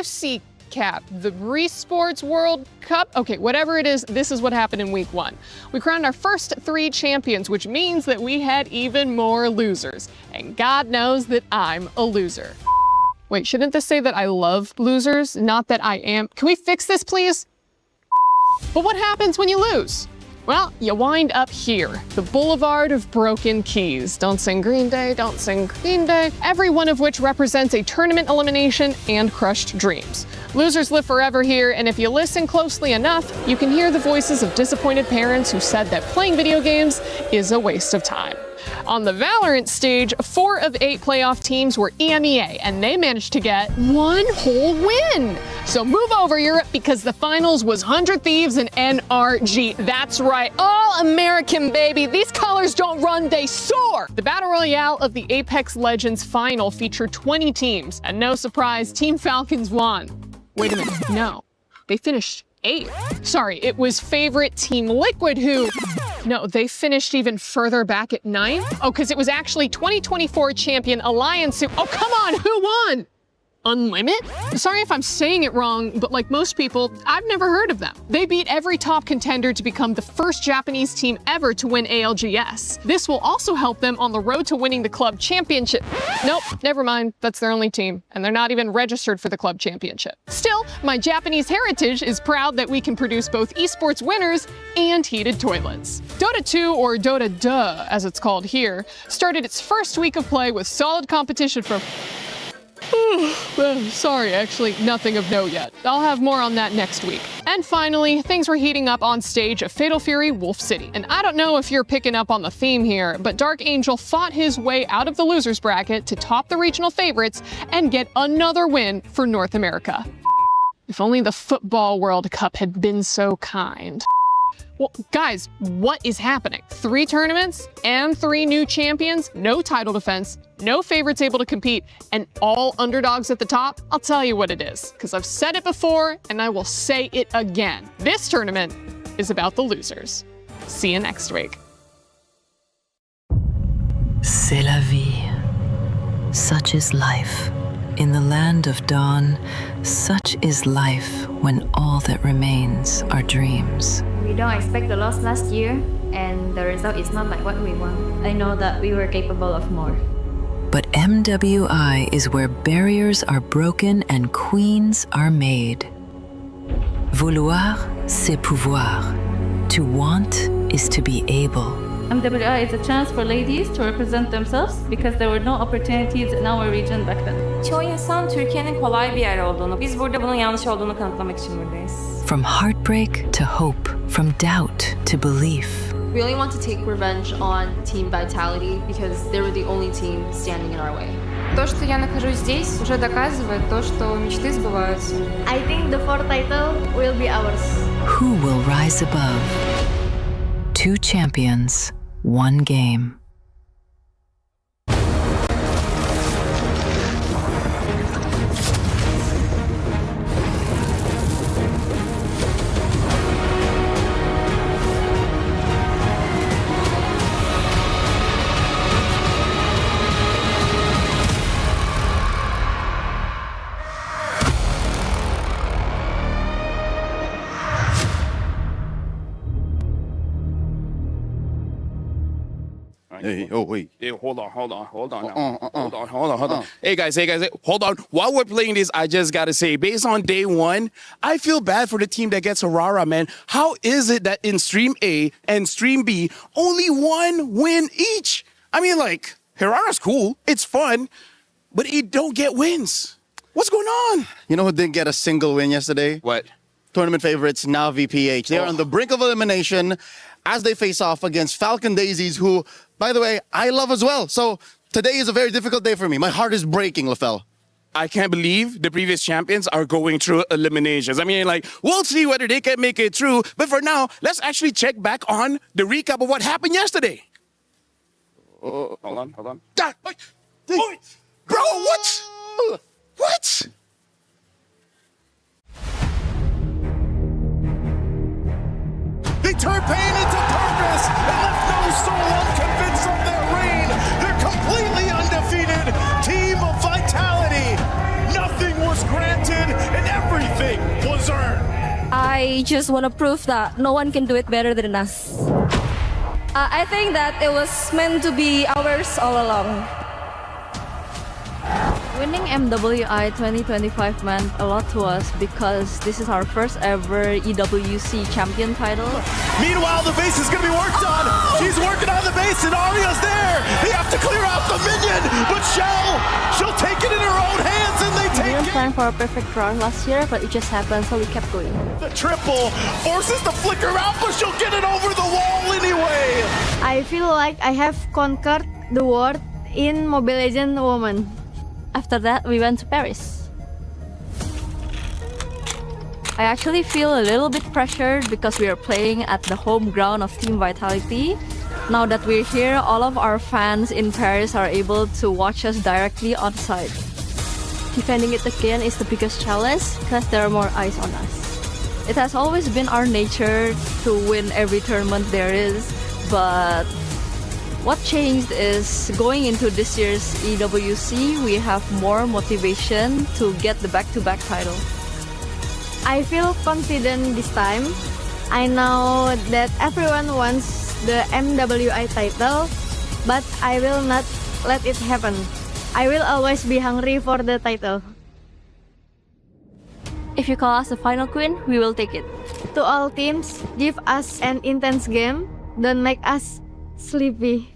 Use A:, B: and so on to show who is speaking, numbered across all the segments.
A: AFC Cap, the Esports World Cup. Okay, whatever it is, this is what happened in week 1. We crowned our first 3 champions, which means that we had even more losers. And God knows that I'm a loser. Wait, shouldn't this say that I love losers, not that I am? Can we fix this, please? But what happens when you lose? Well, you wind up here, the Boulevard of Broken Keys. Don't sing Green Day, don't sing Green Day. Every one of which represents a tournament elimination and crushed dreams. Losers live forever here, and if you listen closely enough, you can hear the voices of disappointed parents who said that playing video games is a waste of time. On the Valorant stage, 4 of 8 playoff teams were EMEA, and they managed to get 1 whole win. So move over, Europe, because the finals was 100 Thieves and NRG. That's right, all American, baby. These colors don't run, they soar. The Battle Royale of the Apex Legends final featured 20 teams, and no surprise, Team Falcons won. Wait a minute, no, they finished 8th. Sorry, it was favorite Team Liquid who... No, they finished even further back at 9th? Oh, because it was actually 2024 champion Alliance who... Oh, come on, who won? Unlimit? Sorry if I'm saying it wrong, but like most people, I've never heard of them. They beat every top contender to become the first Japanese team ever to win ALGS. This will also help them on the road to winning the club championship. Nope, never mind, that's their only team, and they're not even registered for the club championship. Still, my Japanese heritage is proud that we can produce both esports winners and heated toilets. Dota 2, or Dota Duh, as it's called here, started its first week of play with solid competition from... Sorry, actually, nothing of note yet. I'll have more on that next week. And finally, things were heating up on stage at Fatal Fury Wolf City. And I don't know if you're picking up on the theme here, but Dark Angel fought his way out of the losers bracket to top the regional favorites and get another win for North America. If only the Football World Cup had been so kind. Well, guys, what is happening? 3 tournaments and 3 new champions, no title defense, no favorites able to compete, and all underdogs at the top? I'll tell you what it is, because I've said it before and I will say it again. This tournament is about the losers. See you next week.
B: C'est la vie. Such is life. In the land of dawn, such is life when all that remains are dreams.
C: We don't expect the loss last year, and the result is not like what we want. I know that we were capable of more.
B: But MWI is where barriers are broken and queens are made. Vouloir, c'est pouvoir. To want is to be able.
D: MWI is a chance for ladies to represent themselves because there were no opportunities in our region back then.
E: Çoğu insan Türkiye'nin kolay bir yer olduğunu, biz burada bunun yanlış olduğunu kanıtlamak için buradayız.
B: From heartbreak to hope, from doubt to belief.
F: We only want to take revenge on Team Vitality because they were the only team standing in our way.
E: То, что я нахожусь здесь, уже доказывает то, что мечты сбываются.
C: I think the 4th title will be ours.
B: Who will rise above? 2 champions, 1 game.
G: Hey, oh wait.
H: Hey, hold on. Hold on. Hey guys, hold on. While we're playing this, I just gotta say, based on day 1, I feel bad for the team that gets Aurora, man. How is it that in Stream A and Stream B, only 1 win each? I mean, like, Hirara's cool, it's fun, but it don't get wins. What's going on?
G: You know who didn't get a single win yesterday?
H: What?
G: Tournament favorites, now VPH. They are on the brink of elimination as they face off against Falcon Daisies, who, by the way, I love as well. So today is a very difficult day for me. My heart is breaking, LaFell.
H: I can't believe the previous champions are going through eliminations. I mean, like, we'll see whether they can make it through. But for now, let's actually check back on the recap of what happened yesterday. Hold on. Bro, what? What?
I: They turned pain into purpose and left no soul unconvinced of their reign. They're completely undefeated. Team of Vitality. Nothing was granted
J: I just want to prove that no one can do it better than us. I think that it was meant to be ours all along.
C: Winning MWI 2025 meant a lot to us because this is our first ever EWC champion title.
I: Meanwhile, the base is going to be worked on. She's working on the base, and Arya's there. They have to clear out the minion, but she'll take it in her own hands, and they
C: We
I: take
C: didn't
I: it.
C: plan for a perfect run last year, but it just happened, so we kept going.
I: The triple forces the flicker out, but she'll get it over the wall anyway.
C: I feel like I have conquered the world in Mobile Legends Women. After that, we went to Paris. I actually feel a little bit pressured because we are playing at the home ground of Team Vitality. Now that we're here, all of our fans in Paris are able to watch us directly on site. Defending it again is the biggest challenge because there are more eyes on us. It has always been our nature to win every tournament there is, but what changed is going into this year's EWC, we have more motivation to get the back-to-back title. I feel confident this time. I know that everyone wants the MWI title, but I will not let it happen. I will always be hungry for the title. If you call us the final queen, we will take it. To all teams, give us an intense game. Don't make us sleepy.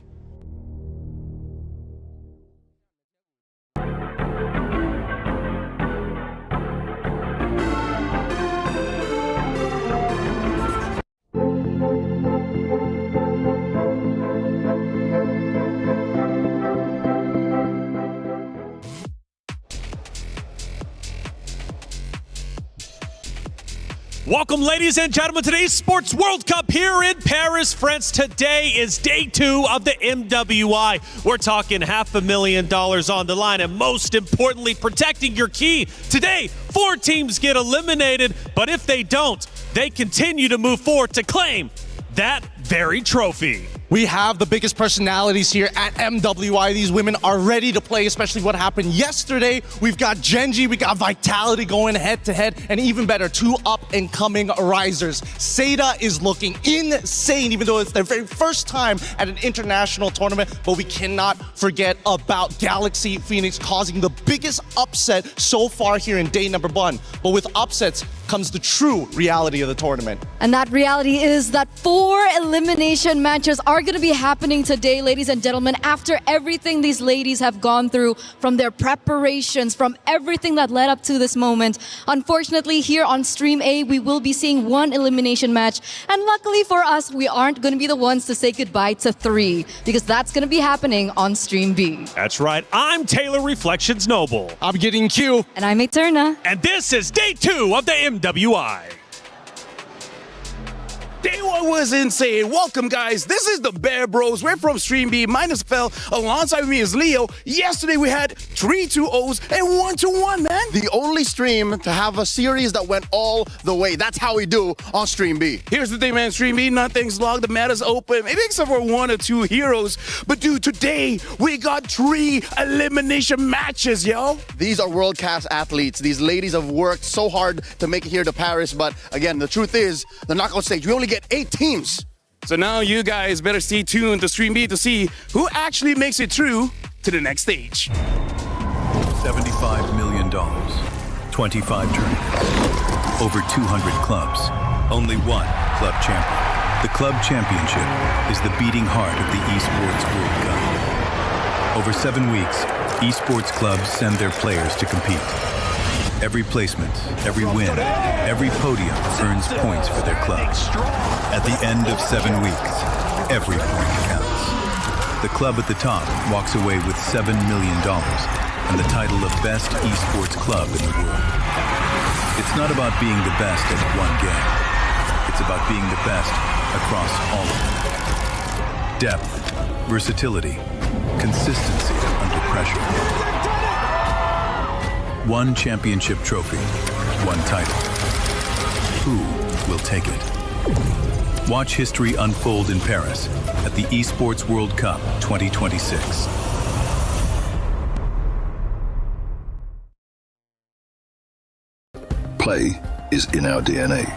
K: Welcome, ladies and gentlemen, to the Esports World Cup here in Paris, France. Today is day 2 of the MWI. We're talking $500,000 on the line, and most importantly, protecting your key. Today, 4 teams get eliminated, but if they don't, they continue to move forward to claim that very trophy.
L: We have the biggest personalities here at MWI. These women are ready to play, especially what happened yesterday. We've got Genji, we got Vitality going head-to-head, and even better, 2 up-and-coming risers. Seda is looking insane, even though it's their very first time at an international tournament, but we cannot forget about Galaxy Phoenix causing the biggest upset so far here in day number 1. But with upsets comes the true reality of the tournament.
J: And that reality is that 4 elimination matches are going to be happening today, ladies and gentlemen, after everything these ladies have gone through, from their preparations, from everything that led up to this moment. Unfortunately, here on Stream A, we will be seeing 1 elimination match. And luckily for us, we aren't going to be the ones to say goodbye to 3, because that's going to be happening on Stream B.
K: That's right. I'm Taylor Reflections Noble.
L: I'm getting Q.
J: And I'm Eterna.
K: And this is day 2 of the MWI.
H: Day 1 was insane. Welcome, guys. This is the Bear Bros. We're from Stream B, minus Fell. Alongside me is Leo. Yesterday, we had 3 2-0s and 1-1, man.
G: The only stream to have a series that went all the way. That's how we do on Stream B.
H: Here's the thing, man. Stream B, nothing's locked. The meta's open. Maybe except for 1 or 2 heroes. But, dude, today, we got 3 elimination matches, yo.
G: These are world-class athletes. These ladies have worked so hard to make it here to Paris. But, again, the truth is, the knockout stage, we only get 8 teams.
H: So now you guys better stay tuned to Stream B to see who actually makes it through to the next stage.
M: $75 million, 25 tournaments, over 200 clubs, only 1 club champion. The club championship is the beating heart of the Esports World Cup. Over 7 weeks, Esports clubs send their players to compete. Every placement, every win, every podium earns points for their club. At the end of 7 weeks, every point counts. The club at the top walks away with $7 million and the title of Best Esports Club in the world. It's not about being the best at one game. It's about being the best across all of them. Depth, versatility, consistency under pressure. 1 championship trophy, 1 title. Who will take it? Watch history unfold in Paris at the Esports World Cup 2026.
N: Play is in our DNA.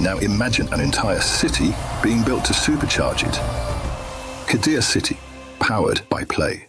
N: Now imagine an entire city being built to supercharge it. Kadir City, powered by play.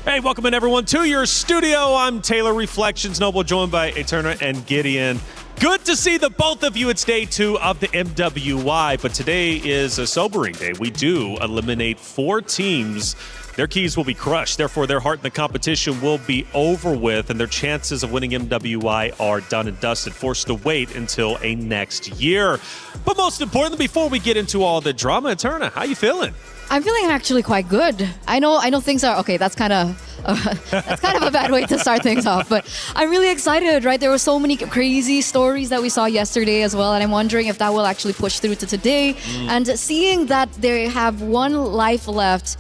K: Hey, welcome in everyone to your studio. I'm Taylor Reflections Noble, joined by Eterna and Gideon. Good to see the both of you. It's day 2 of the MWI, but today is a sobering day. We do eliminate 4 teams. Their keys will be crushed. Therefore, their heart in the competition will be over with, and their chances of winning MWI are done and dusted, forced to wait until a next year. But most importantly, before we get into all the drama, Eterna, how you feeling?
J: I'm feeling actually quite good. I know things are okay. That's kind of a bad way to start things off, but I'm really excited, right? There were so many crazy stories that we saw yesterday as well, and I'm wondering if that will actually push through to today. And seeing that they have 1 life left.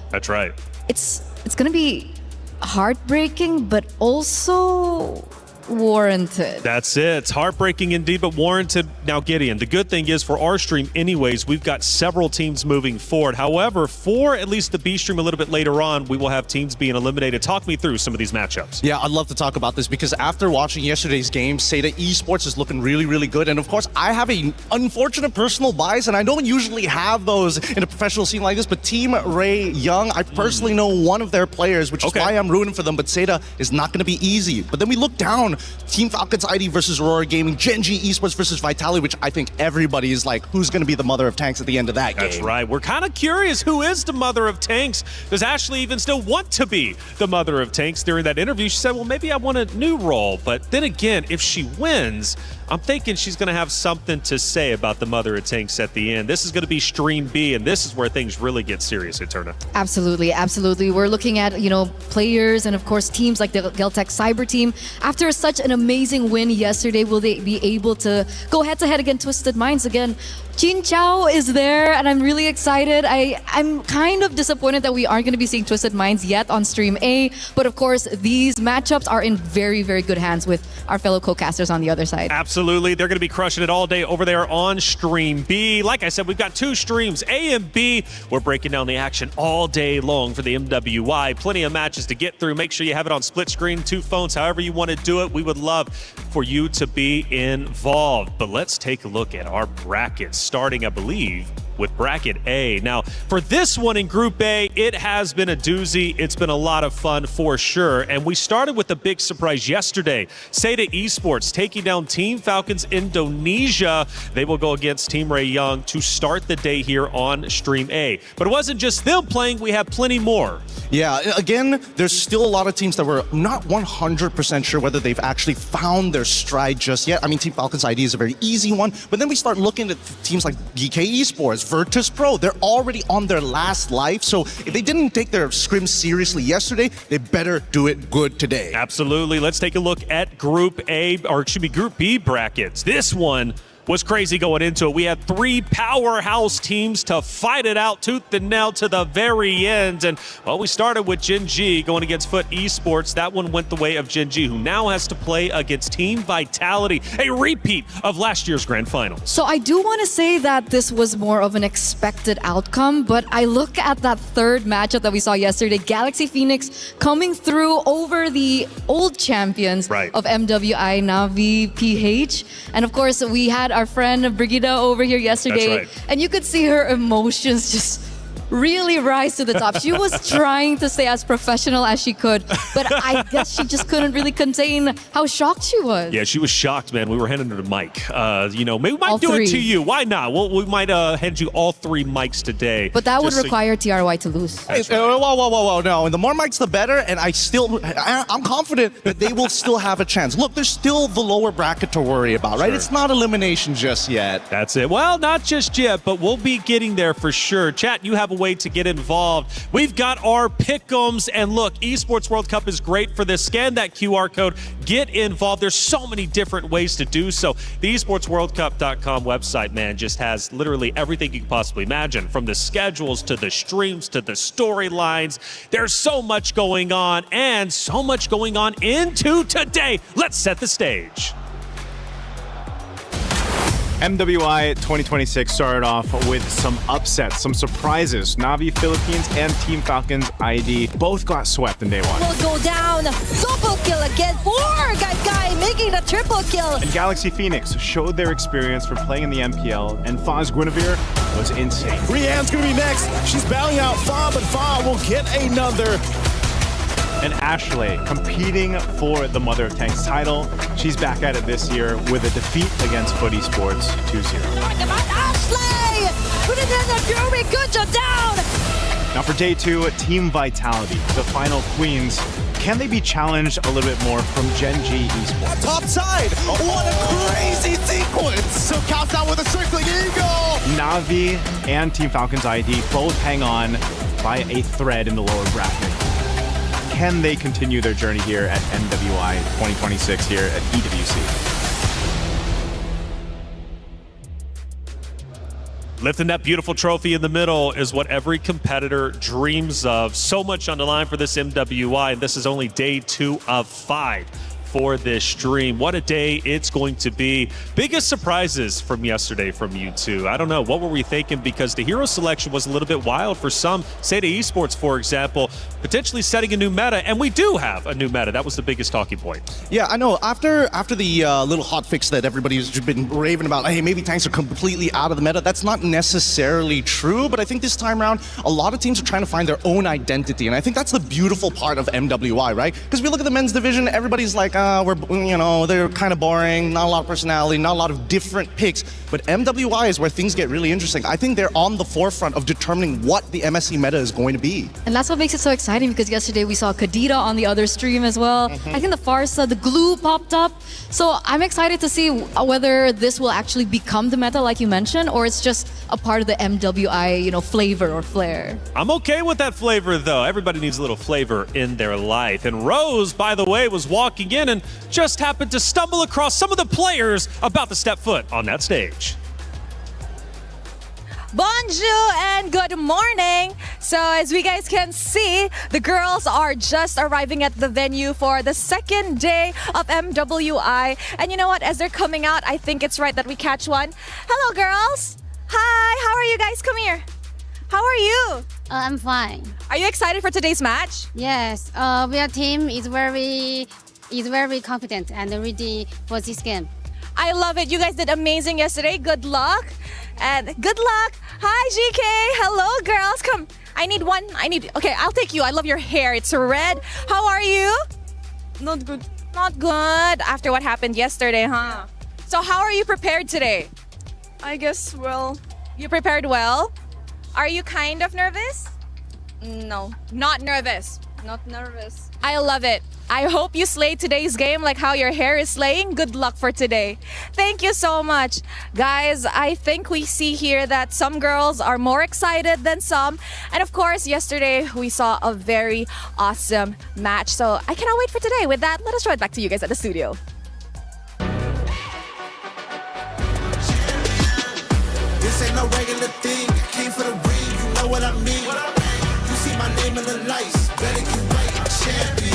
K: That's right.
J: It's going to be heartbreaking, but also warranted.
K: That's it. It's heartbreaking indeed, but warranted. Now, Gideon, the good thing is for our stream anyways, we've got several teams moving forward. However, for at least the B stream a little bit later on, we will have teams being eliminated. Talk me through some of these matchups.
L: Yeah, I'd love to talk about this because after watching yesterday's game, Seda Esports is looking really, really good. And of course, I have an unfortunate personal bias, and I don't usually have those in a professional scene like this, but Team Ray Young, I personally know one of their players, which is why I'm rooting for them, but Seda is not going to be easy. But then we look down, Team Falcons ID versus Aurora Gaming, Genji Esports versus Vitality, which I think everybody is like, who's going to be the mother of tanks at the end of that game?
K: That's right. We're kind of curious, who is the mother of tanks? Does Ashley even still want to be the mother of tanks? During that interview, she said, well, maybe I want a new role. But then again, if she wins, I'm thinking she's going to have something to say about the mother of tanks at the end. This is going to be Stream B, and this is where things really get serious, Eterna.
J: Absolutely, absolutely. We're looking at, players and, of course, teams like the Geltec Cyber team. After such an amazing win yesterday, will they be able to go head-to-head against Twisted Minds again? Jin Chao is there, and I'm really excited. I'm kind of disappointed that we aren't going to be seeing Twisted Minds yet on Stream A, but of course, these matchups are in very, very good hands with our fellow co-casters on the other side.
K: Absolutely. They're going to be crushing it all day over there on Stream B. Like I said, we've got 2 streams, A and B. We're breaking down the action all day long for the MWI. Plenty of matches to get through. Make sure you have it on split screen, 2 phones, however you want to do it. We would love for you to be involved. But let's take a look at our brackets, starting, I believe, with bracket A. Now, for this one in Group A, it has been a doozy. It's been a lot of fun for sure. And we started with a big surprise yesterday. Seda Esports taking down Team Falcons Indonesia. They will go against Team Ray Young to start the day here on Stream A. But it wasn't just them playing. We have plenty more.
L: Yeah, again, there's still a lot of teams that we're not 100% sure whether they've actually found their stride just yet. I mean, Team Falcons ID is a very easy one, but then we start looking at teams like GK Esports, Virtus Pro. They're already on their last life, so if they didn't take their scrim seriously yesterday, they better do it good today.
K: Absolutely. Let's take a look at Group A, or it should be Group B brackets. This one was crazy going into it. We had 3 powerhouse teams to fight it out tooth and nail to the very end. And, well, we started with Genji going against Foot Esports. That one went the way of Genji, who now has to play against Team Vitality, a repeat of last year's grand final.
J: So I do want to say that this was more of an expected outcome, but I look at that 3rd matchup that we saw yesterday, Galaxy Phoenix coming through over the old champions of MWI, Navi PH. And of course, we had our friend Brigida over here yesterday, and you could see her emotions just really rise to the top. She was trying to stay as professional as she could, but I guess she just couldn't really contain how shocked she was.
K: Yeah, she was shocked, man. We were handing her the mic. Maybe we might do it to you. Why not? We might hand you all 3 mics today.
J: But that would require TRY to lose.
L: Whoa. No, and the more mics, the better. And I'm confident that they will still have a chance. Look, there's still the lower bracket to worry about, right? It's not elimination just yet.
K: That's it. Well, not just yet, but we'll be getting there for sure. Chat, you have a way to get involved. We've got our pick'ems, and look, Esports World Cup is great for this. Scan that QR code, get involved. There's so many different ways to do so. The esportsworldcup.com website, man, just has literally everything you can possibly imagine, from the schedules to the streams to the storylines. There's so much going on, and so much going on into today. Let's set the stage.
O: MWI 2026 started off with some upsets, some surprises. Navi Philippines and Team Falcons ID both got swept in day one.
P: Will go down. Double kill again for Guy making the triple kill.
O: And Galaxy Phoenix showed their experience from playing in the MPL, and Fa's Guinevere was insane.
I: Rianne's gonna be next. She's bowing out Fa, but Fa will get another.
O: And Ashley competing for the Mother of Tanks title. She's back at it this year with a defeat against Foot Esports 2-0.
P: Ashley! Put it in the Fury, good job down!
O: Now for day 2, Team Vitality, the final queens. Can they be challenged a little bit more from Gen G Esports?
I: Top side! What a crazy sequence! So counts out with a circling eagle!
O: Navi and Team Falcons ID both hang on by a thread in the lower bracket. Can they continue their journey here at MWI 2026 here at EWC?
K: Lifting that beautiful trophy in the middle is what every competitor dreams of. So much on the line for this MWI, and this is only day 2 of 5 for this stream. What a day it's going to be. Biggest surprises from yesterday from you two. I don't know, what were we thinking? Because the hero selection was a little bit wild for some. Say to Esports, for example, potentially setting a new meta, and we do have a new meta. That was the biggest talking point.
L: Yeah, I know. After the little hot fix that everybody's been raving about, hey, maybe tanks are completely out of the meta, that's not necessarily true, but I think this time around, a lot of teams are trying to find their own identity, and I think that's the beautiful part of MWI, right? Because we look at the men's division, everybody's like, they're kind of boring, not a lot of personality, not a lot of different picks. But MWI is where things get really interesting. I think they're on the forefront of determining what the MSC meta is going to be.
J: And that's what makes it so exciting, because yesterday we saw Kadita on the other stream as well. I think the Farsa, the glue popped up. So I'm excited to see whether this will actually become the meta like you mentioned, or it's just a part of the MWI, flavor or flair.
K: I'm okay with that flavor though. Everybody needs a little flavor in their life. And Rose, by the way, was walking in and just happened to stumble across some of the players about to step foot on that stage.
P: Bonjour and good morning. So as we guys can see, the girls are just arriving at the venue for the second day of MWI. And you know what? As they're coming out, I think it's right that we catch one. Hello, girls. Hi, how are you guys? Come here. How are you?
Q: I'm fine.
P: Are you excited for today's match?
Q: Yes. Our team is very confident and ready for this game.
P: I love it. You guys did amazing yesterday. Good luck. And good luck. Hi, GK. Hello, girls. Come. Okay, I'll take you. I love your hair. It's red. How are you? Not good. Not good. After what happened yesterday, huh? So how are you prepared today?
R: I guess well.
P: You prepared well? Are you kind of nervous?
R: No.
P: Not nervous.
R: Not nervous.
P: I love it. I hope you slay today's game like how your hair is slaying. Good luck for today. Thank you so much. Guys, I think we see here that some girls are more excited than some. And of course, yesterday we saw a very awesome match. So I cannot wait for today. With that, let us throw it back to you guys at the studio.
S: This ain't no regular thing. I came for the ring, you know what I mean. You see my name in the lights. Better get right, I'm champion.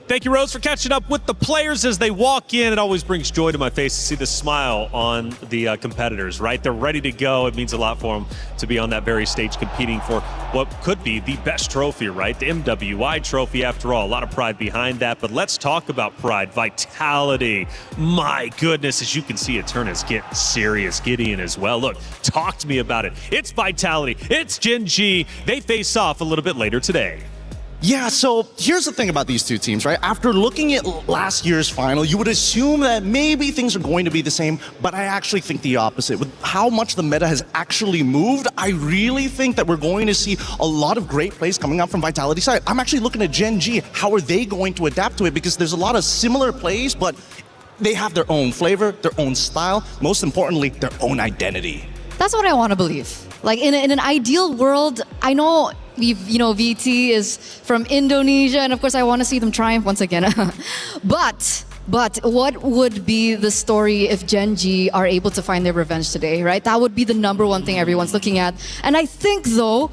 K: Thank you, Rose, for catching up with the players as they walk in. It always brings joy to my face to see the smile on the competitors, right? They're ready to go. It means a lot for them to be on that very stage competing for what could be the best trophy, right? The MWI trophy, after all. A lot of pride behind that, but let's talk about pride. Vitality. My goodness, as you can see, Eterna is getting serious. Gideon as well. Look, talk to me about it. It's Vitality. It's Gen G. They face off a little bit later today.
L: Yeah, so here's the thing about these two teams, right? After looking at last year's final, you would assume that maybe things are going to be the same, but I actually think the opposite. With how much the meta has actually moved, I really think that we're going to see a lot of great plays coming out from Vitality's side. I'm actually looking at Gen G. How are they going to adapt to it? Because there's a lot of similar plays, but they have their own flavor, their own style, most importantly, their own identity.
J: That's what I want to believe. Like in an ideal world, I know VT is from Indonesia, and of course I want to see them triumph once again. But But what would be the story if Gen G are able to find their revenge today, right? That would be the number one thing everyone's looking at. And I think, though,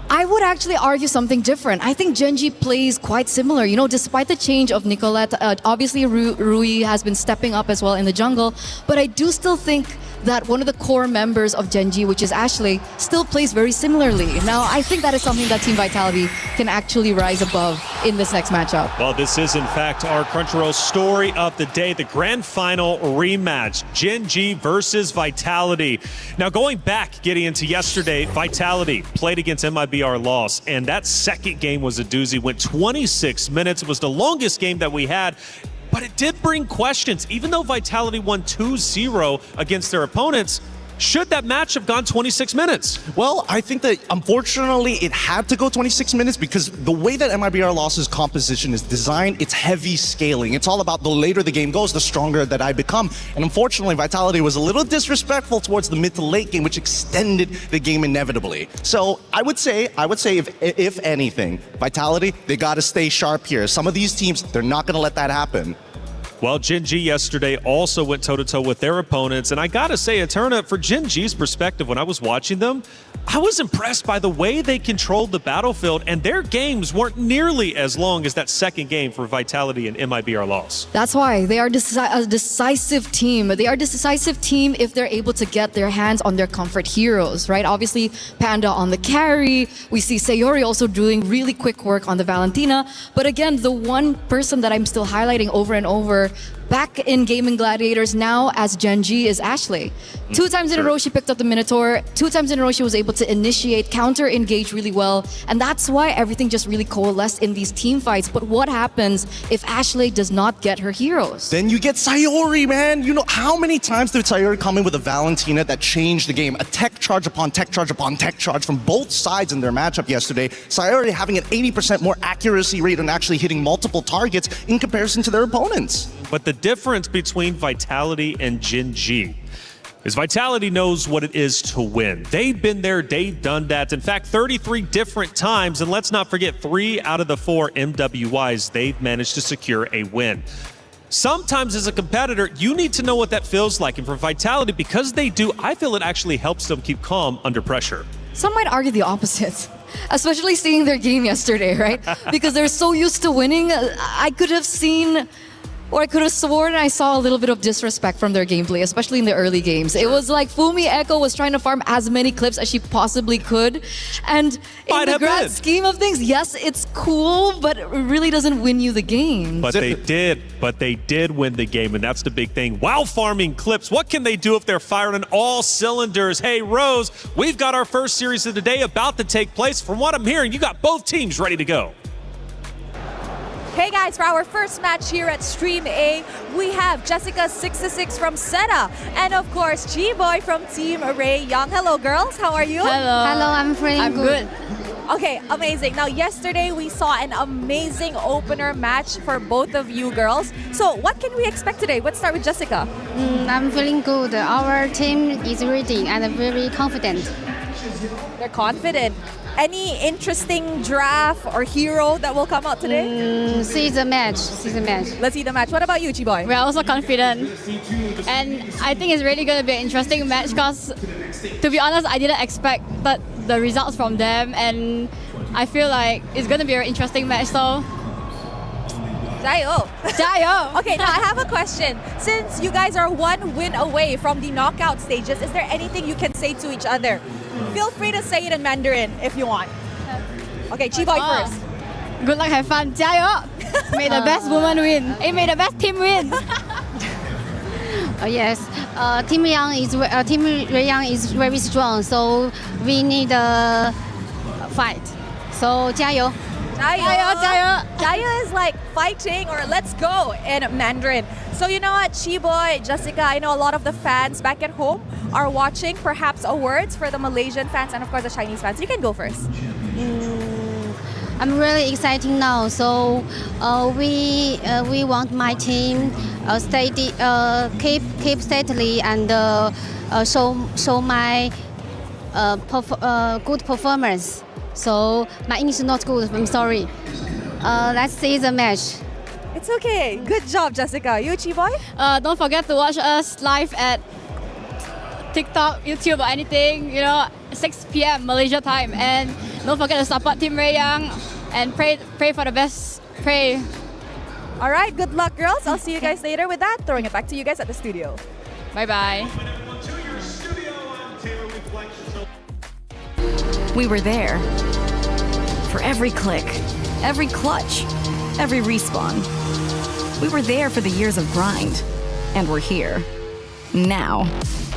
J: I would actually argue something different. I think Gen G plays quite similar. You know, despite the change of Nicolette, obviously Rui has been stepping up as well in the jungle, but I do still think that one of the core members of Gen G, which is Ashley, still plays very similarly. Now, I think that is something that Team Vitality can actually rise above in this next matchup.
K: Well, this is, in fact, our Crunchyroll story of the day, the grand final rematch, Gen G versus Vitality. Now, going back, getting into yesterday, Vitality played against MIBR Loss, and that second game was a doozy, went 26 minutes. It was the longest game that we had. But it did bring questions. Even though Vitality won 2-0 against their opponents, should that match have gone 26 minutes?
L: Well, I think that unfortunately it had to go 26 minutes because the way that MIBR Loss's composition is designed, it's heavy scaling. It's all about the later the game goes, the stronger that I become. And unfortunately, Vitality was a little disrespectful towards the mid to late game, which extended the game inevitably. So I would say if anything, Vitality, they got to stay sharp here. Some of these teams, they're not going to let that happen.
K: Well, Gen G yesterday also went toe-to-toe with their opponents, and I gotta say, Eterna, for Gen G's perspective, when I was watching them, I was impressed by the way they controlled the battlefield, and their games weren't nearly as long as that second game for Vitality and MIBR Loss.
J: That's why they are a decisive team. They are a decisive team if they're able to get their hands on their comfort heroes, right? Obviously, Panda on the carry. We see Sayori also doing really quick work on the Valentina. But again, the one person that I'm still highlighting over and over back in Gaming Gladiators now as Gen G is Ashley. 2 times in a row she picked up the Minotaur. 2 times in a row she was able to initiate, counter-engage really well. And that's why everything just really coalesced in these team fights. But what happens if Ashley does not get her heroes?
L: Then you get Sayori, man. You know, how many times did Sayori come in with a Valentina that changed the game? A tech charge upon tech charge upon tech charge from both sides in their matchup yesterday. Sayori having an 80% more accuracy rate and actually hitting multiple targets in comparison to their opponents.
K: But the difference between Vitality and Gen G is Vitality knows what it is to win. They've been there, they've done that. In fact, 33 different times, and let's not forget 3 out of the 4 MWIs, they've managed to secure a win. Sometimes as a competitor, you need to know what that feels like. And for Vitality, because they do, I feel it actually helps them keep calm under pressure.
J: Some might argue the opposite. Especially seeing their game yesterday, right? Because they're so used to winning. I could have seen, or I could have sworn I saw a little bit of disrespect from their gameplay, especially in the early games. It was like Fumi Echo was trying to farm as many clips as she possibly could. And in the grand scheme of things, yes, it's cool, but it really doesn't win you the game.
K: But they did win the game, and that's the big thing. While farming clips, what can they do if they're firing on all cylinders? Hey, Rose, we've got our first series of the day about to take place. From what I'm hearing, you got both teams ready to go.
P: Hey guys, for our first match here at Stream A, we have Jessica66 from Seta, and of course, G-Boy from Team Array Young. Hello girls, how are you?
Q: Hello, I'm feeling good.
P: Okay, amazing. Now yesterday we saw an amazing opener match for both of you girls. So what can we expect today? Let's start with Jessica.
Q: I'm feeling good. Our team is ready and very confident.
P: They're confident. Any interesting draft or hero that will come out today?
Q: See the match.
P: Let's see the match. What about you, Chiboy?
T: We're also confident. And I think it's really going to be an interesting match because, to be honest, I didn't expect the results from them. And I feel like it's going to be an interesting match. So,
P: Jayo.
T: Jayo.
P: Okay, now I have a question. Since you guys are 1 win away from the knockout stages, is there anything you can say to each other? Feel free to say it in Mandarin if you want. Okay, Chiboy first.
T: Good luck, have fun. 加油! May the best woman win. Hey, may the best team win.
Q: Yes, Team Ray Young is very strong, so we need a fight. So 加油!
P: 加油! 加油! 加油 is like fighting or let's go in Mandarin. So you know what, Chiboy, Jessica, I know a lot of the fans back at home are watching. Perhaps a words for the Malaysian fans and of course the Chinese fans. You can go first.
Q: I'm really excited now. So we want my team keep steadily and show my good performance. So my English is not good. I'm sorry. Let's see the match.
P: It's okay. Good job, Jessica. You, Chiboy?
T: Don't forget to watch us live at TikTok, YouTube, or anything, 6 p.m. Malaysia time. And don't forget to support Team Ray Young and pray for the best. Pray.
P: All right, good luck, girls. I'll see you guys later. With that, throwing it back to you guys at the studio.
T: Bye-bye.
U: We were there for every click, every clutch, every respawn. We were there for the years of grind, and we're here. Now,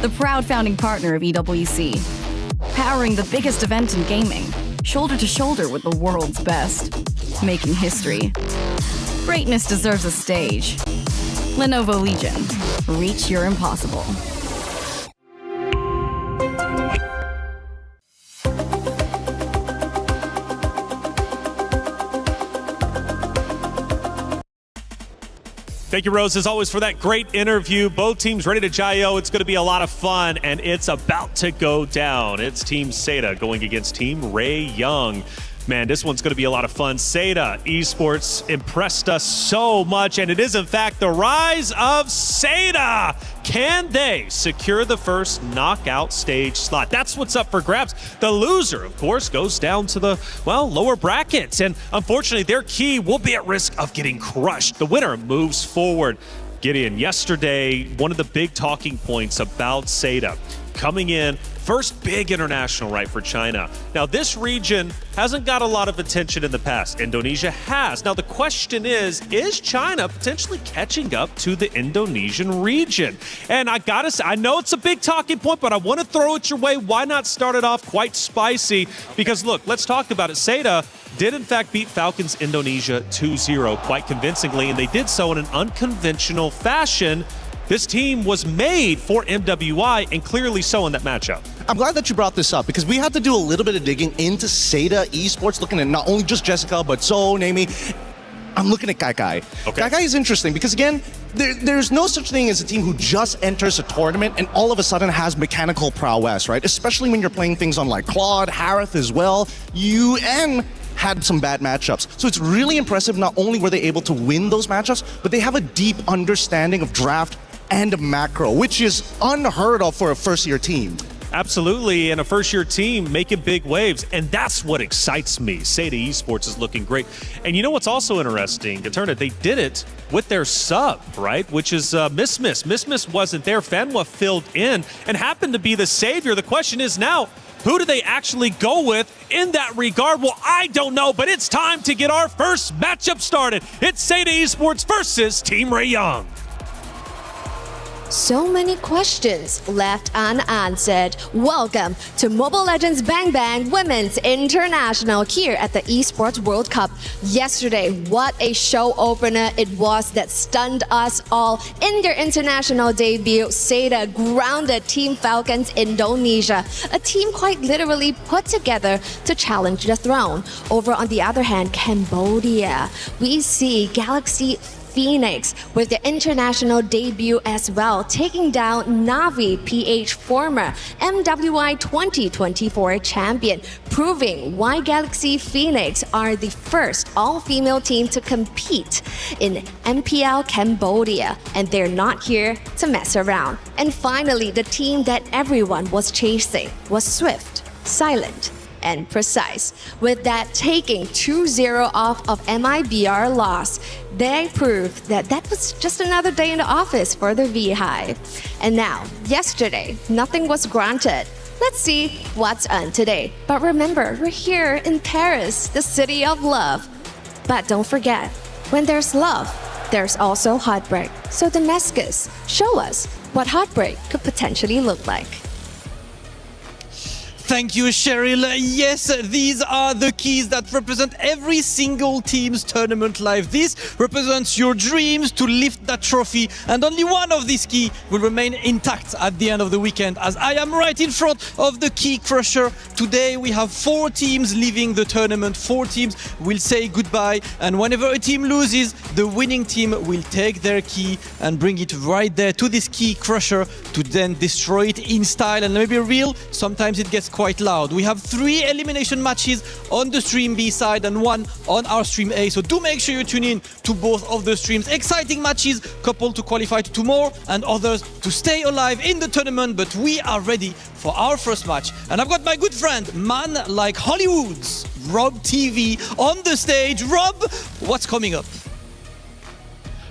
U: the proud founding partner of EWC, powering the biggest event in gaming, shoulder to shoulder with the world's best, making history. Greatness deserves a stage. Lenovo Legion, reach your impossible.
K: Thank you, Rose, as always, for that great interview. Both teams ready to Jayo. It's going to be a lot of fun, and it's about to go down. It's Team Seda going against Team Ray Young. Man, this one's going to be a lot of fun. Seda Esports impressed us so much, and it is, in fact, the rise of Seda. Can they secure the first knockout stage slot? That's what's up for grabs. The loser, of course, goes down to the, lower brackets, and unfortunately, their key will be at risk of getting crushed. The winner moves forward. Gideon, yesterday, one of the big talking points about Seda coming in, first big international, right, for China. Now, this region hasn't got a lot of attention in the past. Indonesia has. Now, the question is China potentially catching up to the Indonesian region? And I gotta say, I know it's a big talking point, but I want to throw it your way. Why not start it off quite spicy? Because look, let's talk about it. Seda did in fact beat Falcons Indonesia 2-0 quite convincingly, and they did so in an unconventional fashion. This team was made for MWI, and clearly so in that matchup.
L: I'm glad that you brought this up because we had to do a little bit of digging into Seda Esports, looking at not only just Jessica, but Zoe, Naomi. I'm looking at Kai. Okay. Kai is interesting because, again, there's no such thing as a team who just enters a tournament and all of a sudden has mechanical prowess, right? Especially when you're playing things on like Claude, Harith as well. UN had some bad matchups. So it's really impressive. Not only were they able to win those matchups, but they have a deep understanding of draft and macro, which is unheard of for a first-year team.
K: Absolutely, and a first-year team making big waves, and that's what excites me. Seda Esports is looking great. And you know what's also interesting, Katerna, they did it with their sub, right? Which is Miss. Miss wasn't there. Fanwa filled in and happened to be the savior. The question is now, who do they actually go with in that regard? Well, I don't know, but it's time to get our first matchup started. It's Seda Esports versus Team Ray Young.
V: So many questions left unanswered. Welcome to Mobile Legends Bang Bang Women's International here at the Esports World Cup. Yesterday, what a show opener it was that stunned us all. In their international debut, Seda grounded Team Falcons Indonesia, a team quite literally put together to challenge the throne. Over on the other hand, Cambodia, we see Galaxy Phoenix with their international debut as well, taking down Navi PH, former MWI 2024 champion, proving why Galaxy Phoenix are the first all-female team to compete in MPL Cambodia, and they're not here to mess around. And finally, the team that everyone was chasing was Swift, Silent, and Precise. With that taking 2-0 off of MIBR loss, they proved that that was just another day in the office for the V-Hive. And now, yesterday, nothing was granted. Let's see what's on today. But remember, we're here in Paris, the city of love. But don't forget, when there's love, there's also heartbreak. So Damascus, show us what heartbreak could potentially look like.
W: Thank you, Cheryl. Yes, these are the keys that represent every single team's tournament life. This represents your dreams to lift that trophy, and only one of these keys will remain intact at the end of the weekend, as I am right in front of the key crusher. Today we have 4 teams leaving the tournament. 4 teams will say goodbye, and whenever a team loses, the winning team will take their key and bring it right there to this key crusher to then destroy it in style. And let me be real, sometimes it gets quite quite loud. We have 3 elimination matches on the stream B side and 1 on our stream A. So do make sure you tune in to both of the streams. Exciting matches, couple to qualify to 2 more and others to stay alive in the tournament. But we are ready for our first match. And I've got my good friend, man like Hollywood's Rob TV on the stage. Rob, what's coming up?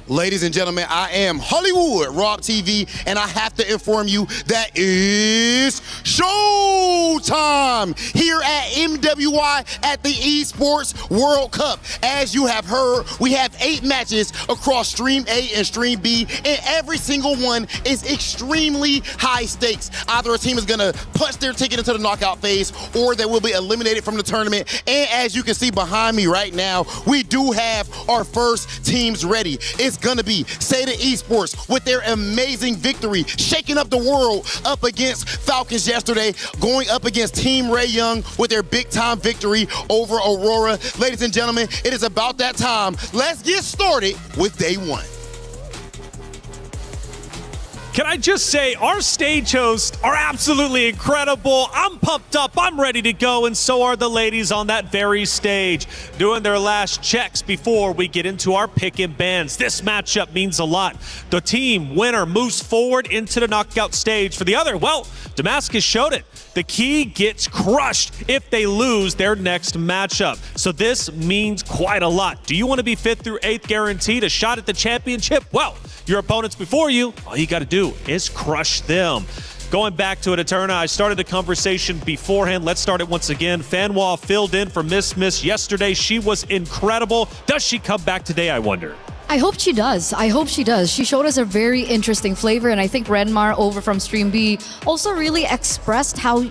A: Ladies and gentlemen, I am Hollywood, Rob TV, and I have to inform you that it's showtime here at MWI at the Esports World Cup. As you have heard, we have 8 matches across Stream A and Stream B, and every single one is extremely high stakes. Either a team is gonna punch their ticket into the knockout phase, or they will be eliminated from the tournament. And as you can see behind me right now, we do have our first teams ready. It's gonna be Seda Esports with their amazing victory, shaking up the world up against Falcons yesterday, going up against Team Ray Young with their big time victory over Aurora. Ladies and gentlemen, it is about that time. Let's get started with day 1.
K: Can I just say, our stage hosts are absolutely incredible. I'm pumped up, I'm ready to go, and so are the ladies on that very stage, doing their last checks before we get into our pick and bans. This matchup means a lot. The team winner moves forward into the knockout stage. For the other, well, Damascus showed it. The key gets crushed if they lose their next matchup. So this means quite a lot. Do you want to be 5th through 8th guaranteed a shot at the championship? Well, your opponents before you, all you got to do is crush them. Going back to it, Eterna, I started the conversation beforehand. Let's start it once again. Fanwa filled in for Miss yesterday. She was incredible. Does she come back today, I wonder?
J: I hope she does. I hope she does. She showed us a very interesting flavor, and I think Renmar over from Stream B also really expressed how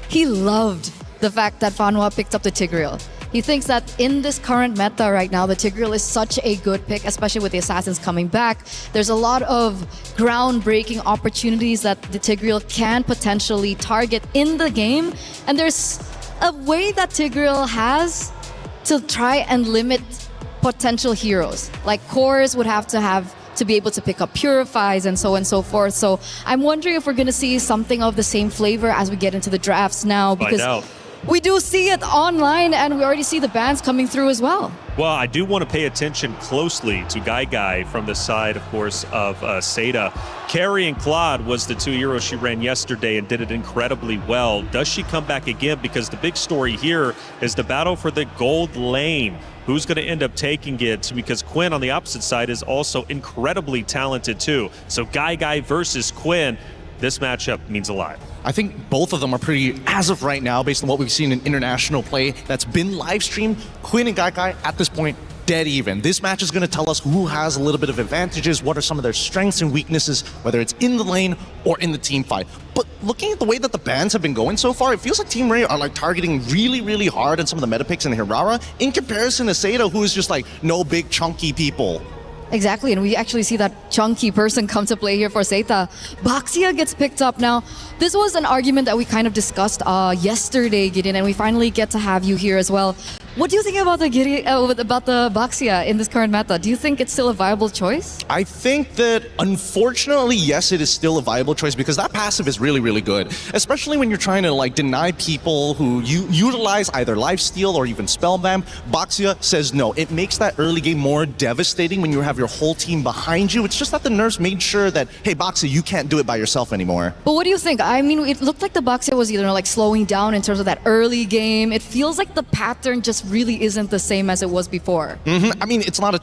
J: he loved the fact that Fanwa picked up the Tigreal. He thinks that in this current meta right now, the Tigreal is such a good pick, especially with the Assassins coming back. There's a lot of groundbreaking opportunities that the Tigreal can potentially target in the game, and there's a way that Tigreal has to try and limit potential heroes. Like cores would have to be able to pick up purifies and so on and so forth. So I'm wondering if we're going to see something of the same flavor as we get into the drafts now, because we do see it online and we already see the bans coming through as well.
K: Well, I do want to pay attention closely to Guy from the side, of course, of Seda. Carrie and Claude was the 2 heroes she ran yesterday and did it incredibly well. Does she come back again? Because the big story here is the battle for the gold lane. Who's going to end up taking it? Because Quinn on the opposite side is also incredibly talented too. So Guy versus Quinn, this matchup means a lot.
L: I think both of them are pretty, as of right now, based on what we've seen in international play that's been live streamed, Quinn and Guy at this point, dead even. This match is going to tell us who has a little bit of advantages, what are some of their strengths and weaknesses, whether it's in the lane or in the team fight. But looking at the way that the bans have been going so far, it feels like Team Ray are like targeting really hard on some of the meta picks in Hirara in comparison to Seda, who is just like no big chunky people.
J: Exactly, and we actually see that chunky person come to play here for Seita. Baxia gets picked up now. This was an argument that we kind of discussed yesterday, Gideon, and we finally get to have you here as well. What do you think about the Baxia in this current meta? Do you think it's still a viable choice?
L: I think that, unfortunately, yes, it is still a viable choice because that passive is really good. Especially when you're trying to like deny people who utilize either lifesteal or even spellbam. Baxia says no. It makes that early game more devastating when you have your whole team behind you. It's just that the nerfs made sure that, hey, Baxia, you can't do it by yourself anymore.
J: But what do you think? I mean, it looked like the Baxia was either like slowing down in terms of that early game. It feels like the pattern just really isn't the same as it was before.
L: I mean, it's not a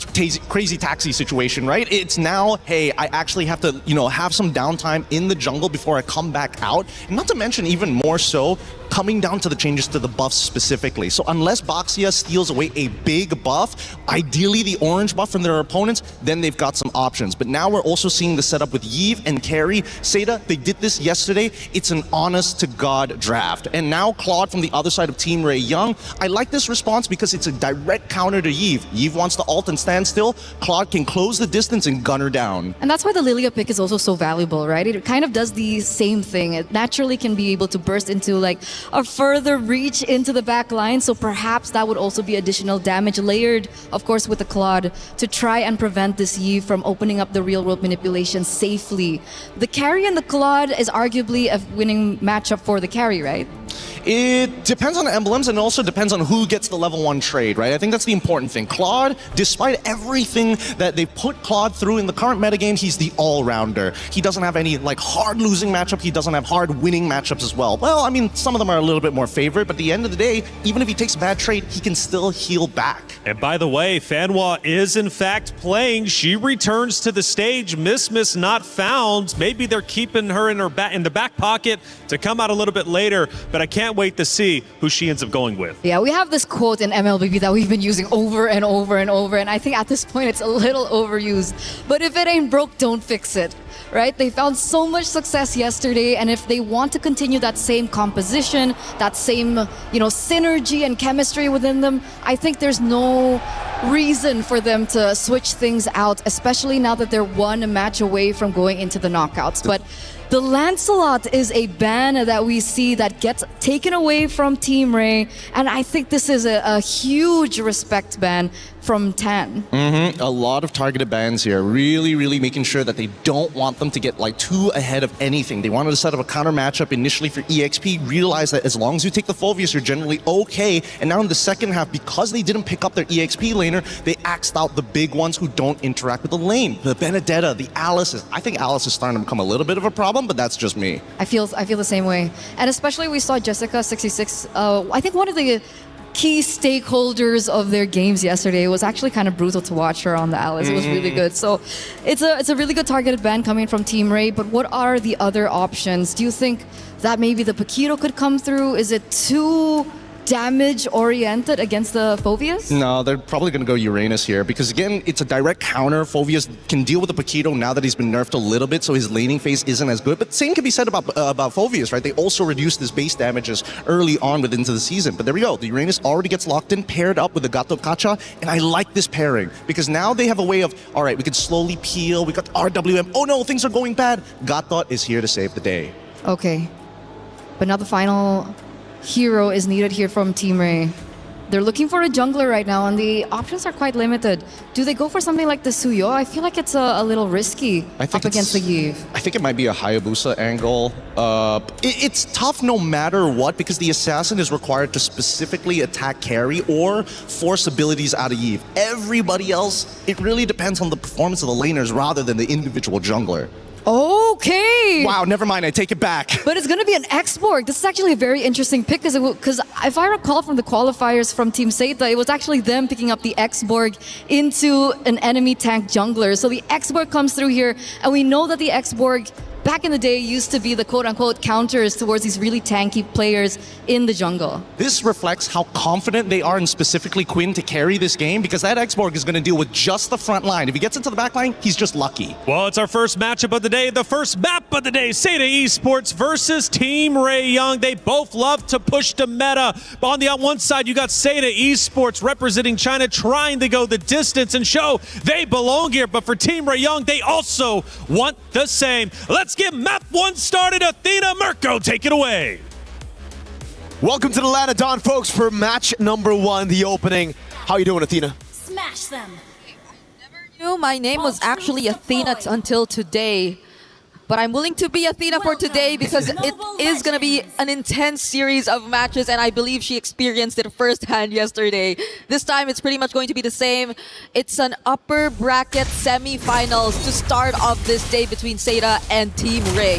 L: crazy taxi situation, right? It's now, hey, I actually have to, have some downtime in the jungle before I come back out. And not to mention, even more so, coming down to the changes to the buffs specifically. So unless Baxia steals away a big buff, ideally the orange buff from their opponents, then they've got some options. But now we're also seeing the setup with Yves and Carrie. Seda, they did this yesterday. It's an honest-to-God draft. And now Claude from the other side of Team Ray Young. I like this response because it's a direct counter to Yves. Yves wants to ult and stand still. Claude can close the distance and gun her down.
J: And that's why the Lilia pick is also so valuable, right? It kind of does the same thing. It naturally can be able to burst into like a further reach into the back line, so perhaps that would also be additional damage layered, of course, with the Claude to try and prevent this Yves from opening up the real-world manipulation safely. The carry and the Claude is arguably a winning matchup for the carry, right?
L: It depends on the emblems, and it also depends on who gets the level 1 trade, right? I think that's the important thing. Claude, despite everything that they put Claude through in the current metagame, he's the all-rounder. He doesn't have any like hard losing matchup. He doesn't have hard winning matchups as well. Well, I mean, some of them are a little bit more favorite, but at the end of the day, even if he takes a bad trade, he can still heal back.
K: And by the way, Fanwa is in fact playing. She returns to the stage. Miss not found. Maybe they're keeping her in the back pocket to come out a little bit later, but I can't wait to see who she ends up going with.
J: Yeah, we have this quote in MLBB that we've been using over and over and over, and I think at this point it's a little overused. But if it ain't broke, don't fix it. Right? They found so much success yesterday, and if they want to continue that same composition, that same, synergy and chemistry within them, I think there's no reason for them to switch things out, especially now that they're one match away from going into the knockouts. But the Lancelot is a ban that we see that gets taken away from Team Ray, and I think this is a huge respect ban from Tan.
L: A lot of targeted bans here, really making sure that they don't want them to get like too ahead of anything. They wanted to set up a counter matchup initially for EXP, realize that as long as you take the Phoveus, you're generally okay. And now in the second half, because they didn't pick up their EXP laner, they axed out the big ones who don't interact with the lane. The Benedetta, the Alice. I think Alice is starting to become a little bit of a problem, but that's just me.
J: I feel the same way. And especially we saw Jessica66, I think one of the key stakeholders of their games yesterday. It was actually kind of brutal to watch her on the Alice. It was really good. So it's a really good targeted ban coming from Team Ray, but what are the other options? Do you think that maybe the Paquito could come through? Is it too damage oriented against the Phoveus?
L: No, they're probably going to go Uranus here because again, it's a direct counter. Phoveus can deal with the Paquito now that he's been nerfed a little bit, so his laning phase isn't as good. But same can be said about Phoveus, right? They also reduced his base damages early on within the season. But there we go. The Uranus already gets locked in, paired up with the Gato Kacha, and I like this pairing because now they have a way of, all right, we can slowly peel. We got RWM. Oh no, things are going bad. Gato is here to save the day.
J: Okay, but now the final hero is needed here from Team Ray. They're looking for a jungler right now, and the options are quite limited. Do they go for something like the Suyo? I feel like it's a little risky up against the Yves.
L: I think it might be a Hayabusa angle. It's tough no matter what because the assassin is required to specifically attack carry or force abilities out of Yves. Everybody else, it really depends on the performance of the laners rather than the individual jungler.
J: Okay.
L: Wow, never mind, I take it back.
J: But it's going to be an Expo. This is actually a very interesting pick because if I recall from the qualifiers from Team Seita, it was actually them picking up the Exborg into an enemy tank jungler. So the Exborg comes through here, and we know that the Exborg back in the day used to be the quote-unquote counters towards these really tanky players in the jungle.
L: This reflects how confident they are in specifically Quinn to carry this game because that Exborg is going to deal with just the front line. If he gets into the back line, he's just lucky.
K: Well, it's our first matchup of the day, the first map of the day, Seita Esports versus Team Ray Young. They both love to push the meta. But on one side, you got Seita Esports representing China, trying to go the distance and show they belong here. But for Team Ray Young, they also want the same. Let's get map 1 started. Athena Mirko, take it away.
I: Welcome to the Land of Dawn, folks, for match number 1, the opening. How you doing, Athena?
R: Smash them.
C: My name was actually Athena until today, but I'm willing to be Athena for today because it is going to be an intense series of matches, and I believe she experienced it firsthand yesterday. This time it's pretty much going to be the same. It's an upper bracket semi-finals to start off this day between Seita and Team Ray.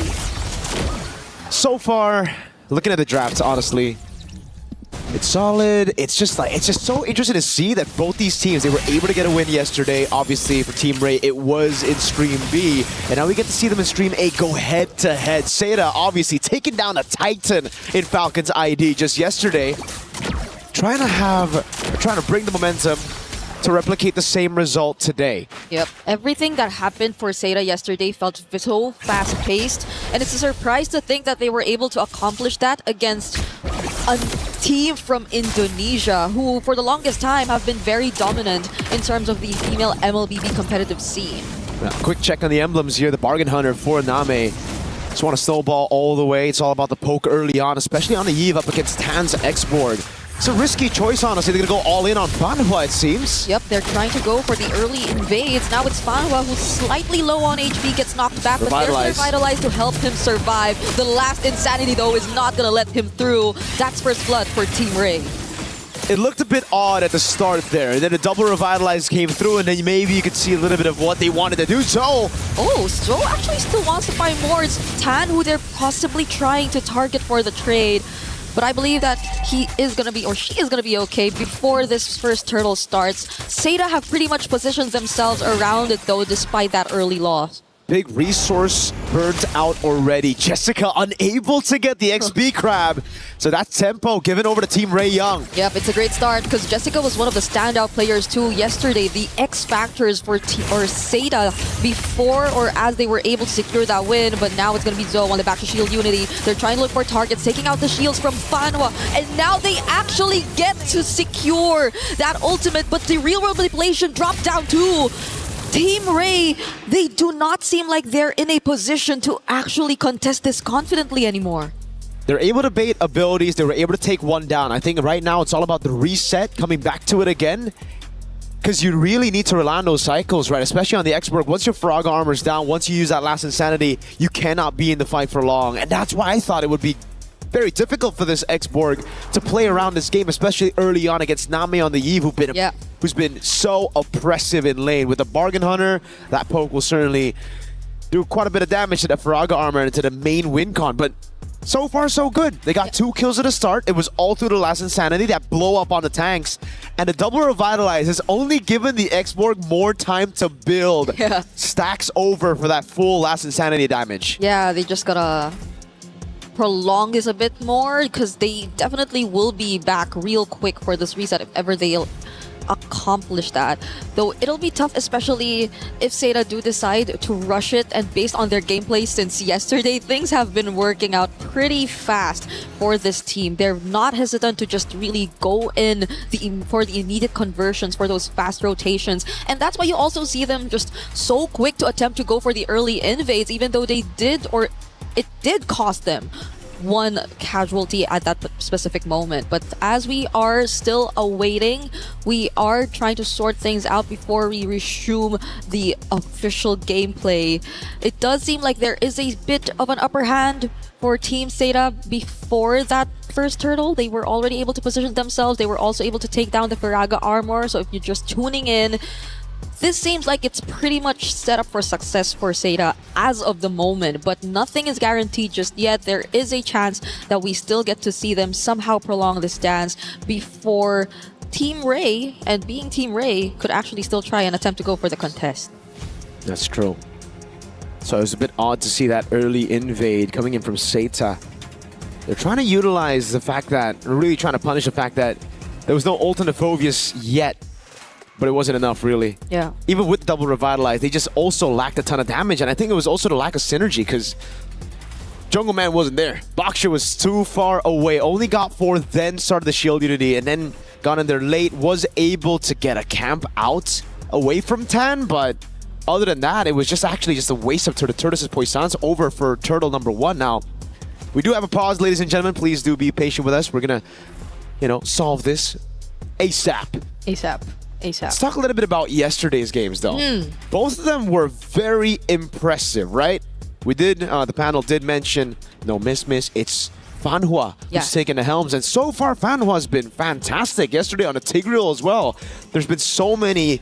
I: So far, looking at the drafts, honestly, it's solid. It's just so interesting to see that both these teams, they were able to get a win yesterday. Obviously, for Team Ray, it was in Stream B, and now we get to see them in Stream A go head-to-head. Seita, obviously, taking down a Titan in Falcon's ID just yesterday, trying to bring the momentum to replicate the same result today.
C: Yep, everything that happened for Seita yesterday felt so fast-paced, and it's a surprise to think that they were able to accomplish that against a team from Indonesia who for the longest time have been very dominant in terms of the female MLBB competitive scene.
I: Quick check on the emblems here. The Bargain Hunter for Name. Just want to snowball all the way. It's all about the poke early on, especially on the Eve up against Tan's Exborg. It's a risky choice, honestly. They're going to go all in on Fanhua, it seems.
D: Yep, they're trying to go for the early invades. Now it's Fanhua who's slightly low on HP, gets knocked back, but there's Revitalize to help him survive. The last Insanity, though, is not going to let him through. That's first blood for Team Ray.
I: It looked a bit odd at the start there, and then a double Revitalize came through, and then maybe you could see a little bit of what they wanted to do. So,
D: So actually still wants to find more. It's Tan who they're possibly trying to target for the trade. But I believe that he is going to be, or she is going to be okay before this first turtle starts. Seda have pretty much positioned themselves around it though, despite that early loss.
I: Big resource burnt out already. Jessica unable to get the XP crab. So that's tempo given over to Team Ray Young.
D: Yep, it's a great start because Jessica was one of the standout players too yesterday. The X factors for Seda before or as they were able to secure that win, but now it's going to be Zoe on the back to Shield Unity. They're trying to look for targets, taking out the shields from Fanhua, and now they actually get to secure that ultimate, but the real world manipulation dropped down too. Team Ray, they do not seem like they're in a position to actually contest this confidently anymore.
I: They're able to bait abilities. They were able to take one down. I think right now it's all about the reset, coming back to it again. Because you really need to rely on those cycles, right? Especially on the Expo. Once your Faraga armor's down, once you use that last Insanity, you cannot be in the fight for long. And that's why I thought it would be very difficult for this Xborg to play around this game, especially early on against Name on the Eve, who's been so oppressive in lane. With the Bargain Hunter, that poke will certainly do quite a bit of damage to the Faraga armor and to the main win con. But so far, so good. They got 2 kills at the start. It was all through the last Insanity, that blow up on the tanks. And the double Revitalize has only given the Xborg more time to build. Stacks over for that full last Insanity damage.
D: Yeah, they just gotta prolong this a bit more because they definitely will be back real quick for this reset if ever they'll accomplish that. Though it'll be tough, especially if Seda do decide to rush it, and based on their gameplay since yesterday, things have been working out pretty fast for this team. They're not hesitant to just really go in for the immediate conversions, for those fast rotations, and that's why you also see them just so quick to attempt to go for the early invades, even though they did, or it did cost them one casualty at that specific moment. But as we are still awaiting, we are trying to sort things out before we resume the official gameplay. It does seem like there is a bit of an upper hand for Team Seda before that first turtle. They were already able to position themselves. They were also able to take down the Faraga armor. So if you're just tuning in, this seems like it's pretty much set up for success for Seda as of the moment, but nothing is guaranteed just yet. There is a chance that we still get to see them somehow prolong this dance before Team Ray, and being Team Ray, could actually still try and attempt to go for the contest.
I: That's true. So it was a bit odd to see that early invade coming in from Seda. They're trying to utilize the fact that, really trying to punish the fact that there was no ult on the Phoveus yet. But it wasn't enough, really.
D: Yeah.
I: Even with double Revitalize, they just also lacked a ton of damage. And I think it was also the lack of synergy, because Jungle Man wasn't there. Boxer was too far away. Only got 4, then started the Shield Unity, and then got in there late. Was able to get a camp out away from Tan, but other than that, it was just actually just a waste of Turtles' Poissons over for Turtle number 1. Now, we do have a pause, ladies and gentlemen. Please do be patient with us. We're going to, solve this ASAP.
D: Let's
I: talk a little bit about yesterday's games, though. Both of them were very impressive, right? We did, the panel did mention, no miss, it's Fanhua who's taking the helms. And so far, Fanhua's been fantastic. Yesterday on the Tigreal as well. There's been so many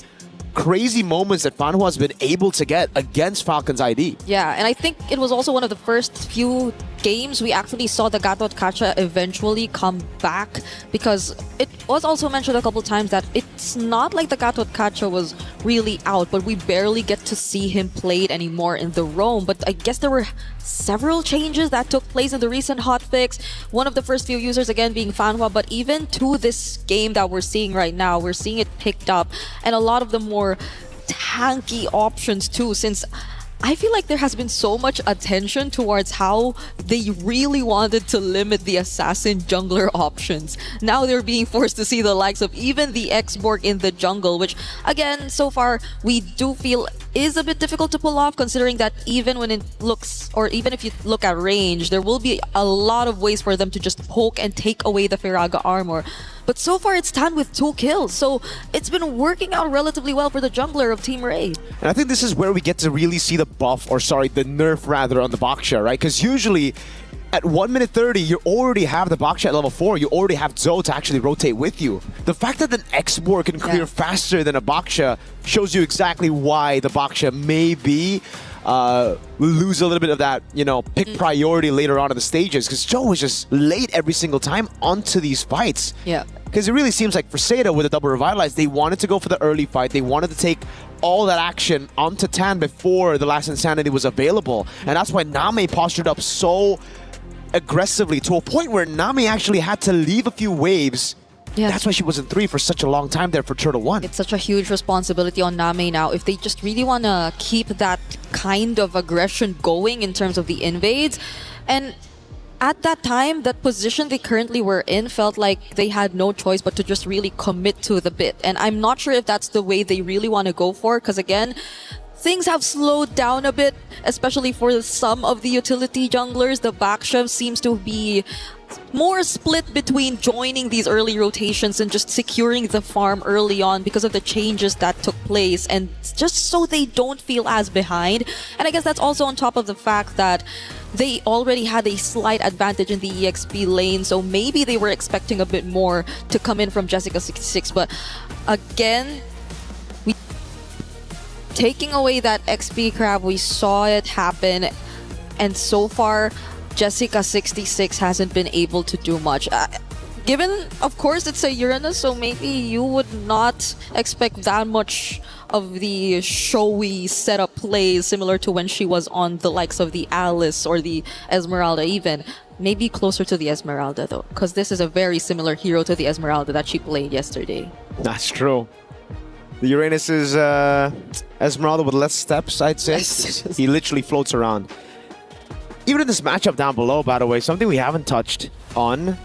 I: crazy moments that Fanhua's been able to get against Falcon's ID.
D: Yeah, and I think it was also one of the first few games we actually saw the Gatot Kacha eventually come back, because it was also mentioned a couple times that it's not like the Gatot Kacha was really out, but we barely get to see him played anymore in the roam. But I guess there were several changes that took place in the recent hotfix. One of the first few users again being Fanhua, but even to this game that we're seeing right now, we're seeing it picked up, and a lot of the more tanky options too, since I feel like there has been so much attention towards how they really wanted to limit the assassin jungler options. Now they're being forced to see the likes of even the Xborg in the jungle, which again, so far we do feel is a bit difficult to pull off, considering that even when it looks, or even if you look at range, there will be a lot of ways for them to just poke and take away the Faraga armor. But so far, it's Tan with 2 kills. So it's been working out relatively well for the jungler of Team Ray.
I: And I think this is where we get to really see the buff, or sorry, the nerf rather, on the Baksha, right? Because usually at 1 minute 30, you already have the Baksha at level 4. You already have Zoe to actually rotate with you. The fact that an Expo can clear faster than a Baksha shows you exactly why the Baksha maybe lose a little bit of that, you know, pick priority later on in the stages, because Joe was just late every single time onto these fights.
D: Yeah.
I: Because it really seems like for Seda with the double revitalize, they wanted to go for the early fight. They wanted to take all that action onto Tan before the last Insanity was available. And that's why Nami postured up so aggressively to a point where Nami actually had to leave a few waves.
D: Yeah.
I: That's why she was in 3 for such a long time there for Turtle 1.
D: It's such a huge responsibility on Nami now. If they just really want to keep that kind of aggression going in terms of the invades. And at that time, that position they currently were in felt like they had no choice but to just really commit to the bit. And I'm not sure if that's the way they really want to go for, because again, things have slowed down a bit, especially for some of the utility junglers. The Baksha seems to be more split between joining these early rotations and just securing the farm early on because of the changes that took place, and just so they don't feel as behind. And I guess that's also on top of the fact that they already had a slight advantage in the EXP lane, so maybe they were expecting a bit more to come in from Jessica26. But again, taking away that XP crab, we saw it happen, and so far Jessica26 hasn't been able to do much. Given, of course, it's a Uranus, so maybe you would not expect that much of the showy setup plays similar to when she was on the likes of the Alice or the Esmeralda even. Maybe closer to the Esmeralda though, because this is a very similar hero to the Esmeralda that she played yesterday.
I: That's true. The Uranus is Esmeralda with less steps, I'd say. He literally floats around. Even in this matchup down below, by the way, something we haven't touched on,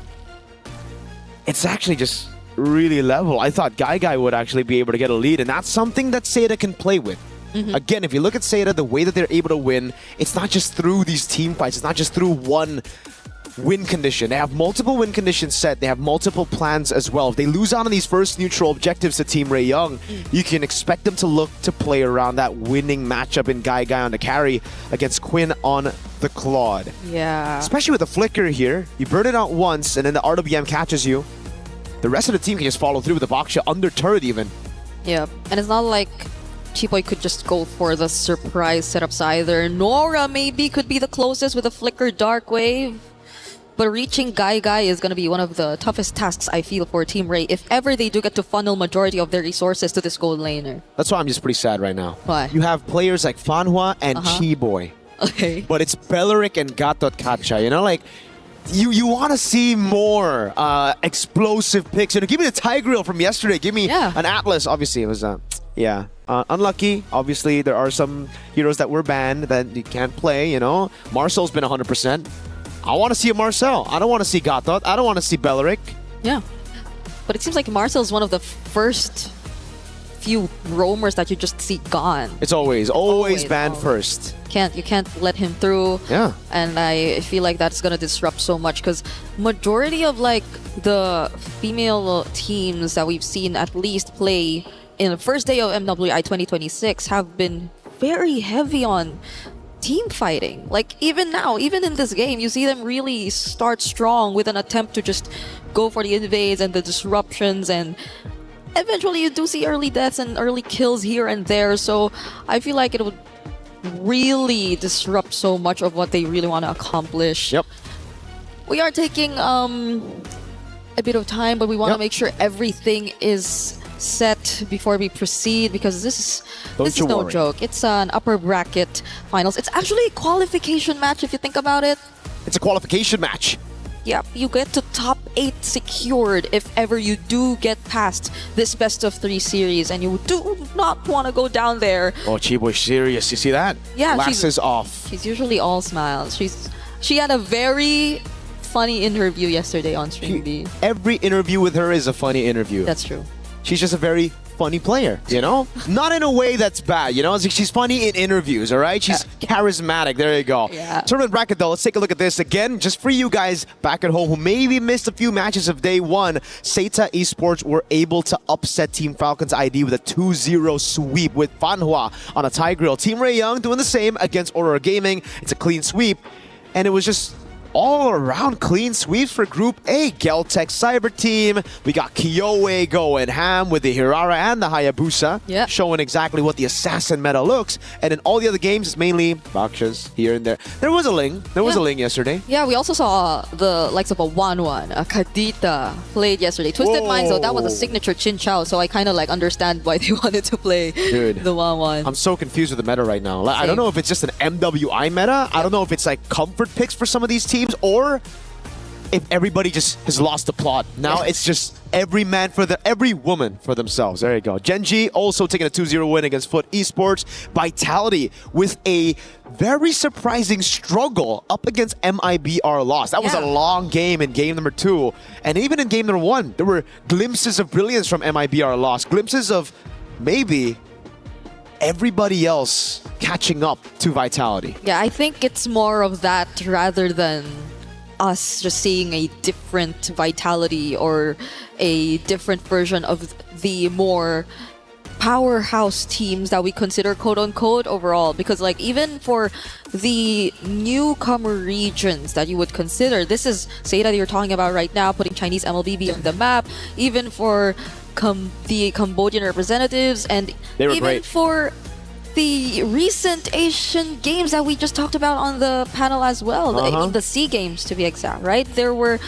I: it's actually just really level. I thought Guy would actually be able to get a lead, and that's something that Seda can play with. Again, if you look at Seda, the way that they're able to win, it's not just through these team fights, it's not just through one win condition. They have multiple win conditions set. They have multiple plans as well. If they lose out on these first neutral objectives to Team Ray Young, you can expect them to look to play around that winning matchup in Guy on the carry against Quinn on the Claude.
D: Yeah.
I: Especially with the flicker here. You burn it out once and then the RWM catches you. The rest of the team can just follow through with the Baksha under turret even.
D: Yeah, and it's not like Chipoy could just go for the surprise setups either. Nora maybe could be the closest with a flicker dark wave. But reaching Guy is going to be one of the toughest tasks, I feel, for Team Ray, if ever they do get to funnel majority of their resources to this gold laner.
I: That's why I'm just pretty sad right now.
D: Why?
I: You have players like Fanhua and Chiboy.
D: Okay.
I: But it's Beleric and Gatot Kacha, you know, like, you want to see more explosive picks. You know, give me the Tigreal from yesterday. Give me an Atlas. Obviously, it was, unlucky. Obviously, there are some heroes that were banned that you can't play, you know. Marcel's been 100%. I want to see a Marcel. I don't want to see Gatot. I don't want to see Beleric.
D: Yeah. But it seems like Marcel's one of the first few roamers that you just see gone.
I: It's always banned first.
D: You can't let him through.
I: Yeah.
D: And I feel like that's gonna disrupt so much because majority of like the female teams that we've seen at least play in the first day of MWI 2026 have been very heavy on team fighting. Like even now, even in this game, you see them really start strong with an attempt to just go for the invades and the disruptions, and eventually you do see early deaths and early kills here and there. So I feel like it would really disrupt so much of what they really want to accomplish.
I: Yep.
D: We are taking a bit of time, but we want to make sure everything is set before we proceed, because this is no joke. It's an upper bracket finals. It's actually a qualification match if you think about it.
I: It's a qualification match.
D: Yeah, you get to top 8 secured if ever you do get past this best of 3 series, and you do not want to go down there.
I: Oh, Chiboy's serious. You see that?
D: Yeah,
I: glasses off.
D: She's usually all smiles. She had a very funny interview yesterday on Stream B.
I: Every interview with her is a funny interview.
D: That's true.
I: She's just a very funny player, you know? Not in a way that's bad, you know? She's funny in interviews, all right? She's charismatic. There you go.
D: Yeah.
I: Tournament bracket, though, let's take a look at this again. Just for you guys back at home who maybe missed a few matches of day one, Seita Esports were able to upset Team Falcons ID with a 2-0 sweep with Fanhua on a tie grill. Team Ray Young doing the same against Aurora Gaming. It's a clean sweep. And it was just all around clean sweeps for Group A. Geltech Cyber Team. We got Kyoe going ham with the Hirara and the Hayabusa, showing exactly what the assassin meta looks. And in all the other games, it's mainly Bakshas here and there. There was a Ling. There was a Ling yesterday.
D: Yeah, we also saw the likes of a 1-1, a Kadita played yesterday. Twisted Minds, though, that was a signature Chin Chow, so I kind of like understand why they wanted to play the 1-1.
I: I'm so confused with the meta right now. Like, I don't know if it's just an MWI meta. I don't know if it's like comfort picks for some of these teams, or if everybody just has lost the plot. Now it's just every woman for themselves. There you go. Genji also taking a 2-0 win against Foot Esports. Vitality with a very surprising struggle up against MIBR loss. That was a long game in game number 2. And even in game number 1, there were glimpses of brilliance from MIBR loss. Glimpses of maybe everybody else catching up to Vitality.
D: Yeah, I think it's more of that rather than us just seeing a different Vitality or a different version of the more powerhouse teams that we consider quote-unquote overall. Because like even for the newcomer regions that you would consider, this is Seita that you're talking about right now, putting Chinese MLBB on the map. Even for the Cambodian representatives, and even
I: great.
D: for the recent Asian games that we just talked about on the panel as well, the SEA Games to be exact, right? There were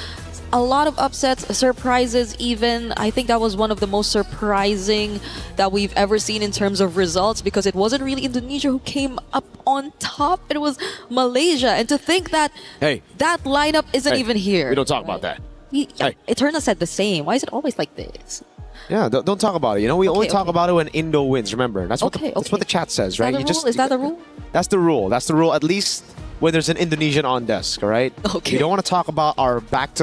D: a lot of upsets, surprises even. I think that was one of the most surprising that we've ever seen in terms of results, because it wasn't really Indonesia who came up on top, it was Malaysia. And to think that that lineup isn't even here.
I: We don't talk about that.
D: Eternal said the same. Why is it always like this?
I: Yeah, don't talk about it. You know, we only talk about it when Indo wins. Remember, that's what the chat says, right?
D: Is that the rule?
I: That's the rule. That's the rule. At least when there's an Indonesian on desk, all right?
D: Okay.
I: We don't want to talk about our back.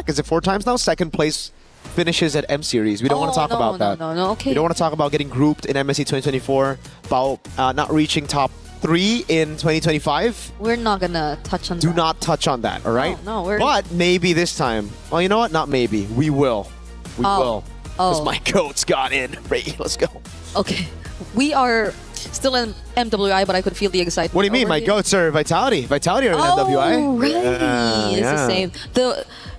I: Is it 4 times now? Second place finishes at M Series. We don't want to talk about that.
D: No. Okay.
I: We don't want to talk about getting grouped in MSC 2024, about not reaching top 3 in 2025.
D: We're not gonna touch on that.
I: Do not touch on that, all right?
D: No,
I: But maybe this time. Well, you know what? Not maybe. We will. We will. Because my goats got in. Right, let's go.
D: Okay. We are still in MWI, but I could feel the excitement.
I: What do you mean? My goats are Vitality. Vitality are in MWI.
D: Right. It's the same.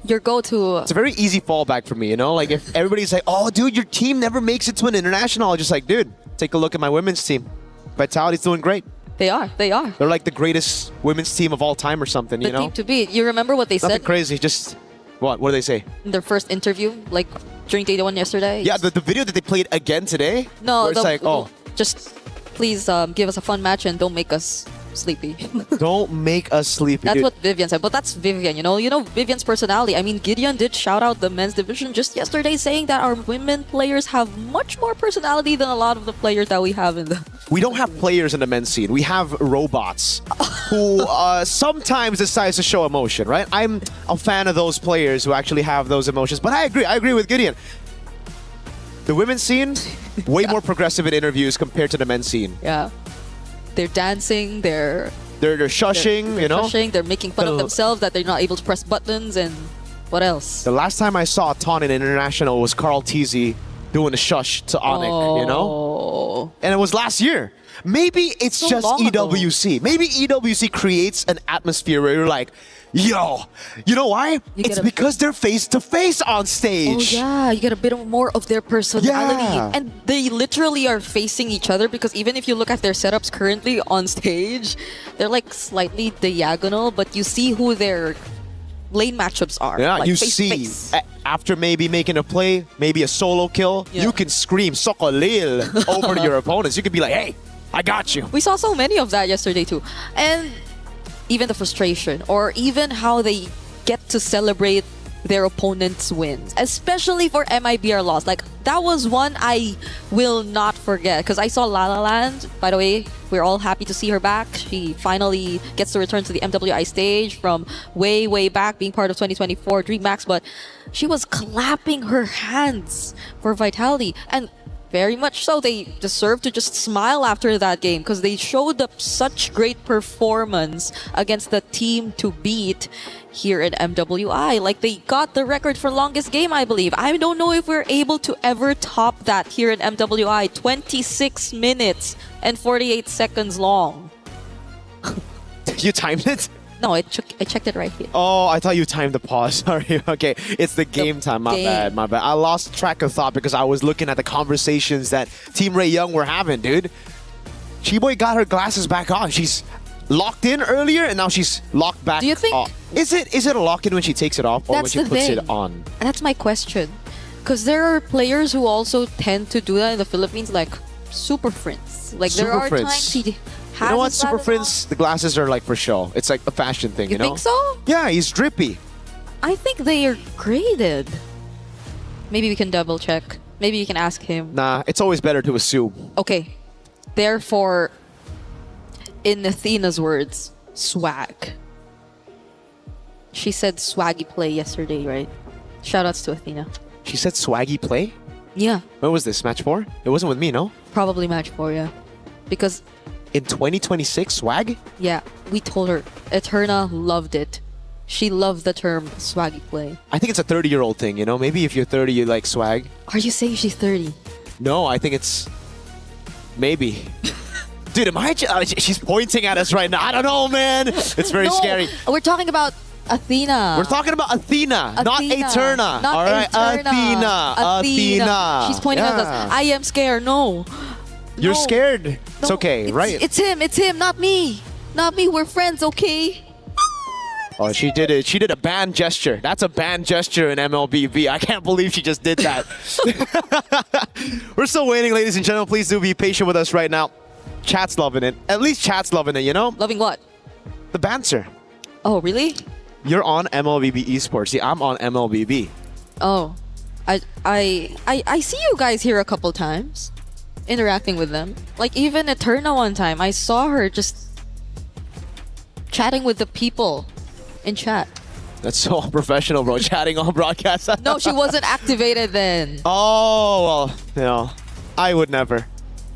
D: Your go-to.
I: It's a very easy fallback for me, you know? Like if everybody's like, oh, dude, your team never makes it to an international. I'm just like, dude, take a look at my women's team. Vitality's doing great.
D: They are.
I: They're like the greatest women's team of all time or something, you know?
D: The team to beat. You remember what they
I: Nothing
D: said?
I: crazy, just... What do they say?
D: In their first interview, like during day 1 yesterday?
I: Yeah, the video that they played again today?
D: No,
I: where it's like,
D: just please give us a fun match and don't make us sleepy.
I: Don't make us sleepy.
D: That's
I: dude.
D: what Vivian said, but that's Vivian, you know Vivian's personality. I mean, Gideon did shout out the men's division just yesterday, saying that our women players have much more personality than a lot of the players that we have in the...
I: We don't have players in the men's scene. We have robots who sometimes decide to show emotion, right? I'm a fan of those players who actually have those emotions, but I agree with Gideon. The women's scene, way more progressive in interviews compared to the men's scene.
D: Yeah. They're dancing, they're
I: shushing, you know?
D: Shushing, they're making fun of themselves that they're not able to press buttons, and what else?
I: The last time I saw Ton in International was Carl Teasy doing a shush to Onik, you know? And it was last year. Maybe it's
D: So
I: just
D: long ago.
I: EWC. Maybe EWC creates an atmosphere where you're like, yo, you know why? It's because they're face-to-face on stage.
D: Oh yeah, you get a bit more of their personality.
I: Yeah.
D: And they literally are facing each other, because even if you look at their setups currently on stage, they're like slightly diagonal, but you see who their lane matchups are.
I: Yeah,
D: like
I: you
D: face to
I: see,
D: face.
I: after maybe making a play, maybe a solo kill, you can scream Sokolil over to your opponents. You could be like, hey, I got you.
D: We saw so many of that yesterday too. And even the frustration, or even how they get to celebrate their opponents' wins, especially for MIBR loss. Like, that was one I will not forget because I saw La La Land. By the way, we're all happy to see her back. She finally gets to return to the MWI stage from way, way back, being part of 2024 DreamHack, but she was clapping her hands for Vitality, and very much so. They deserve to just smile after that game because they showed up such great performance against the team to beat here in MWI. Like, they got the record for longest game, I believe. I don't know if we're able to ever top that here in MWI. 26 minutes and 48 seconds long.
I: You timed it?
D: No, I checked it right here.
I: Oh, I thought you timed the pause. Sorry. Okay, it's the game time. My bad. My bad. I lost track of thought because I was looking at the conversations that Team Ray Young were having, dude. Chiboy got her glasses back on. She's locked in earlier, and now she's locked back.
D: Do you think
I: off. Is it a lock in when she takes it off, or when she puts it on?
D: That's my question. Because there are players who also tend to do that in the Philippines, like Super Friends. Like, there are times he.
I: You know what, Super Friends, the glasses are like for show. It's like a fashion thing, you know?
D: You think so?
I: Yeah, he's drippy.
D: I think they are graded. Maybe we can double check. Maybe you can ask him.
I: Nah, it's always better to assume.
D: Okay. Therefore, in Athena's words, swag. She said swaggy play yesterday, right? Shoutouts to Athena.
I: She said swaggy play?
D: Yeah.
I: When was this? Match 4? It wasn't with me, no?
D: Probably match 4, yeah. Because
I: in 2026, swag?
D: Yeah, we told her. Eterna loved it. She loved the term swaggy play.
I: I think it's a 30-year-old thing, you know? Maybe if you're 30, you like swag.
D: Are you saying she's 30?
I: No, I think it's... Maybe. Dude, she's pointing at us right now. I don't know, man. It's very scary.
D: We're talking about Athena.
I: We're talking about Athena. Not Eterna.
D: Not
I: all right,
D: Eterna.
I: Athena.
D: She's pointing at us. I am scared. No.
I: You're scared. It's okay, right?
D: It's him, not me. Not me. We're friends, okay?
I: Oh, she did it. She did a band gesture. That's a band gesture in MLBB. I can't believe she just did that. We're still waiting, ladies and gentlemen. Please do be patient with us right now. Chat's loving it. At least chat's loving it, you know?
D: Loving what?
I: The banter.
D: Oh, really?
I: You're on MLBB Esports. See, I'm on MLBB.
D: Oh. I see you guys here a couple times. Interacting with them. Like, even Eterna one time, I saw her just chatting with the people in chat.
I: That's so unprofessional, bro. Chatting on broadcast.
D: No, she wasn't activated then.
I: Oh, well, you know, I would never.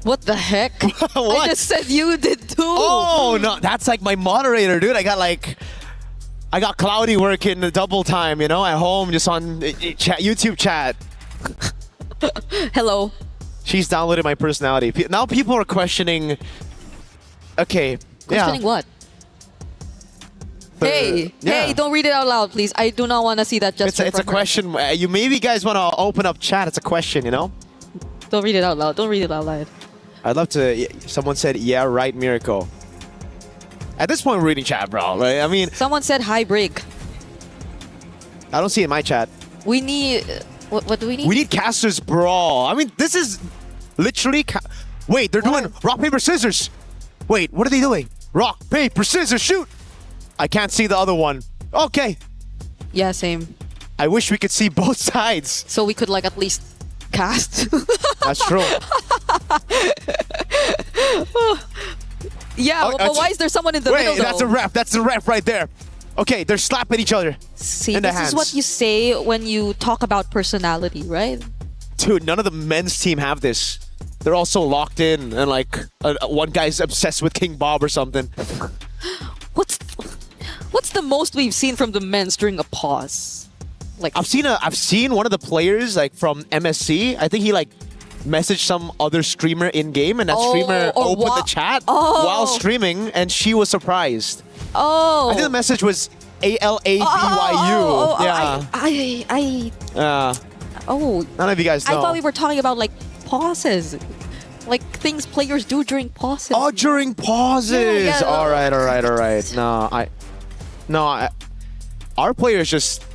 D: What the heck?
I: What?
D: I just said you did too.
I: Oh, no, that's like my moderator, dude. I got Cloudy working double time, you know, at home, just on YouTube chat.
D: Hello.
I: She's downloaded my personality. Now people are questioning. Okay.
D: Questioning what? Hey, don't read it out loud, please. I do not want to see that gesture.
I: It's a question. You maybe guys want to open up chat. It's a question, you know?
D: Don't read it out loud. Don't read it out loud.
I: I'd love to. Someone said, yeah, right, Miracle. At this point, we're reading chat, bro. Right? I mean,
D: someone said hi, Brig.
I: I don't see it in my chat.
D: We need. What do we need?
I: We need Casters Brawl. I mean, this is literally. Wait, they're doing rock, paper, scissors. Wait, what are they doing? Rock, paper, scissors, shoot. I can't see the other one. Okay.
D: Yeah, same.
I: I wish we could see both sides.
D: So we could, like, at least cast.
I: That's true.
D: Yeah, but why is there someone in the middle, though?
I: That's a ref. That's the ref right there. Okay, they're slapping each other.
D: See,
I: in the
D: this
I: hands.
D: is what you say when you talk about personality, right?
I: Dude, none of the men's team have this. They're all so locked in, and like one guy's obsessed with King Bob or something.
D: What's the most we've seen from the men's during a pause? Like,
I: I've seen one of the players like from MSC. I think he like messaged some other streamer in game, and that streamer opened the chat while streaming, and she was surprised.
D: Oh,
I: I think the message was ALABYU.
D: Yeah.
I: None of you guys know.
D: I thought we were talking about like pauses, like things players do during pauses.
I: Oh, during pauses.
D: Yeah.
I: All right. Our players just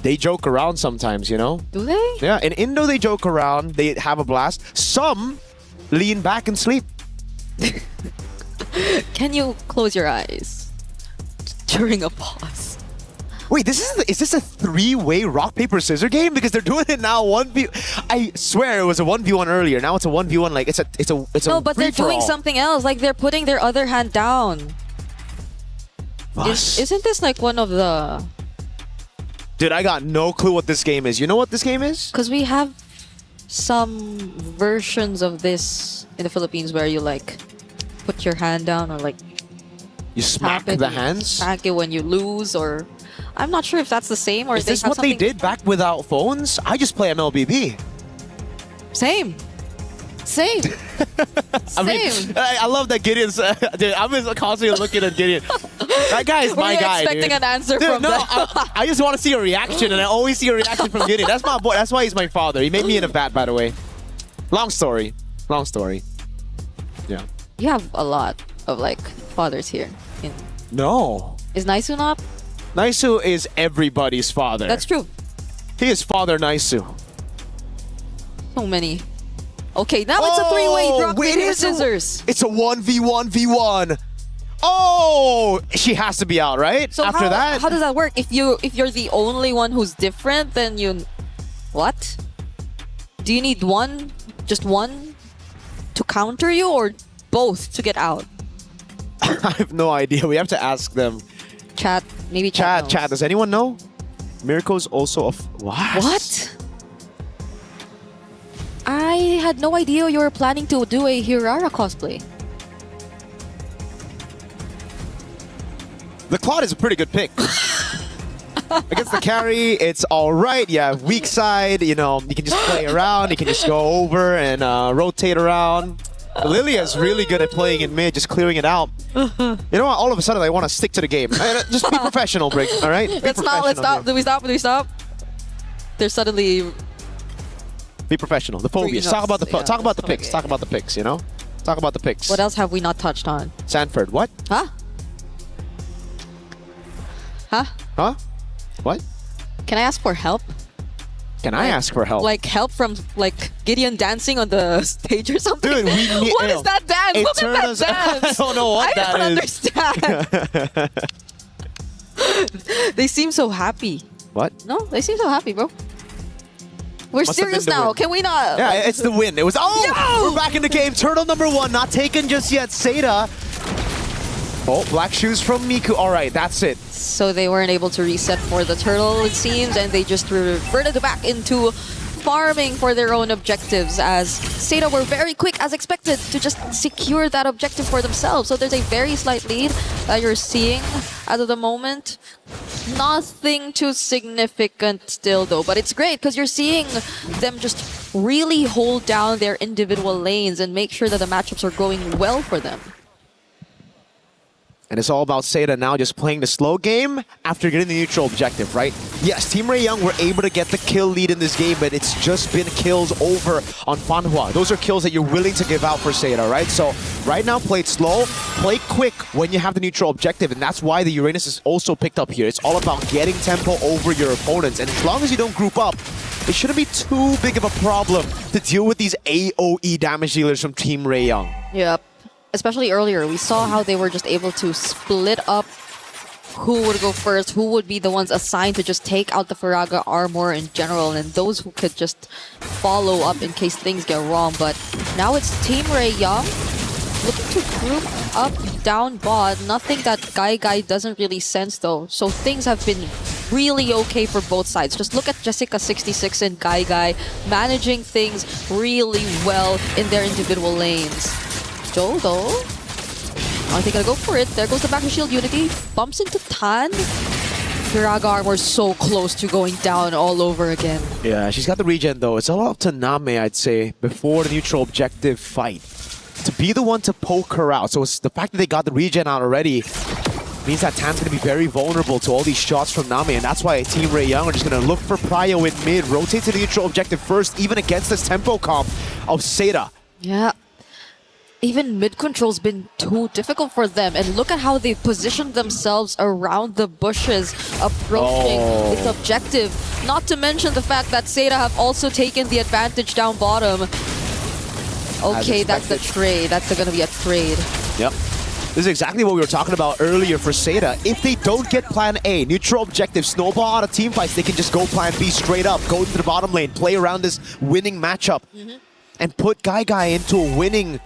I: they joke around sometimes, you know.
D: Do they?
I: Yeah, in Indo they joke around. They have a blast. Some lean back and sleep.
D: Can you close your eyes during a pause?
I: Wait, is this a 3-way rock paper scissors game? Because they're doing it now 1v. I swear it was a 1v1 earlier. Now it's a 1v1. Like it's a
D: No, but they're doing
I: free-for-all.
D: something else. Like they're putting their other hand down. Isn't this like one of the?
I: Dude, I got no clue what this game is. You know what this game is?
D: Because we have some versions of this in the Philippines where you like put your hand down or like
I: You smack
D: tap it,
I: the
D: you
I: hands.
D: smack it when you lose, or I'm not sure if that's the same or
I: Is
D: they
I: this
D: have
I: what they
D: something.
I: did back without phones? I just play MLBB.
D: Same. Same.
I: I mean, I love that Gideon's. Dude, I'm just constantly looking at Gideon. That guy is my
D: Were you
I: guy.
D: expecting
I: dude.
D: an answer
I: Dude,
D: from
I: no,
D: them?
I: I just want to see a reaction, and I always see a reaction from Gideon. That's my boy. That's why he's my father. He made me in a bat, by the way. Long story. Long story. Yeah.
D: You have a lot of like fathers here.
I: No.
D: Is Naisu not?
I: Naisu is everybody's father.
D: That's true.
I: He is Father Naisu.
D: So many. Okay, now it's a 3-way rock, paper, scissors.
I: It's a 1v1v1. Oh, she has to be out, right?
D: So
I: After that,
D: how does that work? If you're the only one who's different, then you what? Do you need one, just one, to counter you, or both to get out?
I: I have no idea. We have to ask them.
D: Chat, maybe chat. knows.
I: Chat. Does anyone know? Mirko's also a what?
D: What? I had no idea you were planning to do a Hirara cosplay.
I: The Claude is a pretty good pick. Against the carry, it's all right. Yeah, weak side. You know, you can just play around. You can just go over and rotate around. Lilia is really good at playing in mid, just clearing it out. You know what? All of a sudden, I want to stick to the game. Just be professional, Brick. All right?
D: Let's stop. Do we stop? Do we stop? There's suddenly.
I: Be professional. The phobias. Talk about the picks.
D: Okay.
I: Talk about the picks. You know. Talk about the picks.
D: What else have we not touched on?
I: Sanford. What?
D: Huh? Huh?
I: Huh? What?
D: Can I ask for help?
I: Can I ask for help?
D: Like help from like Gideon dancing on the stage or something?
I: Dude, we need.
D: What is that dance? Look at that dance.
I: I don't know what that
D: I don't understand. They seem so happy.
I: What?
D: No, they seem so happy, bro. We're
I: Must have
D: serious
I: been the
D: now.
I: win.
D: Can we not?
I: Yeah, it's the win. It was. Oh, we're back in the game. Turtle number 1, not taken just yet. Seda. Oh, black shoes from Miku. All right, that's it.
D: So they weren't able to reset for the turtle, it seems, and they just reverted back into farming for their own objectives, as Seda were very quick, as expected, to just secure that objective for themselves. So there's a very slight lead that you're seeing as of the moment. Nothing too significant still, though, but it's great because you're seeing them just really hold down their individual lanes and make sure that the matchups are going well for them.
I: And it's all about Seda now just playing the slow game after getting the neutral objective, right? Yes, Team Ray Young were able to get the kill lead in this game, but it's just been kills over on Fanhua. Those are kills that you're willing to give out for Seda, right? So right now, play it slow, play quick when you have the neutral objective, and that's why the Uranus is also picked up here. It's all about getting tempo over your opponents, and as long as you don't group up, it shouldn't be too big of a problem to deal with these AoE damage dealers from Team Ray Young.
D: Yep. Especially earlier, we saw how they were just able to split up who would go first, who would be the ones assigned to just take out the Faraga armor in general, and those who could just follow up in case things get wrong. But now it's Team Ray Young looking to group up down bot. Nothing that Guy doesn't really sense though. So things have been really okay for both sides. Just look at Jessica26 and Guy managing things really well in their individual lanes. Joe, though, are they gonna go for it? There goes the back to shield unity. Bumps into Tan. Firaga armor so close to going down all over again.
I: Yeah, she's got the regen though. It's all up to Name, I'd say, before the neutral objective fight. To be the one to poke her out. So it's the fact that they got the regen out already means that Tan's going to be very vulnerable to all these shots from Nami, and that's why Team Ray Young are just going to look for Prio in mid, rotate to the neutral objective first, even against this tempo comp of Seda.
D: Yeah. Even mid-control's been too difficult for them, and look at how they've positioned themselves around the bushes, approaching its objective. Not to mention the fact that Seda have also taken the advantage down bottom. Okay, that's the trade. That's gonna be a trade.
I: Yep. This is exactly what we were talking about earlier for Seda. If they don't get plan A, neutral objective, snowball out of team fights, they can just go plan B straight up, go into the bottom lane, play around this winning matchup, and put Guy into a winning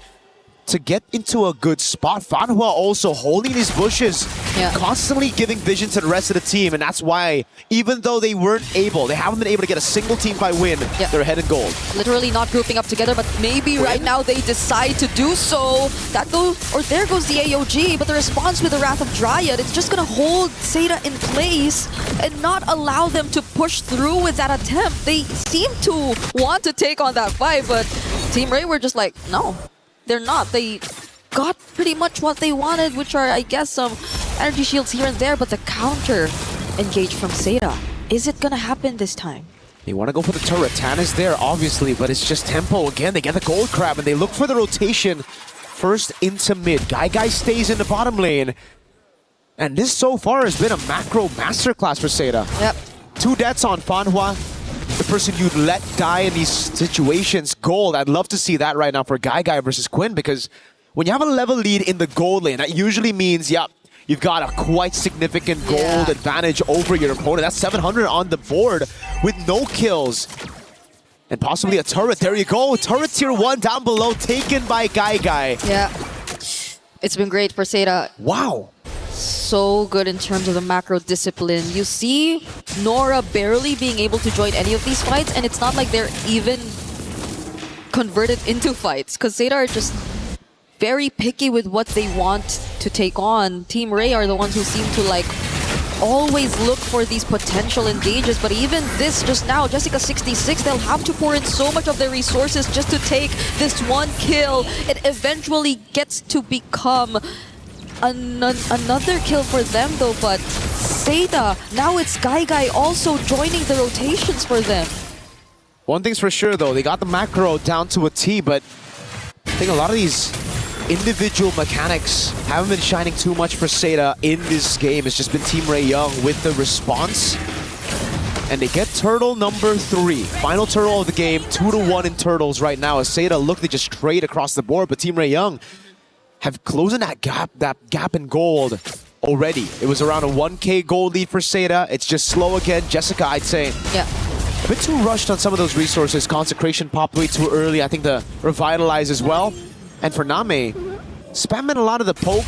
I: to get into a good spot. Fanhua also holding these bushes, constantly giving vision to the rest of the team, and that's why, even though they haven't been able to get a single team fight win, they're ahead in gold.
D: Literally not grouping up together, but maybe right now they decide to do so. There goes the AOG, but the response with the Wrath of Dryad, it's just gonna hold Seda in place and not allow them to push through with that attempt. They seem to want to take on that fight, but Team Ray were just like, no. They're not. They got pretty much what they wanted, which are, I guess, some energy shields here and there, but the counter engage from Seda. Is it gonna happen this time?
I: They want to go for the turret. Tan is there, obviously, but it's just tempo. Again, they get the gold crab, and they look for the rotation first into mid. Guy stays in the bottom lane. And this so far has been a macro masterclass for Seda.
D: Yep.
I: 2 deaths on Fanhua. The person you'd let die in these situations, gold. I'd love to see that right now for Guy versus Quinn, because when you have a level lead in the gold lane, that usually means, you've got a quite significant gold advantage over your opponent. That's 700 on the board with no kills. And possibly a turret. There you go. Turret tier 1 down below, taken by Guy.
D: Yeah. It's been great for Seda.
I: Wow.
D: So good in terms of the macro discipline. You see Nora barely being able to join any of these fights, and it's not like they're even converted into fights, because Seda are just very picky with what they want to take on. Team Ray are the ones who seem to always look for these potential engages, but even this just now, Jessica 66, they'll have to pour in so much of their resources just to take this one kill. It eventually gets to become another kill for them though, but Seda, now it's Guy also joining the rotations for them.
I: One thing's for sure though, they got the macro down to a T, but I think a lot of these individual mechanics haven't been shining too much for Seda in this game. It's just been Team Ray Young with the response. And they get turtle number 3. Final turtle of the game, 2-1 in turtles right now. As Seda look to just trade across the board, but Team Ray Young have closing that gap in gold already. It was around a 1K gold lead for Seda. It's just slow again. Jessica, I'd say, a bit too rushed on some of those resources. Consecration popped way too early. I think the Revitalize as well. And for Name, spamming a lot of the poke,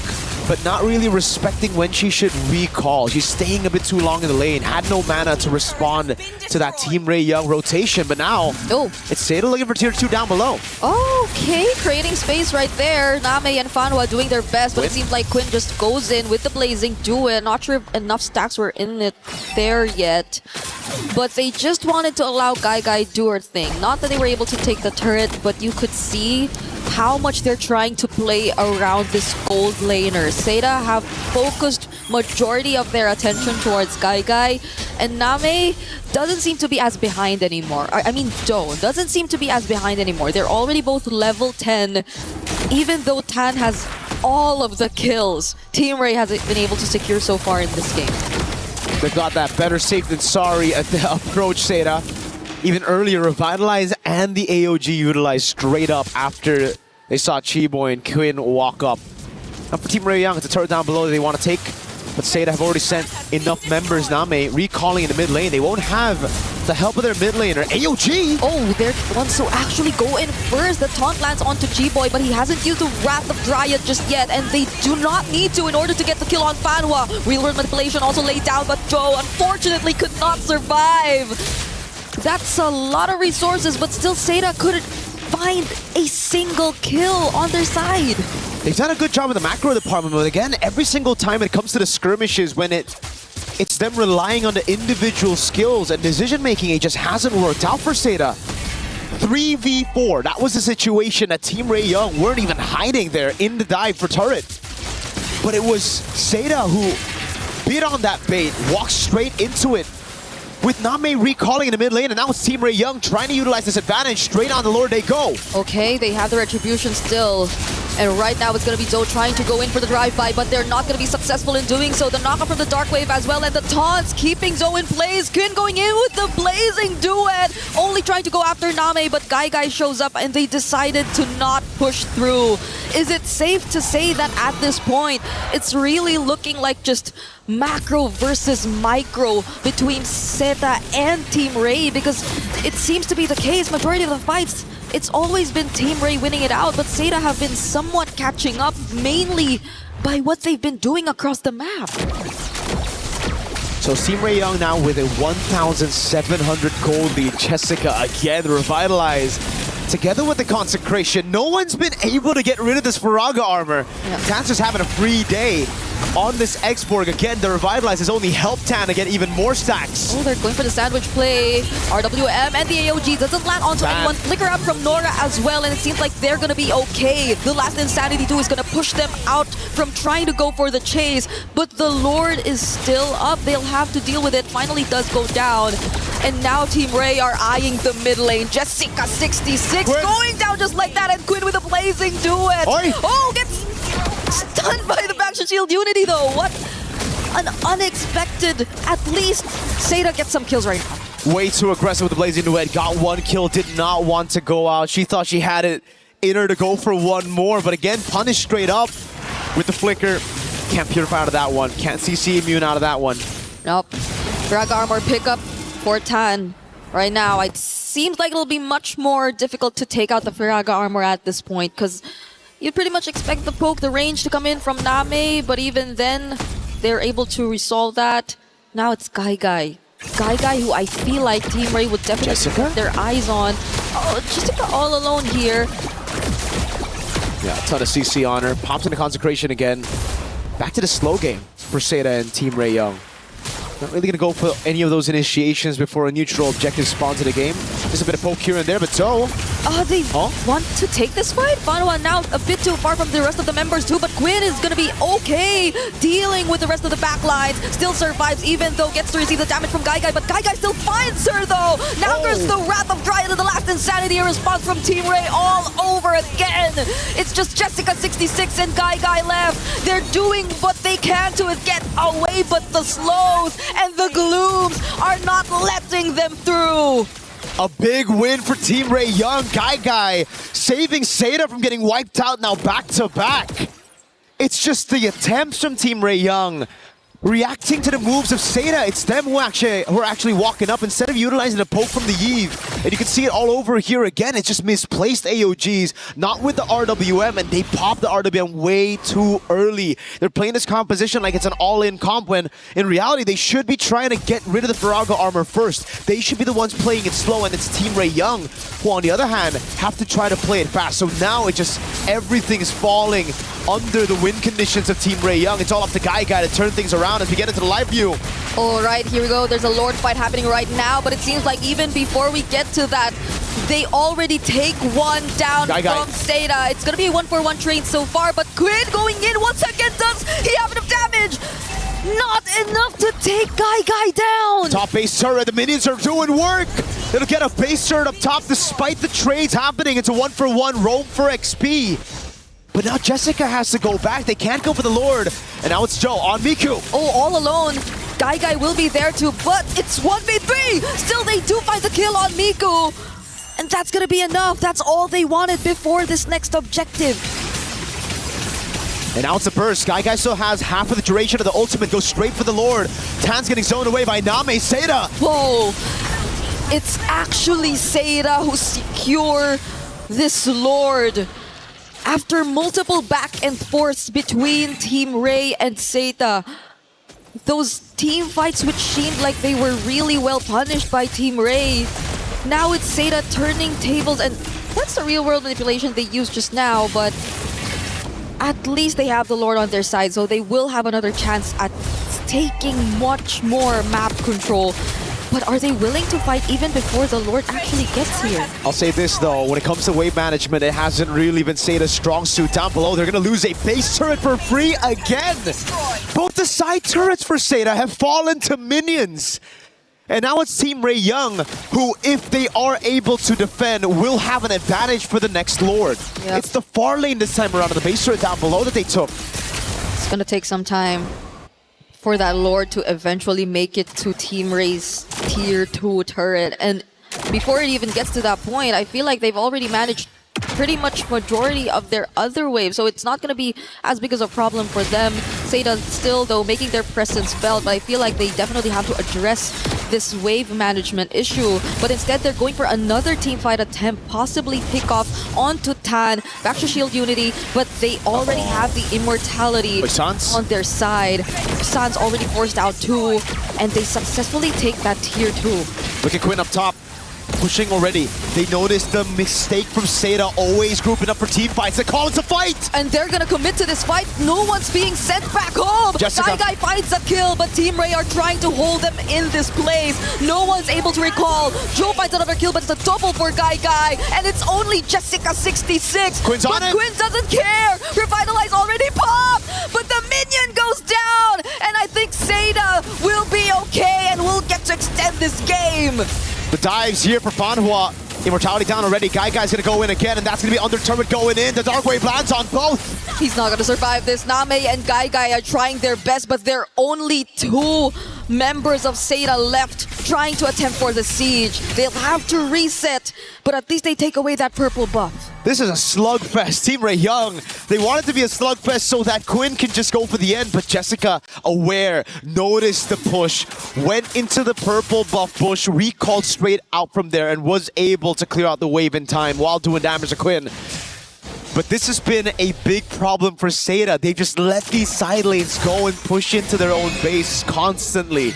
I: but not really respecting when she should recall. She's staying a bit too long in the lane. Had no mana to respond to that Team Ray Young rotation, but now it's Seda looking for tier 2 down below.
D: Okay, creating space right there. Name and Fanhua doing their best, but it seems like Quinn just goes in with the Blazing Duet. Not sure if enough stacks were in it there yet, but they just wanted to allow Guy do her thing. Not that they were able to take the turret, but you could see how much they're trying to play around this gold laner. Seda have focused majority of their attention towards Guy, and Name doesn't seem to be as behind anymore. I mean, Do doesn't seem to be as behind anymore. They're already both level 10, even though Tan has all of the kills Team Ray has been able to secure so far in this game.
I: They've got that better safe than sorry at the approach, Seda. Even earlier, Revitalize and the AOG utilized straight up after they saw Chiboy and Quinn walk up. Now for Team Ray Young, it's a turret down below that they want to take, but Seda have already sent enough members. Name recalling in the mid lane. They won't have the help of their mid laner. AOG!
D: Oh, they're the ones who actually go in first. The taunt lands onto Chiboy, but he hasn't used the Wrath of Dryad just yet, and they do not need to in order to get the kill on Fanhua. Real world manipulation also laid down, but Joe unfortunately could not survive. That's a lot of resources, but still Seda couldn't find a single kill on their side.
I: They've done a good job in the macro department, but again, every single time it comes to the skirmishes, when it's them relying on the individual skills and decision-making, it just hasn't worked out for Seda. 3v4, that was the situation that Team Ray Young weren't even hiding there in the dive for turret. But it was Seda who bit on that bait, walked straight into it, with Name recalling in the mid lane, and now it's Team Ray Young trying to utilize this advantage. Straight on the Lord they go.
D: Okay, they have the retribution still. And right now it's going to be Zoe trying to go in for the drive-by, but they're not going to be successful in doing so. The knockup from the Dark Wave as well, and the taunts keeping Zoe in place. Quinn going in with the Blazing Duet, only trying to go after Name, but Guy shows up and they decided to not push through. is it safe to say that at this point, it's really looking like just macro versus micro between Zeta and Team Ray? Because it seems to be the case, majority of the fights, it's always been Team Ray winning it out, but Zeta have been somewhat catching up, mainly by what they've been doing across the map.
I: So Team Ray Young now with a 1,700 gold lead. Jessica again revitalized. Together with the consecration, no one's been able to get rid of this Faraga armor. Tan's having a free day on this Expo. Again, the revitalize has only helped Tan to get even more stacks.
D: Oh, they're going for the sandwich play. RWM and the AOG doesn't land onto anyone. Flicker up from Nora as well, and it seems like they're gonna be okay. The last Insanity 2 is gonna push them out from trying to go for the chase, but the Lord is still up. They'll have to deal with it. Finally does go down. And now Team Ray are eyeing the mid lane. Jessica66 going down just like that, and Quinn with a blazing duet. Oh, gets stunned by the Backshot Shield Unity though. What an unexpected, at least Zeta gets some kills right now.
I: Way too aggressive with the blazing duet. Got one kill, did not want to go out. She thought she had it in her to go for one more, but again, punished straight up with the flicker. Can't purify out of that one. Can't CC immune out of that one.
D: Nope. Drag armor pickup for Tan. Right now, it seems like it'll be much more difficult to take out the Faraga armor at this point, because you pretty much expect the poke, the range to come in from Name, but even then, they're able to resolve that. Now it's Guy, who I feel like Team Ray would definitely put their eyes on. Oh, Jessica all alone here.
I: Yeah, a ton of CC on her. Pops into consecration again. Back to the slow game for Zeta and Team Ray Young. Not really going to go for any of those initiations before a neutral objective spawns in the game. Just a bit of poke here and there, but so...
D: They want to take this fight? Fanwa now a bit too far from the rest of the members too, but Quinn is going to be okay dealing with the rest of the backlines. Still survives even though gets to receive the damage from Guy, but Guy still finds her though! Now there's the Wrath of Dryad and the last Insanity, a response from Team Ray all over again! It's just Jessica66 and Guy left. They're doing what they can to get away, but the slows and the glooms are not letting them through.
I: A big win for Team Ray Young. Guy saving Zeta from getting wiped out now back to back. It's just the attempts from Team Ray Young reacting to the moves of Zeta. It's them who are actually walking up instead of utilizing the poke from the Eve. And you can see it all over here again. It's just misplaced AOGs, not with the RWM, and they pop the RWM way too early. They're playing this composition like it's an all-in comp when in reality they should be trying to get rid of the Faraga armor first. They should be the ones playing it slow, and it's Team Ray Young who on the other hand have to try to play it fast. So now it just, everything is falling under the win conditions of Team Ray Young. It's all up to Guy to turn things around as we get into the live view.
D: Alright, here we go. There's a Lord fight happening right now, but it seems like even before we get to that, they already take one down from Zeta. It's gonna be a 1-for-1 trade so far, but Quinn going in once again. Does he have enough damage? Not enough to take Guy down!
I: Top base turret, the minions are doing work! It'll get a base turret up top despite the trades happening. It's a 1-for-1 roam for XP. But now Jessica has to go back. They can't go for the Lord. And now it's Joe on Miku.
D: Oh, all alone. Guy will be there too, but it's 1v3! Still, they do find the kill on Miku. And that's gonna be enough. That's all they wanted before this next objective.
I: And now it's a burst. Guy still has half of the duration of the ultimate. Goes straight for the Lord. Tan's getting zoned away by Name. Zeta.
D: Whoa. It's actually Zeta who secure this Lord. After multiple back and forths between Team Ray and Zeta, those team fights which seemed like they were really well punished by Team Ray, now it's Zeta turning tables, and that's the real world manipulation they used just now, but at least they have the Lord on their side, so they will have another chance at taking much more map control. But are they willing to fight even before the Lord actually gets here?
I: I'll say this though, when it comes to wave management, it hasn't really been Zeta's strong suit. Down below, they're gonna lose a base turret for free again. Both the side turrets for Zeta have fallen to minions. And now it's Team Ray Young, who, if they are able to defend, will have an advantage for the next Lord. Yep. It's the far lane this time around, and the base turret down below that they took.
D: It's gonna take some time for that Lord to eventually make it to Team Ray's tier 2 turret. And before it even gets to that point, I feel like they've already managed pretty much majority of their other waves, so it's not going to be as big as a problem for them. Seda still, though, making their presence felt, but I feel like they definitely have to address this wave management issue. But instead, they're going for another team fight attempt, possibly pick off onto Tan, back to Shield Unity, but they already have the immortality on their side. San's already forced out 2, and they successfully take that tier 2.
I: Look at Quinn up top. Pushing already. They noticed the mistake from Seda, always grouping up for team fights. They call it a fight!
D: And they're gonna commit to this fight. No one's being sent back home!
I: Jessica.
D: Guy finds a kill, but Team Ray are trying to hold them in this place. No one's able to recall. Joe finds another kill, but it's a double for Guy, and it's only Jessica66.
I: Quinn's on it.
D: Quinn doesn't care! Revitalize already popped! But the minion goes down! And I think Seda will be okay and will get to extend this game.
I: The dives here for Fanhua. Immortality down already. Guy's gonna go in again, and that's gonna be under turret going in. The Dark Wave lands on both.
D: He's not gonna survive this. Name and Guy are trying their best, but there are only 2 members of Seda left trying to attempt for the siege. They'll have to reset, but at least they take away that purple buff.
I: This is a slugfest. Team Ray Young, they want it to be a slugfest so that Quinn can just go for the end, but Jessica, aware, noticed the push, went into the purple buff bush, recalled straight out from there, and was able to clear out the wave in time while doing damage to Quinn. But this has been a big problem for Seda. They've just let these side lanes go and push into their own base constantly.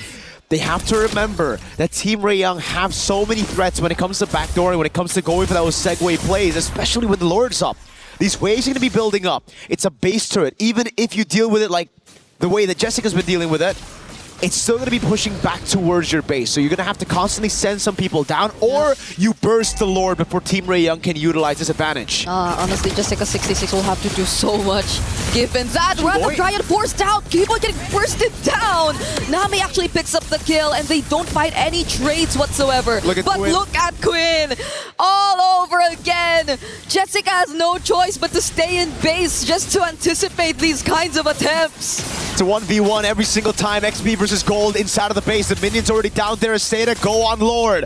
I: They have to remember that Team Ray Young have so many threats when it comes to backdooring, when it comes to going for those segue plays, especially when the Lord's up. These waves are going to be building up. It's a base turret. Even if you deal with it like the way that Jessica's been dealing with it, it's still going to be pushing back towards your base. So you're going to have to constantly send some people down, or you burst the Lord before Team Ray Young can utilize this advantage.
D: Honestly, Jessica66 will have to do so much. Given that, Random Giant forced out, keep on getting bursted down. Nami actually picks up the kill, and they don't fight any trades whatsoever.
I: Look at Quinn.
D: Look at Quinn, all over again. Jessica has no choice but to stay in base just to anticipate these kinds of attempts.
I: It's a 1v1 every single time. XP versus Gold inside of the base. The minion's already down there. Seda go on Lord.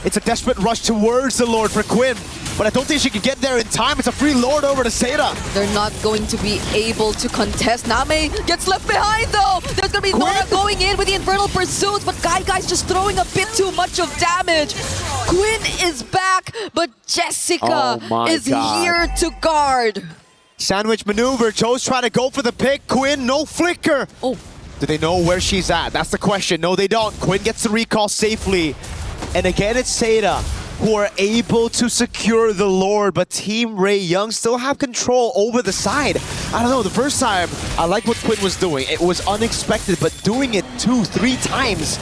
I: It's a desperate rush towards the Lord for Quinn, but I don't think she can get there in time. It's a free Lord over to Seda.
D: They're not going to be able to contest. Name gets left behind though. There's going to be Nora going in with the Infernal Pursuit, but Guy's just throwing a bit too much of damage. Quinn is back, but Jessica is here to guard.
I: Sandwich maneuver. Joe's trying to go for the pick. Quinn, no flicker.
D: Oh.
I: Do they know where she's at? That's the question. No, they don't. Quinn gets the recall safely. And again, it's Seda who are able to secure the Lord, but Team Ray Young still have control over the side. I don't know, the first time, I like what Quinn was doing. It was unexpected, but doing it 2-3 times,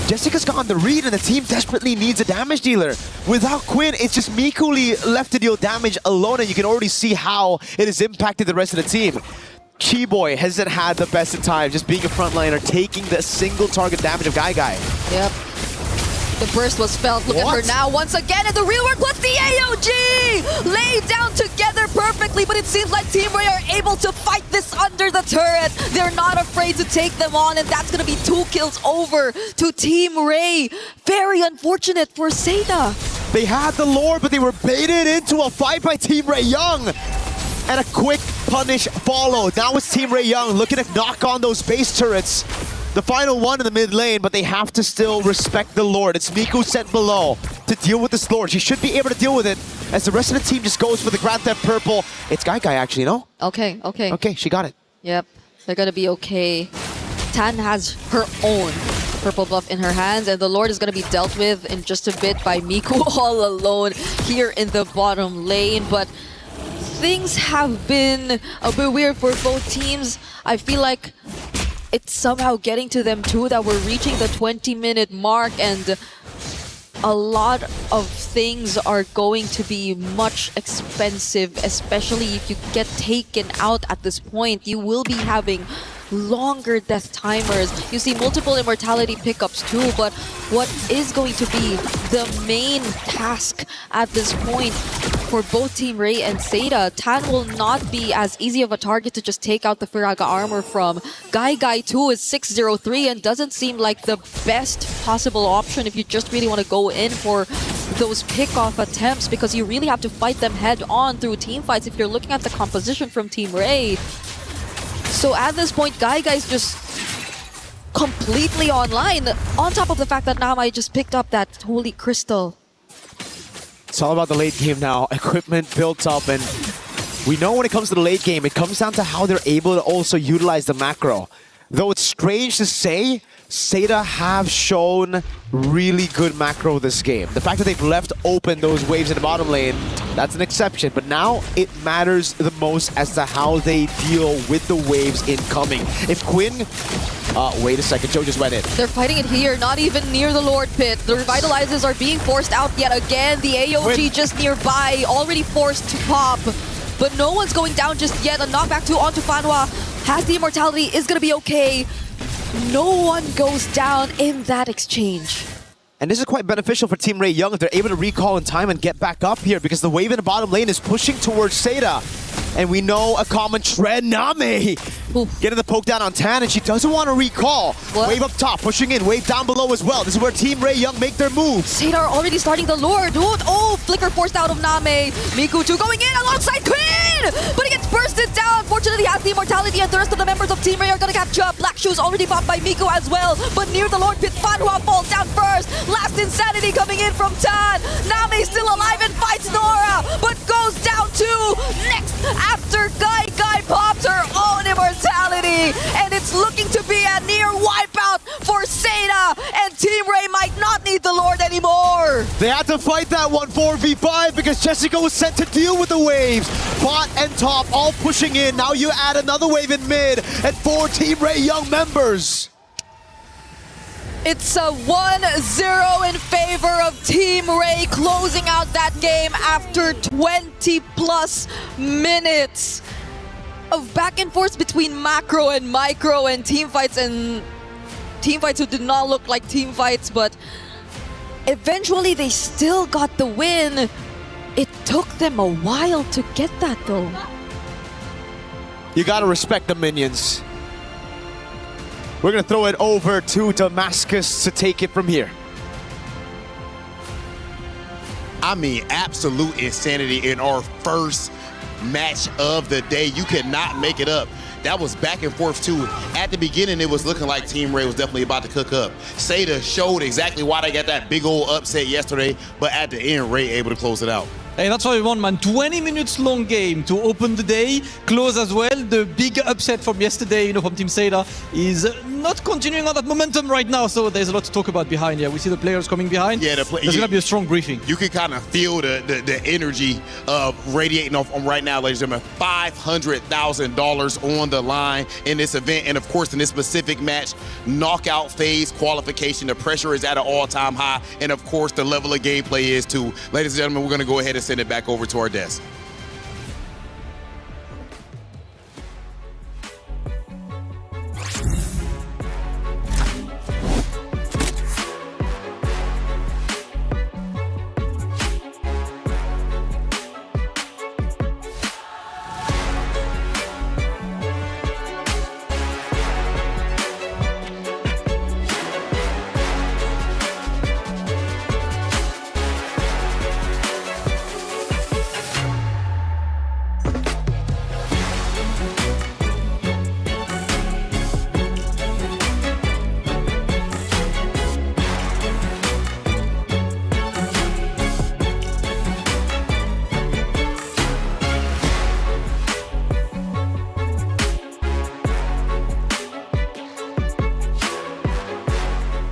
I: Jessica's gotten the read, and the team desperately needs a damage dealer. Without Quinn, it's just Mikuli left to deal damage alone, and you can already see how it has impacted the rest of the team. Chi-Boy hasn't had the best of times, just being a frontliner, taking the single target damage of Guy.
D: Yep. The burst was felt. Look at her now once again, and the real work was the AOG! Laid down together perfectly, but it seems like Team Ray are able to fight this under the turret. They're not afraid to take them on, and that's going to be 2 kills over to Team Ray. Very unfortunate for Seda.
I: They had the Lord, but they were baited into a fight by Team Ray Young. And a quick punish followed. Now it's Team Ray Young looking to knock on those base turrets. The final one in the mid lane, but they have to still respect the Lord. It's Miku sent below to deal with this Lord. She should be able to deal with it as the rest of the team just goes for the Grand Theft Purple. It's Guy actually, you know?
D: Okay.
I: Okay, she got it.
D: Yep, they're gonna be okay. Tan has her own purple buff in her hands, and the Lord is gonna be dealt with in just a bit by Miku all alone here in the bottom lane, but things have been a bit weird for both teams. I feel like it's somehow getting to them too, that we're reaching the 20-minute mark, and a lot of things are going to be much expensive, especially if you get taken out at this point. You will be having longer death timers. You see multiple immortality pickups too, but what is going to be the main task at this point for both Team Ray and Seda? Tan will not be as easy of a target to just take out the Firaga armor from. Guy too is 603 and doesn't seem like the best possible option if you just really want to go in for those pickoff attempts because you really have to fight them head on through team fights if you're looking at the composition from Team Ray. So at this point, Gai's just completely online, on top of the fact that Namai just picked up that holy crystal.
I: It's all about the late game now. Equipment built up, and we know when it comes to the late game, it comes down to how they're able to also utilize the macro. Though it's strange to say, Seda have shown really good macro this game. The fact that they've left open those waves in the bottom lane, that's an exception. But now it matters the most as to how they deal with the waves incoming. If Quinn... wait a second, Joe just went in.
D: They're fighting it here, not even near the Lord Pit. The Revitalizers are being forced out yet again. The AOG
I: Quinn
D: just nearby, already forced to pop. But no one's going down just yet. A knockback onto Fanwa. Has the immortality, is going to be okay. No one goes down in that exchange.
I: And this is quite beneficial for Team Ray Young if they're able to recall in time and get back up here, because the wave in the bottom lane is pushing towards Seda. And we know a common trend, Name getting the poke down on Tan, and she doesn't want to recall.
D: What?
I: Wave up top, pushing in, wave down below as well. This is where Team Ray Young make their move.
D: Seda are already starting the Lord. Oh, flicker forced out of Name. Mikuchu going in alongside Quinn! But he gets bursted down. Fortunately, has the immortality, and the rest of the members of Team Ray are going to catch up. Black Shoes already popped by Miku as well. But near the Lord Pit, Fanhua falls down first. Last Insanity coming in from Tan. Name still alive and fights Nora, but goes down too. Next, after Guy pops her own immortality. And it's looking to be a near wipeout for Seda. And Team Ray might not need the Lord anymore.
I: They had to fight that one 4v5 because Jessica was sent to deal with the waves. Bot and top all pushing in. Now you add another wave in mid and 4 Team Ray Young members.
D: It's a 1-0 in favor of Team Ray, closing out that game after 20 plus minutes of back and forth between macro and micro and team fights who did not look like team fights, but eventually they still got the win. It took them a while to get that though.
I: You gotta respect the minions. We're gonna throw it over to Damascus to take it from here.
A: I mean, absolute insanity in our first match of the day. You cannot make it up. That was back and forth too. At the beginning, it was looking like Team Ray was definitely about to cook up. Seda showed exactly why they got that big old upset yesterday, but at the end, Ray able to close it out.
W: Hey, that's what we want, man. 20 minutes long game to open the day, close as well. The big upset from yesterday, from Team Seda is not continuing on that momentum right now. So there's a lot to talk about behind. Yeah, we see the players coming behind.
A: Yeah,
W: there's gonna be a strong briefing.
A: You can kind of feel the energy radiating off right now, ladies and gentlemen. $500,000 on the line in this event, and of course in this specific match, knockout phase qualification. The pressure is at an all-time high, and of course the level of gameplay is too. Ladies and gentlemen, we're going to go ahead and send it back over to our desk.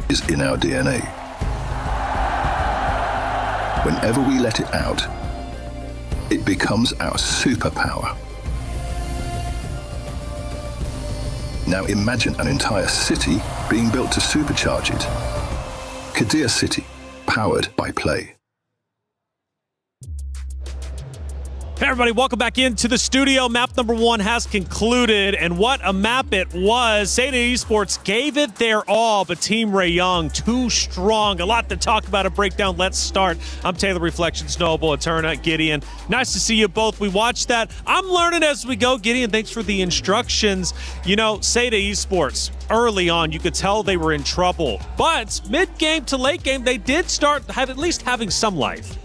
N: Is in our DNA. Whenever we let it out, it becomes our superpower. Now imagine an entire city being built to supercharge it. Kadir City, powered by play.
K: Hey everybody, welcome back into the studio. Map number 1 has concluded, and what a map it was. Seda Esports gave it their all, but Team Ray Young, too strong. A lot to talk about, a breakdown. Let's start. I'm Taylor Reflections Noble, Eterna, Gideon. Nice to see you both. We watched that. I'm learning as we go. Gideon, thanks for the instructions. You know, Seda Esports, early on, you could tell they were in trouble, but mid-game to late game, they did start at least having some life.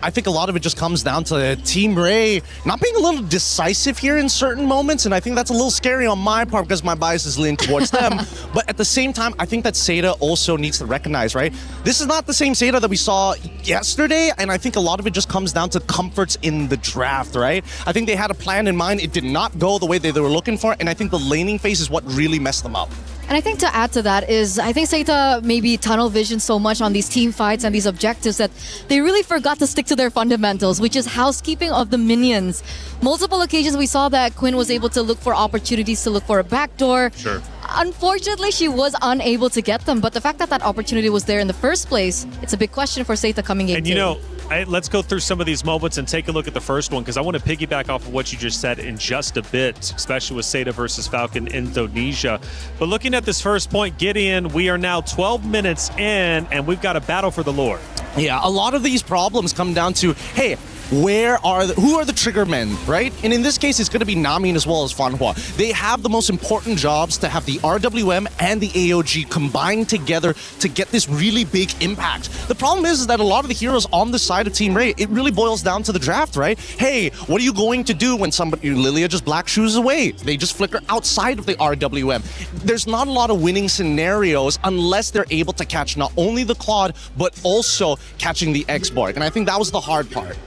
L: I think a lot of it just comes down to Team Ray not being a little decisive here in certain moments, and I think that's a little scary on my part because my bias is leaning towards them. But at the same time, I think that Seda also needs to recognize, right? This is not the same Seda that we saw yesterday, and I think a lot of it just comes down to comforts in the draft, right? I think they had a plan in mind. It did not go the way they were looking for, and I think the laning phase is what really messed them up.
J: And I think to add to that is, I think Seita maybe tunnel vision so much on these team fights and these objectives that they really forgot to stick to their fundamentals, which is housekeeping of the minions. Multiple occasions we saw that Quinn was able to look for opportunities to look for a backdoor.
K: Sure.
J: Unfortunately, she was unable to get them, but the fact that that opportunity was there in the first place, it's a big question for Seita coming in.
K: And you know, let's go through some of these moments and take a look at the first one, because I want to piggyback off of what you just said in just a bit, especially with Seda versus Falcon Indonesia. But looking at this first point, Gideon, we are now 12 minutes in, and we've got a battle for the Lord.
L: Yeah, a lot of these problems come down to, hey, who are the trigger men, right? And in this case, it's going to be Namin as well as Fanhua. They have the most important jobs to have the RWM and the AOG combined together to get this really big impact. The problem is that a lot of the heroes on the side of Team Ray, it really boils down to the draft, right? Hey, what are you going to do when Lilia just black shoes away? They just flicker outside of the RWM. There's not a lot of winning scenarios unless they're able to catch not only the Claude, but also catching the Expo. And I think that was the hard part.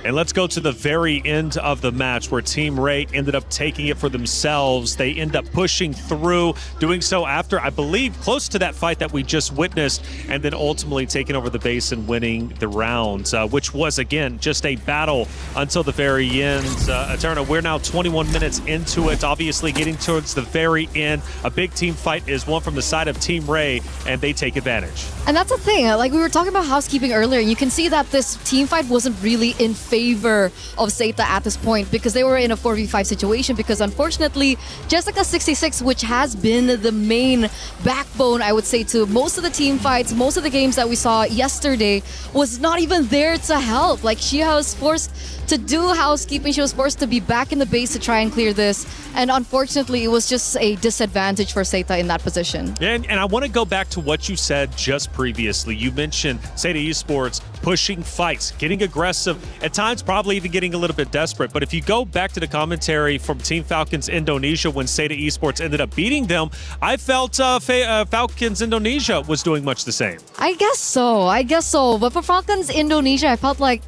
K: And let's go to the very end of the match where Team Ray ended up taking it for themselves. They end up pushing through, doing so after, I believe, close to that fight that we just witnessed, and then ultimately taking over the base and winning the rounds, which was, again, just a battle until the very end. Eterna, we're now 21 minutes into it, obviously getting towards the very end. A big team fight is one from the side of Team Ray, and they take advantage.
J: And that's the thing, like we were talking about housekeeping earlier, you can see that this team fight wasn't really in favor of Seita at this point because they were in a 4v5 situation, because unfortunately Jessica26, which has been the main backbone, I would say, to most of the team fights, most of the games that we saw yesterday, was not even there to help. Like, she was forced to do housekeeping, she was forced to be back in the base to try and clear this, and unfortunately it was just a disadvantage for Seita in that position.
K: And I want to go back to what you said just previously. You mentioned Seda Esports pushing fights, getting aggressive, at times probably even getting a little bit desperate. But if you go back to the commentary from Team Falcons Indonesia when Seda Esports ended up beating them, I felt Falcons Indonesia was doing much the same.
J: I guess so. But for Falcons Indonesia, I felt like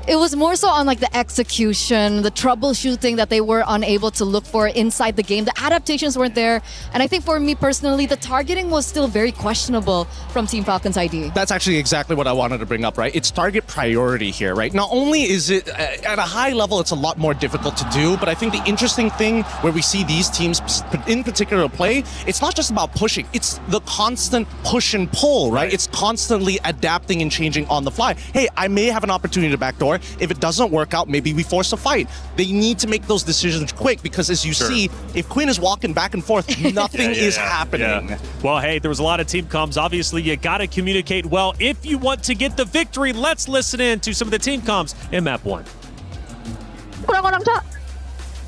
J: it was more so on like the execution, the troubleshooting that they were unable to look for inside the game. The adaptations weren't there. And I think for me personally, the targeting was still very questionable from Team Falcons ID.
L: That's actually exactly what I wanted to bring up, right? It's target priority here, right? Not only is it at a high level, it's a lot more difficult to do, but I think the interesting thing where we see these teams in particular play, it's not just about pushing, it's the constant push and pull, right? It's constantly adapting and changing on the fly. Hey, I may have an opportunity to backdoor. If it doesn't work out, maybe we force a fight. They need to make those decisions quick, because as you see, if Quinn is walking back and forth, nothing is happening.
K: Yeah. Well, hey, there was a lot of team comms. Obviously, you got to communicate well if you want to get the victory. Let's listen in to some of the team comms in map 1.
B: Kurang orang, Cak.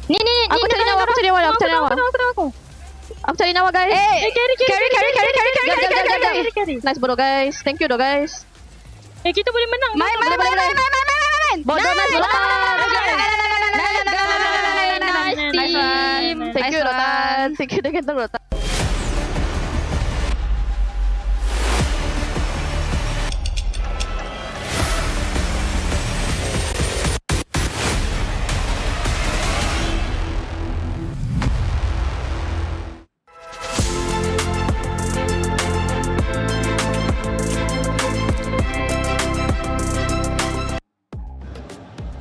B: Ni. Aku cari nyawa. Aku cari nyawa, guys. Carry. Nice, bro, guys. Thank you, guys. Kita boleh menang. Main. Bodoh, nice, team. Thank you, Rotan. Thank you, Rotan.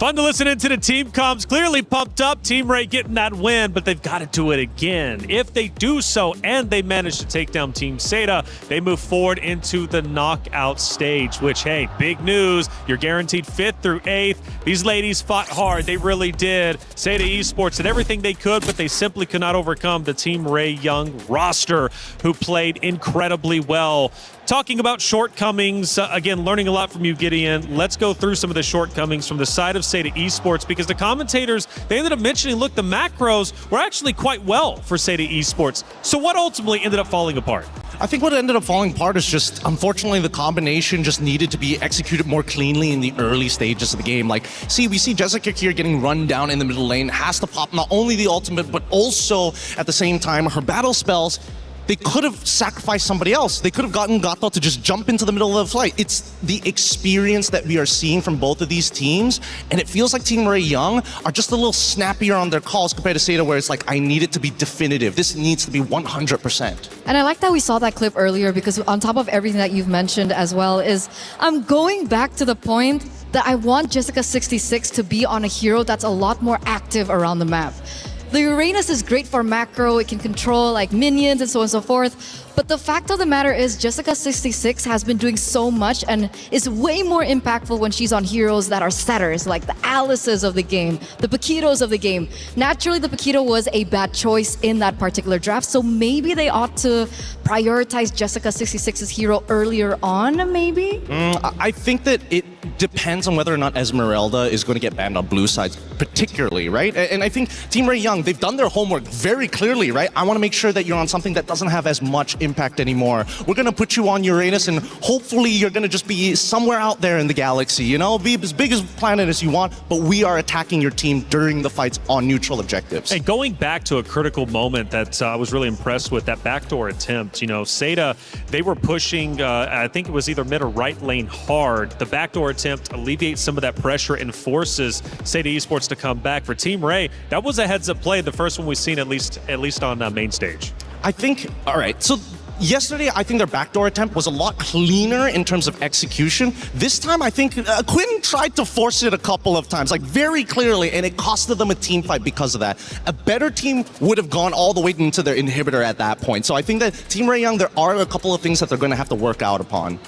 K: Fun to listen into the team comms. Clearly pumped up. Team Ray getting that win, but they've got to do it again. If they do so and they manage to take down Team Seda, they move forward into the knockout stage, which, hey, big news. You're guaranteed 5th through 8th. These ladies fought hard. They really did. Seda Esports did everything they could, but they simply could not overcome the Team Ray Young roster, who played incredibly well. Talking about shortcomings, again, learning a lot from you, Gideon. Let's go through some of the shortcomings from the side of Seda Esports, because the commentators, they ended up mentioning, look, the macros were actually quite well for Seda Esports. So what ultimately ended up falling apart?
L: I think what ended up falling apart is just, unfortunately, the combination just needed to be executed more cleanly in the early stages of the game. Like, we see Jessica here getting run down in the middle lane, has to pop not only the ultimate, but also, at the same time, her battle spells. They could have sacrificed somebody else. They could have gotten Gato to just jump into the middle of the fight. It's the experience that we are seeing from both of these teams, and it feels like Team Ray Young are just a little snappier on their calls compared to Seda, where it's like, I need it to be definitive. This needs to be 100%.
J: And I like that we saw that clip earlier, because on top of everything that you've mentioned as well, is I'm going back to the point that I want Jessica26 to be on a hero that's a lot more active around the map. The Uranus is great for macro, it can control like minions and so on and so forth. But the fact of the matter is Jessica26 has been doing so much and is way more impactful when she's on heroes that are setters, like the Alices of the game, the Paquitos of the game. Naturally, the Paquito was a bad choice in that particular draft, so maybe they ought to prioritize Jessica26's hero earlier on, maybe?
L: I think that it depends on whether or not Esmeralda is going to get banned on blue sides, particularly, right? And I think Team Ray Young, they've done their homework very clearly, right? I want to make sure that you're on something that doesn't have as much impact anymore. We're going to put you on Uranus, and hopefully you're going to just be somewhere out there in the galaxy, you know? Be as big as planet as you want, but we are attacking your team during the fights on neutral objectives.
K: And going back to a critical moment that I was really impressed with, that backdoor attempt, you know, Seda, they were pushing, I think it was either mid or right lane hard. The backdoor attempt alleviates some of that pressure and forces Seda Esports to come back. For Team Ray, that was a heads-up play, the first one we've seen at least on main stage.
L: I think, all right, so yesterday, I think their backdoor attempt was a lot cleaner in terms of execution. This time, I think Quinn tried to force it a couple of times, like very clearly, and it costed them a team fight because of that. A better team would have gone all the way into their inhibitor at that point. So I think that Team Ray Young, there are a couple of things that they're going to have to work out upon.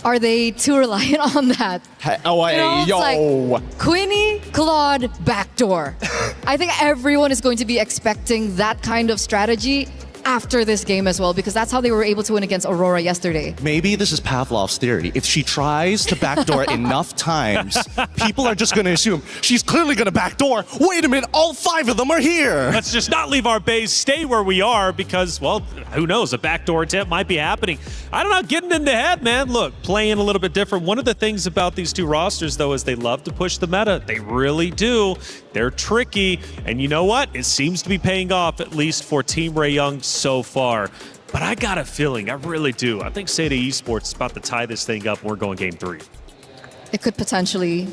J: Are they too reliant on that? Like Quinny, Claude, backdoor. I think everyone is going to be expecting that kind of strategy after this game as well, because that's how they were able to win against Aurora yesterday.
L: Maybe this is Pavlov's theory. If she tries to backdoor enough times, people are just going to assume she's clearly going to backdoor. Wait a minute, all 5 of them are here.
K: Let's just not leave our base, stay where we are, because, well, who knows, a backdoor attempt might be happening. I don't know, getting in the head, man. Look, playing a little bit different. One of the things about these two rosters, though, is they love to push the meta. They really do. They're tricky, and you know what? It seems to be paying off, at least for Team Ray Young so far. But I got a feeling, I really do. I think Seda Esports is about to tie this thing up and we're going game 3.
J: It could potentially.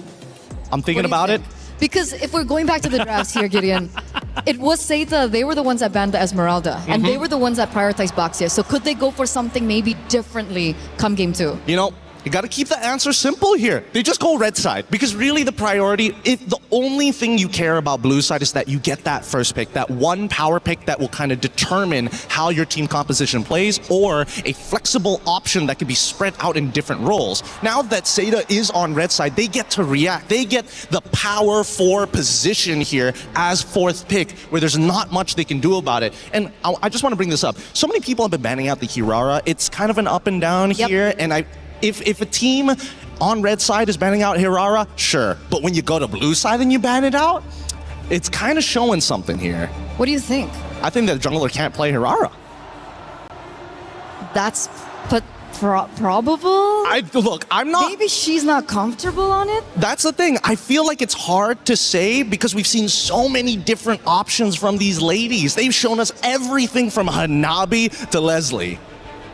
L: I'm thinking about it.
J: Because if we're going back to the drafts here, Gideon, it was Seda, they were the ones that banned the Esmeralda, and they were the ones that prioritized Boxia. So could they go for something maybe differently come game 2?
L: You know, you got to keep the answer simple here. They just go red side, because really the priority, the only thing you care about blue side is that you get that first pick, that one power pick that will kind of determine how your team composition plays, or a flexible option that can be spread out in different roles. Now that Seda is on red side, they get to react. They get the power 4 position here as 4th pick, where there's not much they can do about it. And I just want to bring this up. So many people have been banning out the Hirara. It's kind of an up and down here, and If a team on red side is banning out Hirara, sure. But when you go to blue side and you ban it out, it's kind of showing something here.
J: What do you think?
L: I think that jungler can't play Hirara.
J: That's probable?
L: Look, I'm not...
J: Maybe she's not comfortable on it?
L: That's the thing. I feel like it's hard to say because we've seen so many different options from these ladies. They've shown us everything from Hanabi to Leslie.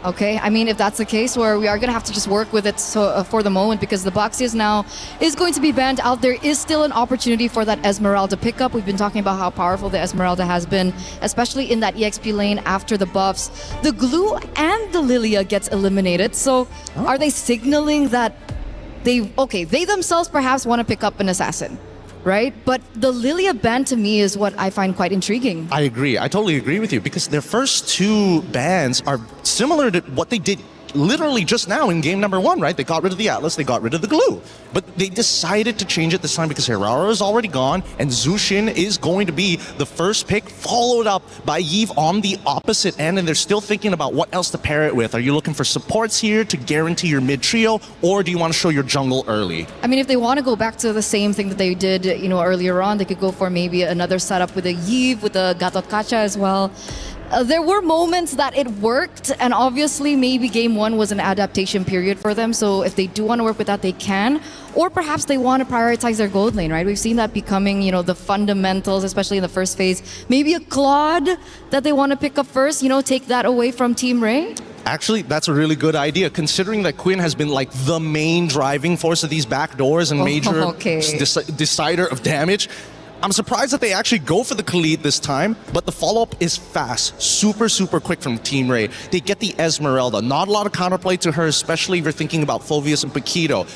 J: Okay, I mean, if that's the case, where we are going to have to just work with it for the moment, because the Boxias now is going to be banned out. There is still an opportunity for that Esmeralda pickup. We've been talking about how powerful the Esmeralda has been, especially in that EXP lane after the buffs. The Glue and the Lilia gets eliminated. So are they signaling that they themselves perhaps want to pick up an assassin? right? But the Lilia ban to me is what I find quite intriguing.
L: I agree. I totally agree with you because their first two bans are similar to what they did literally just now in game number 1, right? They got rid of the Atlas, they got rid of the glue. But they decided to change it this time because Hirara is already gone and Zushin is going to be the first pick, followed up by Yves on the opposite end, and they're still thinking about what else to pair it with. Are you looking for supports here to guarantee your mid trio, or do you want to show your jungle early?
J: I mean, if they want to go back to the same thing that they did, earlier on, they could go for maybe another setup with a Yves, with a Gatot Kacha as well. There were moments that it worked, and obviously maybe game 1 was an adaptation period for them, so if they do want to work with that, they can. Or perhaps they want to prioritize their gold lane, right? We've seen that becoming, the fundamentals, especially in the first phase. Maybe a Claude that they want to pick up first, take that away from Team Ray.
L: Actually, that's a really good idea, considering that Quinn has been like the main driving force of these backdoors and major decider of damage. I'm surprised that they actually go for the Khalid this time, but the follow-up is fast, super quick from Team Ray. They get the Esmeralda. Not a lot of counterplay to her, especially if you're thinking about Phoveus and Paquito.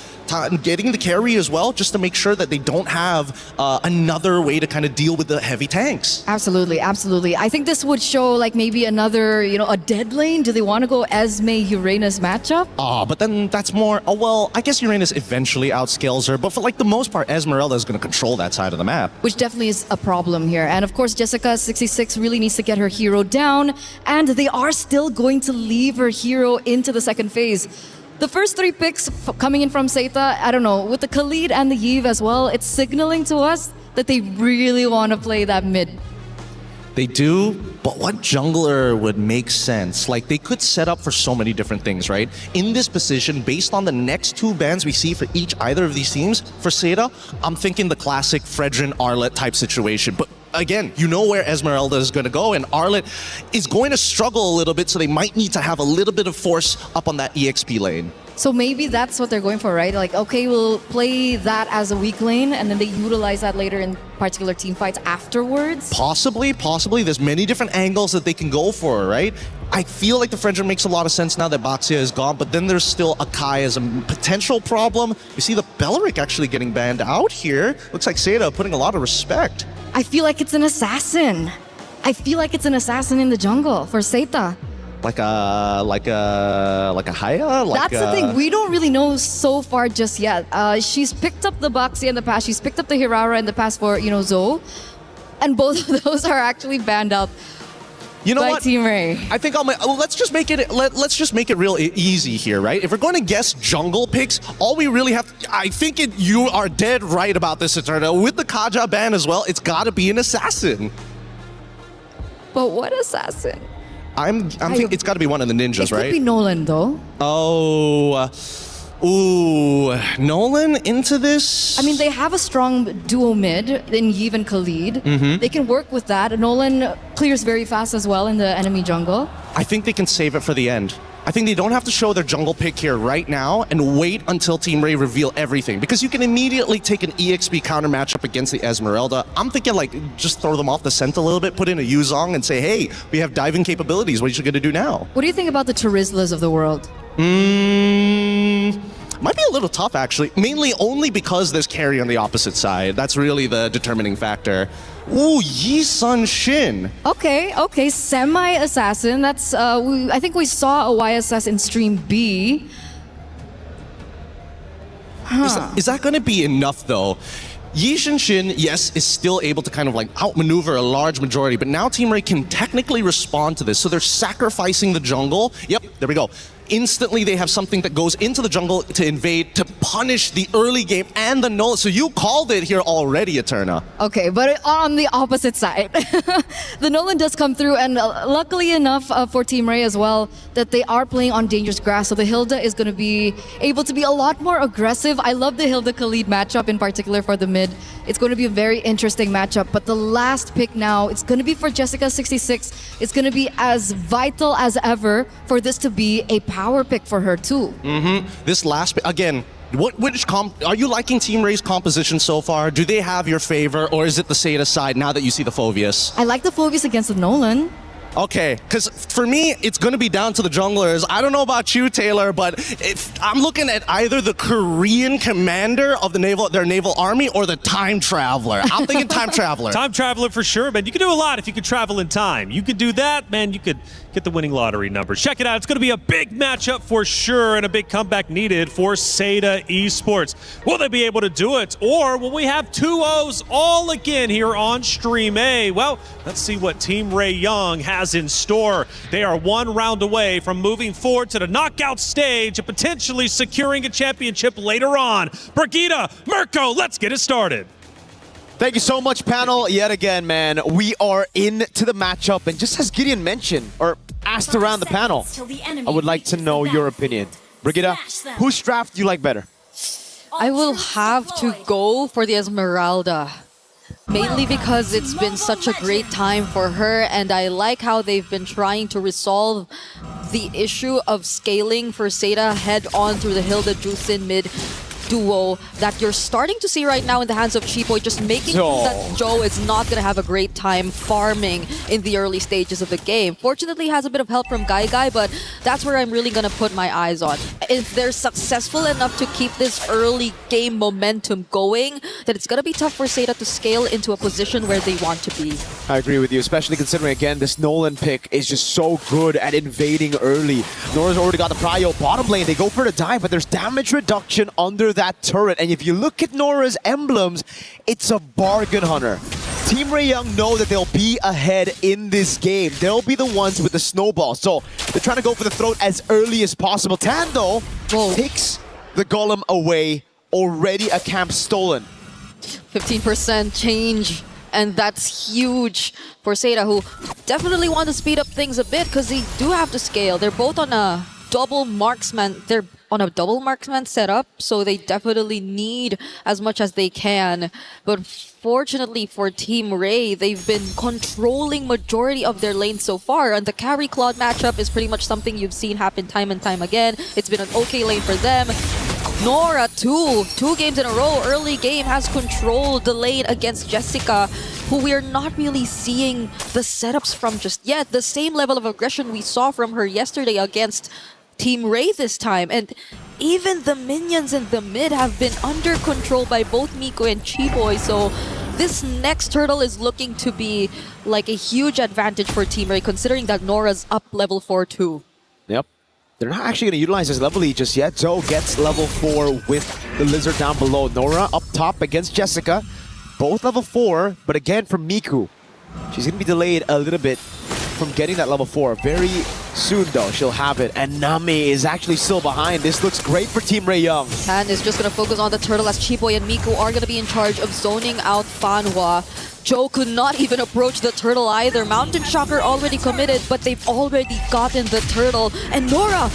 L: Getting the carry as well, just to make sure that they don't have another way to kind of deal with the heavy tanks.
J: Absolutely. I think this would show like maybe another, a dead lane. Do they want to go Esme-Uranus matchup?
L: But then that's more, well, I guess Uranus eventually outscales her, but for like the most part, Esmeralda is going to control that side of the map.
J: Which definitely is a problem here. And of course, Jessica26 really needs to get her hero down, and they are still going to leave her hero into the second phase. The first 3 picks coming in from Seita, I don't know, with the Khalid and the Yves as well, it's signaling to us that they really want to play that mid.
L: They do, but what jungler would make sense? Like, they could set up for so many different things, right? In this position, based on the next 2 bans we see for either of these teams, for Seita, I'm thinking the classic Fredrin Arlet type situation. But again, you know where Esmeralda is going to go, and Arlet is going to struggle a little bit, so they might need to have a little bit of force up on that EXP lane.
J: So maybe that's what they're going for, right? Like, okay, we'll play that as a weak lane, and then they utilize that later in particular team fights afterwards?
L: Possibly. There's many different angles that they can go for, right? I feel like the Fredrin makes a lot of sense now that Baxia is gone, but then there's still Akai as a potential problem. You see the Belleric actually getting banned out here. Looks like Seita putting a lot of respect.
J: I feel like it's an assassin. In the jungle for Seita.
L: Like a Haya?
J: That's the thing. We don't really know so far just yet. She's picked up the Baxia in the past. She's picked up the Hirara in the past for, Zoe. And both of those are actually banned up.
L: You know
J: by
L: what?
J: Team Ray.
L: I think let's just make it real easy here, right? If we're going to guess jungle picks, all we really have I think you are dead right about this, Eterna. With the Kaja ban as well, it's got to be an assassin.
J: But what assassin?
L: I'm thinking it's got to be one of the ninjas, right?
J: It could be Nolan, though.
L: Nolan into this?
J: I mean, they have a strong duo mid in Yves and Khalid. They can work with that. Nolan clears very fast as well in the enemy jungle.
L: I think they can save it for the end. I think they don't have to show their jungle pick here right now and wait until Team Ray reveal everything, because you can immediately take an EXP counter matchup against the Esmeralda. I'm thinking like just throw them off the scent a little bit, put in a Yuzong and say, hey, we have diving capabilities. What are you going to do now?
J: What do you think about the Terizlas of the world?
L: Might be a little tough, actually. Mainly only because there's carry on the opposite side. That's really the determining factor. Ooh, Yi Sun Shin.
J: Okay. Semi-assassin. That's, I think we saw a YSS in Stream B.
L: Is that going to be enough, though? Yi Shin, yes, is still able to kind of like outmaneuver a large majority, but now Team Ray can technically respond to this, so they're sacrificing the jungle. Yep, there we go. Instantly, they have something that goes into the jungle to invade, to punish the early game and the Nolan. So you called it here already, Eterna.
J: Okay, but on the opposite side. The Nolan does come through, and luckily enough for Team Ray as well, that they are playing on dangerous grass, so the Hilda is going to be able to be a lot more aggressive. I love the Hilda-Khalid matchup in particular for the mid. It's going to be a very interesting matchup, but the last pick now, it's going to be for Jessica26. It's going to be as vital as ever for this to be a power pick for her too.
L: This last pick, again, are you liking Team Ray's composition so far? Do they have your favor, or is it the Seita side now that you see the Phoveus?
J: I like the Phoveus against the Nolan.
L: Okay, because for me, it's going to be down to the junglers. I don't know about you, Taylor, but if I'm looking at either the Korean commander of their naval army or the time traveler. I'm thinking time traveler.
K: Time traveler for sure, man. You can do a lot if you could travel in time. You could do that, man. You could get the winning lottery numbers. Check it out. It's going to be a big matchup for sure and a big comeback needed for Seda Esports. Will they be able to do it? Or will we have 2-0s all again here on Stream A? Well, let's see what Team Ray Young has in store. They are one round away from moving forward to the knockout stage and potentially securing a championship later on. Brigitte, Mirko, let's get it started.
I: Thank you so much, panel. Yet again, man, we are into the matchup. And just as Gideon mentioned, or asked around the panel, I would like to know your opinion. Brigitte, whose draft do you like better?
D: I will have to go for the Esmeralda. Mainly because it's been such a great time for her, and I like how they've been trying to resolve the issue of scaling for Seda head on through the Hilda Juicin mid duo that you're starting to see right now in the hands of Chiboy, just making sure that Joe is not going to have a great time farming in the early stages of the game. Fortunately, has a bit of help from Guy, but that's where I'm really going to put my eyes on. If they're successful enough to keep this early game momentum going, then it's going to be tough for Seda to scale into a position where they want to be.
I: I agree with you, especially considering, again, this Nolan pick is just so good at invading early. Nora's already got the prio. Bottom lane, they go for the dive, but there's damage reduction under that turret. And if you look at Nora's emblems, it's a bargain hunter. Team Ray Young know that they'll be ahead in this game. They'll be the ones with the snowball. So they're trying to go for the throat as early as possible. Tando takes the golem away. Already a camp stolen.
D: 15% change. And that's huge for Seda, who definitely want to speed up things a bit because they do have to scale. They're both on a double marksman. They're on a double marksman setup, so they definitely need as much as they can. But fortunately for Team Ray, they've been controlling majority of their lanes so far, and the carry Claude matchup is pretty much something you've seen happen time and time again. It's been an okay lane for them. Nora, two games in a row, early game, has controlled the lane against Jessica, who we are not really seeing the setups from just yet. The same level of aggression we saw from her yesterday against Team Ray this time. And even the minions in the mid have been under control by both Miko and Chiboy. So this next turtle is looking to be like a huge advantage for Team Ray, considering that Nora's up level 4 too.
I: Yep. They're not actually going to utilize this level E just yet. Zoe gets level 4 with the Lizard down below. Nora up top against Jessica. Both level 4, but again from Miku. She's going to be delayed a little bit from getting that level 4. Very soon, though, she'll have it. And Nami is actually still behind. This looks great for Team Ray Young.
D: Tan is just going to focus on the turtle as Chiboy and Miku are going to be in charge of zoning out Fanhua. Joe could not even approach the turtle either. Mountain Shocker already committed, but they've already gotten the turtle. And Nora,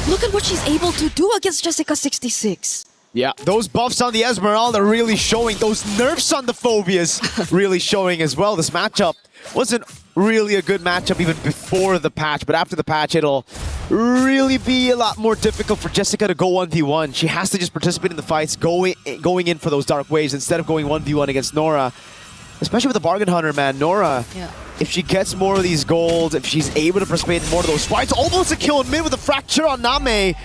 D: look at what she's able to do against Jessica 66.
I: Yeah, those buffs on the Esmeralda are really showing. Those nerfs on the Phobias really showing as well. This matchup wasn't really a good matchup even before the patch, but after the patch, it'll really be a lot more difficult for Jessica to go 1v1. She has to just participate in the fights, going in for those dark waves instead of going 1v1 against Nora. Especially with the Bargain Hunter, man. Nora, if she gets more of these golds, if she's able to participate in more of those fights, almost a kill in mid with a fracture on Name.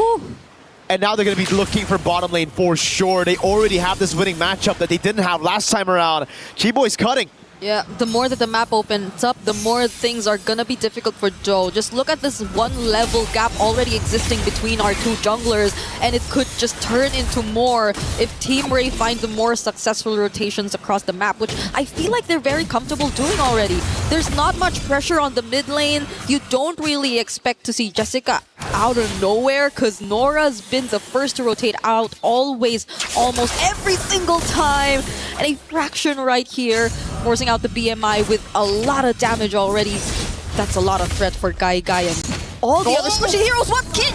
I: And now they're going to be looking for bottom lane for sure. They already have this winning matchup that they didn't have last time around. Chiboy's cutting.
D: Yeah, the more that the map opens up, the more things are gonna be difficult for Joe. Just look at this one level gap already existing between our two junglers, and it could just turn into more if Team Ray finds the more successful rotations across the map, which I feel like they're very comfortable doing already. There's not much pressure on the mid lane. You don't really expect to see Jessica out of nowhere, because Nora's been the first to rotate out always, almost every single time. And a fraction right here, forcing out the BMI with a lot of damage already. That's a lot of threat for Guy and all the other special heroes. What kid?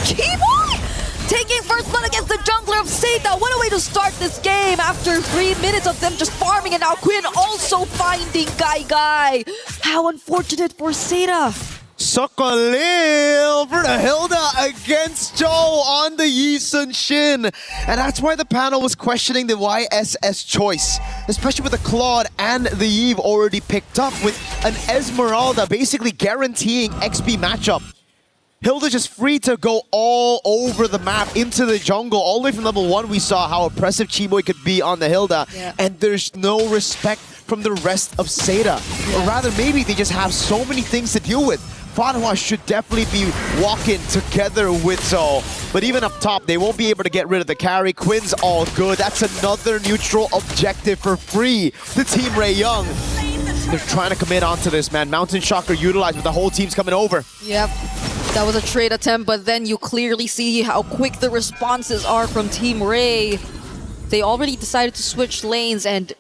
D: Chiboy taking first blood against the jungler of Seda. What a way to start this game after 3 minutes of them just farming, and now Quinn also finding Guy. How unfortunate for Seda.
I: Sokolil for the Hilda against Joe on the Yisun Shin. And that's why the panel was questioning the YSS choice, especially with the Claude and the Eve already picked up with an Esmeralda basically guaranteeing XP matchup. Hilda just free to go all over the map into the jungle. All the way from level 1 we saw how oppressive Chiboy could be on the Hilda.
D: Yeah.
I: And there's no respect from the rest of Seda. Or rather, maybe they just have so many things to deal with. Fanhua should definitely be walking together with Zoe. But even up top, they won't be able to get rid of the carry. Quinn's all good. That's another neutral objective for free to Team Ray Young. They're trying to commit onto this, man. Mountain Shocker utilized, but the whole team's coming over.
D: Yep. That was a trade attempt, but then you clearly see how quick the responses are from Team Ray. They already decided to switch lanes, and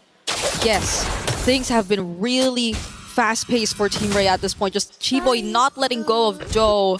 D: yes, things have been really fast-paced for Team Ray at this point. Just Chiboy not letting go of Joe.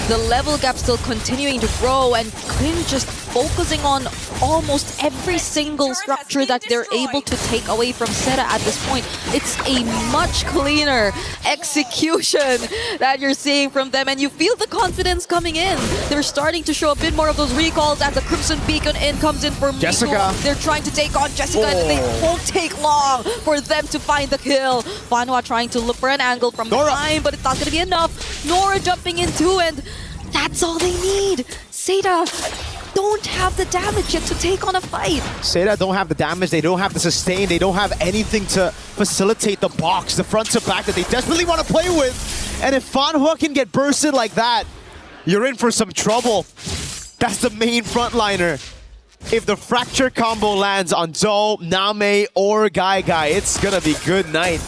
D: The level gap still continuing to grow, and Quinn just focusing on almost every single structure that they're able to take away from Seda at this point. It's a much cleaner execution that you're seeing from them, and you feel the confidence coming in. They're starting to show a bit more of those recalls as the Crimson Beacon comes in for
I: Jessica.
D: Miko. They're trying to take on Jessica, and it won't take long for them to find the kill. Fanhua trying to look for an angle from behind, but it's not going to be enough. Nora jumping in too, and that's all they need. Seda don't have the damage yet to take on a fight.
I: Seda don't have the damage, they don't have the sustain, they don't have anything to facilitate the box, the front to back that they desperately want to play with. And if Fanhua can get bursted like that, you're in for some trouble. That's the main frontliner. If the fracture combo lands on Zoe, Name, or Guy, it's gonna be good night.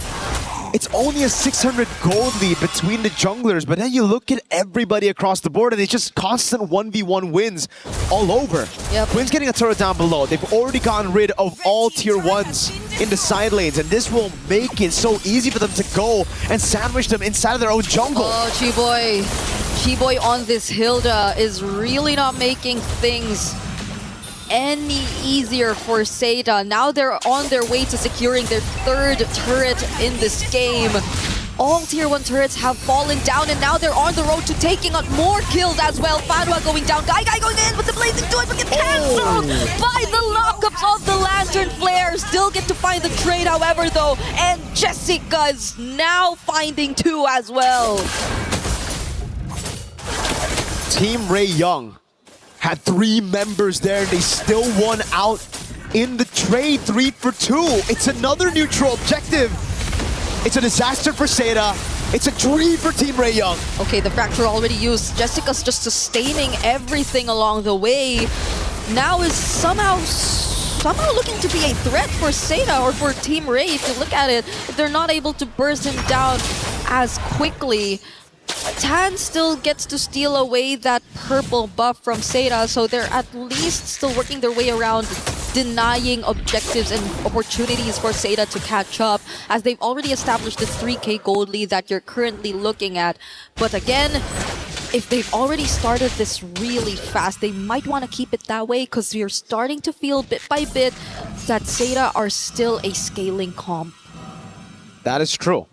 I: It's only a 600 gold lead between the junglers, but then you look at everybody across the board and it's just constant 1v1 wins all over.
D: Yep.
I: Quinn's getting a turret down below. They've already gotten rid of all tier 1s in the side lanes, and this will make it so easy for them to go and sandwich them inside of their own jungle.
D: Oh, Chiboy on this Hilda is really not making things any easier for Seda. Now they're on their way to securing their 3rd turret in this game. All tier 1 turrets have fallen down, and now they're on the road to taking on more kills as well. Fanhua going down, Guy going in with the blazing joy, but gets cancelled by the lockups of the Lantern Flare. Still get to find the trade, however, though, and Jessica's now finding 2 as well.
I: Team Ray Young had 3 members there, and they still won out in the trade 3 for 2. It's another neutral objective. It's a disaster for Seda. It's a dream for Team Ray Young.
D: Okay, the fracture already used. Jessica's just sustaining everything along the way. Now is somehow looking to be a threat for Seda or for Team Ray. If you look at it, if they're not able to burst him down as quickly, Tan still gets to steal away that purple buff from Seda, so they're at least still working their way around denying objectives and opportunities for Seda to catch up, as they've already established the 3k gold lead that you're currently looking at. But again, if they've already started this really fast, they might want to keep it that way, because you're starting to feel bit by bit that Seda are still a scaling comp.
I: That is true.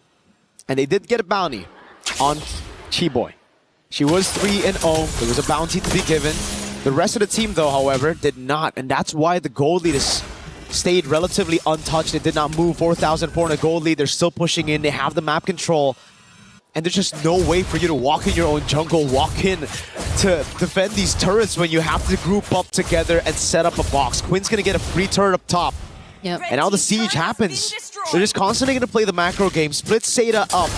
I: And they did get a bounty on Chiboy. She was 3-0. There was a bounty to be given. The rest of the team, though, however, did not. And that's why the gold lead has stayed relatively untouched. It did not move. 4,400 gold lead. They're still pushing in. They have the map control. And there's just no way for you to walk in your own jungle, walk in to defend these turrets when you have to group up together and set up a box. Quinn's going to get a free turret up top.
D: Yep.
I: And now the siege happens. They're just constantly going to play the macro game, split Seda up,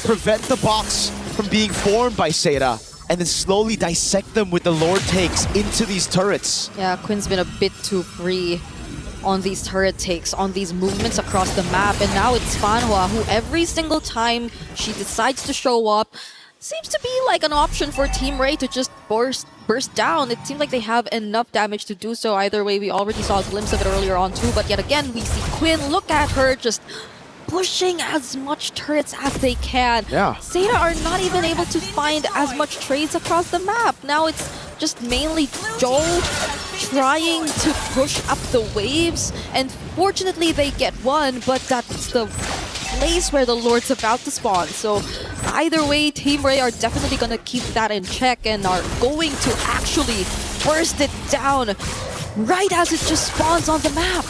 I: prevent the box from being formed by Seda, and then slowly dissect them with the Lord takes into these turrets.
D: Yeah, Quinn's been a bit too free on these turret takes, on these movements across the map, and now it's Fanhua, who every single time she decides to show up, seems to be like an option for Team Ray to just burst down. It seems like they have enough damage to do so. Either way, we already saw a glimpse of it earlier on too, but yet again, we see Quinn, look at her, just pushing as much turrets as they can.
I: Yeah.
D: Seda are not even able to find as much trades across the map. Now it's just mainly Joel trying to push up the waves, and fortunately they get one, but that's the place where the Lord's about to spawn. So either way, Team Ray are definitely going to keep that in check and are going to actually burst it down right as it just spawns on the map.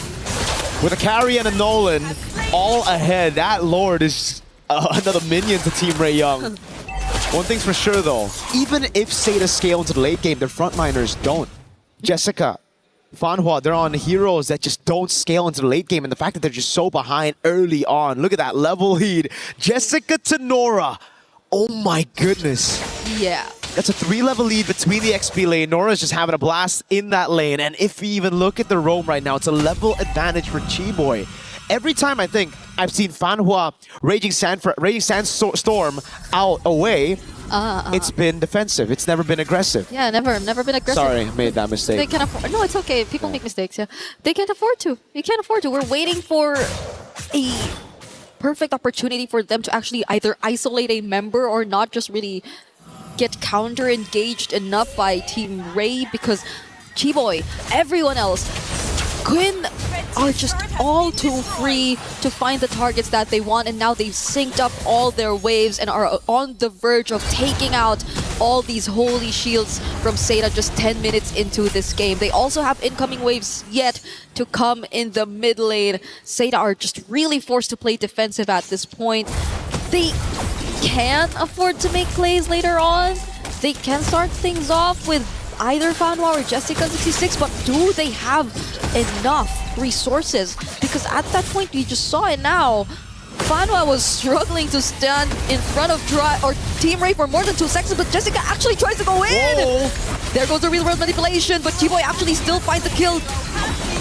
I: With a carry and a Nolan all ahead, that Lord is another minion to Team Ray Young. One thing's for sure though, even if Seda scale into the late game, their frontliners don't. Jessica, Fanhua, they're on heroes that just don't scale into the late game, and the fact that they're just so behind early on. Look at that level lead. Jessica to Nora. Oh my goodness.
D: Yeah.
I: That's a 3-level lead between the XP lane. Nora's just having a blast in that lane, and if we even look at the roam right now, it's a level advantage for Chiboy. Every time I think I've seen Fanhua Raging Sandstorm out away, it's been defensive. It's never been aggressive.
D: Yeah, never been aggressive.
I: Sorry, made that mistake.
D: They can afford. No, it's okay. People make mistakes. Yeah, they can't afford to. You can't afford to. We're waiting for a perfect opportunity for them to actually either isolate a member or not just really get counter engaged enough by Team Ray, because Chiboy, everyone else, Quinn are just all too free to find the targets that they want, and now they've synced up all their waves and are on the verge of taking out all these holy shields from Seda just 10 minutes into this game. They also have incoming waves yet to come in the mid lane. Seda are just really forced to play defensive at this point. They can afford to make plays later on. They can start things off with either Fanhua or Jessica26, but do they have enough resources? Because at that point, we just saw it now. Fanhua was struggling to stand in front of Team Ray for more than 2 seconds, but Jessica actually tries to go in!
I: Whoa.
D: There goes the real-world manipulation, but Chiboy actually still finds the kill.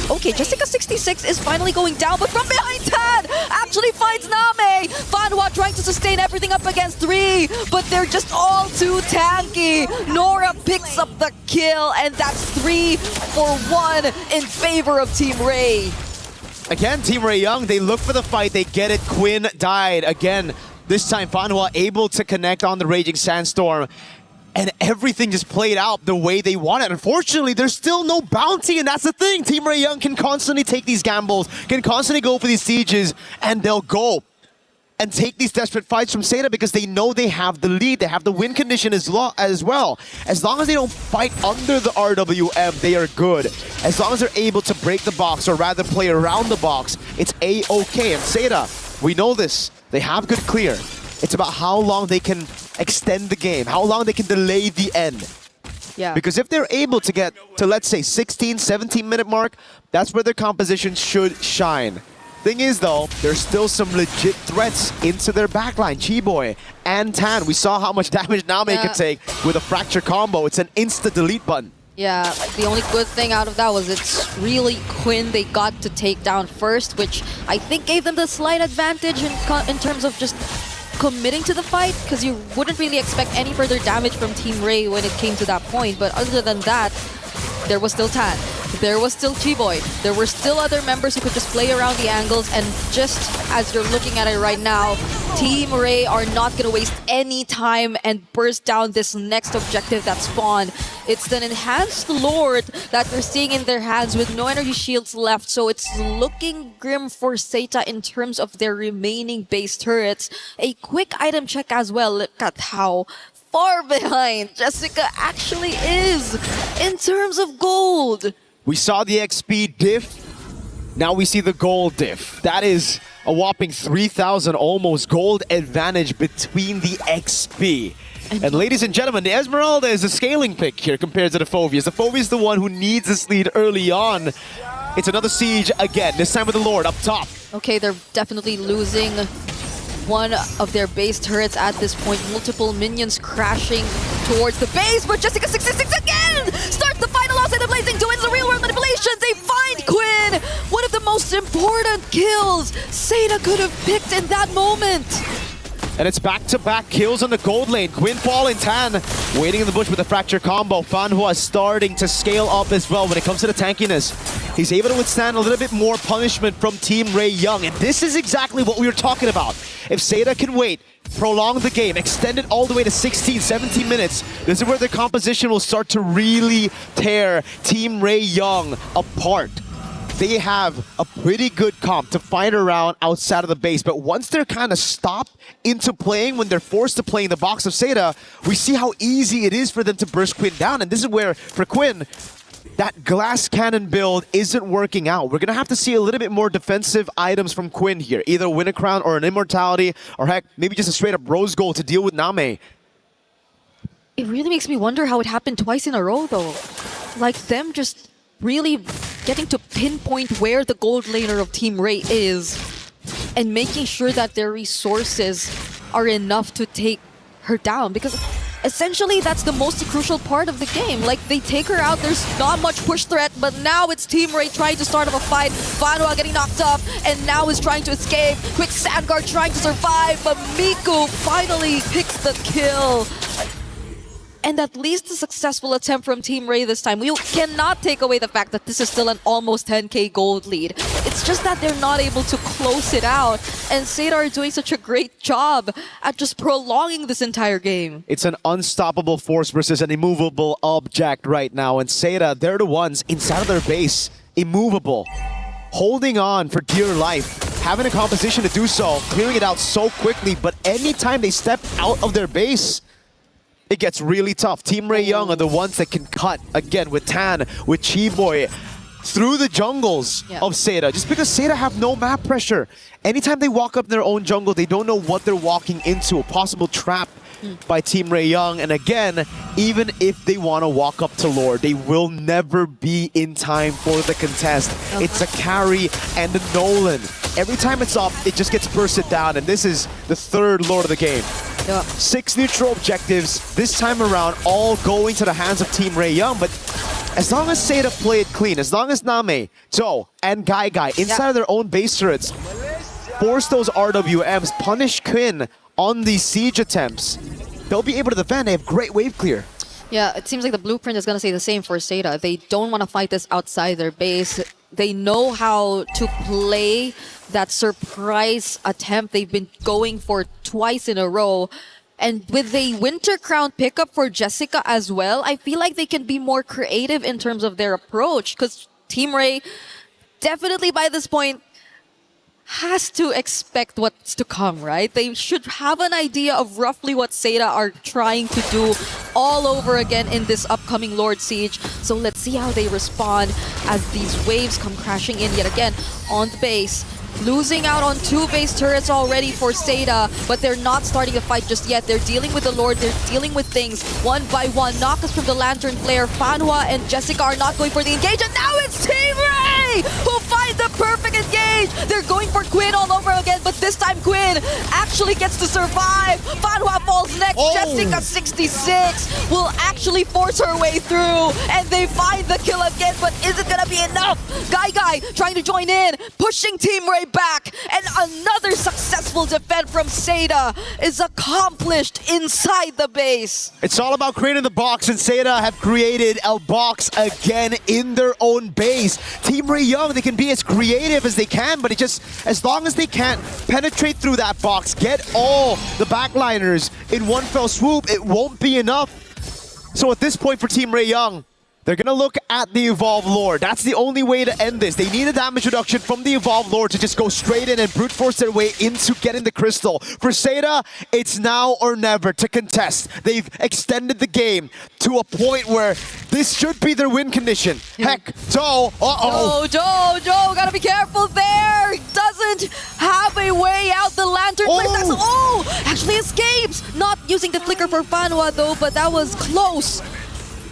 D: Okay, Jessica26 is finally going down, but from behind, Tad actually finds Name! Fanhua trying to sustain everything up against 3, but they're just all too tanky. Nora picks up the kill, and that's 3 for 1 in favor of Team Ray.
I: Again, Team Ray Young, they look for the fight, they get it. Quinn died. Again, this time Fanhua able to connect on the Raging Sandstorm. And everything just played out the way they wanted. Unfortunately, there's still no bounty, and that's the thing. Team Ray Young can constantly take these gambles, can constantly go for these sieges, and they'll go and take these desperate fights from Seda because they know they have the lead. They have the win condition as well. As long as they don't fight under the RWM, they are good. As long as they're able to break the box, or rather play around the box, it's A-okay. And Seda, we know this. They have good clear. It's about how long they can extend the game, how long they can delay the end.
D: Yeah.
I: Because if they're able to get to, let's say, 16, 17-minute mark, that's where their composition should shine. Thing is, though, there's still some legit threats into their backline. Chiboy and Tan, we saw how much damage Name could take with a fracture combo. It's an insta-delete button.
D: Yeah, the only good thing out of that was it's really Quinn they got to take down first, which I think gave them the slight advantage in terms of just committing to the fight, because you wouldn't really expect any further damage from Team Ray when it came to that point. But other than that, there was still Tan, there was still Chiboy, there were still other members who could just play around the angles, and just as you're looking at it right now, Team Ray are not going to waste any time and burst down this next objective that spawned. It's an enhanced Lord that we're seeing in their hands with no energy shields left, so it's looking grim for Seda in terms of their remaining base turrets. A quick item check as well. Look at how far behind Jessica actually is in terms of gold.
I: We saw the XP diff, now we see the gold diff. That is a whopping 3,000 almost gold advantage between the XP. And ladies and gentlemen, the Esmeralda is a scaling pick here compared to the Phoveus. The Phoveus is the one who needs this lead early on. It's another siege again, this time with the Lord up top.
D: Okay, they're definitely losing one of their base turrets at this point. Multiple minions crashing towards the base, but Jessica26 again starts the final offset of Blazing Twins, the real world manipulations. They find Quinn, one of the most important kills Seda could have picked in that moment.
I: And it's back-to-back kills on the gold lane. Quinn, Paul, and Tan waiting in the bush with the fracture combo. Fanhua is starting to scale up as well when it comes to the tankiness. He's able to withstand a little bit more punishment from Team Ray Young. And this is exactly what we were talking about. If Seda can wait, prolong the game, extend it all the way to 16, 17 minutes, this is where the composition will start to really tear Team Ray Young apart. they have a pretty good comp to fight around outside of the base. But once they're kind of stopped into playing, when they're forced to play in the box of Seda, we see how easy it is for them to burst Quinn down. And this is where, for Quinn, that glass cannon build isn't working out. We're going to have to see a little bit more defensive items from Quinn here. Either win a crown or an immortality, or heck, maybe just a straight up rose gold to deal with Name.
D: It really makes me wonder how it happened twice in a row, though. Like, them just really getting to pinpoint where the gold laner of Team Ray is and making sure that their resources are enough to take her down. Because essentially, that's the most crucial part of the game. Like, they take her out, there's not much push threat, but now it's Team Ray trying to start up a fight. Fanwa getting knocked up, and now is trying to escape. Quick Sandguard trying to survive, but Miku finally picks the kill. And at least a successful attempt from Team Ray this time. We cannot take away the fact that this is still an almost 10k gold lead. It's just that they're not able to close it out. And Seda are doing such a great job at just prolonging this entire game.
I: It's an unstoppable force versus an immovable object right now. And Seda, they're the ones inside of their base, immovable, holding on for dear life, having a composition to do so, clearing it out so quickly. But anytime they step out of their base, it gets really tough. Team Ray Young are the ones that can cut, again, with Tan, with Chiboy, through the jungles of Seda. Just because Seda have no map pressure. Anytime they walk up their own jungle, they don't know what they're walking into. A possible trap by Team Ray Young. And again, even if they want to walk up to Lord, they will never be in time for the contest. It's a carry and a Nolan. Every time it's up, it just gets bursted down. And this is the third Lord of the game. 6 neutral objectives, this time around, all going to the hands of Team Ray Young. But as long as Seda play it clean, as long as Name, Joe, and Guy inside of their own base turrets, force those RWMs, punish Quinn on these siege attempts, they'll be able to defend. They have great wave clear.
D: Yeah, it seems like the blueprint is going to say the same for Seda. They don't want to fight this outside their base. They know how to play that surprise attempt they've been going for twice in a row. And with a Winter Crown pickup for Jessica as well, I feel like they can be more creative in terms of their approach. Because Team Ray, definitely by this point, has to expect what's to come, right? They should have an idea of roughly what Seda are trying to do all over again in this upcoming Lord Siege. So let's see how they respond as these waves come crashing in yet again on the base. Losing out on 2 base turrets already for Seda, but they're not starting the fight just yet. They're dealing with the Lord, they're dealing with things one by one. Knockus from the Lantern Flare, Fanwa and Jessica are not going for the engage, and now it's Team Ray who finds the perfect engage! They're going for Quinn all over again, but this time Quinn actually gets to survive. Fanwa falls next, Jessica 66 will actually force her way through, and they find the kill again, but is it gonna be enough? Guy trying to join in, pushing Team Ray back, and another successful defense from Seda is accomplished inside the base.
I: It's all about creating the box, and Seda have created a box again in their own base. Team Ray Young, they can be as creative as they can, but it just, as long as they can't penetrate through that box, get all the backliners in one fell swoop, it won't be enough. So at this point for Team Ray Young, they're going to look at the Evolved Lord. That's the only way to end this. They need a damage reduction from the Evolved Lord to just go straight in and brute force their way into getting the crystal. For Seda, it's now or never to contest. They've extended the game to a point where this should be their win condition. Heck, Joe,
D: Joe, gotta be careful there. Doesn't have a way out. The Lantern actually escapes. Not using the flicker for Fanwa though, but that was close.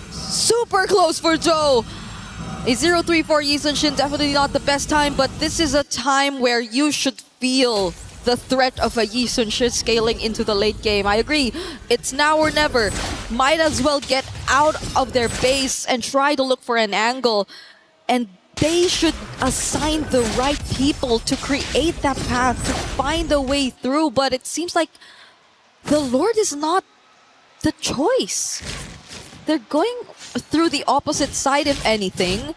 D: Super close for Joe. A 0-3 for Yi Sun-shin, definitely not the best time, but this is a time where you should feel the threat of a Yi Sun-shin scaling into the late game. I agree, it's now or never. Might as well get out of their base and try to look for an angle. And they should assign the right people to create that path, to find a way through, but it seems like the Lord is not the choice. They're going through the opposite side, if anything.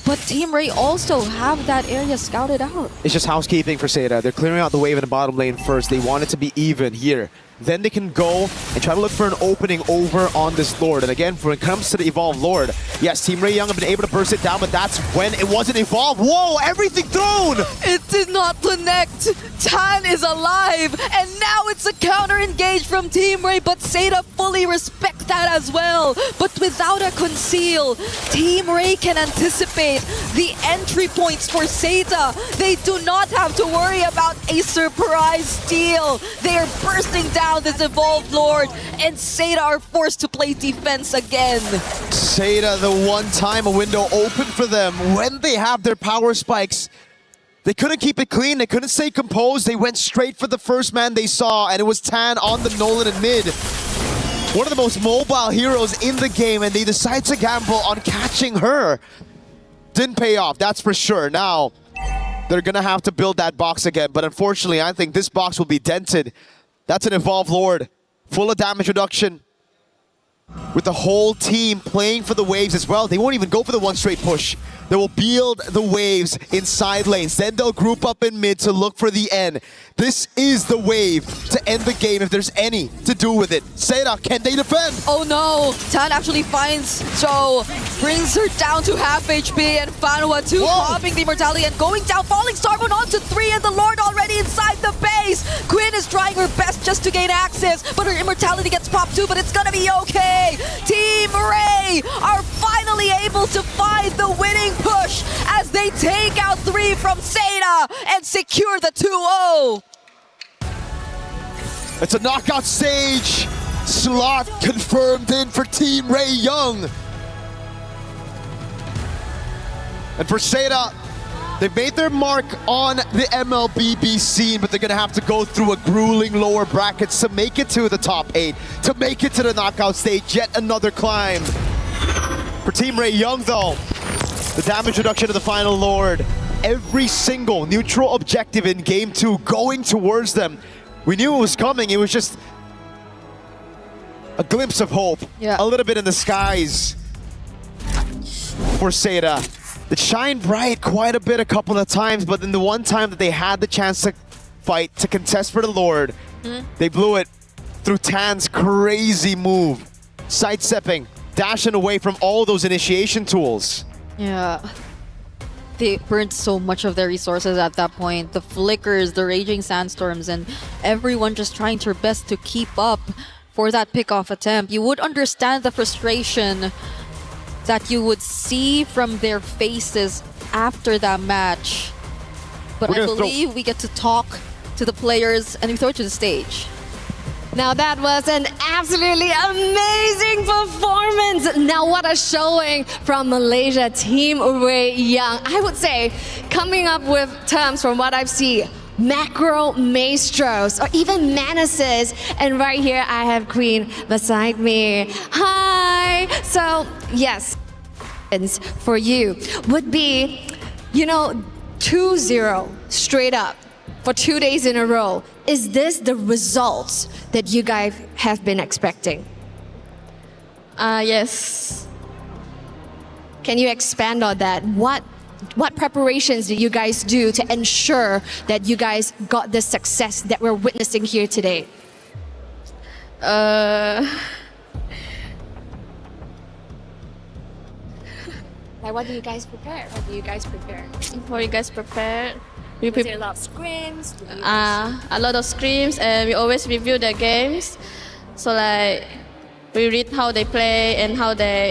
D: But Team Ray also have that area scouted out.
I: It's just housekeeping for Seda. They're clearing out the wave in the bottom lane first. They want it to be even here. then they can go and try to look for an opening over on this Lord. And again, when it comes to the Evolve Lord, yes, Team Ray Young have been able to burst it down, but that's when it wasn't Evolve. Whoa, everything thrown!
D: It did not connect. Tan is alive, and now it's a counter engage from Team Ray, but Seda fully respect that as well. But without a conceal, Team Ray can anticipate the entry points for Seda. They do not have to worry about a surprise steal. They are bursting down this Evolved Lord, and Seda are forced to play defense again.
I: Seda, the one time a window opened for them when they have their power spikes. They couldn't keep it clean, they couldn't stay composed, they went straight for the first man they saw, and it was Tan on the Nolan in mid. One of the most mobile heroes in the game, and they decide to gamble on catching her. Didn't pay off, that's for sure. Now, they're gonna have to build that box again, but unfortunately, I think this box will be dented. That's an Evolved Lord, full of damage reduction. With the whole team playing for the waves as well. They won't even go for the one straight push. They will build the waves in side lanes. Then they'll group up in mid to look for the end. This is the wave to end the game if there's any to do with it. Seda, can they defend?
D: Oh no, Tan actually finds Joe, brings her down to half HP, and Fanwa 2 popping the immortality and going down. Falling Star Moon on to 3, and the Lord already inside the base. Quinn is trying her best just to gain access, but her immortality gets popped too, but it's gonna be okay. Team Ray are finally able to find the winning push as they take out 3 from Seda and secure the 2-0.
I: It's a knockout stage. Slot confirmed in for Team Ray Young. And for Seda, they've made their mark on the MLBB scene, but they're gonna have to go through a grueling lower brackets to make it to the top 8, to make it to the knockout stage. Yet another climb. For Team Ray Young though, the damage reduction to the final Lord. Every single neutral objective in Game 2 going towards them. We knew it was coming, it was just a glimpse of hope.
D: Yeah.
I: A little bit in the skies for Seda. It shined bright quite a bit a couple of times, but then the one time that they had the chance to fight, to contest for the Lord, they blew it through Tan's crazy move. Sidestepping, dashing away from all those initiation tools.
D: Yeah. They burned so much of their resources at that point. The flickers, the raging sandstorms, and everyone just trying their best to keep up for that pickoff attempt. You would understand the frustration that you would see from their faces after that match. But I believe we get to talk to the players and we throw it to the stage.
V: Now that was an absolutely amazing performance. Now what a showing from Malaysia, Team Ray Young. I would say, coming up with terms from what I've seen, macro maestros or even menaces. And right here I have Queen beside me. Hi. So yes, for you would be, 2-0 straight up for 2 days in a row. Is this the results that you guys have been expecting?
R: Yes.
V: Can you expand on that? What preparations did you guys do to ensure that you guys got the success that we're witnessing here today? Like, what do you guys prepare? What do you guys prepare?
R: What you guys prepared? We
V: Was there a lot of scrims?
R: a lot of scrims, and we always review the games. So like we read how they play and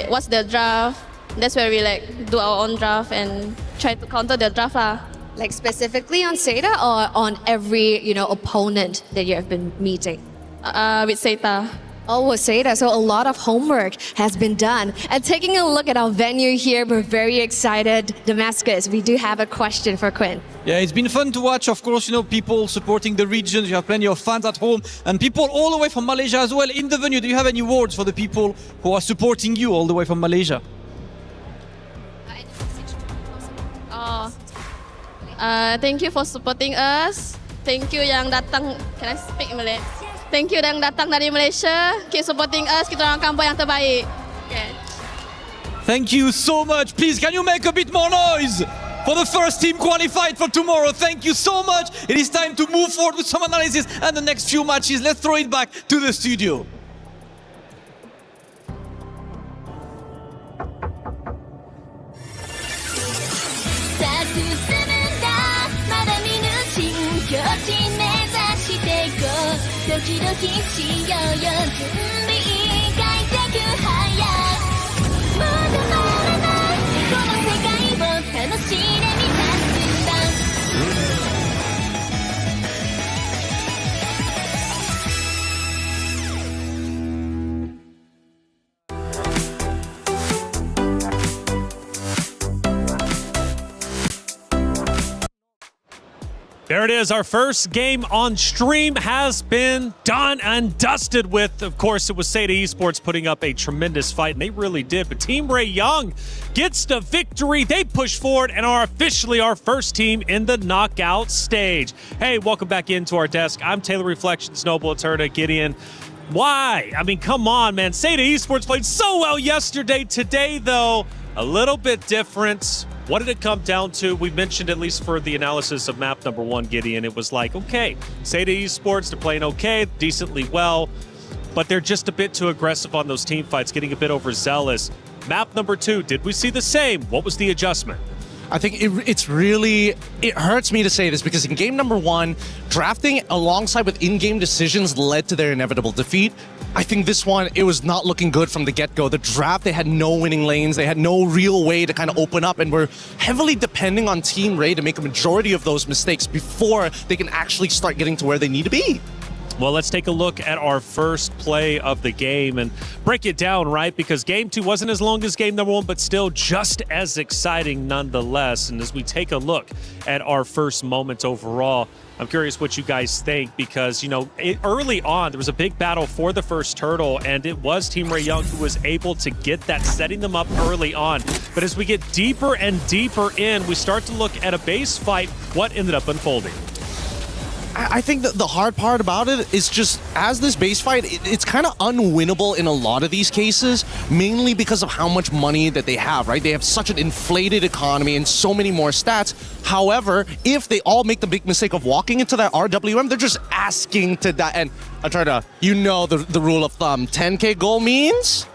R: what's their draft. That's where we do our own draft and try to counter their draft lah.
V: Like specifically on Seda or on every opponent that you have been meeting?
R: With Seda.
V: Oh, with Seda. So a lot of homework has been done. And taking a look at our venue here, we're very excited. Damascus, we do have a question for Quinn.
W: Yeah, it's been fun to watch, of course, people supporting the region. You have plenty of fans at home and people all the way from Malaysia as well in the venue. Do you have any words for the people who are supporting you all the way from Malaysia?
R: Thank you for supporting us. Thank you yang datang. Can I speak Malay? Thank you yang datang dari Malaysia. Keep supporting us. Kita orang akan buat yang terbaik. Okay.
W: Thank you so much. Please, can you make a bit more noise? for the first team qualified for tomorrow. Thank you so much. It is time to move forward with some analysis and the next few matches. Let's throw it back to the studio.
K: There it is. Our first game on stream has been done and dusted with. Of course, it was Seda Esports putting up a tremendous fight, and they really did. But Team Ray Young gets the victory. They push forward and are officially our first team in the knockout stage. Hey, welcome back into our desk. I'm Taylor Reflections, Noble Eterna, Gideon. Why? I mean, come on, man. Seda Esports played so well yesterday. Today, though, a little bit different. What did it come down to? We mentioned, at least for the analysis of map number 1, Gideon, it was like, okay, Seda Esports, they're playing okay, decently well, but they're just a bit too aggressive on those team fights, getting a bit overzealous. Map number 2, did we see the same? What was the adjustment?
L: I think it hurts me to say this because in game number 1, drafting alongside with in-game decisions led to their inevitable defeat. I think this one, it was not looking good from the get-go. The draft, they had no winning lanes. They had no real way to kind of open up, and were heavily depending on Team Ray to make a majority of those mistakes before they can actually start getting to where they need to be.
K: Well, let's take a look at our first play of the game and break it down, right? Because game 2 wasn't as long as game number 1, but still just as exciting nonetheless. And as we take a look at our first moments overall, I'm curious what you guys think because, you know, early on, there was a big battle for the first turtle, and it was Team Ray Young who was able to get that, setting them up early on. But as we get deeper and deeper in, we start to look at a base fight. What ended up unfolding?
L: I think that the hard part about it is just, as this base fight, it's kind of unwinnable in a lot of these cases, mainly because of how much money that they have, right? They have such an inflated economy and so many more stats. However, if they all make the big mistake of walking into that RWM, they're just asking to die. And I try to, you know, the rule of thumb, 10K goal means?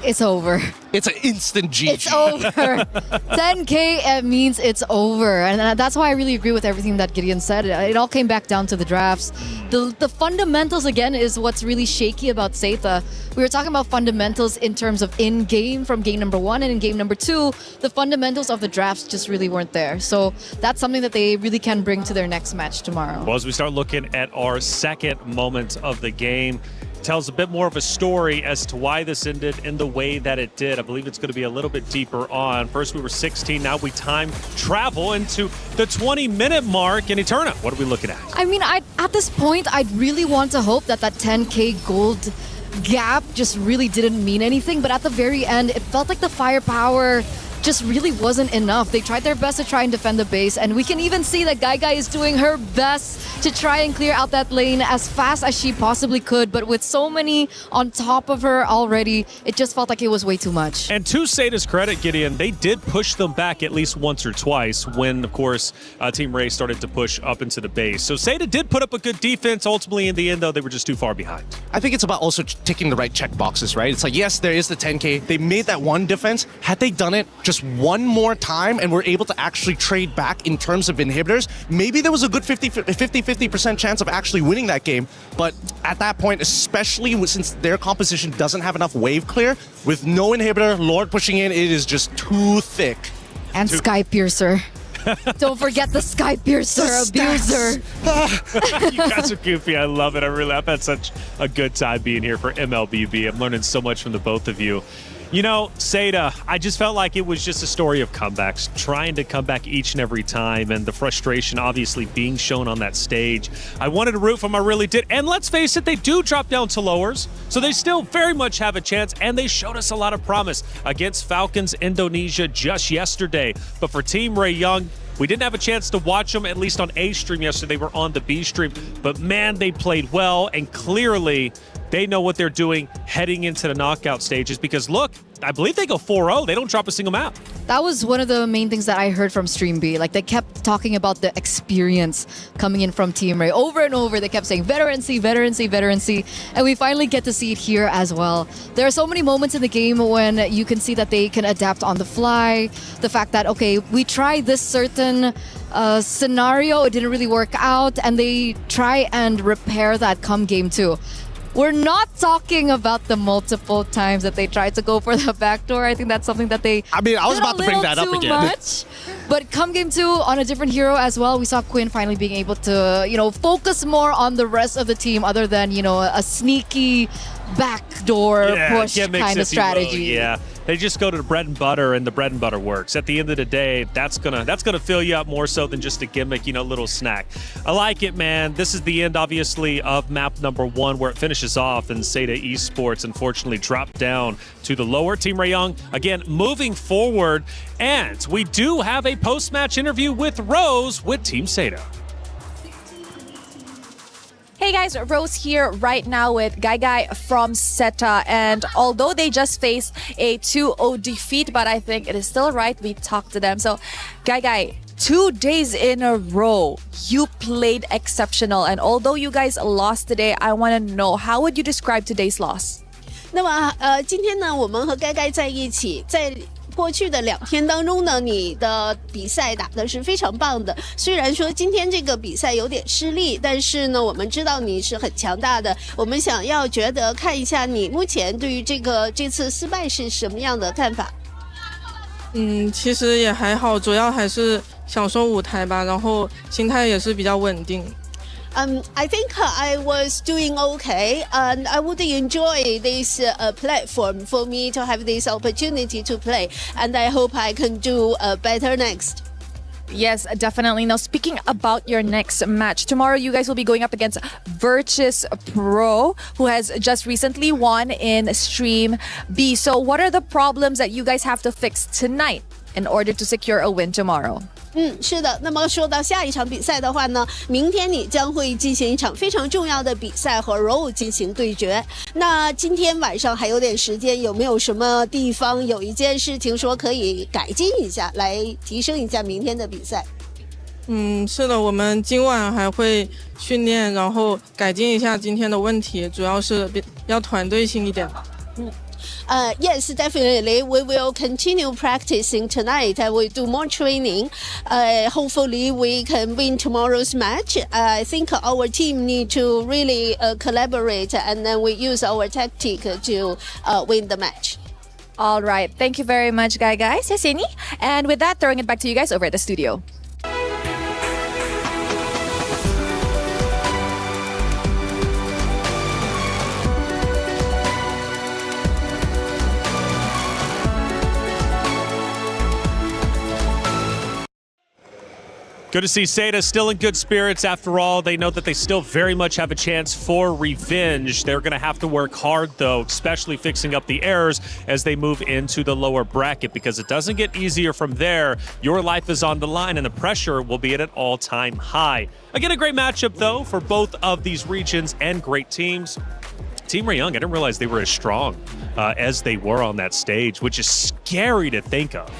J: It's over.
L: It's an instant GG.
J: It's over. 10K means it's over. And that's why I really agree with everything that Gideon said. It all came back down to the drafts. The fundamentals, again, is what's really shaky about Seda. We were talking about fundamentals in terms of in-game from game number 1, and in game number 2, the fundamentals of the drafts just really weren't there. So that's something that they really can bring to their next match tomorrow.
K: Well, as we start looking at our second moment of the game, tells a bit more of a story as to why this ended in the way that it did. I believe it's going to be a little bit deeper on. First we were 16, now we time travel into the 20-minute mark in Eterna. What are we looking at?
J: I mean, at this point, I'd really want to hope that 10K gold gap just really didn't mean anything, but at the very end, it felt like the firepower just really wasn't enough. They tried their best to try and defend the base, and we can even see that Guy is doing her best to try and clear out that lane as fast as she possibly could, but with so many on top of her already, it just felt like it was way too much.
K: And to Seda's credit, Gideon, they did push them back at least once or twice when, of course, Team Ray started to push up into the base. So Seda did put up a good defense. Ultimately, in the end, though, they were just too far behind.
L: I think it's about also ticking the right check boxes, right? It's like, yes, there is the 10K. They made that one defense. Had they done it just one more time and were able to actually trade back in terms of inhibitors, maybe there was a good 50% chance of actually winning that game. But at that point, especially since their composition doesn't have enough wave clear, with no inhibitor, Lord pushing in, it is just too thick.
J: And Sky Piercer. Don't forget the Sky Piercer abuser.
K: You guys are goofy. I love it. I've had such a good time being here for MLBB. I'm learning so much from the both of you. You know, Seda, I just felt like it was just a story of comebacks, trying to come back each and every time, and the frustration obviously being shown on that stage. I wanted to root for them, I really did. And let's face it, they do drop down to lowers, so they still very much have a chance, and they showed us a lot of promise against Falcons Indonesia just yesterday. But for Team Ray Young, we didn't have a chance to watch them, at least on A stream yesterday. They were on the B stream. But man, they played well, and clearly they know what they're doing heading into the knockout stages. Because look, I believe they go 4-0. They don't drop a single map.
J: That was one of the main things that I heard from Stream B. Like, they kept talking about the experience coming in from Team Ray. Over and over, they kept saying veterancy, veterancy, veterancy. And we finally get to see it here as well. There are so many moments in the game when you can see that they can adapt on the fly. The fact that, okay, we tried this certain scenario, it didn't really work out, and they try and repair that come game 2. We're not talking about the multiple times that they tried to go for the backdoor. I think that's something that they
L: I was about to bring that up again.
J: Much. But come game 2, on a different hero as well, we saw Quinn finally being able to, focus more on the rest of the team other than, a sneaky backdoor push kind of strategy.
K: Yeah. They just go to the bread and butter, and the bread and butter works. At the end of the day, that's gonna fill you up more so than just a gimmick, little snack. I like it, man. This is the end, obviously, of map number 1, where it finishes off, and Seda Esports unfortunately dropped down to the lower. Team Rayong, again, moving forward, and we do have a post-match interview with Rose with Team Seda.
P: Hey guys, Rose here right now with Guy from SETA, and although they just faced a 2-0 defeat, but I think it is still right we talk to them. So Guy, 2 days in a row, you played exceptional, and although you guys lost today, I want to know, how would you describe today's loss?
E: 那么今天呢，我们和该在一起，在过去的2天当中呢，你的比赛打的是非常棒的。虽然说今天这个比赛有点失利，但是呢，我们知道你是很强大的。我们想要觉得看一下你目前对于这次失败是什么样的看法？
F: 其实也还好，主要还是享受舞台吧，然后心态也是比较稳定。
E: I think I was doing okay, and I would enjoy this platform for me to have this opportunity to play, and I hope I can do better next.
P: Yes, definitely. Now, speaking about your next match, tomorrow you guys will be going up against Virtus Pro, who has just recently won in Stream B. So what are the problems that you guys have to fix tonight in order to secure a win tomorrow?
E: 是的。那么说到下一场比赛的话呢，明天你将会进行一场非常重要的比赛和 ROW 进行对决。那今天晚上还有点时间，有没有什么地方有一件事情说可以改进一下，来提升一下明天的比赛？
F: 是的，我们今晚还会训练，然后改进一下今天的问题，主要是要团队性一点。
E: Yes, definitely. We will continue practicing tonight. I will do more training. Hopefully, we can win tomorrow's match. I think our team need to really collaborate, and then we use our tactic to win the match.
P: All right. Thank you very much, guys. Yeseni. And with that, throwing it back to you guys over at the studio.
K: Good to see Seda still in good spirits after all. They know that they still very much have a chance for revenge. They're going to have to work hard, though, especially fixing up the errors as they move into the lower bracket, because it doesn't get easier from there. Your life is on the line, and the pressure will be at an all-time high. Again, a great matchup, though, for both of these regions and great teams. Team Rayong, I didn't realize they were as strong as they were on that stage, which is scary to think of.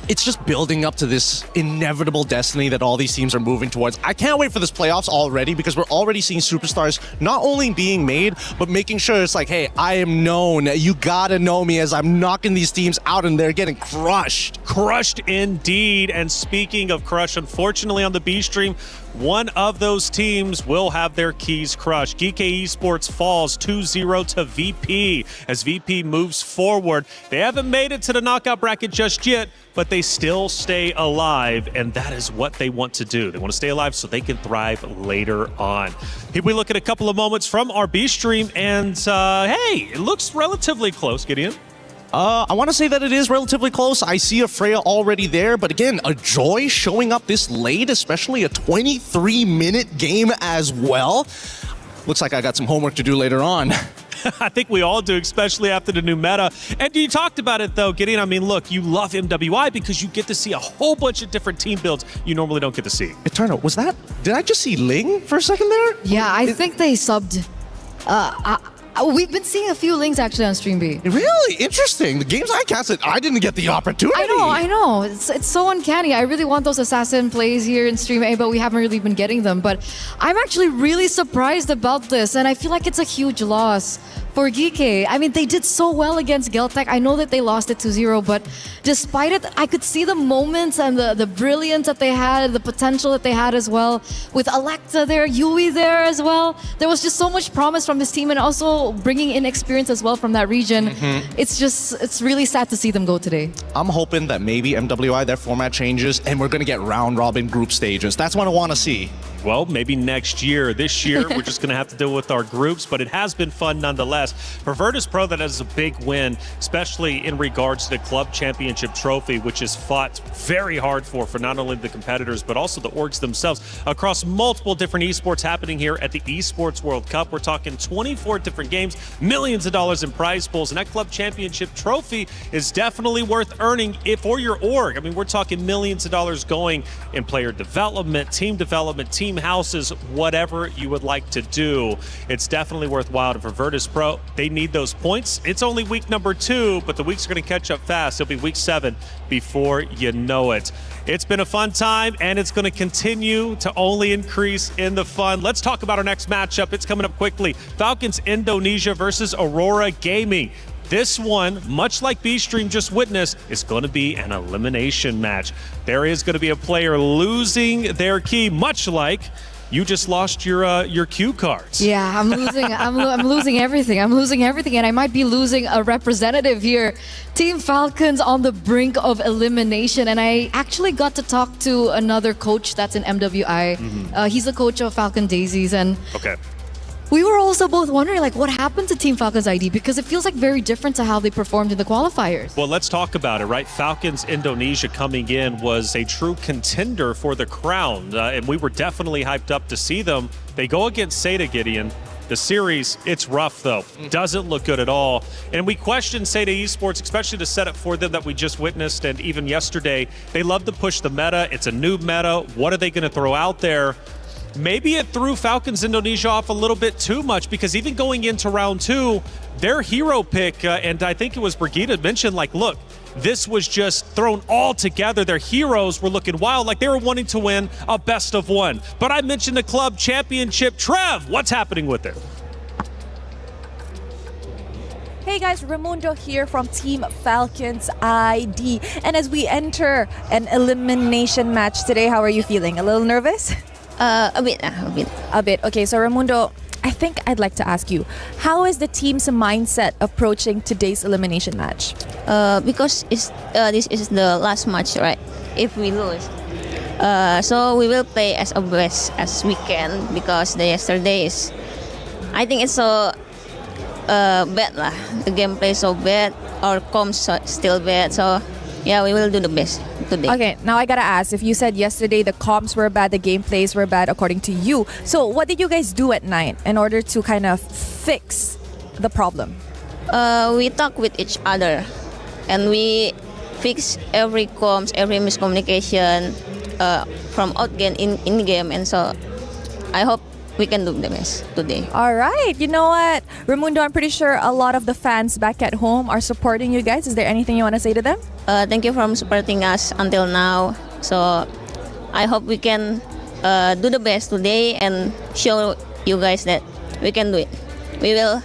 L: It's just building up to this inevitable destiny that all these teams are moving towards. I can't wait for this playoffs already, because we're already seeing superstars not only being made, but making sure it's like, hey, I am known. You gotta know me as I'm knocking these teams out and they're getting crushed.
K: Crushed indeed. And speaking of crush, unfortunately on the B stream, one of those teams will have their keys crushed. GK Esports falls 2-0 to VP as VP moves forward. They haven't made it to the knockout bracket just yet, but they still stay alive, and that is what they want to do. They want to stay alive so they can thrive later on. Here we look at a couple of moments from our B stream, and hey, it looks relatively close, Gideon.
L: I want to say that it is relatively close. I see a Freya already there, but again, a Joy showing up this late, especially a 23-minute game as well. Looks like I got some homework to do later on.
K: I think we all do, especially after the new meta. And you talked about it, though, Gideon. I mean, look, you love MWI because you get to see a whole bunch of different team builds you normally don't get to see.
L: Eternal, did I just see Ling for a second there?
J: Yeah, I think they subbed. We've been seeing a few links actually on Stream B.
L: Really interesting. The games I casted, I didn't get the opportunity.
J: I know. It's so uncanny. I really want those assassin plays here in Stream A, but we haven't really been getting them. But I'm actually really surprised about this, and I feel like it's a huge loss for Geeke. I mean, they did so well against Geltec. I know that they lost it 2-0, but despite it, I could see the moments and the brilliance that they had, the potential that they had as well. With Electa there, Yui there as well. There was just so much promise from this team, and also bringing in experience as well from that region. It's really sad to see them go today.
L: I'm hoping that maybe MWI, their format changes, and we're going to get round-robin group stages. That's what I want to see.
K: Well, maybe next year. This year, we're just going to have to deal with our groups, but it has been fun nonetheless. For Virtus Pro, that is a big win, especially in regards to the Club Championship Trophy, which is fought very hard for not only the competitors, but also the orgs themselves across multiple different esports happening here at the Esports World Cup. We're talking 24 different games, millions of dollars in prize pools, and that Club Championship Trophy is definitely worth earning for your org. I mean, we're talking millions of dollars going in player development, team houses, whatever you would like to do. It's definitely worthwhile. And for Virtus Pro, they need those points. It's only week number 2, but the weeks are going to catch up fast. It'll be week 7 before you know it. It's been a fun time, and it's going to continue to only increase in the fun. Let's talk about our next matchup. It's coming up quickly. Falcons Indonesia versus Aurora Gaming. This one, much like B-Stream just witnessed, is going to be an elimination match. There is going to be a player losing their key, much like you just lost your cue cards.
J: Yeah, I'm losing. I'm losing everything. I'm losing everything, and I might be losing a representative here. Team Falcons on the brink of elimination, and I actually got to talk to another coach that's in MWI. He's the coach of Falcon Daisies, and we were also both wondering, like, what happened to Team Falcons ID, because it feels like very different to how they performed in the qualifiers.
K: Well, let's talk about it, right? Falcons Indonesia coming in was a true contender for the crown, and we were definitely hyped up to see them. They go against Seda, Gideon. The series, it's rough though. Doesn't look good at all. And we question Seda Esports, especially the setup for them that we just witnessed, and even yesterday. They love to push the meta. It's a new meta. What are they going to throw out there? Maybe it threw Falcons Indonesia off a little bit too much, because even going into round 2, their hero pick, and I think it was Brigitte mentioned, like, look, this was just thrown all together. Their heroes were looking wild, like they were wanting to win a best of 1. But I mentioned the club championship. Trev, what's happening with it?
P: Hey guys, Raimundo here from Team Falcons ID. And as we enter an elimination match today, how are you feeling? A little nervous?
G: A bit.
P: Okay, so Raimundo, I think I'd like to ask you, how is the team's mindset approaching today's elimination match?
G: Because this is the last match, right? If we lose, so we will play as best as we can, because the yesterday is, I think it's so bad lah. The gameplay is so bad, our comms still bad, so yeah, we will do the best today.
P: Okay, now I gotta ask, if you said yesterday the comms were bad, the gameplays were bad according to you, so what did you guys do at night in order to kind of fix the problem?
G: We talk with each other, and we fix every comms, every miscommunication from out game in game, and so I hope we can do the best today.
P: All right, you know what, Raimundo, I'm pretty sure a lot of the fans back at home are supporting you guys. Is there anything you want to say to them?
G: Thank you for supporting us until now. So I hope we can do the best today and show you guys that we can do it. We will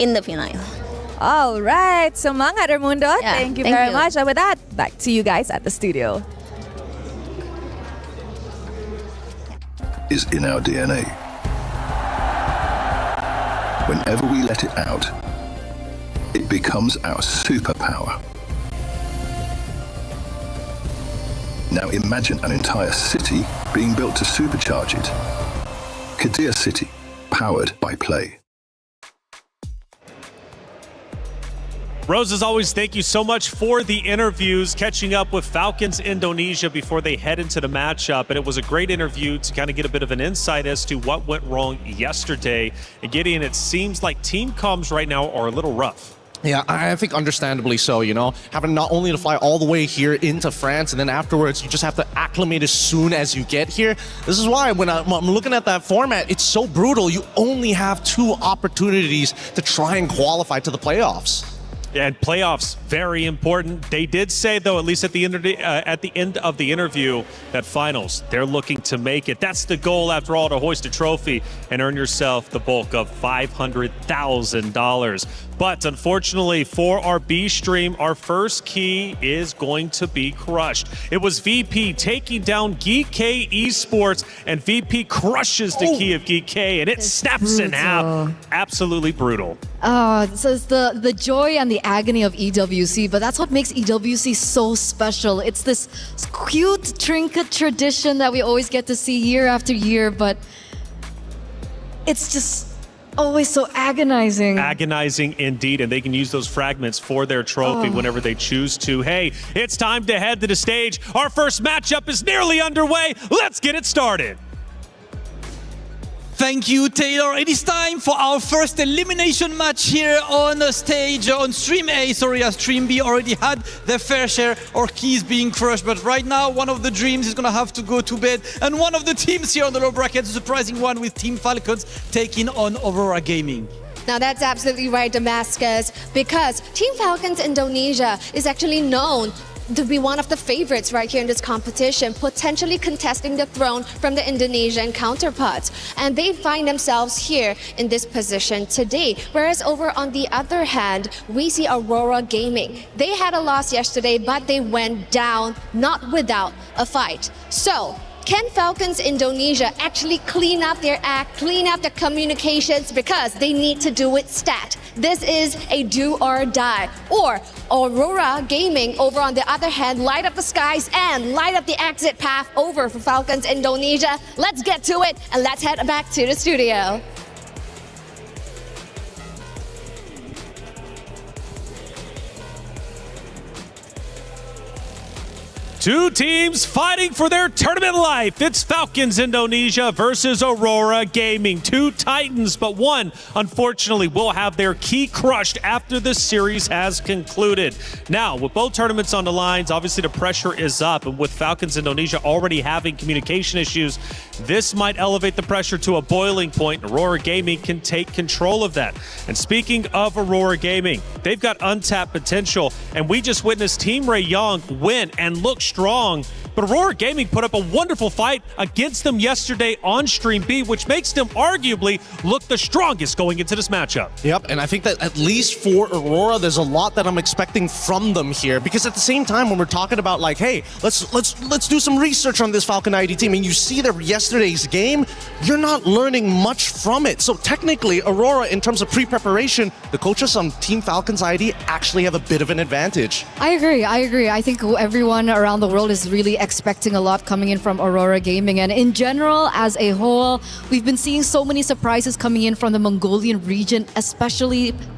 G: in the final.
P: All right, semangat Raimundo.
G: Yeah,
P: thank you very much. And with that, back to you guys at the studio.
N: Is in our DNA. Whenever we let it out, it becomes our superpower. Now imagine an entire city being built to supercharge it. Kadir City, powered by play.
K: Rose, as always, thank you so much for the interviews, catching up with Falcons Indonesia before they head into the matchup. And it was a great interview to kind of get a bit of an insight as to what went wrong yesterday. And Gideon, it seems like team comms right now are a little rough.
L: Yeah, I think understandably so, you know, having not only to fly all the way here into France and then afterwards you just have to acclimate as soon as you get here. This is why when I'm looking at that format, it's so brutal. You only have 2 opportunities to try and qualify to the playoffs.
K: And playoffs, very important. They did say, though, at least at the end of the interview, that finals, they're looking to make it. That's the goal, after all, to hoist a trophy and earn yourself the bulk of $500,000. But unfortunately for our B stream, our first key is going to be crushed. It was VP taking down Geek Esports, and VP crushes the key of Geek, and it snaps in half. Absolutely brutal.
J: So it's the joy and the agony of EWC, but that's what makes EWC so special. It's this cute trinket tradition that we always get to see year after year, but it's just always so agonizing.
K: Agonizing indeed, and they can use those fragments for their trophy whenever they choose to. Hey, it's time to head to the stage. Our first matchup is nearly underway. Let's get it started.
W: Thank you, Taylor. It is time for our first elimination match here on the stage, on Stream A. Sorry, as Stream B already had their fair share of keys being crushed. But right now, one of the dreams is going to have to go to bed. And one of the teams here on the low bracket, a surprising one with Team Falcons taking on Aurora Gaming.
V: Now that's absolutely right, Damascus, because Team Falcons Indonesia is actually known to be one of the favorites right here in this competition, potentially contesting the throne from the Indonesian counterparts. And they find themselves here in this position today. Whereas over on the other hand, we see Aurora Gaming. They had a loss yesterday, but they went down, not without a fight. So, can Falcons Indonesia actually clean up their act, clean up the communications, because they need to do it stat? This is a do or die. Or Aurora Gaming, over on the other hand, light up the skies and light up the exit path over for Falcons Indonesia. Let's get to it and let's head back to the studio.
K: Two teams fighting for their tournament life. It's Falcons Indonesia versus Aurora Gaming. Two titans, but one, unfortunately, will have their key crushed after the series has concluded. Now, with both tournaments on the lines, obviously the pressure is up, and with Falcons Indonesia already having communication issues, this might elevate the pressure to a boiling point. Aurora Gaming can take control of that. And speaking of Aurora Gaming, they've got untapped potential, and we just witnessed Team Ray Young win and look strong, but Aurora Gaming put up a wonderful fight against them yesterday on Stream B, which makes them arguably look the strongest going into this matchup.
L: Yep, and I think that at least for Aurora, there's a lot that I'm expecting from them here, because at the same time, when we're talking about like, hey, let's do some research on this Falcon ID team, and you see that yesterday's game, you're not learning much from it. So technically, Aurora, in terms of pre-preparation, the coaches on Team Falcons ID actually have a bit of an advantage.
J: I agree. I think everyone around the world is really expecting a lot coming in from Aurora Gaming, and in general, as a whole, we've been seeing so many surprises coming in from the Mongolian region,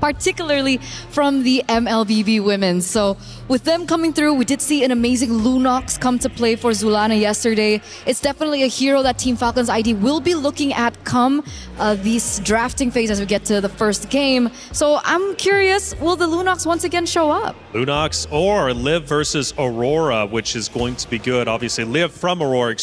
J: particularly from the MLBB women. So with them coming through, we did see an amazing Lunox come to play for Zulana yesterday. It's definitely a hero that Team Falcons ID will be looking at come this drafting phase as we get to the first game. So I'm curious, will the Lunox once again show up?
K: Lunox or Liv versus Aurora, which is going to be good. Obviously, Liv from Aurora,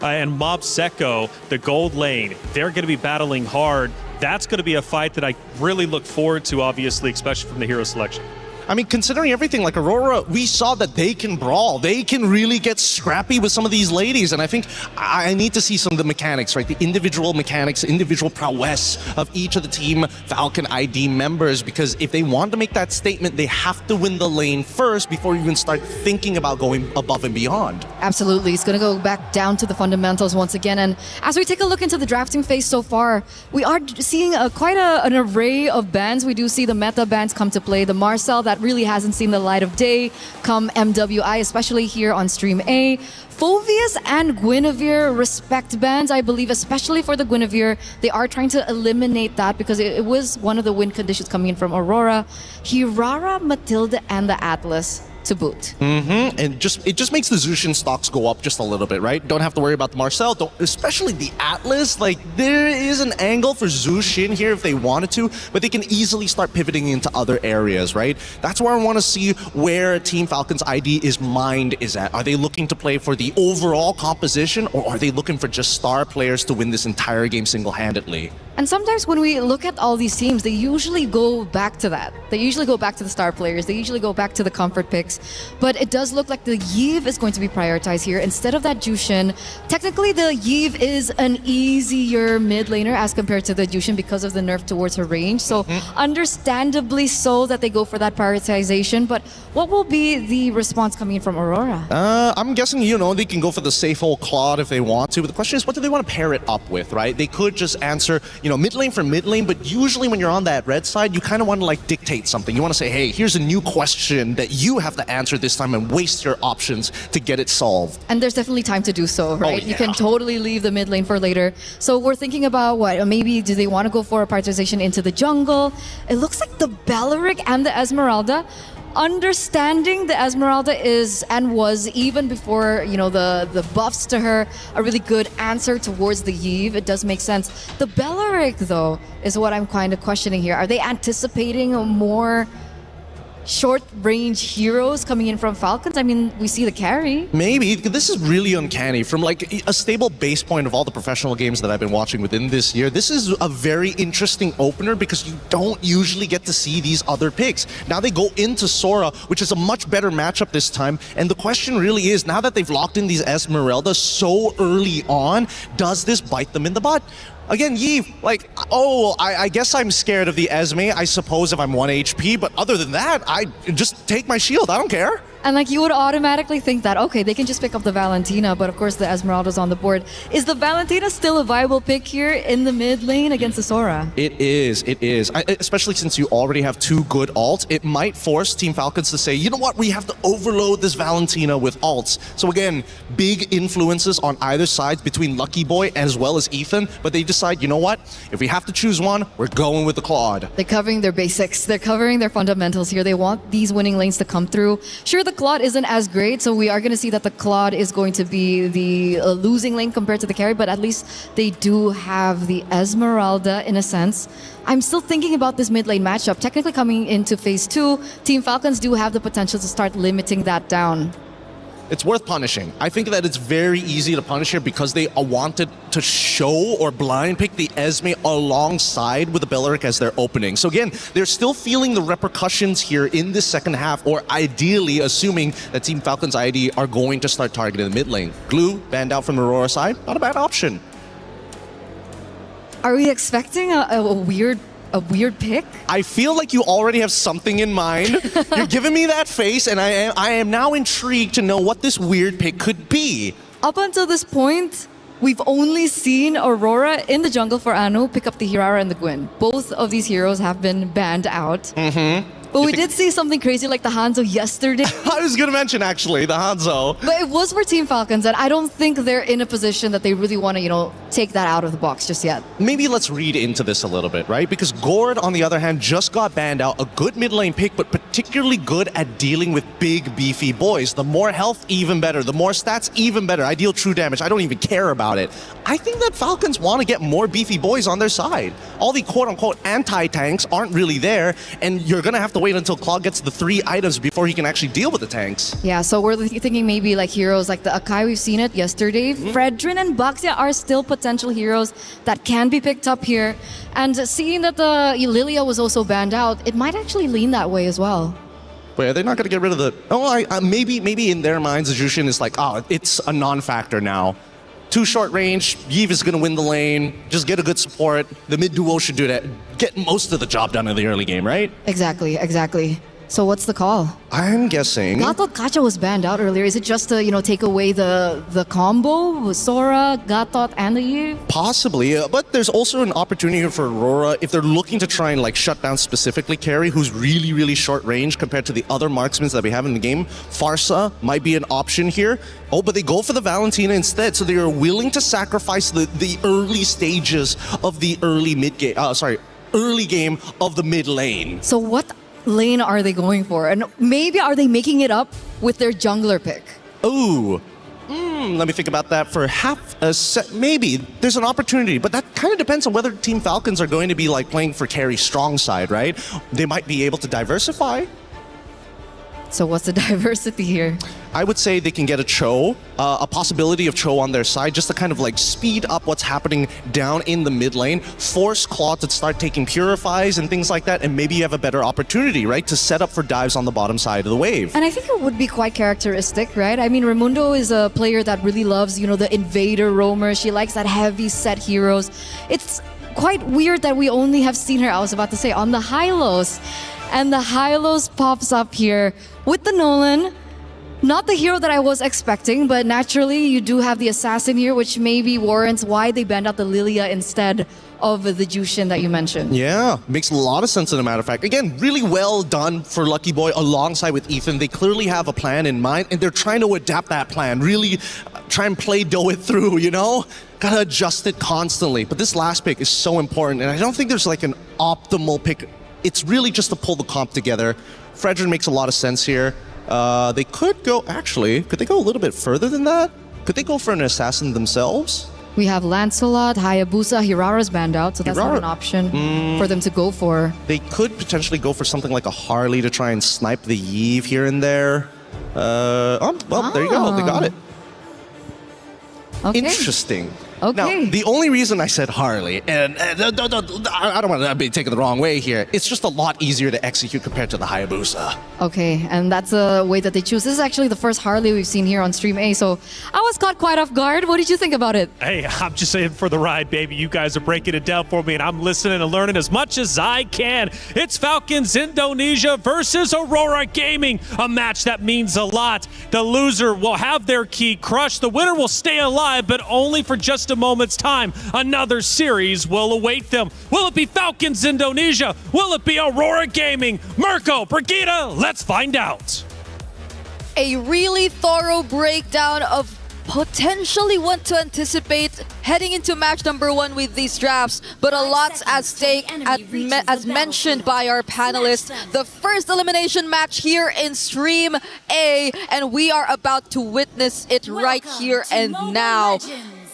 K: and Mob Secco, the gold lane, they're going to be battling hard. That's going to be a fight that I really look forward to, obviously, especially from the hero selection.
L: I mean, considering everything, like Aurora, we saw that they can brawl. They can really get scrappy with some of these ladies. And I think I need to see some of the mechanics, right? The individual mechanics, individual prowess of each of the Team Falcon ID members. Because if they want to make that statement, they have to win the lane first before you even start thinking about going above and beyond.
J: Absolutely. It's going to go back down to the fundamentals once again. And as we take a look into the drafting phase so far, we are seeing quite an array of bans. We do see the meta bans come to play. The Marcel, that really hasn't seen the light of day, come MWI, especially here on Stream A. Phovius and Guinevere respect bans, I believe, especially for the Guinevere. They are trying to eliminate that because it was one of the win conditions coming in from Aurora. Hirara, Matilda, and the Atlas. to boot.
L: And it just makes the Zushin stocks go up just a little bit, right? Don't have to worry about the Marcel, especially the Atlas. Like, there is an angle for Zushin here if they wanted to, but they can easily start pivoting into other areas, right? That's where I want to see where Team Falcon's mind is at. Are they looking to play for the overall composition, or are they looking for just star players to win this entire game single-handedly?
J: And sometimes when we look at all these teams, they usually go back to that. They usually go back to the star players. They usually go back to the comfort picks. But it does look like the Yve is going to be prioritized here instead of that Jushin. Technically, the Yve is an easier mid laner as compared to the Jushin because of the nerf towards her range. So understandably so that they go for that prioritization. But what will be the response coming in from Aurora?
L: I'm guessing, they can go for the safe old Claude if they want to. But the question is, what do they want to pair it up with, right? They could just answer, mid lane for mid lane, but usually when you're on that red side, you kind of want to like dictate something. You want to say, hey, here's a new question that you have to answer this time and waste your options to get it solved.
J: And there's definitely time to do so, right?
L: Oh, yeah.
J: You can totally leave the mid lane for later. So we're thinking about what? Maybe do they want to go for a prioritization into the jungle? It looks like the Belleric and the Esmeralda. Understanding the Esmeralda is and was, even before the buffs to her, a really good answer towards the Yve. It does make sense. The Belleric, though, is what I'm kind of questioning here. Are they anticipating more short-range heroes coming in from Falcons? I mean, we see the carry.
L: Maybe. This is really uncanny. From like a stable base point of all the professional games that I've been watching within this year, this is a very interesting opener because you don't usually get to see these other picks. Now they go into Sora, which is a much better matchup this time. And the question really is, now that they've locked in these Esmeraldas so early on, does this bite them in the butt? Again, Yve, I guess I'm scared of the Esme, I suppose, if I'm 1 HP, but other than that, I just take my shield, I don't care.
J: And you would automatically think that, okay, they can just pick up the Valentina, but of course the Esmeralda's on the board. Is the Valentina still a viable pick here in the mid lane against the Sora?
L: It is. Especially since you already have 2 good ults, it might force Team Falcons to say, you know what, we have to overload this Valentina with ults. So again, big influences on either side between Lucky Boy as well as Ethan, but they decide, you know what, if we have to choose one, we're going with the Claude.
J: They're covering their basics. They're covering their fundamentals here. They want these winning lanes to come through. Sure, the Claude isn't as great, so we are going to see that the Claude is going to be the losing lane compared to the carry, but at least they do have the Esmeralda in a sense. I'm still thinking about this mid lane matchup. Technically coming into phase 2, Team Falcons do have the potential to start limiting that down.
L: It's worth punishing. I think that it's very easy to punish here because they wanted to show or blind pick the Esme alongside with the Belleric as their opening. So again, they're still feeling the repercussions here in this second half, or ideally assuming that Team Falcon's ID are going to start targeting the mid lane. Glue, banned out from the Aurora side, not a bad option.
J: Are we expecting a weird pick?
L: I feel like you already have something in mind. You're giving me that face, and I am now intrigued to know what this weird pick could be.
J: Up until this point, we've only seen Aurora in the jungle for Anu pick up the Hirara and the Gwyn. Both of these heroes have been banned out. But we did see something crazy like the Hanzo yesterday.
L: I was going to mention, actually, the Hanzo.
J: But it was for Team Falcons, and I don't think they're in a position that they really want to, take that out of the box just yet.
L: Maybe let's read into this a little bit, right? Because Gord, on the other hand, just got banned out. A good mid lane pick, but particularly good at dealing with big, beefy boys. The more health, even better. The more stats, even better. I deal true damage. I don't even care about it. I think that Falcons want to get more beefy boys on their side. All the quote-unquote anti-tanks aren't really there, and you're going to have to wait until Claude gets the 3 items before he can actually deal with the tanks.
J: Yeah, so we're thinking maybe like heroes like the Akai, we've seen it yesterday. Fredrin and Baxia are still potential heroes that can be picked up here. And seeing that the Lilia was also banned out, it might actually lean that way as well.
L: Wait, are they not going to get rid of the... maybe in their minds, the Jushin is like, it's a non-factor now. Too short range, Yve is going to win the lane, just get a good support. The mid duo should do that. Get most of the job done in the early game, right?
J: Exactly. So what's the call?
L: I'm guessing...
J: I thought Kacha was banned out earlier. Is it just to, take away the combo with Sora, Gatot, and the Yve?
L: Possibly, but there's also an opportunity here for Aurora if they're looking to try and shut down specifically Carry, who's really, really short range compared to the other marksmen that we have in the game. Farsa might be an option here. Oh, but they go for the Valentina instead, so they are willing to sacrifice the early stages of the early game of the mid lane.
J: So what lane are they going for? And maybe are they making it up with their jungler pick?
L: Ooh. Let me think about that for half a set. Maybe there's an opportunity, but that kind of depends on whether Team Falcons are going to be like playing for carry strong side, right? They might be able to diversify.
J: So what's the diversity here?
L: I would say they can get a Cho, a possibility of Cho on their side, just to kind of like speed up what's happening down in the mid lane, force Claw to start taking purifies and things like that, and maybe you have a better opportunity, right, to set up for dives on the bottom side of the wave.
J: And I think it would be quite characteristic, right? I mean, Raimundo is a player that really loves, you know, the invader roamer. She likes that heavy set heroes. It's quite weird that we only have seen her, I was about to say, on the Hylos. And the Hylos pops up here with the Nolan. Not the hero that I was expecting, but naturally you do have the assassin here, which maybe warrants why they banned out the Lilia instead of the Jushin that you mentioned.
L: Yeah, makes a lot of sense as a matter of fact. Again, really well done for Lucky Boy alongside with Ethan. They clearly have a plan in mind and they're trying to adapt that plan. Really try and dough it through, you know? Gotta adjust it constantly. But this last pick is so important and I don't think there's like an optimal pick. It's really just to pull the comp together. Fredrin makes a lot of sense here. They could go, actually, could they go a little bit further than that? Could they go for an assassin themselves?
J: We have Lancelot, Hayabusa, Hirara's banned out, so that's not an option for them to go for.
L: They could potentially go for something like a Harley to try and snipe the Yve here and there. Well, there you go, they got it.
J: Okay.
L: Interesting.
J: Okay.
L: Now, the only reason I said Harley, and I don't want to be taken the wrong way here, it's just a lot easier to execute compared to the Hayabusa.
J: Okay, and that's a way that they choose. This is actually the first Harley we've seen here on Stream A, so I was caught quite off guard. What did you think about it?
K: Hey, I'm just in for the ride, baby. You guys are breaking it down for me, and I'm listening and learning as much as I can. It's Falcons Indonesia versus Aurora Gaming, a match that means a lot. The loser will have their key crushed. The winner will stay alive, but only for just a moment's time. Another series will await them. Will it be Falcons Indonesia? Will it be Aurora Gaming? Mirko, Brigitte, let's find out.
D: A really thorough breakdown of potentially what to anticipate heading into match number 1 with these drafts, but a lot's at stake as mentioned by our panelists. The first elimination match here in Stream A, and we are about to witness it right here and now.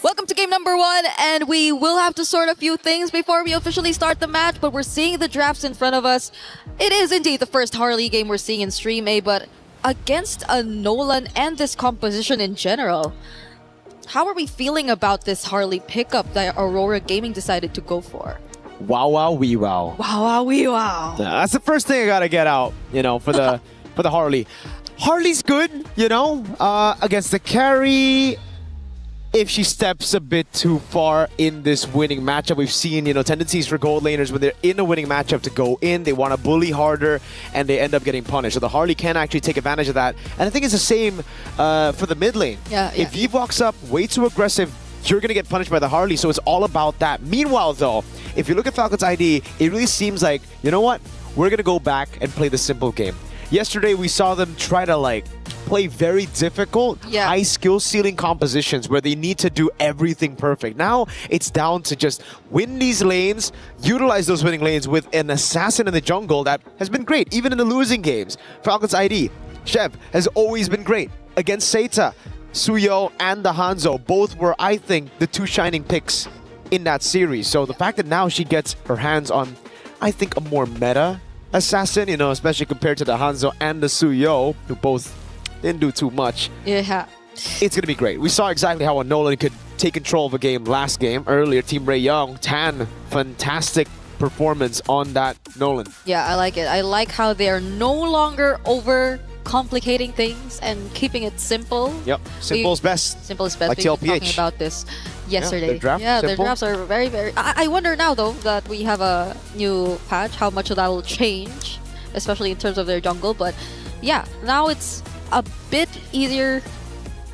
D: Welcome to game number 1, and we will have to sort a few things before we officially start the match, but we're seeing the drafts in front of us. It is indeed the first Harley game we're seeing in Stream A, but against a Nolan and this composition in general, how are we feeling about this Harley pickup that Aurora Gaming decided to go for?
I: Wow, wow, wee, wow.
D: Wow, wow, wee, wow.
I: Yeah, that's the first thing I gotta get out, you know, for the for the Harley. Harley's good, you know, against the carry. If she steps a bit too far in this winning matchup, we've seen, you know, tendencies for gold laners when they're in a winning matchup to go in, they want to bully harder, and they end up getting punished. So the Harley can actually take advantage of that. And I think it's the same for the mid lane. If Eve walks up way too aggressive, you're going to get punished by the Harley, so it's all about that. Meanwhile, though, if you look at Falcons ID, it really seems like, you know what? We're going to go back and play the simple game. Yesterday, we saw them try to, like, play very difficult, high skill ceiling compositions where they need to do everything perfect. Now it's down to just win these lanes, utilize those winning lanes with an assassin in the jungle that has been great, even in the losing games. Falcons ID, Shev has always been great against Seita. Suyo and the Hanzo both were, I think, the two shining picks in that series. So the fact that now she gets her hands on, I think, a more meta assassin, you know, especially compared to the Hanzo and the Suyo, who both didn't do too much.
D: Yeah.
I: It's going to be great. We saw exactly how a Nolan could take control of a game last game. Earlier, Team Ray Young, Tan, fantastic performance on that Nolan.
D: Yeah, I like it. I like how they are no longer over complicating things and keeping it simple.
I: Yep, simple is best.
D: Simple is best.
I: Like
D: We've been
I: TLPH.
D: talking about this yesterday.
I: Their
D: drafts are very, very... I wonder now, though, that we have a new patch, how much of that will change, especially in terms of their jungle. But yeah, now it's a bit easier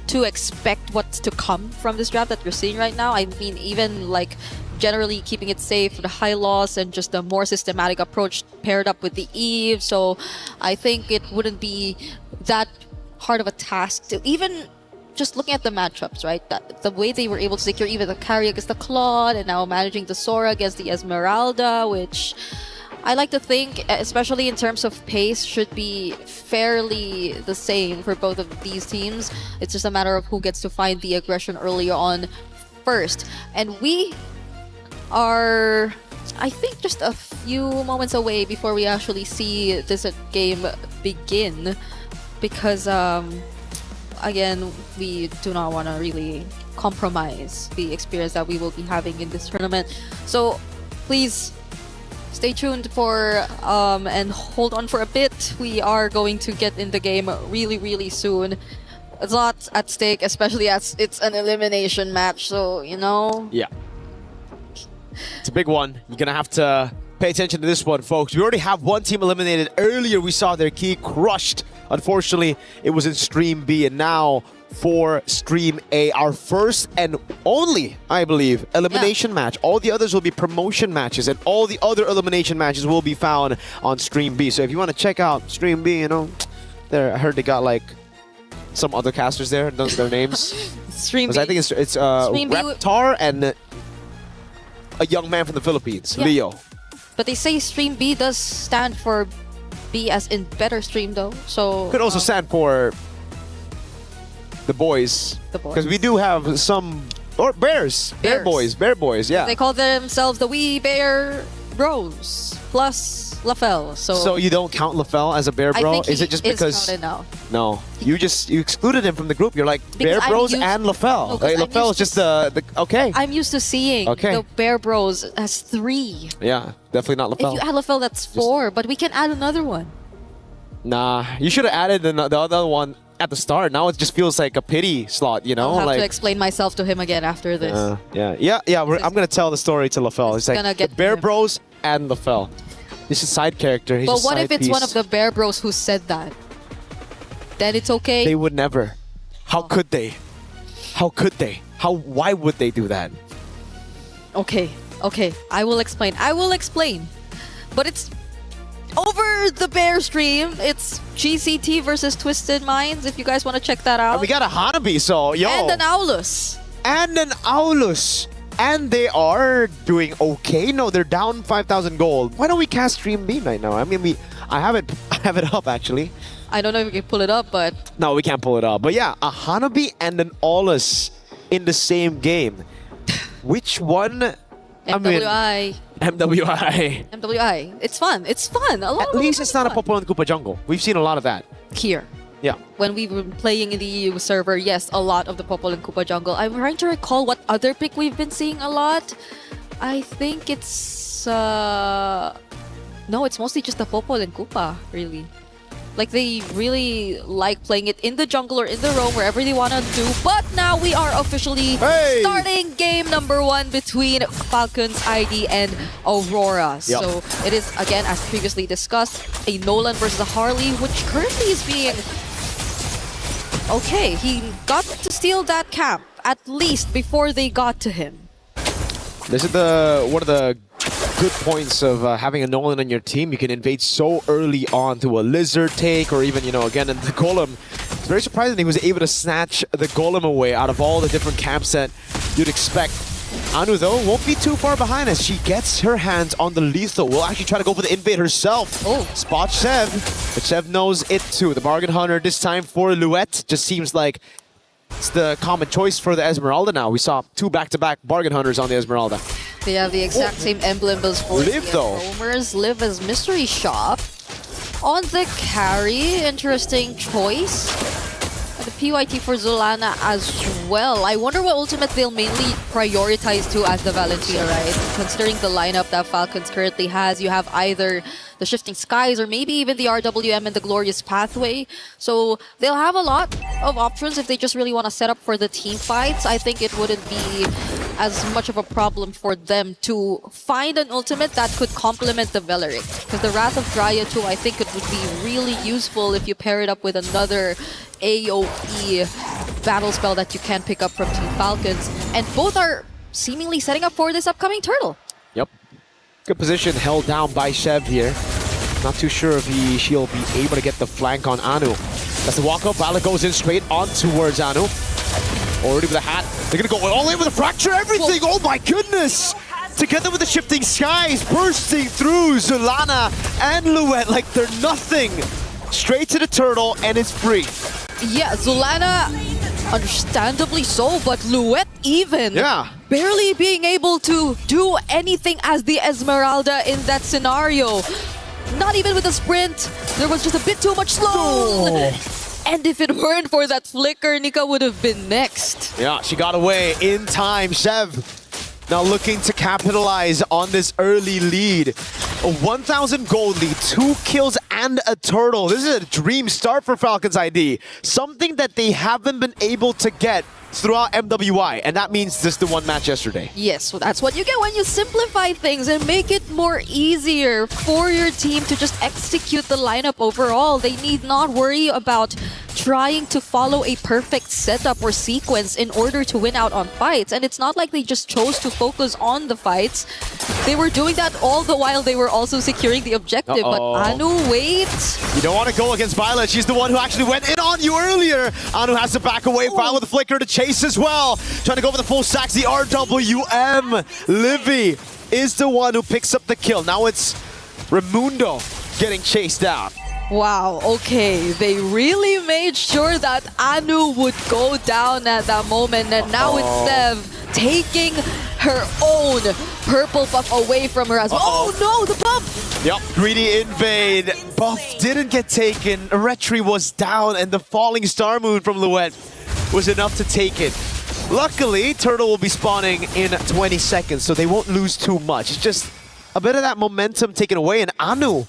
D: to expect what's to come from this draft that we're seeing right now. I mean, even like generally keeping it safe, the high loss, and just a more systematic approach paired up with the Eve. So I think it wouldn't be that hard of a task to even just looking at the matchups, right? That the way they were able to secure even the carry against the Claude and now managing the Sora against the Esmeralda, which I like to think, especially in terms of pace, should be fairly the same for both of these teams. It's just a matter of who gets to find the aggression earlier on first. And we are, I think, just a few moments away before we actually see this game begin. Because, again, we do not want to really compromise the experience that we will be having in this tournament. So please stay tuned for and hold on for a bit. We are going to get in the game really, really soon. There's a lot at stake, especially as it's an elimination match, so you know.
I: Yeah. It's a big one. You're gonna have to pay attention to this one, folks. We already have one team eliminated. Earlier we saw their key crushed. Unfortunately, it was in Stream B, and now for Stream A, our first and only, I believe, elimination match. All the others will be promotion matches, and all the other elimination matches will be found on Stream B. So if you want to check out Stream B, you know, there, I heard they got like some other casters there. Those are their names.
D: Stream B.
I: I think it's Reptar and a young man from the Philippines, Leo.
D: But they say Stream B does stand for B as in better stream though. So
I: could also stand for the boys. Because we do have some bears. Bear boys, yeah.
D: They call themselves the Wee Bear Bros plus LaFell. So
I: you don't count LaFell as a bear bro? Is it just because
D: counted now.
I: No. You excluded him from the group. You're like Bear Bros and LaFell.
D: No,
I: like, LaFell is just the okay.
D: I'm used to seeing the Bear Bros as 3.
I: Yeah, definitely not LaFell.
D: If you add LaFell, that's 4, but we can add another one.
I: Nah, you should have added the other one at the start. Now it just feels like a pity slot, you know?
D: I'll have to explain myself to him again after this.
I: I'm gonna tell the story to LaFell. It's like the Bear Bros and LaFell. This is side character. He's
D: but
I: a
D: what
I: side
D: if it's
I: piece.
D: one of the Bear Bros who said that? Then it's okay?
I: They would never. How could they? How could they? Why would they do that?
D: Okay. I will explain. But it's over the Bear stream. It's GCT versus Twisted Minds, if you guys want to check that out.
I: And we got a Hanabi, so yo.
D: And an Aulus.
I: And they are doing okay. No, they're down 5,000 gold. Why don't we cast Stream B right now? I mean, I have it up actually.
D: I don't know if we can pull it up, but
I: no, we can't pull it up. But yeah, a Hanabi and an Aulus in the same game. Which one?
D: MWI.
I: MWI.
D: It's fun.
I: At least it's not a Popo and Koopa jungle. We've seen a lot of that.
D: Here.
I: Yeah.
D: When we were playing in the EU server, yes, a lot of the Popol and Koopa jungle. I'm trying to recall what other pick we've been seeing a lot. I think it's... No, it's mostly just the Popol and Koopa, really. Like, they really like playing it in the jungle or in the roam, wherever they want to do. But now we are officially starting game number 1 between Falcons ID and Aurora.
I: Yep.
D: So it is, again, as previously discussed, a Nolan versus a Harley, which currently is being... Okay, he got to steal that camp, at least before they got to him.
I: This is one of the good points of having a Nolan on your team. You can invade so early on to a Lizard take, or even, again, in the Golem. It's very surprising he was able to snatch the Golem away out of all the different camps that you'd expect. Anu, though, won't be too far behind as she gets her hands on the lethal. Will actually try to go for the invade herself. Spot Sev, but Sev knows it too. The Bargain Hunter this time for Luette just seems like it's the common choice for the Esmeralda now. We saw 2 back-to-back Bargain Hunters on the Esmeralda.
D: They have the exact same emblem as for
I: Live, though.
D: Roamers. Live as Mystery Shop. On the carry, interesting choice. The PYT for Zulana as well. I wonder what ultimate they'll mainly prioritize to as the Valentina, right? Considering the lineup that Falcons currently has, you have either the Shifting Skies or maybe even the RWM and the Glorious Pathway. So they'll have a lot of options if they just really want to set up for the team fights. I think it wouldn't be as much of a problem for them to find an ultimate that could complement the Veleric. Because the Wrath of Dryad too, I think it would be really useful if you pair it up with another AoE battle spell that you can pick up from Team Falcons. And both are seemingly setting up for this upcoming turtle.
I: Yep. Good position held down by Shev here. Not too sure if she'll be able to get the flank on Anu. That's the walk up. Valak goes in straight on towards Anu. Already with a hat. They're going to go all in with a fracture everything. Oh my goodness. together with the shifting skies, bursting through Zulana and Luet like they're nothing. Straight to the turtle, and it's free.
D: Yeah, Zulana, understandably so, but Luet even.
I: Yeah.
D: Barely being able to do anything as the Esmeralda in that scenario. Not even with a sprint. There was just a bit too much slow.
I: Oh.
D: And if it weren't for that flicker, Nika would have been next.
I: Yeah, she got away in time. Sev now looking to capitalize on this early lead. A 1,000 gold lead, 2 kills and a turtle. This is a dream start for Falcons ID. Something that they haven't been able to get throughout MWI, and that means just the one match yesterday.
D: Yes, so that's what you get when you simplify things and make it more easier for your team to just execute the lineup overall. They need not worry about trying to follow a perfect setup or sequence in order to win out on fights. And it's not like they just chose to focus on the fights. They were doing that all the while they were also securing the objective. But Anu, wait.
I: You don't want to go against Violet. She's the one who actually went in on you earlier. Anu has to back away. Violet with the flicker to chase as well. Trying to go for the full stacks. The RWM. Livy is the one who picks up the kill. Now it's Raimundo getting chased down.
D: Wow, okay. They really made sure that Anu would go down at that moment. And now it's Sev taking her own purple buff away from her as well. Oh no, the buff!
I: Yep, greedy invade. Buff didn't get taken. Retri was down, and the falling star moon from Luet was enough to take it. Luckily, Turtle will be spawning in 20 seconds, so they won't lose too much. It's just a bit of that momentum taken away, and Anu,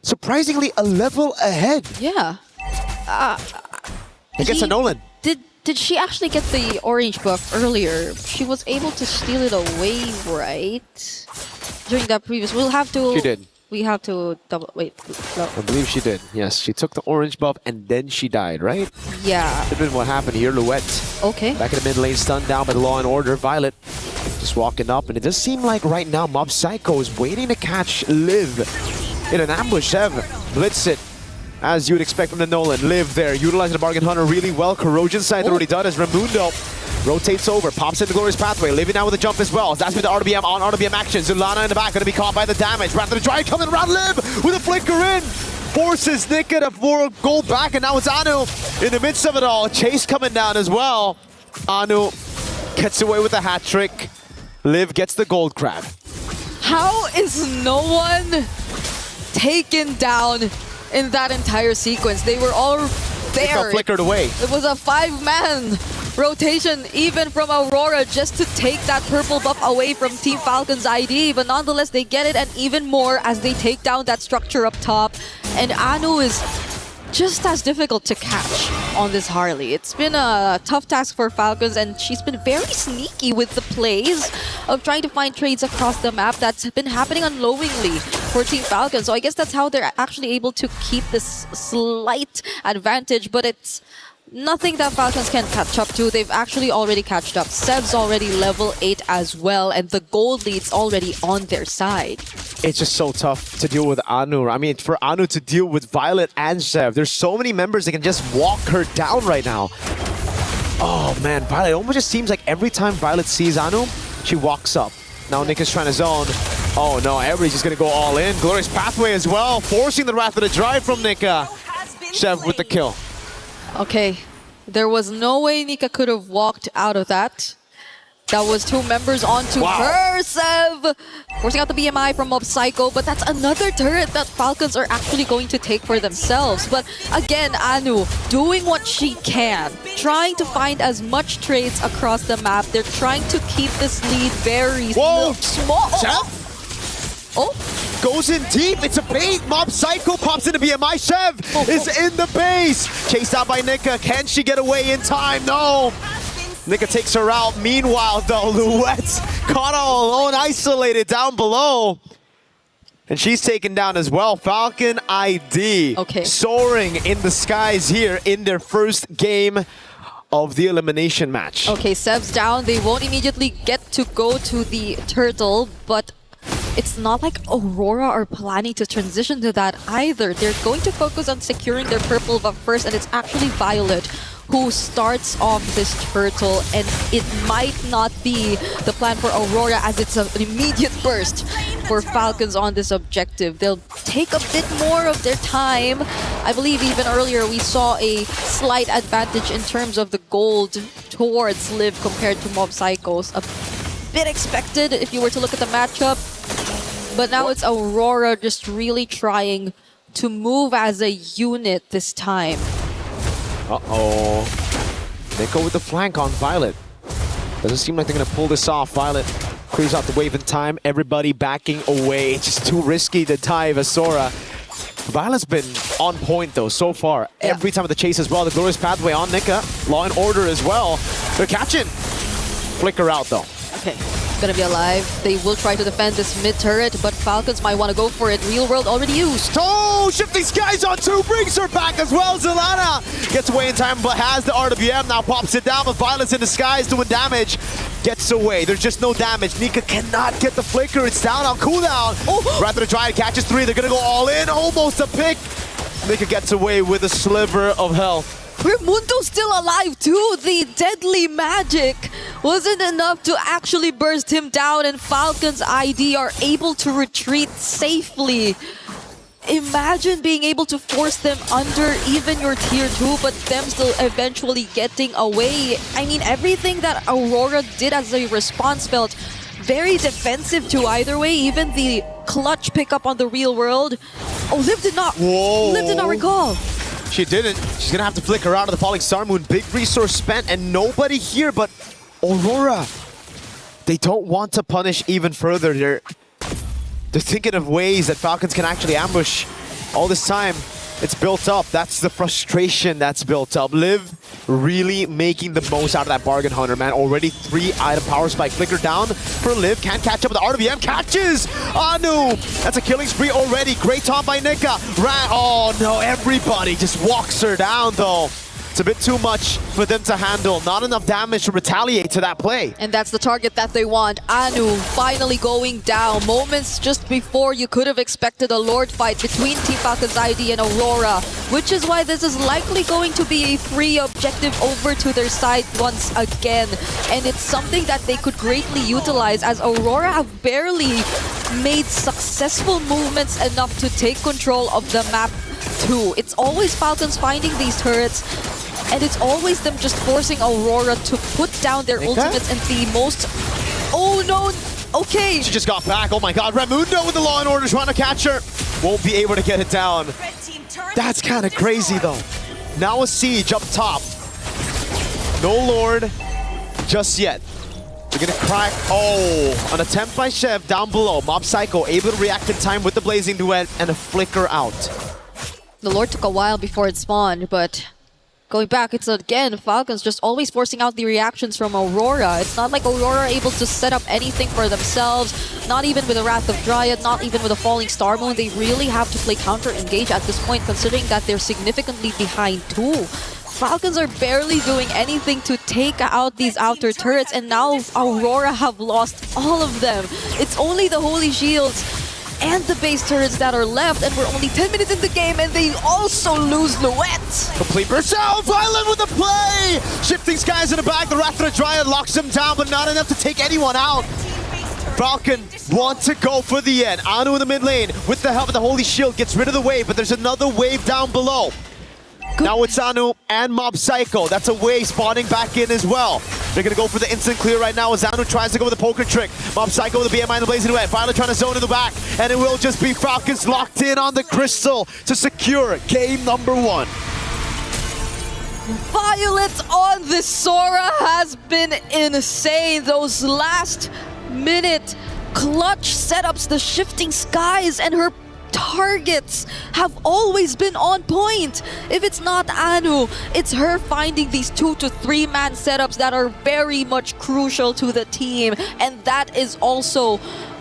I: surprisingly, a level ahead.
D: Yeah.
I: Against a Nolan.
D: Did she actually get the orange buff earlier? She was able to steal it away, right? During that previous, we'll have to...
I: She did.
D: We have to double... Wait. No.
I: I believe she did. Yes, she took the orange buff and then she died, right?
D: Yeah.
I: Should have been what happened here. Luet.
D: Okay.
I: Back in the mid lane, stunned down by the Law and Order. Violet just walking up, and it does seem like right now Mob Psycho is waiting to catch Liv in an ambush. Sev blitz it, as you would expect from the Nolan. Liv there, utilizing the Bargain Hunter really well. Corrosion side already done as Raimundo rotates over, pops in the Glorious Pathway. Living now with a jump as well. That's with the RBM on RBM action. Zulana in the back, going to be caught by the damage. Rather try coming around Liv with a flicker in. Forces Nika to go back, and now it's Anu in the midst of it all. Chase coming down as well. Anu gets away with a hat trick. Liv gets the gold crab.
D: How is no one taken down in that entire sequence? They were all there.
I: They got flickered away.
D: It was a 5-man rotation even from Aurora just to take that purple buff away from Team Falcons ID, but nonetheless they get it, and even more as they take down that structure up top. And Anu is just as difficult to catch on this Harley. It's been a tough task for Falcons, and she's been very sneaky with the plays of trying to find trades across the map. That's been happening unknowingly for Team Falcons. So I guess that's how they're actually able to keep this slight advantage, but it's nothing that Falcons can catch up to. They've actually already catched up. Sev's already level 8 as well, and the gold lead's already on their side.
I: It's just so tough to deal with Anu. I mean, for Anu to deal with Violet and Sev, there's so many members that can just walk her down right now. Oh man, Violet, it almost just seems like every time Violet sees Anu, she walks up. Now Nick is trying to zone. Oh no, everybody's just gonna go all in. Glorious Pathway as well, forcing the Wrath of the Drive from Nika. Sev with the kill.
D: Okay, there was no way Nika could have walked out of that. That was 2 members onto her, Sev! Forcing out the BMI from Mob Psycho, but that's another turret that Falcons are actually going to take for themselves. But again, Anu doing what she can, trying to find as much trades across the map. They're trying to keep this lead very small.
I: Oh, goes in deep. It's a bait. Mob Psycho pops into BMI. Sev is in the base. Chased down by Nika. Can she get away in time? No. Nika takes her out. Meanwhile, though, Luet's caught all alone, isolated down below. And she's taken down as well. Falcon ID soaring in the skies here in their first game of the elimination match.
D: Okay, Sev's down. They won't immediately get to go to the turtle, but it's not like Aurora are planning to transition to that either. They're going to focus on securing their purple buff first, and it's actually Violet who starts off this turtle, and it might not be the plan for Aurora as it's an immediate burst for Falcons on this objective. They'll take a bit more of their time. I believe even earlier we saw a slight advantage in terms of the gold towards Liv compared to Mob Psychos. A bit expected if you were to look at the matchup, but now it's Aurora just really trying to move as a unit this time.
I: Uh-oh. Nico with the flank on Violet. Doesn't seem like they're going to pull this off. Violet clears out the wave in time. Everybody backing away. It's just too risky to dive Asura. Violet's been on point, though, so far. Yeah. Every time with the chase as well. The Glorious Pathway on Nika. Law and Order as well. They're catching. Flicker out, though.
D: Okay. Gonna be alive. They will try to defend this mid turret, but Falcons might want to go for it. Real World already used.
I: Oh, Shifting Skies on 2, brings her back as well. Zelana gets away in time, but has the RWM, now pops it down, but Violence in disguise doing damage. Gets away, there's just no damage. Nika cannot get the flicker, it's down on cooldown. Oh. Rather Dryad catches 3, they're gonna go all in, almost a pick. Nika gets away with a sliver of health.
D: Raimundo's still alive too. The deadly magic wasn't enough to actually burst him down, and Falcon's ID are able to retreat safely. Imagine being able to force them under even your tier 2, but them still eventually getting away. I mean, everything that Aurora did as a response felt very defensive too either way. Even the clutch pickup on the Real World. Oh, Liv did not.
I: Whoa.
D: Liv did not recall.
I: She didn't. She's gonna have to flicker out of the Falling Star Moon. Big resource spent and nobody here but Aurora. They don't want to punish even further. They're thinking of ways that Falcons can actually ambush. All this time, it's built up. That's the frustration that's built up. Liv really making the most out of that Bargain Hunter, man. Already 3 item power spike. Flicker down for Liv. Can't catch up with the RWM. Catches Anu. That's a killing spree already. Great taunt by Nika. Oh no, everybody just walks her down though. It's a bit too much for them to handle. Not enough damage to retaliate to that play.
D: And that's the target that they want. Anu finally going down. Moments just before you could have expected a Lord fight between Team Falcons ID and Aurora, which is why this is likely going to be a free objective over to their side once again. And it's something that they could greatly utilize, as Aurora have barely made successful movements enough to take control of the map too. It's always Falcons finding these turrets, and it's always them just forcing Aurora to put down their ultimates and the most... Oh no! Okay!
I: She just got back. Oh my god. Raimundo with the Law and Order trying to catch her. Won't be able to get it down. That's kind of crazy though. Now a siege up top. No Lord just yet. They're gonna crack. Oh, an attempt by Chev down below. Mob Psycho able to react in time with the Blazing Duet and a flicker out.
D: The Lord took a while before it spawned, but going back, it's again Falcons just always forcing out the reactions from Aurora. It's not like Aurora are able to set up anything for themselves, not even with a Wrath of Dryad, not even with a Falling Star Moon. They really have to play counter-engage at this point, considering that they're significantly behind too. Falcons are barely doing anything to take out these outer turrets, and now Aurora have lost all of them. It's only the Holy Shields and the base turrets that are left, and we're only 10 minutes in the game, and they also lose Luet.
I: Complete herself. Violet with the play. Shifting Skies in the back. The Wrath of Dryad locks him down, but not enough to take anyone out. Falcon want to go for the end. Anu in the mid lane with the help of the Holy Shield gets rid of the wave, but there's another wave down below. Now it's Anu and Mob Psycho. That's a wave spawning back in as well. They're gonna go for the instant clear right now as Anu tries to go with the poker trick. Mob Psycho with the BMI and the Blazing Duet. Violet trying to zone in the back, and it will just be Falcons locked in on the crystal to secure game number 1.
D: Violet on this Sora has been insane. Those last minute clutch setups, the Shifting Skies, and her targets have always been on point. If it's not Anu, it's her finding these 2 to 3 man setups that are very much crucial to the team, and that is also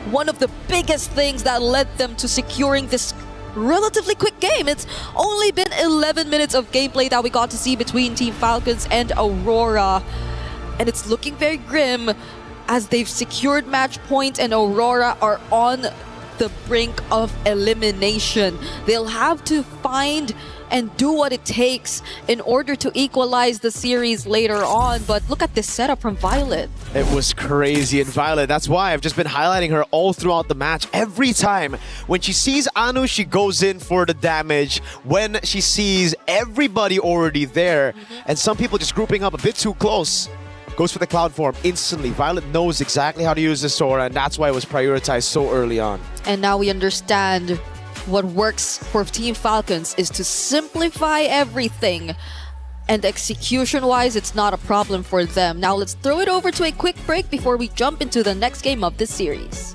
D: one of the biggest things that led them to securing this relatively quick game. It's only been 11 minutes of gameplay that we got to see between Team Falcons and Aurora, and it's looking very grim as they've secured match point and Aurora are on the brink of elimination. They'll have to find and do what it takes in order to equalize the series later on. But look at this setup from Violet.
I: It was crazy. And Violet, that's why I've just been highlighting her all throughout the match. Every time when she sees Anu, she goes in for the damage. When she sees everybody already there and some people just grouping up a bit too close, goes for the cloud form instantly. Violet knows exactly how to use the Sora, and that's why it was prioritized so early on.
D: And now we understand what works for Team Falcons is to simplify everything. And execution-wise, it's not a problem for them. Now let's throw it over to a quick break before we jump into the next game of this series.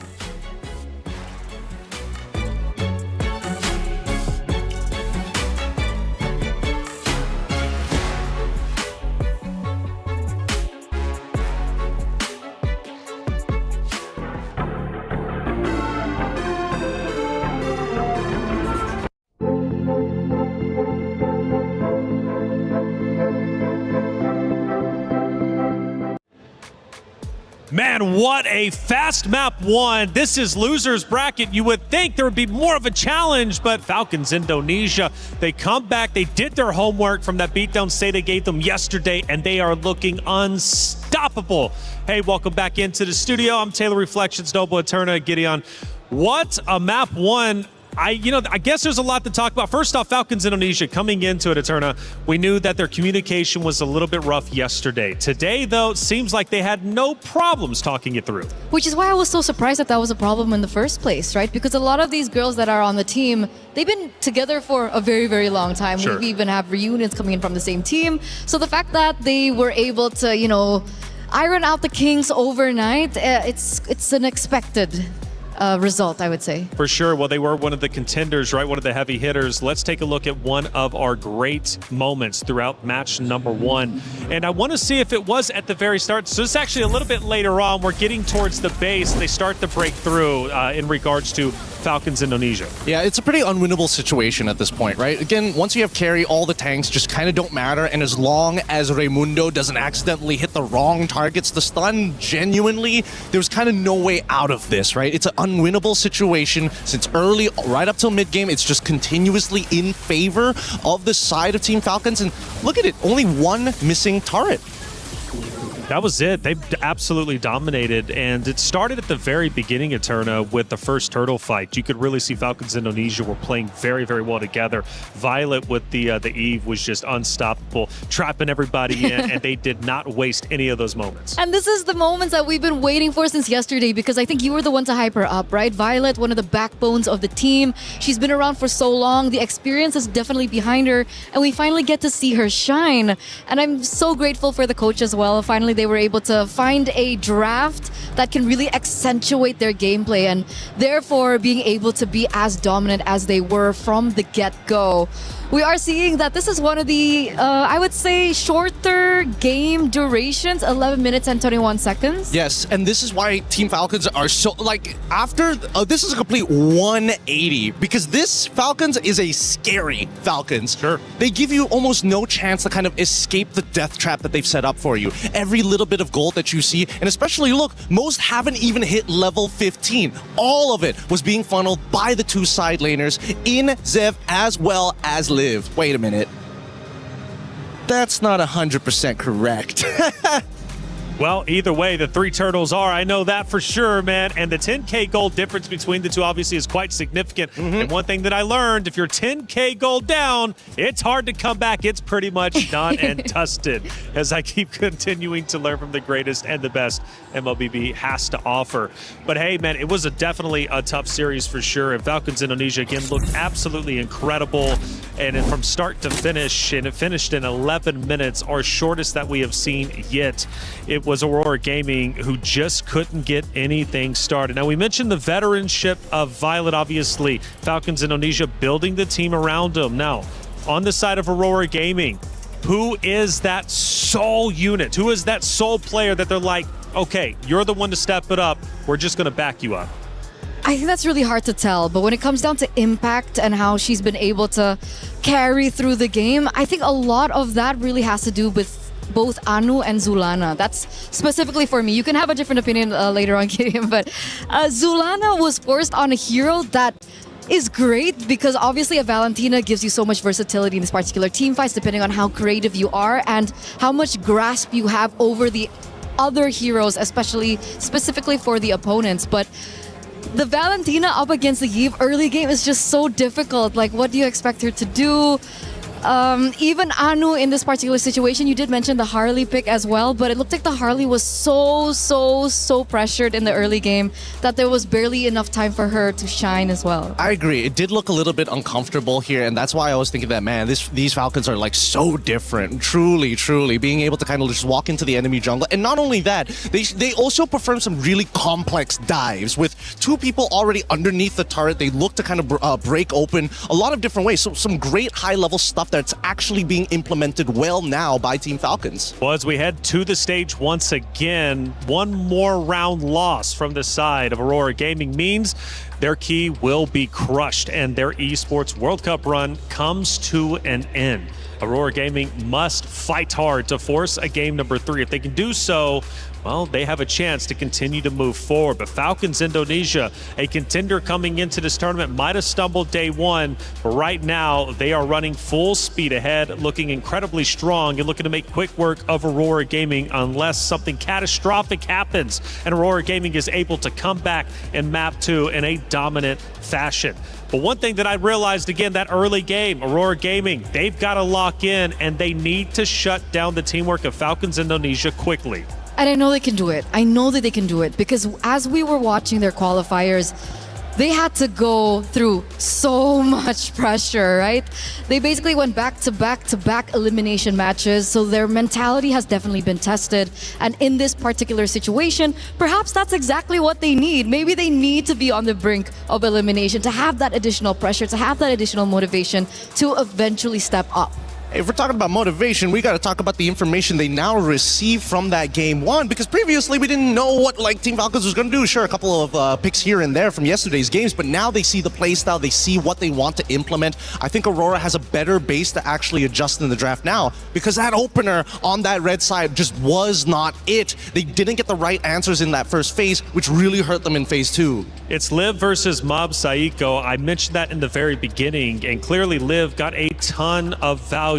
K: Man, what a fast map one. This is loser's bracket. You would think there would be more of a challenge, but Falcons Indonesia, they come back. They did their homework from that beatdown say they gave them yesterday, and they are looking unstoppable. Hey, welcome back into the studio. I'm Taylor Reflections, Noble Eterna, Gideon. What a map one. I guess there's a lot to talk about. First off, Falcons Indonesia coming into it, Eterna. We knew that their communication was a little bit rough yesterday. Today, though, it seems like they had no problems talking it through.
J: Which is why I was so surprised that was a problem in the first place, right? Because a lot of these girls that are on the team, they've been together for a very, very long time.
K: Sure.
J: We even have reunions coming in from the same team. So the fact that they were able to, iron out the kinks overnight, it's an expected result, I would say.
K: For sure. Well, they were one of the contenders, right? One of the heavy hitters. Let's take a look at one of our great moments throughout match number one. And I want to see if it was at the very start. So it's actually a little bit later on. We're getting towards the base. They start to break through in regards to Falcons Indonesia.
L: Yeah, it's a pretty unwinnable situation at this point, right? Again, once you have carry, all the tanks just kind of don't matter. And as long as Raimundo doesn't accidentally hit the wrong targets to stun, genuinely, there's kind of no way out of this, right? It's an unwinnable situation since early, right up till mid-game. It's just continuously in favor of the side of Team Falcons. And look at it, only one missing turret.
K: That was it. They absolutely dominated, and it started at the very beginning, Eterna, with the first turtle fight. You could really see Falcons Indonesia were playing very, very well together. Violet with the Eve was just unstoppable, trapping everybody in, and they did not waste any of those moments.
J: And this is the moments that we've been waiting for since yesterday, because I think you were the one to hype her up, right? Violet, one of the backbones of the team. She's been around for so long. The experience is definitely behind her, and we finally get to see her shine. And I'm so grateful for the coach as well. Finally, they were able to find a draft that can really accentuate their gameplay and therefore being able to be as dominant as they were from the get-go. We are seeing that this is one of the, I would say, shorter game durations, 11 minutes and 21 seconds.
L: Yes, and this is why Team Falcons are so, after, this is a complete 180, because this Falcons is a scary Falcons.
K: Sure.
L: They give you almost no chance to kind of escape the death trap that they've set up for you. Every little bit of gold that you see, and especially, look, most haven't even hit level 15. All of it was being funneled by the two side laners in Zev as well as Live. Wait a minute. That's not 100% correct.
K: Well, either way, the three turtles are. I know that for sure, man. And the 10K gold difference between the two obviously is quite significant. And one thing that I learned, if you're 10K gold down, it's hard to come back. It's pretty much done and dusted, as I keep continuing to learn from the greatest and the best MLBB has to offer. But hey, man, it was definitely a tough series for sure. And Falcons Indonesia, again, looked absolutely incredible. And from start to finish, and it finished in 11 minutes, our shortest that we have seen yet. It was Aurora Gaming who just couldn't get anything started. Now, we mentioned the veteranship of Violet, obviously. Falcons Indonesia building the team around them. Now, on the side of Aurora Gaming, who is that sole unit? Who is that sole player that they're like, okay, you're the one to step it up. We're just going to back you up?
J: I think that's really hard to tell, but when it comes down to impact and how she's been able to carry through the game, I think a lot of that really has to do with both Anu and Zulana. That's specifically for me. You can have a different opinion later on, Gideon, but Zulana was forced on a hero that is great because obviously a Valentina gives you so much versatility in this particular team fights depending on how creative you are and how much grasp you have over the other heroes, especially specifically for the opponents. But the Valentina up against the Eve early game is just so difficult. Like, what do you expect her to do? Even Anu in this particular situation, you did mention the Harley pick as well, but it looked like the Harley was so pressured in the early game that there was barely enough time for her to shine as well.
L: I agree. It did look a little bit uncomfortable here, and that's why I was thinking that, man, these Falcons are like so different. Truly, being able to kind of just walk into the enemy jungle. And not only that, they also perform some really complex dives with two people already underneath the turret. They look to kind of break open a lot of different ways. So some great high-level stuff that's actually being implemented well now by Team Falcons.
K: Well, as we head to the stage once again, one more round loss from the side of Aurora Gaming means their key will be crushed and their Esports World Cup run comes to an end. Aurora Gaming must fight hard to force a game number 3. If they can do so, well, they have a chance to continue to move forward. But Falcons Indonesia, a contender coming into this tournament, might have stumbled day one, but right now they are running full speed ahead, looking incredibly strong and looking to make quick work of Aurora Gaming unless something catastrophic happens and Aurora Gaming is able to come back in map 2 in a dominant fashion. But one thing that I realized again, that early game, Aurora Gaming, they've got to lock in and they need to shut down the teamwork of Falcons Indonesia quickly.
J: And I know they can do it. I know that they can do it because as we were watching their qualifiers, they had to go through so much pressure, right? They basically went back to back elimination matches, so their mentality has definitely been tested. And in this particular situation, perhaps that's exactly what they need. Maybe they need to be on the brink of elimination to have that additional pressure, to have that additional motivation to eventually step up.
L: If we're talking about motivation, we got to talk about the information they now receive from that game 1, because previously we didn't know what Team Falcons was going to do. Sure, a couple of picks here and there from yesterday's games, but now they see the playstyle, they see what they want to implement. I think Aurora has a better base to actually adjust in the draft now, because that opener on that red side just was not it. They didn't get the right answers in that first phase, which really hurt them in phase 2.
K: It's Liv versus Mob Saiko. I mentioned that in the very beginning, and clearly Liv got a ton of value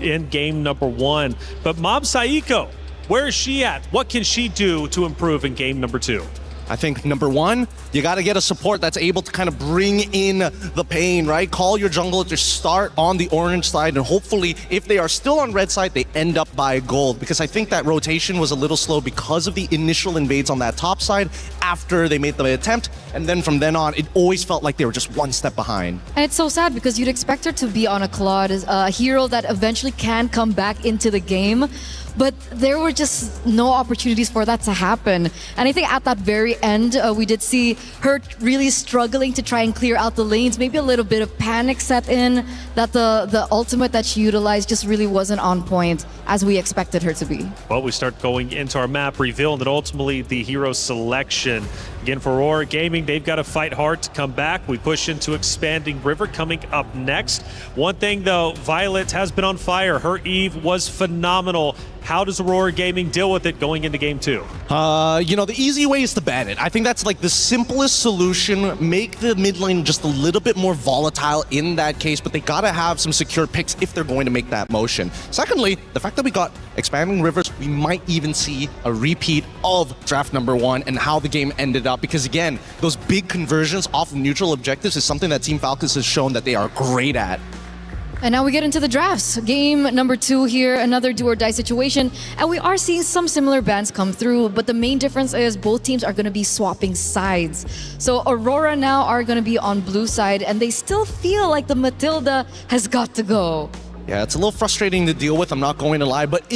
K: in game number 1. But Mob Saiko, where is she at? What can she do to improve in game number 2?
L: I think number 1, you got to get a support that's able to kind of bring in the pain, right? Call your jungler to start on the orange side, and hopefully, if they are still on red side, they end up by gold, because I think that rotation was a little slow because of the initial invades on that top side after they made the attempt, and then from then on, it always felt like they were just one step behind.
J: And it's so sad because you'd expect her to be on a Claude, a hero that eventually can come back into the game. But there were just no opportunities for that to happen. And I think at that very end, we did see her really struggling to try and clear out the lanes. Maybe a little bit of panic set in, that the ultimate that she utilized just really wasn't on point as we expected her to be.
K: Well, we start going into our map reveal and then ultimately the hero selection. Again, for Aurora Gaming, they've got to fight hard to come back. We push into Expanding River coming up next. One thing though, Violet has been on fire. Her Eve was phenomenal. How does Aurora Gaming deal with it going into game 2?
L: You know, the easy way is to ban it. I think that's like the simplest solution. Make the mid lane just a little bit more volatile in that case, but they gotta have some secure picks if they're going to make that motion. Secondly, the fact that we got Expanding Rivers, we might even see a repeat of draft number 1 and how the game ended up, because again, those big conversions off of neutral objectives is something that Team Falcons has shown that they are great at.
J: And now we get into the drafts. Game number 2 here, another do or die situation. And we are seeing some similar bans come through, but the main difference is both teams are going to be swapping sides. So Aurora now are going to be on blue side, and they still feel like the Matilda has got to go.
L: Yeah, it's a little frustrating to deal with, I'm not going to lie, but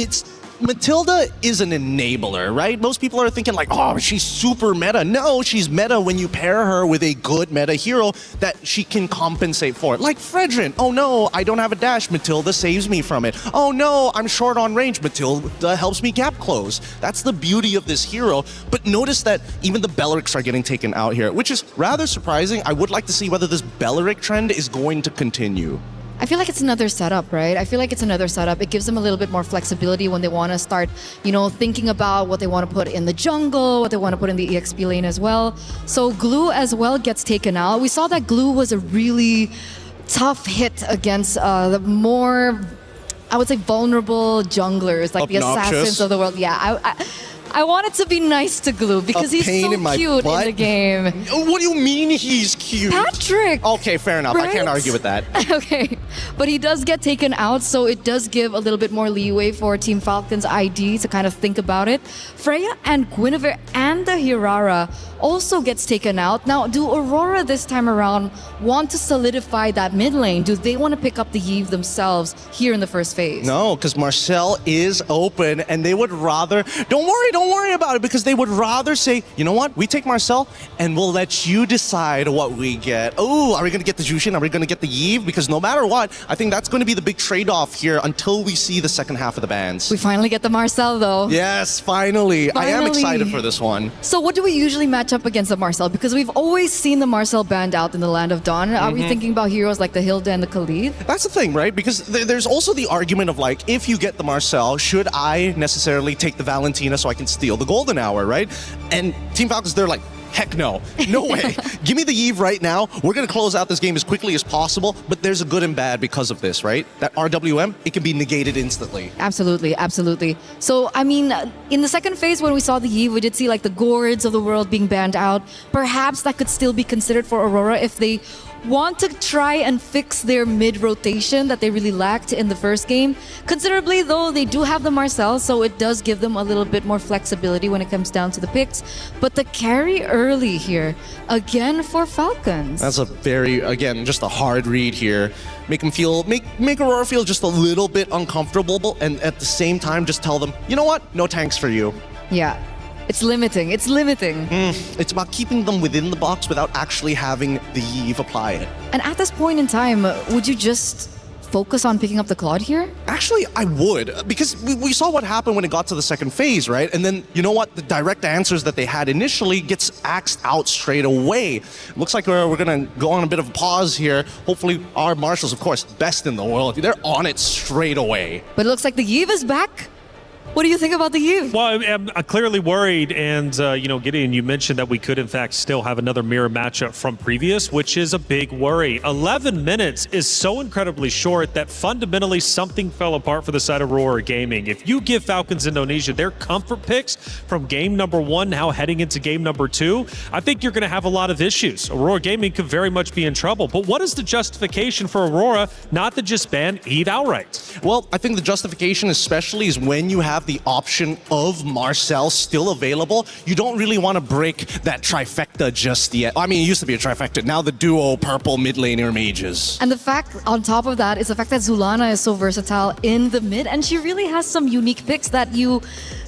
L: Matilda is an enabler, right? Most people are thinking like, oh, she's super meta. No, she's meta when you pair her with a good meta hero that she can compensate for. Like Fredrin. Oh no, I don't have a dash. Matilda saves me from it. Oh no, I'm short on range. Matilda helps me gap close. That's the beauty of this hero. But notice that even the Bellerics are getting taken out here, which is rather surprising. I would like to see whether this Belleric trend is going to continue.
J: I feel like it's another setup, right? I feel like it's another setup. It gives them a little bit more flexibility when they want to start, thinking about what they want to put in the jungle, what they want to put in the EXP lane as well. So Glue as well gets taken out. We saw that Glue was a really tough hit against the more, I would say, vulnerable junglers, like the assassins of the world. Yeah, I wanted to be nice to Glue because he's so cute in the game.
L: What do you mean he's cute?
J: Patrick!
L: Okay, fair enough.
J: Right?
L: I can't argue with that.
J: Okay, but he does get taken out, so it does give a little bit more leeway for Team Falcon's ID to kind of think about it. Freya and Guinevere and the Hirara also gets taken out. Now, do Aurora this time around want to solidify that mid lane? Do they want to pick up the Yve themselves here in the first phase?
L: No, because Marcel is open and they would rather... Don't worry about it, because they would rather say, you know what, we take Marcel and we'll let you decide what we get. Oh, are we going to get the Jushin? Are we going to get the Yve? Because no matter what, I think that's going to be the big trade-off here until we see the second half of the bans.
J: We finally get the Marcel though.
L: Yes, finally. I am excited for this one.
J: So what do we usually match up against the Marcel? Because we've always seen the Marcel banned out in the Land of Dawn. Are we thinking about heroes like the Hilda and the Khalid?
L: That's the thing, right? Because there's also the argument of like, if you get the Marcel, should I necessarily take the Valentina so I can steal the Golden Hour, right? And Team Falcons, they're like, heck no. No way. Give me the Yve right now. We're going to close out this game as quickly as possible, but there's a good and bad because of this, right? That RWM, it can be negated instantly.
J: Absolutely, absolutely. So, I mean, in the second phase when we saw the Yve, we did see like the Gourds of the world being banned out. Perhaps that could still be considered for Aurora if they want to try and fix their mid-rotation that they really lacked in the first game. Considerably, though, they do have the Marcel, so it does give them a little bit more flexibility when it comes down to the picks. But the carry early here, again for Falcons.
L: That's a very, again, just a hard read here. Make them feel, make Aurora feel just a little bit uncomfortable, and at the same time, just tell them, you know what? No tanks for you.
J: Yeah. It's limiting. It's limiting.
L: It's about keeping them within the box without actually having the Yve apply it.
J: And at this point in time, would you just focus on picking up the Claude here?
L: Actually, I would, because we saw what happened when it got to the second phase, right? And then, you know what? The direct answers that they had initially gets axed out straight away. Looks like we're going to go on a bit of a pause here. Hopefully, our marshals, of course, best in the world, they're on it straight away.
J: But it looks like the Yve is back. What do you think about the Yve?
K: Well, I'm clearly worried, and Gideon, you mentioned that we could in fact still have another mirror matchup from previous, which is a big worry. 11 minutes is so incredibly short that fundamentally something fell apart for the side of Aurora Gaming. If you give Falcons Indonesia their comfort picks from game number 1 now heading into game number 2, I think you're going to have a lot of issues. Aurora Gaming could very much be in trouble. But what is the justification for Aurora not to just ban Yve outright?
L: Well, I think the justification especially is when you have the option of Marcel still available, you don't really want to break that trifecta just yet. I mean, it used to be a trifecta. Now the duo purple mid laner mages.
J: And the fact on top of that is the fact that Zulana is so versatile in the mid, and she really has some unique picks that you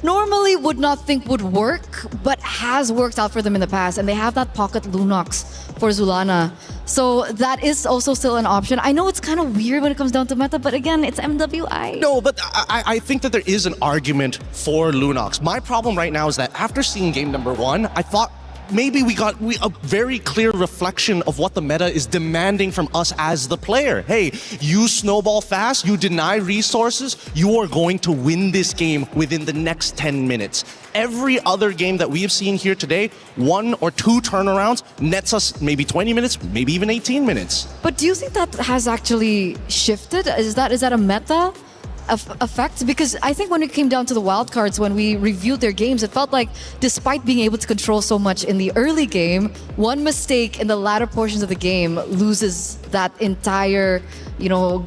J: normally would not think would work, but has worked out for them in the past. And they have that pocket Lunox for Zulana. So that is also still an option. I know it's kind of weird when it comes down to meta, but again, it's MWI.
L: No, but I think that there is an argument for Lunox. My problem right now is that after seeing game number 1, I thought maybe we got a very clear reflection of what the meta is demanding from us as the player. Hey, you snowball fast, you deny resources, you are going to win this game within the next 10 minutes. Every other game that we have seen here today, 1 or 2 turnarounds nets us maybe 20 minutes, maybe even 18 minutes.
J: But do you think that has actually shifted? Is that a meta effect? Because I think when it came down to the wildcards, when we reviewed their games, it felt like despite being able to control so much in the early game, one mistake in the latter portions of the game loses that entire,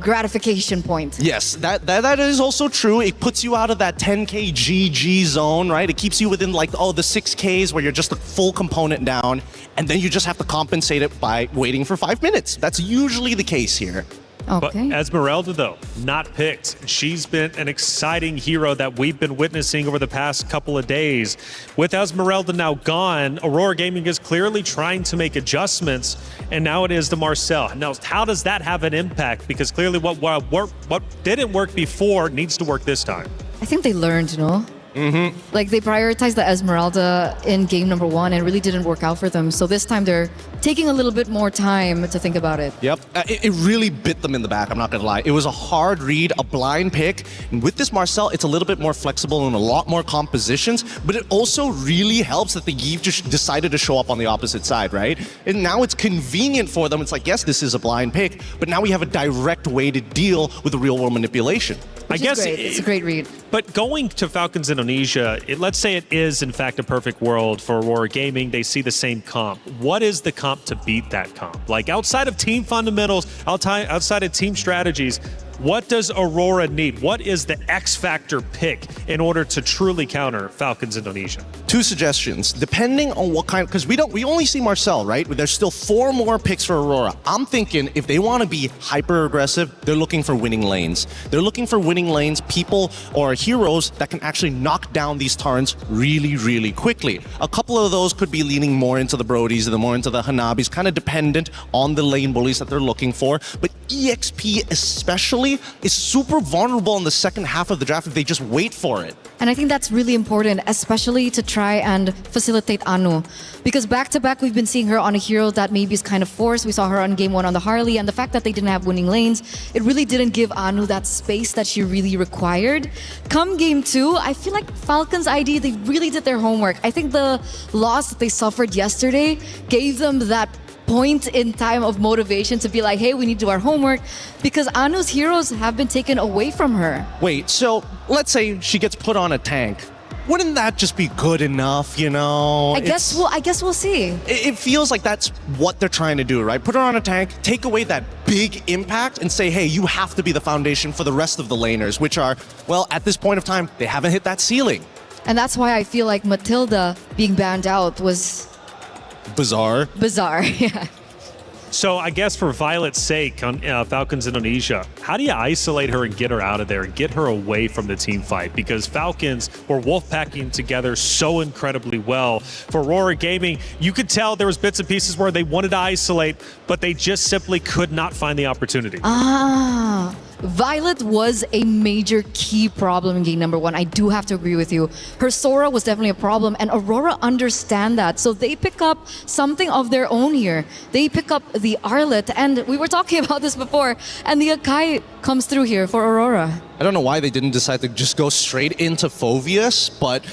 J: gratification point.
L: Yes, that is also true. It puts you out of that 10k GG zone, right? It keeps you within the 6Ks where you're just a full component down, and then you just have to compensate it by waiting for 5 minutes. That's usually the case here.
J: Okay.
K: But Esmeralda, though, not picked. She's been an exciting hero that we've been witnessing over the past couple of days. With Esmeralda now gone, Aurora Gaming is clearly trying to make adjustments, and now it is the Marcel. Now, how does that have an impact? Because clearly what didn't work before needs to work this time.
J: I think they learned, Like they prioritized the Esmeralda in game number 1 and it really didn't work out for them. So this time they're taking a little bit more time to think about it.
L: Yep, it really bit them in the back, I'm not gonna lie. It was a hard read, a blind pick. And with this Marcel, it's a little bit more flexible and a lot more compositions, but it also really helps that the Yves just decided to show up on the opposite side, right? And now it's convenient for them. It's like, yes, this is a blind pick, but now we have a direct way to deal with the real world manipulation.
J: Which is great. It's a great read.
K: But going to Falcons Indonesia, let's say it is in fact a perfect world for Aurora Gaming. They see the same comp. What is the comp to beat that comp? Like outside of team fundamentals, outside of team strategies, what does Aurora need? What is the X factor pick in order to truly counter Falcons Indonesia?
L: 2 suggestions, depending on what kind, because we only see Marcel, right? There's still 4 more picks for Aurora. I'm thinking if they want to be hyper aggressive, they're looking for winning lanes. They're looking for winning lanes, people or heroes that can actually knock down these Tarns really, really quickly. A couple of those could be leaning more into the Brodies and more into the Hanabis, kind of dependent on the lane bullies that they're looking for. But EXP especially is super vulnerable in the second half of the draft if they just wait for it.
J: And I think that's really important, especially to try and facilitate Anu. Because back-to-back, we've been seeing her on a hero that maybe is kind of forced. We saw her on game 1 on the Harley, and the fact that they didn't have winning lanes, it really didn't give Anu that space that she really required. Come game 2, I feel like Falcons ID, they really did their homework. I think the loss that they suffered yesterday gave them that point in time of motivation to be like, hey, we need to do our homework, because Anu's heroes have been taken away from her.
L: Wait, so let's say she gets put on a tank. Wouldn't that just be good enough, you know?
J: I guess we'll see.
L: It feels like that's what they're trying to do, right? Put her on a tank, take away that big impact and say, hey, you have to be the foundation for the rest of the laners, which are, well, at this point of time, they haven't hit that ceiling.
J: And that's why I feel like Matilda being banned out was
L: bizarre,
J: yeah.
K: So I guess for Violet's sake on Falcons Indonesia, how do you isolate her and get her out of there and get her away from the team fight? Because Falcons were wolfpacking together so incredibly well. For Aurora Gaming, you could tell there was bits and pieces where they wanted to isolate, but they just simply could not find the opportunity.
J: Violet was a major key problem in game number 1. I do have to agree with you. Her Sora was definitely a problem, and Aurora understand that. So they pick up something of their own here. They pick up the Arlet, and we were talking about this before, and the Akai comes through here for Aurora.
L: I don't know why they didn't decide to just go straight into Phoveus, but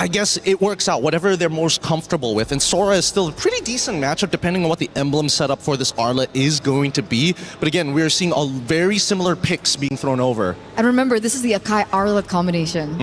L: I guess it works out, whatever they're most comfortable with. And Sora is still a pretty decent matchup depending on what the emblem setup for this Arlet is going to be. But again, we're seeing a very similar picks being thrown over.
J: And remember, this is the Akai Arlet combination.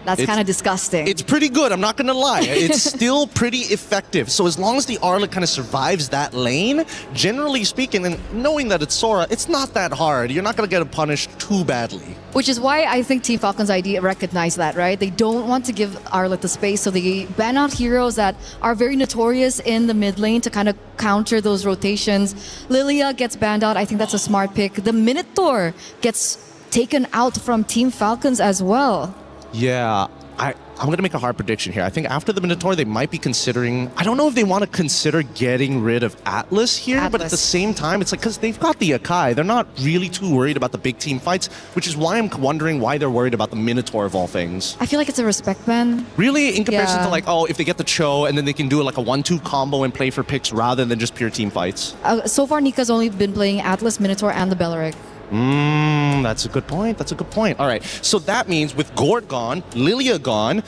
J: That's kind of disgusting.
L: It's pretty good, I'm not gonna lie. It's still pretty effective. So as long as the Arlet kind of survives that lane, generally speaking, and knowing that it's Sora, it's not that hard. You're not gonna get punished too badly.
J: Which is why I think Team Falcons ID recognize that, right? They don't want to give Arlet the space, so they ban out heroes that are very notorious in the mid lane to kind of counter those rotations. Lilia gets banned out. I think that's a smart pick. The Minotaur gets taken out from Team Falcons as well.
L: Yeah, I'm going to make a hard prediction here. I think after the Minotaur, they might be considering... I don't know if they want to consider getting rid of Atlas here, but at the same time, it's like, because they've got the Akai, they're not really too worried about the big team fights, which is why I'm wondering why they're worried about the Minotaur of all things.
J: I feel like it's a respect ban.
L: Really? In comparison to like, oh, if they get the Cho, and then they can do like a 1-2 combo and play for picks rather than just pure team fights.
J: So far, Nika's only been playing Atlas, Minotaur, and the Belleric.
L: That's a good point. That's a good point. All right. So that means with Gord gone, Lilia gone,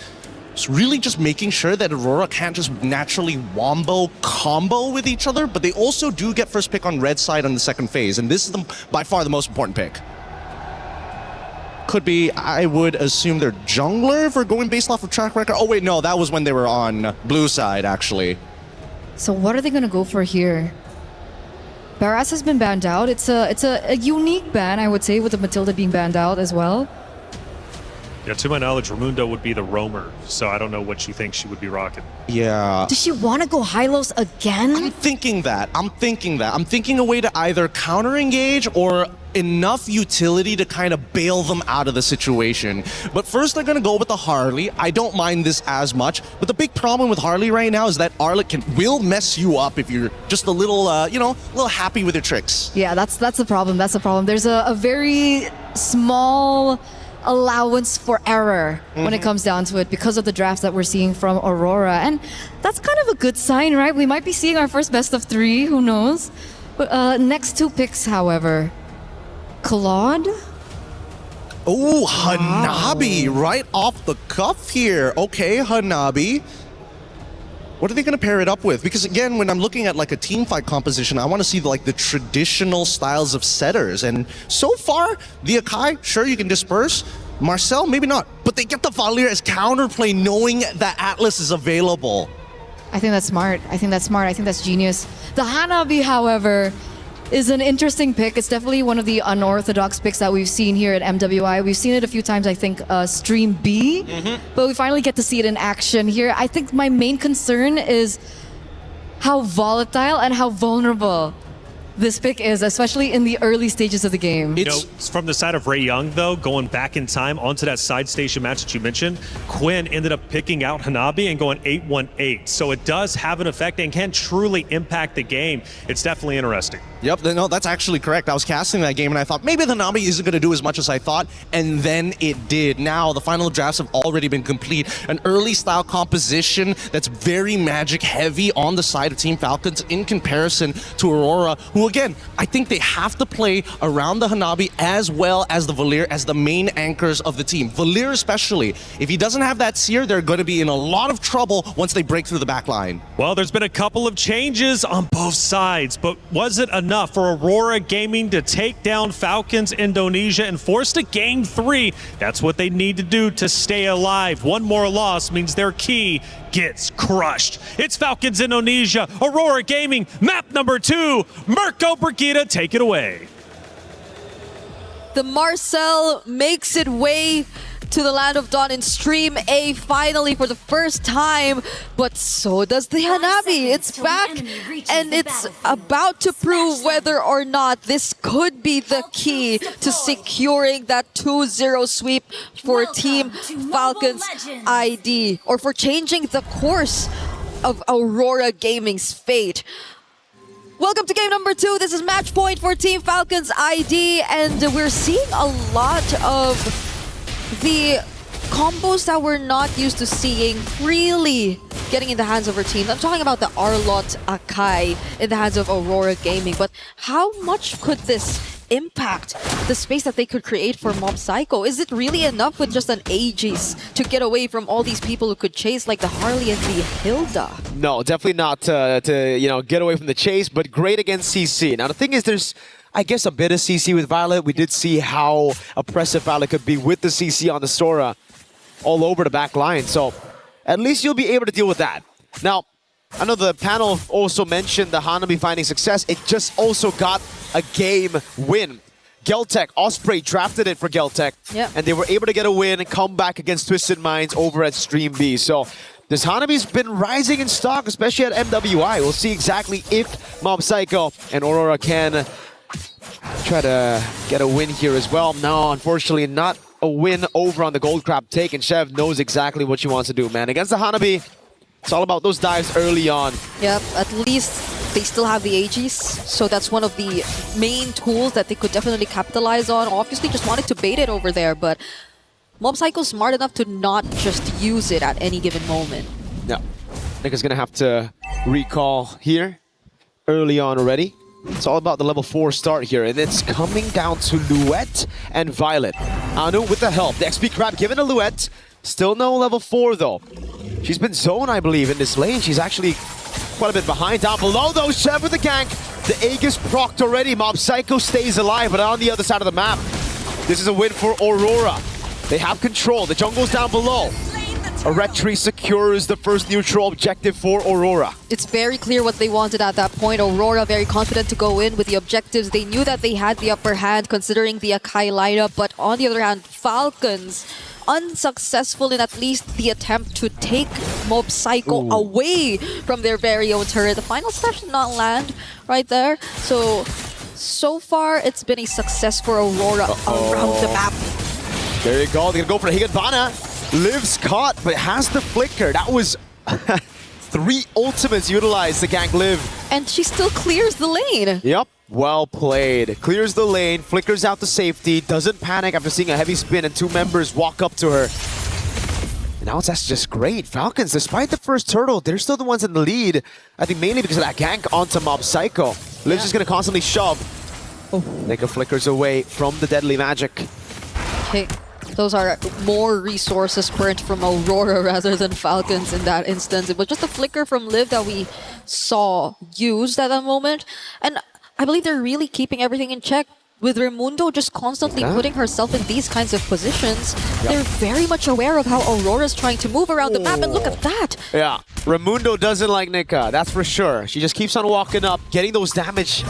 L: it's really just making sure that Aurora can't just naturally wombo combo with each other, but they also do get first pick on red side on the second phase, and this is by far the most important pick. Could be, I would assume they're jungler if we're going based off of track record. Oh wait, no, that was when they were on blue side, actually.
J: So what are they going to go for here? Barras has been banned out. It's a unique ban, I would say, with the Matilda being banned out as well.
K: Yeah, to my knowledge, Raimundo would be the roamer, so I don't know what she thinks she would be rocking.
L: Yeah.
J: Does she want to go Hylos again?
L: I'm thinking that. I'm thinking a way to either counter-engage or enough utility to kind of bail them out of the situation. But first, they're going to go with the Harley. I don't mind this as much, but the big problem with Harley right now is that Arlet will mess you up if you're just a little, a little happy with your tricks.
J: Yeah, that's the problem. That's the problem. There's a very small allowance for error when it comes down to it because of the drafts that we're seeing from Aurora. And that's kind of a good sign, right? We might be seeing our first best of 3, who knows? But next 2 picks, however, Claude.
L: Oh, Hanabi, right off the cuff here. Okay, Hanabi. What are they going to pair it up with? Because again, when I'm looking at like a team fight composition, I want to see the traditional styles of setters. And so far, the Akai, sure, you can disperse. Marcel, maybe not. But they get the Valier as counterplay knowing that Atlas is available.
J: I think that's smart. I think that's genius. The Hanabi, however, is an interesting pick. It's definitely one of the unorthodox picks that we've seen here at MWI. We've seen it a few times, I think, Stream B, but we finally get to see it in action here. I think my main concern is how volatile and how vulnerable this pick is, especially in the early stages of the game.
K: You know, from the side of Ray Young, though, going back in time onto that side station match that you mentioned, Quinn ended up picking out Hanabi and going 8-1-8. So it does have an effect and can truly impact the game. It's definitely interesting.
L: Yep, no, that's actually correct. I was casting that game and I thought maybe the Hanabi isn't going to do as much as I thought, and then it did. Now the final drafts have already been complete. An early style composition that's very magic heavy on the side of Team Falcons in comparison to Aurora, who again, I think they have to play around the Hanabi as well as the Valier as the main anchors of the team. Valier especially. If he doesn't have that Seer, they're going to be in a lot of trouble once they break through the back line.
K: Well, there's been a couple of changes on both sides, but was it enough for Aurora Gaming to take down Falcons Indonesia and force to Game 3? That's what they need to do to stay alive. One more loss means their key gets crushed. It's Falcons Indonesia, Aurora Gaming, map number 2. Mirko Brigida, take it away.
D: The Marcel makes it way to the Land of Dawn in Stream A finally for the first time, but so does the Hanabi. It's back and it's about to prove whether or not this could be the key to securing that 2-0 sweep for Team Falcons ID, or for changing the course of Aurora Gaming's fate. Welcome to game number 2. This is match point for Team Falcons ID, and we're seeing a lot of the combos that we're not used to seeing really getting in the hands of our team. I'm talking about the Arlott Akai in the hands of Aurora Gaming, but how much could this impact the space that they could create for Mob Psycho? Is it really enough with just an Aegis to get away from all these people who could chase like the Harley and the Hilda?
I: No, definitely not to get away from the chase, but great against CC. Now the thing is, there's I guess a bit of CC with Violet. We did see how oppressive Violet could be with the CC on the Sora all over the back line. So at least you'll be able to deal with that. Now, I know the panel also mentioned the Hanabi finding success. It just also got a game win. Geltech, Osprey drafted it for Geltech.
D: Yep.
I: And they were able to get a win and come back against Twisted Minds over at Stream B. So this Hanabi's been rising in stock, especially at MWI. We'll see exactly if Mob Psycho and Aurora can try to get a win here as well. No, unfortunately not a win over on the Gold Crab take, and Chev knows exactly what she wants to do, man. Against the Hanabi, it's all about those dives early on.
D: Yep, at least they still have the Aegis, so that's one of the main tools that they could definitely capitalize on. Obviously just wanted to bait it over there, but Mob Psycho's smart enough to not just use it at any given moment.
I: Yeah, Nick is gonna have to recall here early on already. It's all about the level 4 start here, and it's coming down to Luette and Violet. Anu with the help. The XP grab given to Luette. Still no level 4 though. She's been zoned, I believe, in this lane. She's actually quite a bit behind. Down below though, Chev with the gank. The Aegis procced already. Mob Psycho stays alive, but on the other side of the map. This is a win for Aurora. They have control. The jungle's down below. A red tree secures the first neutral objective for Aurora.
D: It's very clear what they wanted at that point. Aurora very confident to go in with the objectives. They knew that they had the upper hand considering the Akai lineup, but on the other hand, Falcons unsuccessful in at least the attempt to take Mob Psycho away from their very own turret. The final slash did not land right there. So far it's been a success for Aurora around the map.
I: There you go. They're gonna go for Higginbana. Liv's caught, but has the flicker. That was 3 ultimates utilized to gank Liv.
D: And she still clears the lane.
I: Yep. Well played. Clears the lane, flickers out the safety, doesn't panic after seeing a heavy spin and two members walk up to her. And now that's just great. Falcons, despite the first turtle, they're still the ones in the lead. I think mainly because of that gank onto Mob Psycho. Liv's just gonna constantly shove. Nika flickers away from the deadly magic.
D: Okay, those are more resources burnt from Aurora rather than Falcons in that instance. It was just a flicker from Liv that we saw used at that moment. And I believe they're really keeping everything in check. With Raimundo just constantly putting herself in these kinds of positions, they're very much aware of how Aurora's trying to move around the map, and look at that!
I: Yeah, Raimundo doesn't like Nika, that's for sure. She just keeps on walking up, getting those damage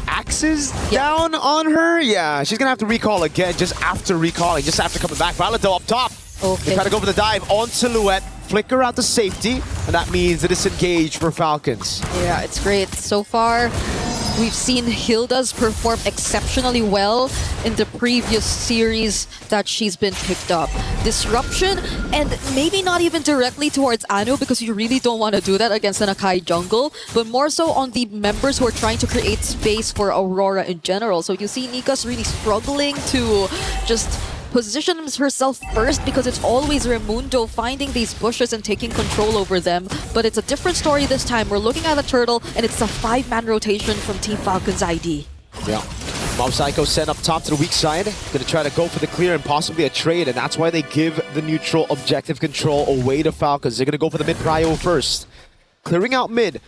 I: axes down on her. Yeah, she's gonna have to recall again just after recalling, just after coming back. Violet though up top. They try to go for the dive on Silhouette, flicker out to safety, and that means a disengage for Falcons.
D: Yeah, it's great. So far, we've seen Hilda's perform exceptionally well in the previous series that she's been picked up. Disruption, and maybe not even directly towards Anu because you really don't want to do that against an Akai jungle, but more so on the members who are trying to create space for Aurora in general. So you see Nika's really struggling to just position herself first because it's always Raimundo finding these bushes and taking control over them. But it's a different story this time. We're looking at a turtle and it's a 5-man rotation from Team Falcons ID.
I: Yeah. Mob Psycho sent up top to the weak side. Gonna try to go for the clear and possibly a trade, and that's why they give the neutral objective control away to Falcons. They're gonna go for the mid prio first. Clearing out mid.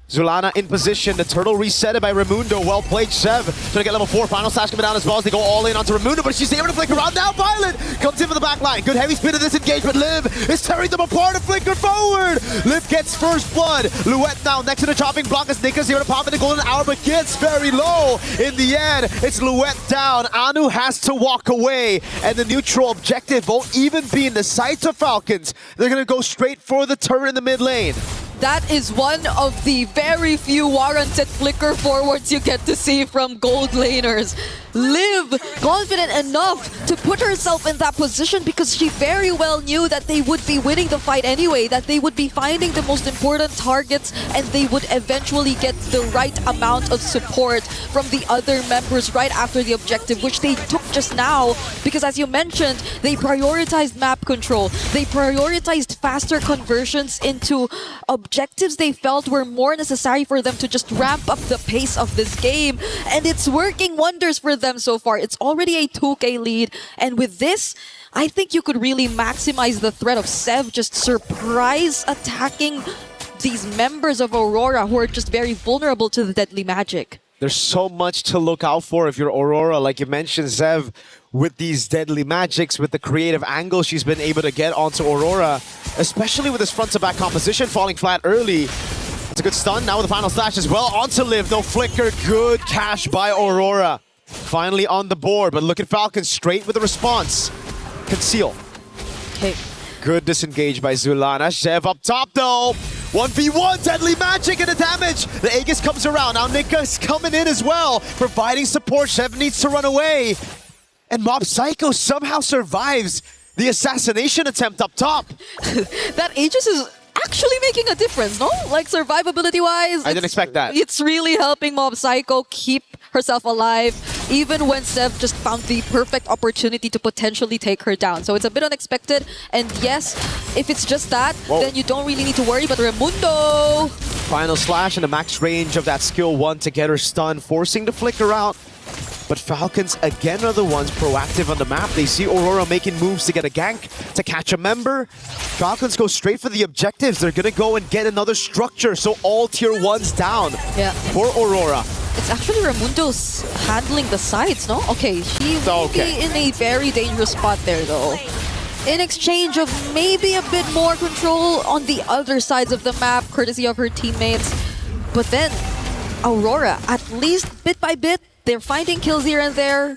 I: Zulana in position, the turtle resetted by Raimundo. Well played, Sev. Trying to get level 4. Final slash coming down as well as they go all in onto Raimundo, but she's able to flicker around. Now Violet comes in for the back line. Good heavy spin in this engagement. Liv is tearing them apart and flicker forward. Liv gets first blood. Luette now next to the chopping block as Nika's here to pop in the golden hour, but gets very low. In the end, it's Luette down. Anu has to walk away, and the neutral objective won't even be in the sights of Falcons. They're going to go straight for the turret in the mid lane.
D: That is one of the very few warranted flicker forwards you get to see from gold laners. Liv, confident enough to put herself in that position because she very well knew that they would be winning the fight anyway, that they would be finding the most important targets and they would eventually get the right amount of support from the other members right after the objective, which they took just now because, as you mentioned, they prioritized map control. They prioritized faster conversions into objectives they felt were more necessary for them to just ramp up the pace of this game, and it's working wonders for them so far. It's already a 2K lead, and with this, I think you could really maximize the threat of Sev just surprise attacking these members of Aurora who are just very vulnerable to the deadly magic.
I: There's so much to look out for if you're Aurora, like you mentioned, Zev, with these deadly magics, with the creative angle she's been able to get onto Aurora, especially with this front-to-back composition falling flat early. It's a good stun. Now with the final slash as well onto Liv. No flicker. Good cash by Aurora. Finally on the board, but look at Falcons straight with the response. Conceal.
D: Okay.
I: Good disengage by Zulana. Zev up top though. 1v1, deadly magic and the damage. The Aegis comes around. Now Nika's coming in as well, providing support. Zev needs to run away. And Mob Psycho somehow survives the assassination attempt up top.
D: That Aegis is actually making a difference, no? Like survivability-wise.
I: I didn't expect that.
D: It's really helping Mob Psycho keep herself alive, even when Sev just found the perfect opportunity to potentially take her down. So it's a bit unexpected. And yes, if it's just that, then you don't really need to worry. But Raimundo!
I: Final slash and the max range of that skill 1 to get her stunned, forcing the flicker out. But Falcons again are the ones proactive on the map. They see Aurora making moves to get a gank, to catch a member. Falcons go straight for the objectives. They're gonna go and get another structure, so all tier 1s down for Aurora.
D: It's actually Raimundo's handling the sides, no? Okay, she will be in a very dangerous spot there though. In exchange of maybe a bit more control on the other sides of the map, courtesy of her teammates. But then, Aurora, at least bit by bit, they're finding kills here and there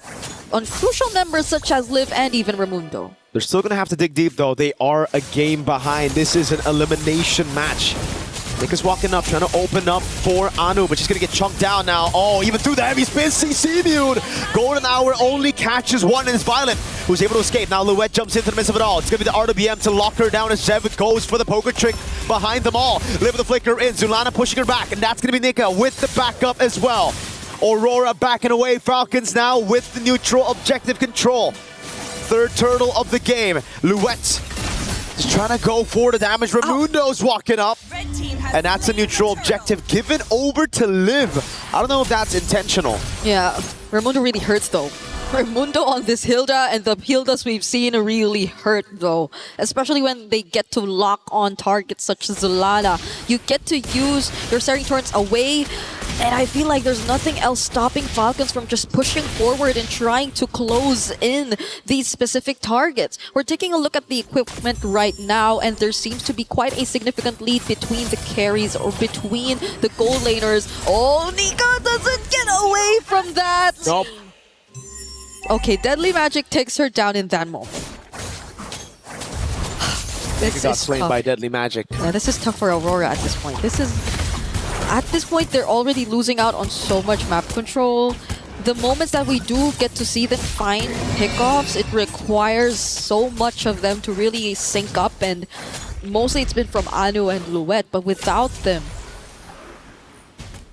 D: on crucial members such as Liv and even Raimundo.
I: They're still going to have to dig deep, though. They are a game behind. This is an elimination match. Nika's walking up, trying to open up for Anu, but she's going to get chunked down now. Oh, even through the heavy spin, CC immune. Golden Hour only catches one, and it's Violet who's able to escape. Now Luette jumps into the midst of it all. It's going to be the RWM to lock her down as Zev goes for the poker trick. behind them all. Live with the flicker in. Zulana pushing her back, and that's going to be Nika with the backup as well. Aurora backing away. Falcons now with the neutral objective control. Third turtle of the game. Louette just trying to go for the damage. Raimundo's walking up. And that's a neutral objective given over to Liv. I don't know if that's intentional.
D: Yeah, Raimundo really hurts though. Raimundo on this Hilda, and the Hildas we've seen really hurt though. Especially when they get to lock on targets such as Zulana. You get to use your starting turrets away, and I feel like there's nothing else stopping Falcons from just pushing forward and trying to close in these specific targets. We're taking a look at the equipment right now, and there seems to be quite a significant lead between the carries or between the gold laners. Oh, Nika doesn't get away from that!
I: Nope.
D: Okay, Deadly Magic takes her down in that moment.
I: This got slain by Deadly Magic.
D: Yeah, this is tough for Aurora at this point. At this point, they're already losing out on so much map control. The moments that we do get to see them find pickoffs, it requires so much of them to really sync up, and mostly it's been from Anu and Louette, but without them,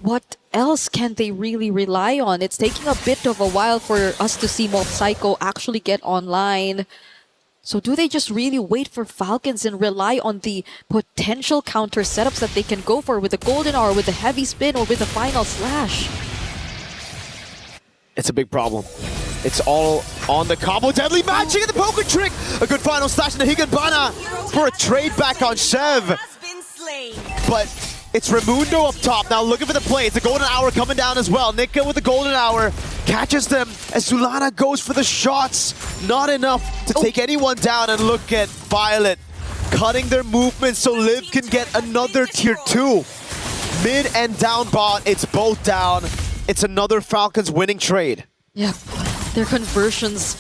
D: what else can they really rely on? It's taking a bit of a while for us to see Mob Psycho actually get online. So do they just really wait for Falcons and rely on the potential counter setups that they can go for with the Golden Hour, with the Heavy Spin, or with the Final Slash?
I: It's a big problem. It's all on the combo. Deadly Magic and the poker trick. A good Final Slash in the Higanbana for a trade back on Shev. But it's Raimundo up top now looking for the play. It's a Golden Hour coming down as well. Nika with the Golden Hour catches them as Zulana goes for the shots. Not enough to take anyone down, and look at Violet cutting their movement so Liv can get another tier 2. Mid and down bot, it's both down. It's another Falcons winning trade.
D: Yeah, their conversions.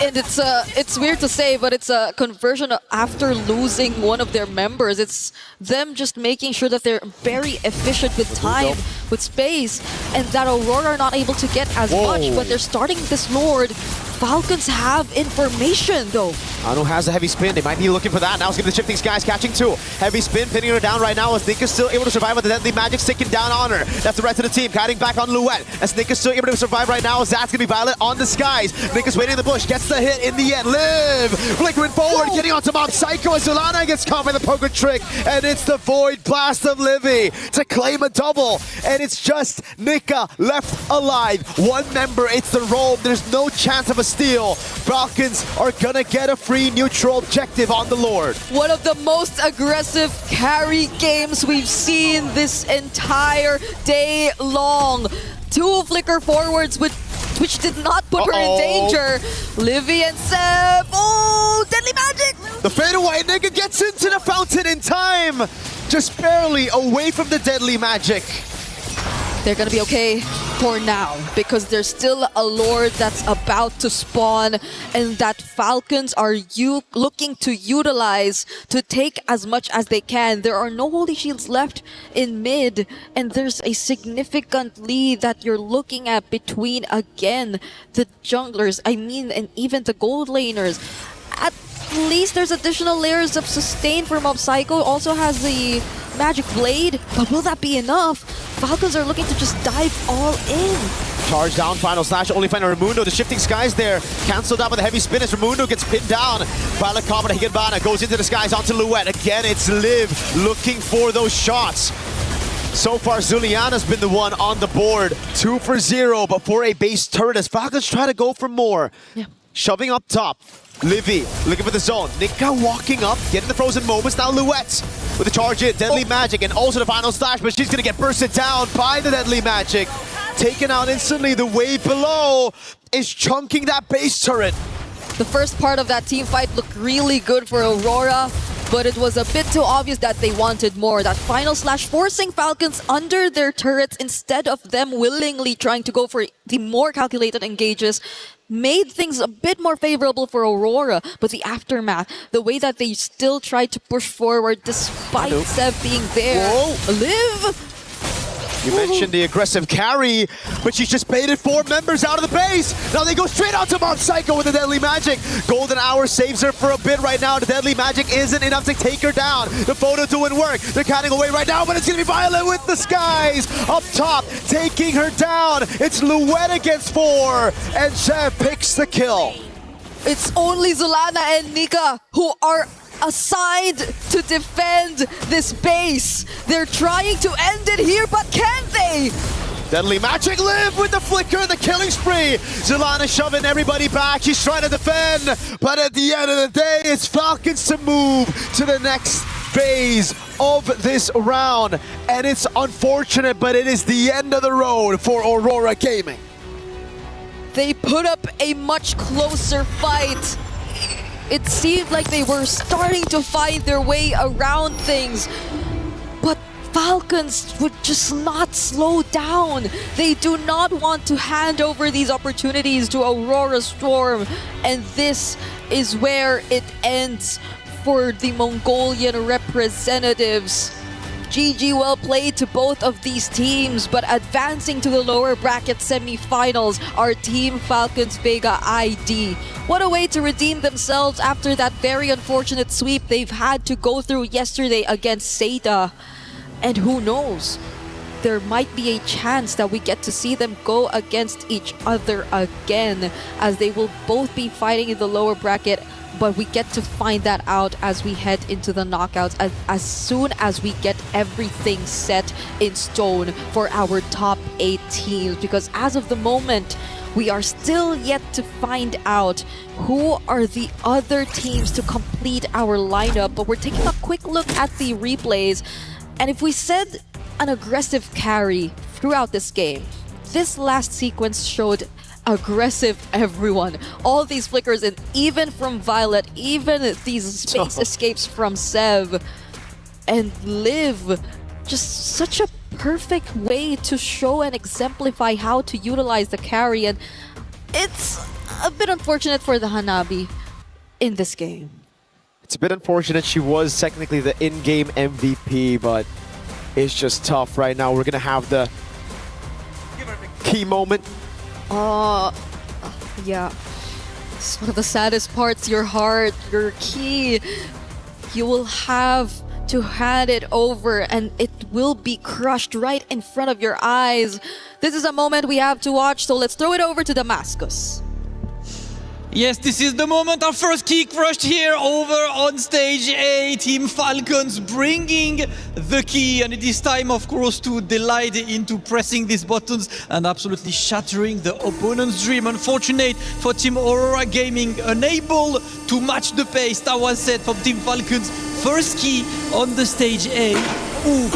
D: And it's weird to say, but it's a conversion after losing one of their members. It's them just making sure that they're very efficient with time, with space, and that Aurora are not able to get as much when they're starting this Lord. Falcons have information though.
I: Anu has the heavy spin. They might be looking for that. Now it's going to the shifting skies, catching 2. Heavy spin, pinning her down right now as Nika's still able to survive with the Deadly Magic taking down on her. That's the rest of the team, guiding back on Louette. As Nika's still able to survive right now as that's going to be Violet on the skies. Nika's waiting in the bush, gets the hit in the end. Liv flickering forward, getting onto Mob Psycho as Zulana gets caught by the poker trick. And it's the Void Blast of Livy to claim a double. And it's just Nika left alive. One member, it's the roam. There's no chance of a steal. Falcons are gonna get a free neutral objective on the Lord.
D: One of the most aggressive carry games we've seen this entire day long. 2 flicker forwards which did not put her in danger. Livy and Seb. Oh, Deadly Magic!
I: The fadeaway, Nika gets into the fountain in time. Just barely away from the Deadly Magic.
D: They're gonna be okay for now because there's still a Lord that's about to spawn, and that Falcons are looking to utilize to take as much as they can. There are no Holy Shields left in mid, and there's a significant lead that you're looking at between, again, the junglers, and even the gold laners. At least there's additional layers of sustain for Mob Psycho. Also has the Magic Blade, but will that be enough? Falcons are looking to just dive all in.
I: Charge down, Final Slash, only finding Raimundo. The shifting skies there, cancelled out with a heavy spin as Raimundo gets pinned down. Violet Comet Higanbana goes into the skies onto Louette. Again, it's Liv looking for those shots. So far, Zuliana's been the one on the board. 2 for 0, but for a base turret as Falcons try to go for more.
D: Yeah.
I: Shoving up top. Livy looking for the zone. Nika walking up, getting the frozen moments. Now Louette with the charge in. Deadly Magic and also the Final Slash, but she's going to get bursted down by the Deadly Magic. Taken out instantly. The wave below is chunking that base turret.
D: The first part of that team fight looked really good for Aurora, but it was a bit too obvious that they wanted more. That Final Slash forcing Falcons under their turrets instead of them willingly trying to go for the more calculated engages made things a bit more favorable for Aurora. But the aftermath, the way that they still tried to push forward despite Seb being there.
I: Whoa.
D: Liv
I: You mentioned the aggressive carry, but she's just baited 4 members out of the base. Now they go straight onto Mom Psycho with the Deadly Magic. Golden Hour saves her for a bit right now. The Deadly Magic isn't enough to take her down. The photo doing work. They're counting away right now, but it's going to be Violet with the skies. Up top, taking her down. It's Luet against 4, and Chev picks the kill.
D: It's only Zulana and Nika who are assigned to defend this base. They're trying to end it here, but can they?
I: Deadly Magic live with the flicker, the killing spree. Zulana shoving everybody back. She's trying to defend, but at the end of the day, it's Falcons to move to the next phase of this round. And it's unfortunate, but it is the end of the road for Aurora Gaming.
D: They put up a much closer fight. It seemed like they were starting to find their way around things, but Falcons would just not slow down. They do not want to hand over these opportunities to Aurora Storm, and this is where it ends for the Mongolian representatives. GG, well played to both of these teams, but advancing to the lower bracket semifinals are Team Falcons Vega ID. What a way to redeem themselves after that very unfortunate sweep they've had to go through yesterday against Seda. And who knows, there might be a chance that we get to see them go against each other again, as they will both be fighting in the lower bracket. But we get to find that out as we head into the knockouts, as soon as we get everything set in stone for our top 8 teams. Because as of the moment, we are still yet to find out who are the other teams to complete our lineup. But we're taking a quick look at the replays. And if we said an aggressive carry throughout this game, this last sequence showed aggressive everyone. All these flickers, and even from Violet, even these space escapes from Sev and Liv. Just such a perfect way to show and exemplify how to utilize the carry. And it's a bit unfortunate for the Hanabi in this game.
I: It's a bit unfortunate. She was technically the in-game MVP, but it's just tough right now. We're going to have the key moment.
D: Yeah. It's one of the saddest parts. Your heart, your key. You will have to hand it over, and it will be crushed right in front of your eyes. This is a moment we have to watch, so let's throw it over to Damascus.
W: Yes, this is the moment. Our first key crushed here over on stage A. Team Falcons bringing the key, and it is time, of course, to delight into pressing these buttons and absolutely shattering the opponent's dream. Unfortunate for Team Aurora Gaming, unable to match the pace that was set from Team Falcons. First key on the stage A. Ooh.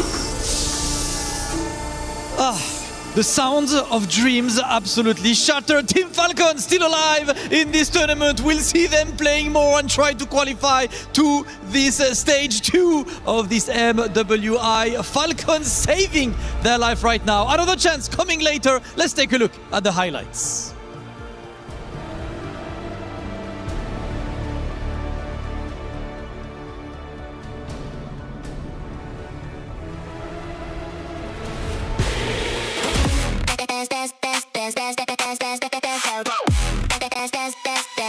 W: The sounds of dreams absolutely shattered. Team Falcon still alive in this tournament. We'll see them playing more and try to qualify to this stage 2 of this MWI. Falcons saving their life right now. Another chance coming later. Let's take a look at the highlights.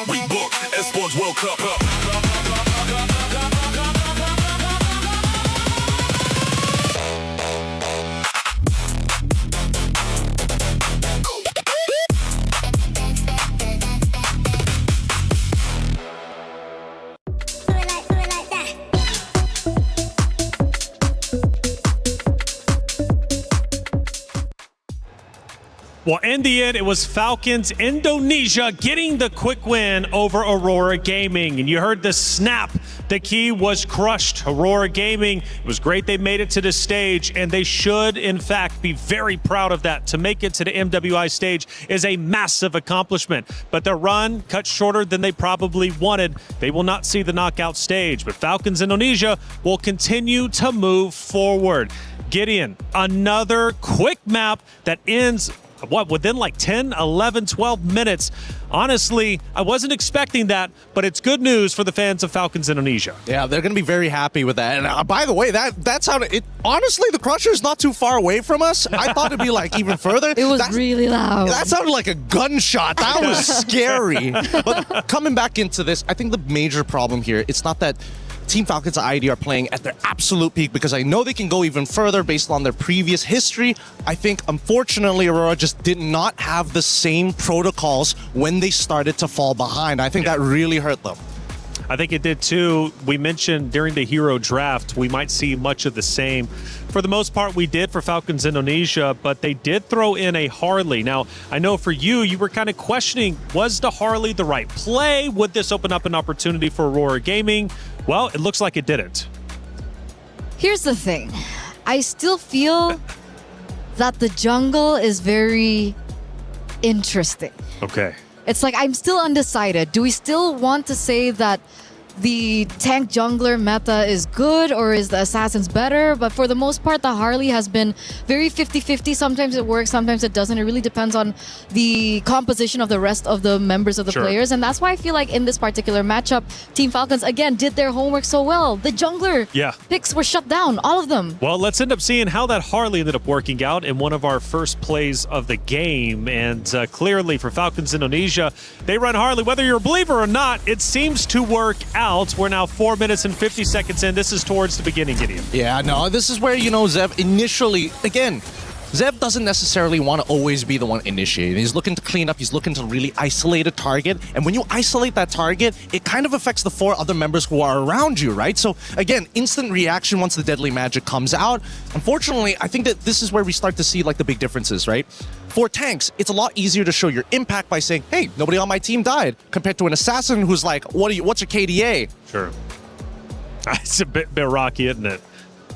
S: We book Esports World Cup.
K: Well, in the end, it was Falcons Indonesia getting the quick win over Aurora Gaming. And you heard the snap. The key was crushed. Aurora Gaming, it was great they made it to the stage, and they should, in fact, be very proud of that. To make it to the MWI stage is a massive accomplishment. But their run cut shorter than they probably wanted. They will not see the knockout stage. But Falcons Indonesia will continue to move forward. Gideon, another quick map that ends within like 10, 11, 12 minutes. Honestly, I wasn't expecting that, but it's good news for the fans of Falcons Indonesia.
L: Yeah, they're going to be very happy with that. And by the way, that sounded... Honestly, the Crusher is not too far away from us. I thought it'd be like even further.
J: It was really loud.
L: That sounded like a gunshot. That was scary. But coming back into this, I think the major problem here, it's not that Team Falcons ID are playing at their absolute peak, because I know they can go even further based on their previous history. I think, unfortunately, Aurora just did not have the same protocols when they started to fall behind. I think that really hurt them.
K: I think it did too. We mentioned during the hero draft, we might see much of the same. For the most part, we did for Falcons Indonesia, but they did throw in a Harley. Now, I know for you were kind of questioning, was the Harley the right play? Would this open up an opportunity for Aurora Gaming? Well, it looks like it didn't.
J: Here's the thing. I still feel that the jungle is very interesting.
K: Okay.
J: It's like I'm still undecided. Do we still want to say that the tank jungler meta is good, or is the assassins better? But for the most part, the Harley has been very 50-50. Sometimes it works, sometimes it doesn't. It really depends on the composition of the rest of the members of the players. And that's why I feel like in this particular matchup, Team Falcons, again, did their homework so well. The jungler picks were shut down, all of them.
K: Well, let's end up seeing how that Harley ended up working out in one of our first plays of the game. And clearly for Falcons Indonesia, they run Harley. Whether you're a believer or not, it seems to work out. We're now 4 minutes and 50 seconds in. This is towards the beginning, Gideon.
L: Yeah, no, this is where, Zev initially, again, Zev doesn't necessarily want to always be the one initiating. He's looking to clean up. He's looking to really isolate a target. And when you isolate that target, it kind of affects the 4 other members who are around you, right? So again, instant reaction once the deadly magic comes out. Unfortunately, I think that this is where we start to see like the big differences, right? For tanks, it's a lot easier to show your impact by saying, hey, nobody on my team died, compared to an assassin who's like, what's your KDA?
K: Sure. It's a bit rocky, isn't it?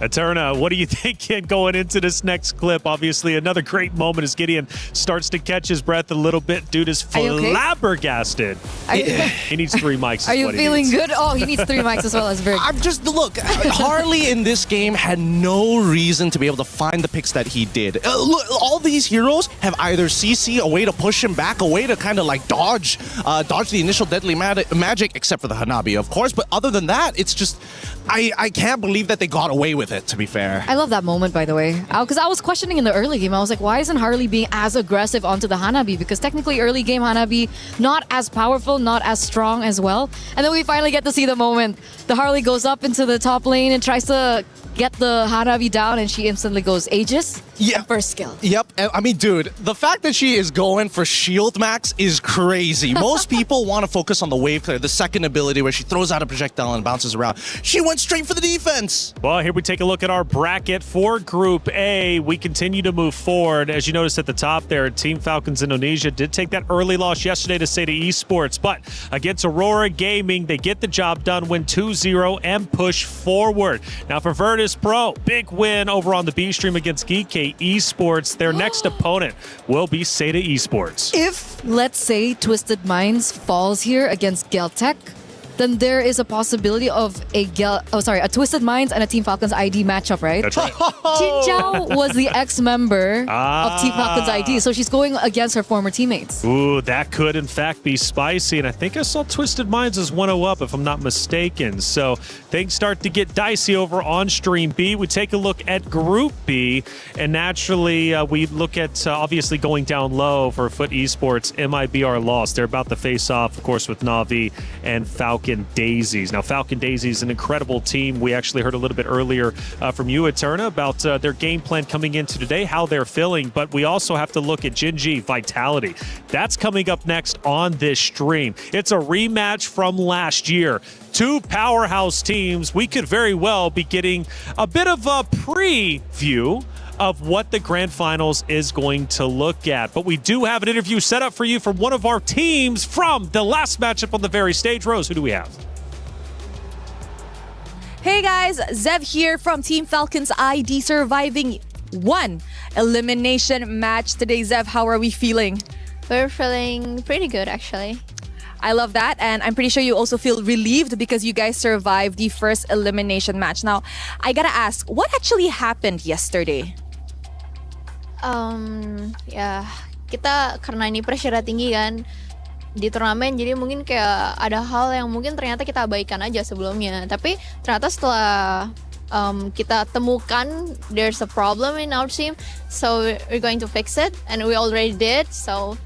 K: Eterna, what do you think going into this next clip? Obviously, another great moment as Gideon starts to catch his breath a little bit. Dude is flabbergasted. He needs 3 mics.
J: Are you feeling good? Oh, he needs 3 mics as well as Vic.
L: I'm just, look, Harley in this game had no reason to be able to find the picks that he did. Look, all these heroes have either CC, a way to push him back, a way to kind of like dodge the initial deadly magic, except for the Hanabi, of course. But other than that, it's just, I can't believe that they got away with it, to be fair.
J: I love that moment, by the way. Because I was questioning in the early game. I was like, why isn't Harley being as aggressive onto the Hanabi? Because technically early game Hanabi, not as powerful, not as strong as well. And then we finally get to see the moment. The Harley goes up into the top lane and tries to get the Hanabi down, and she instantly goes Aegis.
L: Yeah.
J: First skill.
L: Yep. I mean, dude, the fact that she is going for shield max is crazy. Most people want to focus on the wave clear, the second ability where she throws out a projectile and bounces around. She went straight for the defense.
K: Well, here we take a look at our bracket for Group A. We continue to move forward. As you noticed at the top there, Team Falcons Indonesia did take that early loss yesterday to SETA Esports, but against Aurora Gaming, they get the job done, win 2-0 and push forward. Now for Virtus Pro, big win over on the B stream against Geek Esports. Their next opponent will be SETA Esports.
J: If, let's say, Twisted Minds falls here against Geltech, then there is a possibility of a Twisted Minds and a Team Falcons ID matchup, right?
K: That's right.
J: Jin Zhao was the ex-member of Team Falcons ID, so she's going against her former teammates.
K: Ooh, that could in fact be spicy, and I think I saw Twisted Minds as 1-0 up, if I'm not mistaken. So things start to get dicey over on Stream B. We take a look at Group B, and naturally we look at obviously going down low for Foot Esports. MIBR lost. They're about to face off, of course, with Na'Vi and Falcon Daisies. Now, Falcon Daisies, an incredible team. We actually heard a little bit earlier from you, Eterna, about their game plan coming into today, how they're feeling. But we also have to look at Gen.G Vitality. That's coming up next on this stream. It's a rematch from last year. 2 powerhouse teams. We could very well be getting a bit of a preview of what the grand finals is going to look at. But we do have an interview set up for you from one of our teams from the last matchup on the very stage. Rose, who do we have?
P: Hey guys, Zev here from Team Falcons ID, surviving 1 elimination match today. Zev, how are we feeling?
B: We're feeling pretty good, actually.
P: I love that, and I'm pretty sure you also feel relieved because you guys survived the first elimination match. Now, I gotta ask, what actually happened yesterday?
B: Yeah, kita karena ini pressure tinggi kan di turnamen, jadi mungkin kayak ada hal yang mungkin ternyata kita abaikan aja sebelumnya, tapi ternyata setelah kita temukan there's a problem in our team, so we're going to fix it, and we already did, so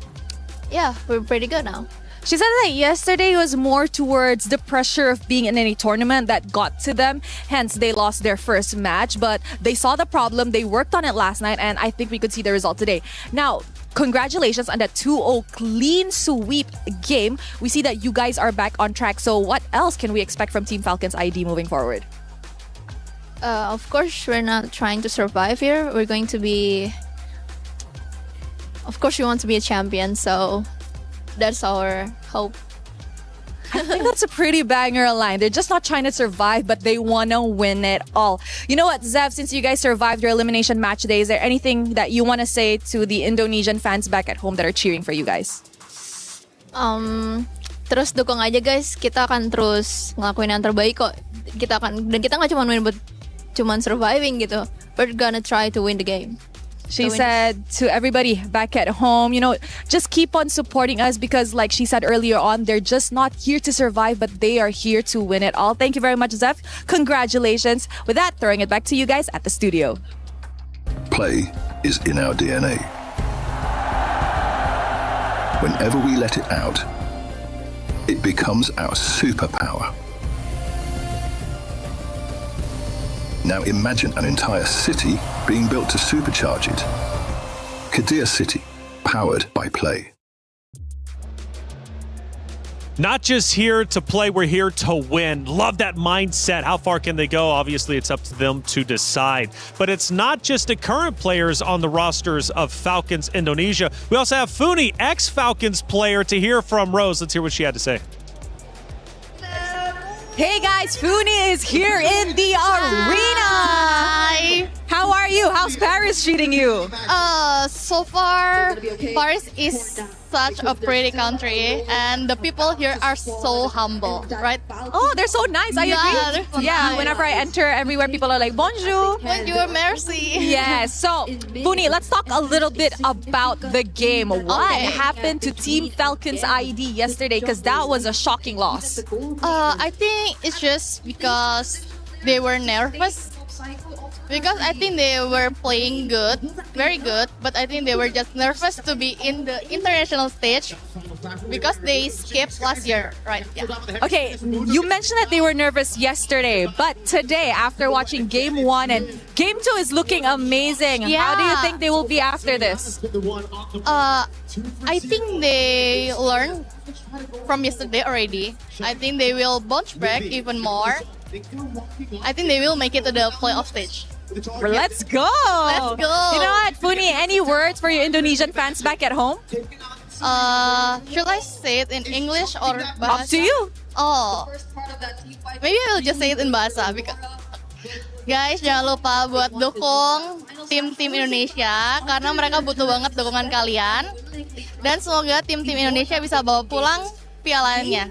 B: yeah, we're pretty good now.
P: She said that yesterday was more towards the pressure of being in any tournament that got to them. Hence, they lost their first match. But they saw the problem. They worked on it last night. And I think we could see the result today. Now, congratulations on that 2-0 clean sweep game. We see that you guys are back on track. So what else can we expect from Team Falcons ID moving forward?
B: Of course, we're not trying to survive here. We're going to be... Of course, we want to be a champion. So that's our hope.
P: I think that's a pretty banger line. They're just not trying to survive, but they want to win it all. You know what, Zev, since you guys survived your elimination match day, is there anything that you want to say to the Indonesian fans back at home that are cheering for you guys?
B: Terus dukung aja guys. Kita akan terus ngelakuin yang terbaik kok. Kita nggak cuma main buat cuman surviving gitu. We're gonna try to win the game.
P: She said to everybody back at home, you know, just keep on supporting us because like she said earlier on, they're just not here to survive, but they are here to win it all. Thank you very much, Zev. Congratulations. With that, throwing it back to you guys at the studio.
N: Play is in our DNA. Whenever we let it out, it becomes our superpower. Now imagine an entire city being built to supercharge it. Kadir City, powered by play.
K: Not just here to play, we're here to win. Love that mindset. How far can they go? Obviously, it's up to them to decide. But it's not just the current players on the rosters of Falcons Indonesia. We also have Funi, ex-Falcons player, to hear from Rose. Let's hear what she had to say.
P: Hey guys, Funi is here in the arena.
H: Hi.
P: How are you? How's Paris treating you?
H: So far, Paris is such a pretty country, and the people here are so humble, right?
P: Oh, they're so nice. I agree.
H: So
P: yeah,
H: nice.
P: whenever I enter everywhere, people are like, bonjour.
H: Bonjour, merci.
P: Yes. So, Funi, let's talk a little bit about the game. What happened to Team Falcons ID yesterday? Because that was a shocking loss.
H: I think it's just because they were nervous. Because I think they were playing good, very good, but I think they were just nervous to be in the international stage because they skipped last year, right? Yeah.
P: Okay, you mentioned that they were nervous yesterday, but today, after watching Game 1 and Game 2 is looking amazing.
H: Yeah.
P: How do you think they will be after this?
H: I think they learned from yesterday already. I think they will bounce back even more. I think they will make it to the playoff stage.
P: Let's go!
H: Let's go!
P: You know what, Funi, any words for your Indonesian fans back at home?
H: Should I say it in English or Bahasa?
P: Up to you.
H: Oh, maybe I will just say it in Bahasa. Because, guys, jangan lupa buat dukung tim-tim Indonesia karena mereka butuh banget dukungan kalian. Dan semoga tim-tim Indonesia bisa bawa pulang pialanya.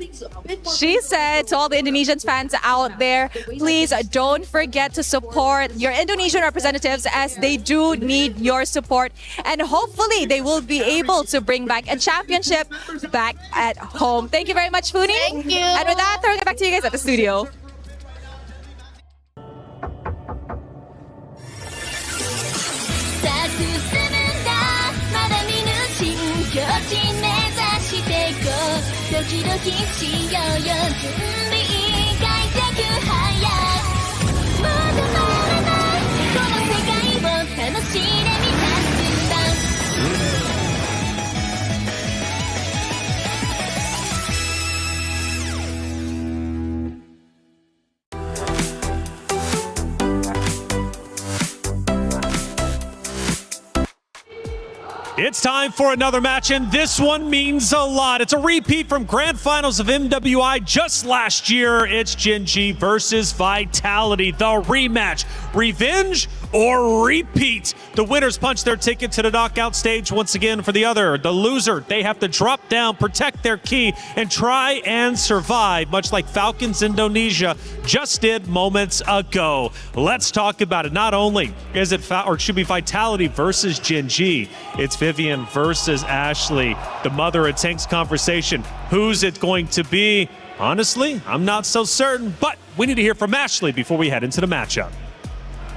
P: She said to all the Indonesian fans out there, please don't forget to support your Indonesian representatives as they do need your support. And hopefully they will be able to bring back a championship back at home. Thank you very much, Funi.
H: Thank you.
P: And with that, throwing it back to you guys at the studio.
K: It's time for another match, and this one means a lot. It's a repeat from Grand Finals of MWI just last year. It's Gen G versus Vitality, the rematch. Revenge or repeat? The winners punch their ticket to the knockout stage once again. For the other, the loser, they have to drop down, protect their key, and try and survive, much like Falcons Indonesia just did moments ago. Let's talk about it. Not only is it Vitality versus Gen G, it's Vivian versus Ashley. The mother of tanks conversation. Who's it going to be? Honestly, I'm not so certain, but we need to hear from Ashley before we head into the matchup.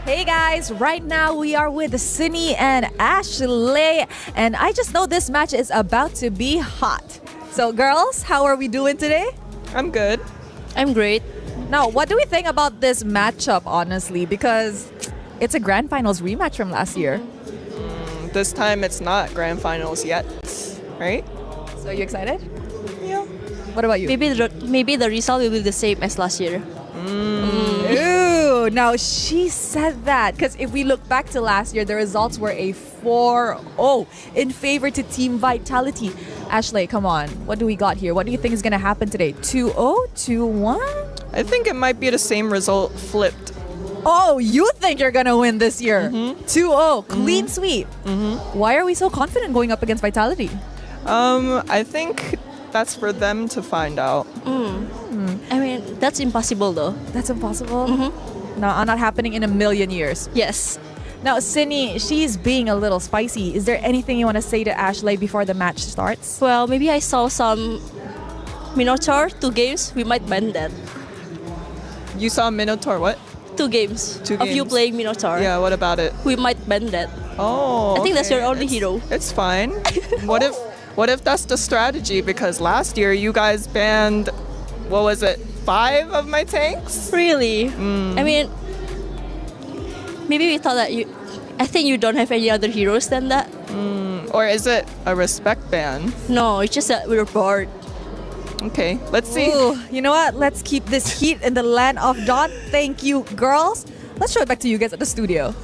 P: Hey guys, right now we are with Cindy and Ashley, and I just know this match is about to be hot. So girls, how are we doing today?
M: I'm good.
P: I'm great. Now, what do we think about this matchup, honestly? Because it's a Grand Finals rematch from last year.
M: This time it's not Grand Finals yet, right?
P: So you excited?
M: Yeah.
P: What about you?
R: Maybe the result will be the same as last year.
P: Ooh, now she said that because if we look back to last year, the results were a 4-0 in favor to Team Vitality. Ashley, come on. What do we got here? What do you think is going to happen today? 2-0? 2-1?
M: I think it might be the same result flipped.
P: Oh, you think you're going to win this year? 2-0, clean sweep. Why are we so confident going up against Vitality?
M: I think that's for them to find out.
R: I mean, that's impossible though.
P: That's impossible? No, not happening in a million years.
R: Yes.
P: Now, Cindy, she's being a little spicy. Is there anything you want to say to Ashley before the match starts?
R: Well, maybe I saw some Minotaur, 2 games. We might ban that.
M: You saw Minotaur what?
R: 2 games.
M: 2
R: Of you
M: games.
R: playing Minotaur.
M: Yeah, what about it?
R: We might ban that.
M: Oh,
R: I think that's
M: okay.
R: your only hero.
M: It's fine. What if that's the strategy? Because last year you guys banned, what was it, 5 of my tanks?
R: Really? I mean, maybe we thought that I think you don't have any other heroes than that.
M: Or is it a respect ban?
R: No, it's just that we're bored.
M: Okay, let's see.
P: Ooh, you know what? Let's keep this heat in the land of Dawn. Thank you, girls. Let's show it back to you guys at the studio.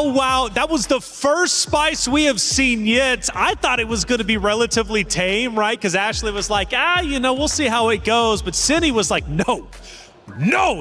K: Wow, that was the first spice we have seen yet. I thought it was going to be relatively tame, right? Because Ashley was like, we'll see how it goes. But Cindy was like, no,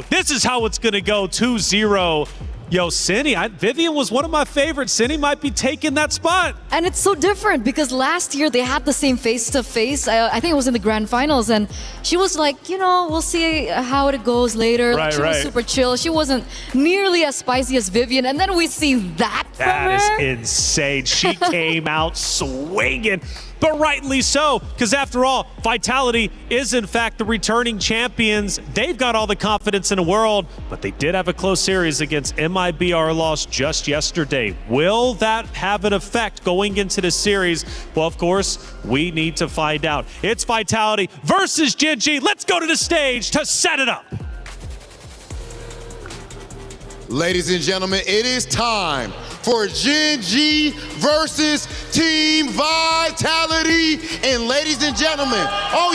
K: this is how it's going to go, 2-0. Yo, Cindy, Vivian was one of my favorites. Cindy might be taking that spot.
J: And it's so different because last year they had the same face-to-face. I think it was in the grand finals, and she was like, we'll see how it goes later.
K: Right,
J: she was super chill. She wasn't nearly as spicy as Vivian, and then we see that from her.
K: That is insane. She came out swinging. But rightly so, because after all, Vitality is in fact the returning champions. They've got all the confidence in the world, but they did have a close series against MIBR loss just yesterday. Will that have an effect going into the series? Well, of course, we need to find out. It's Vitality versus Gen G. Let's go to the stage to set it up.
A: Ladies and gentlemen, it is time for Gen G versus Team Vitality. And ladies and gentlemen, oh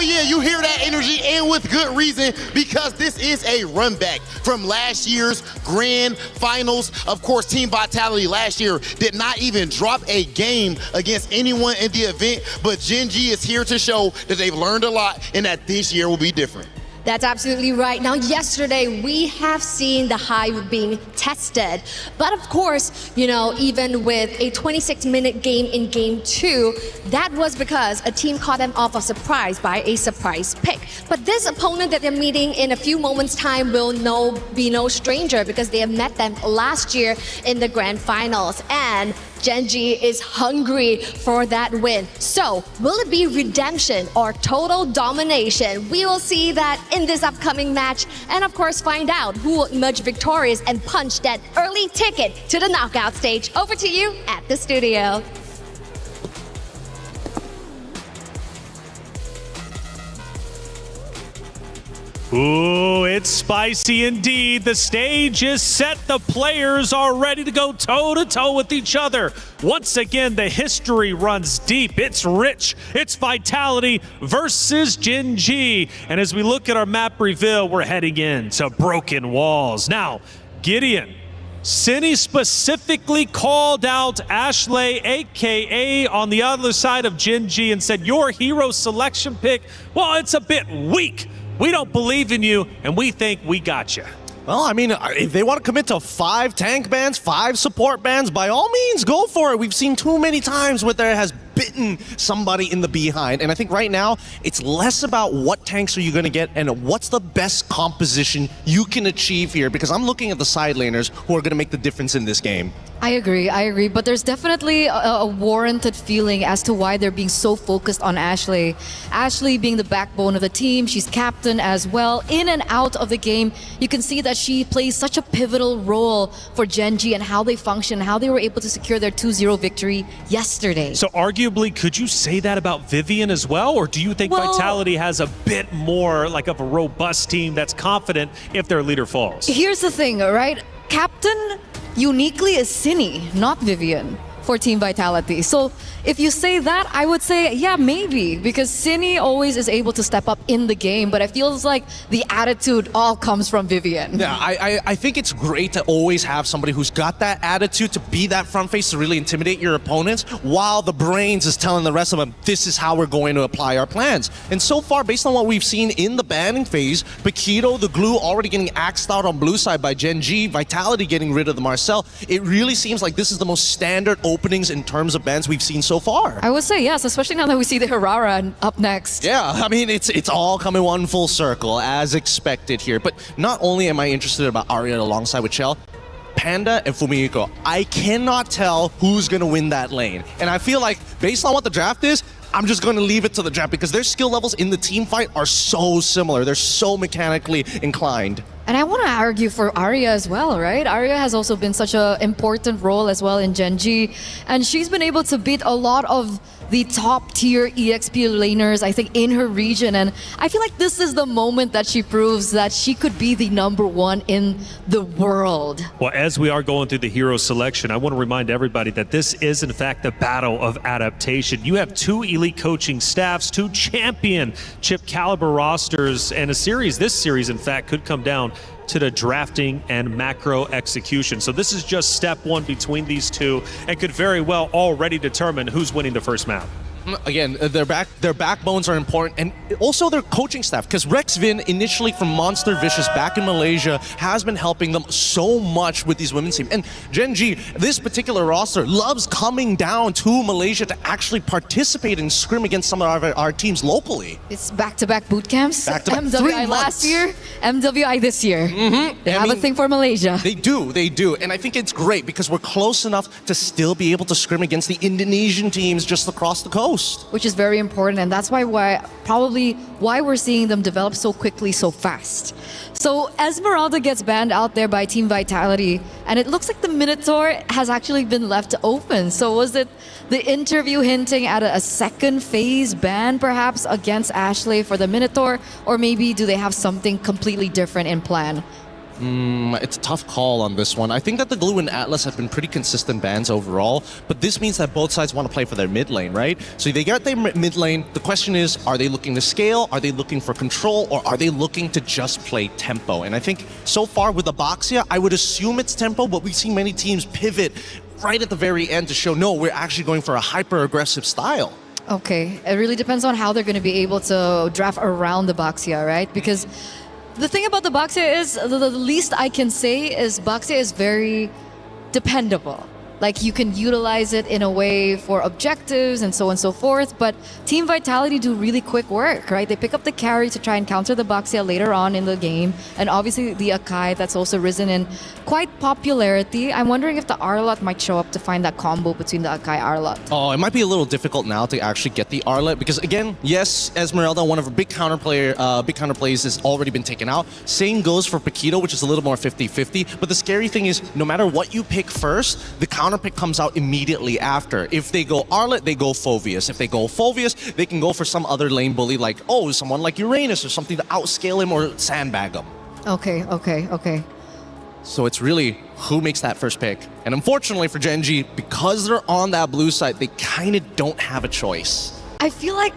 A: yeah, you hear that energy, and with good reason, because this is a run back from last year's grand finals. Of course, Team Vitality last year did not even drop a game against anyone in the event, but Gen G is here to show that they've learned a lot and that this year will be different.
V: That's absolutely right. Now, yesterday, we have seen the hype being tested. But of course, even with a 26-minute game in Game 2, that was because a team caught them off a surprise by a surprise pick. But this opponent that they're meeting in a few moments' time will be no stranger because they have met them last year in the grand finals. And Gen G is hungry for that win. So, will it be redemption or total domination? We will see that in this upcoming match, and of course find out who will emerge victorious and punch that early ticket to the knockout stage. Over to you at the studio.
K: Ooh, it's spicy indeed. The stage is set. The players are ready to go toe-to-toe with each other. Once again, the history runs deep. It's rich. It's Vitality versus Gen G. And as we look at our map reveal, we're heading in to Broken Walls. Now, Gideon, Cindy specifically called out Ashley, a.k.a. on the other side of Gen G, and said, your hero selection pick, well, it's a bit weak. We don't believe in you, and we think we got you.
L: Well, I mean, if they want to commit to 5 tank bans, 5 support bans, by all means, go for it. We've seen too many times where there has bitten somebody in the behind. And I think right now, it's less about what tanks are you going to get and what's the best composition you can achieve here. Because I'm looking at the side laners who are going to make the difference in this game.
J: I agree. But there's definitely a warranted feeling as to why they're being so focused on Ashley. Ashley being the backbone of the team, she's captain as well. In and out of the game, you can see that she plays such a pivotal role for Gen G and how they function, how they were able to secure their 2-0 victory yesterday.
K: So arguably, could you say that about Vivian as well? Or do you think Vitality has a bit more like of a robust team that's confident if their leader falls?
J: Here's the thing, right? Captain uniquely is Cindy, not Vivian, for Team Vitality. So if you say that, I would say, yeah, maybe, because Cindy always is able to step up in the game, but it feels like the attitude all comes from Vivian.
L: Yeah, I think it's great to always have somebody who's got that attitude to be that front face to really intimidate your opponents, while the brains is telling the rest of them, this is how we're going to apply our plans. And so far, based on what we've seen in the banning phase, Paquito, the glue, already getting axed out on blue side by Gen G, Vitality getting rid of the Marcel, it really seems like this is the most standard openings in terms of bans we've seen so far.
J: I would say yes, especially now that we see the Herrera up next.
L: Yeah, I mean, it's all coming one full circle, as expected here. But not only am I interested about Arya alongside with Chell, Panda and Fumiko, I cannot tell who's going to win that lane. And I feel like, based on what the draft is, I'm just going to leave it to the draft because their skill levels in the team fight are so similar. They're so mechanically inclined.
J: And I want to argue for Arya as well, right? Arya has also been such an important role as well in Gen G. And she's been able to beat a lot of the top tier EXP laners, I think, in her region. And I feel like this is the moment that she proves that she could be the #1 in the world.
K: Well, as we are going through the hero selection, I want to remind everybody that this is, in fact, the battle of adaptation. You have 2 elite coaching staffs, 2 championship caliber rosters, and this series, in fact, could come down to the drafting and macro execution. So this is just step 1 between these two and could very well already determine who's winning the first map.
L: Again, their backbones are important, and also their coaching staff, because Rex Vin, initially from Monster Vicious back in Malaysia, has been helping them so much with these women's teams. And Gen G, this particular roster, loves coming down to Malaysia to actually participate and scrim against some of our teams locally.
J: It's back-to-back boot camps.
L: Back-to-back,
J: MWI last year, MWI this year. They have a thing for Malaysia.
L: They do. And I think it's great because we're close enough to still be able to scrim against the Indonesian teams just across the coast.
J: Which is very important, and that's probably why we're seeing them develop so quickly, so fast. So Esmeralda gets banned out there by Team Vitality, and it looks like the Minotaur has actually been left open. So was it the interview hinting at a second phase ban perhaps against Ashley for the Minotaur, or maybe do they have something completely different in plan?
L: It's a tough call on this one. I think that the Glue and Atlas have been pretty consistent bans overall, but this means that both sides want to play for their mid lane, right? So they got their mid lane. The question is, are they looking to scale? Are they looking for control? Or are they looking to just play tempo? And I think so far with Abaxia, I would assume it's tempo, but we've seen many teams pivot right at the very end to show, no, we're actually going for a hyper-aggressive style.
J: Okay, it really depends on how they're going to be able to draft around the Baxia, right? Because the thing about the Baxia is, the least I can say is Baxia is very dependable. Like, you can utilize it in a way for objectives and so on and so forth, but Team Vitality do really quick work, right? They pick up the carry to try and counter the Baxia later on in the game, and obviously the Akai that's also risen in quite popularity. I'm wondering if the Arlot might show up to find that combo between the Akai Arlot.
L: Oh, it might be a little difficult now to actually get the Arlot, because again, yes, Esmeralda, one of her big counterplays has already been taken out. Same goes for Paquito, which is a little more 50-50, but the scary thing is, no matter what you pick first, the counter pick comes out immediately after. If they go Arlot, they go Phoveus. If they go Phoveus, they can go for some other lane bully like, someone like Uranus or something to outscale him or sandbag him.
J: Okay.
L: So it's really who makes that first pick. And unfortunately for Gen G, because they're on that blue side, they kind of don't have a choice.
J: I feel like,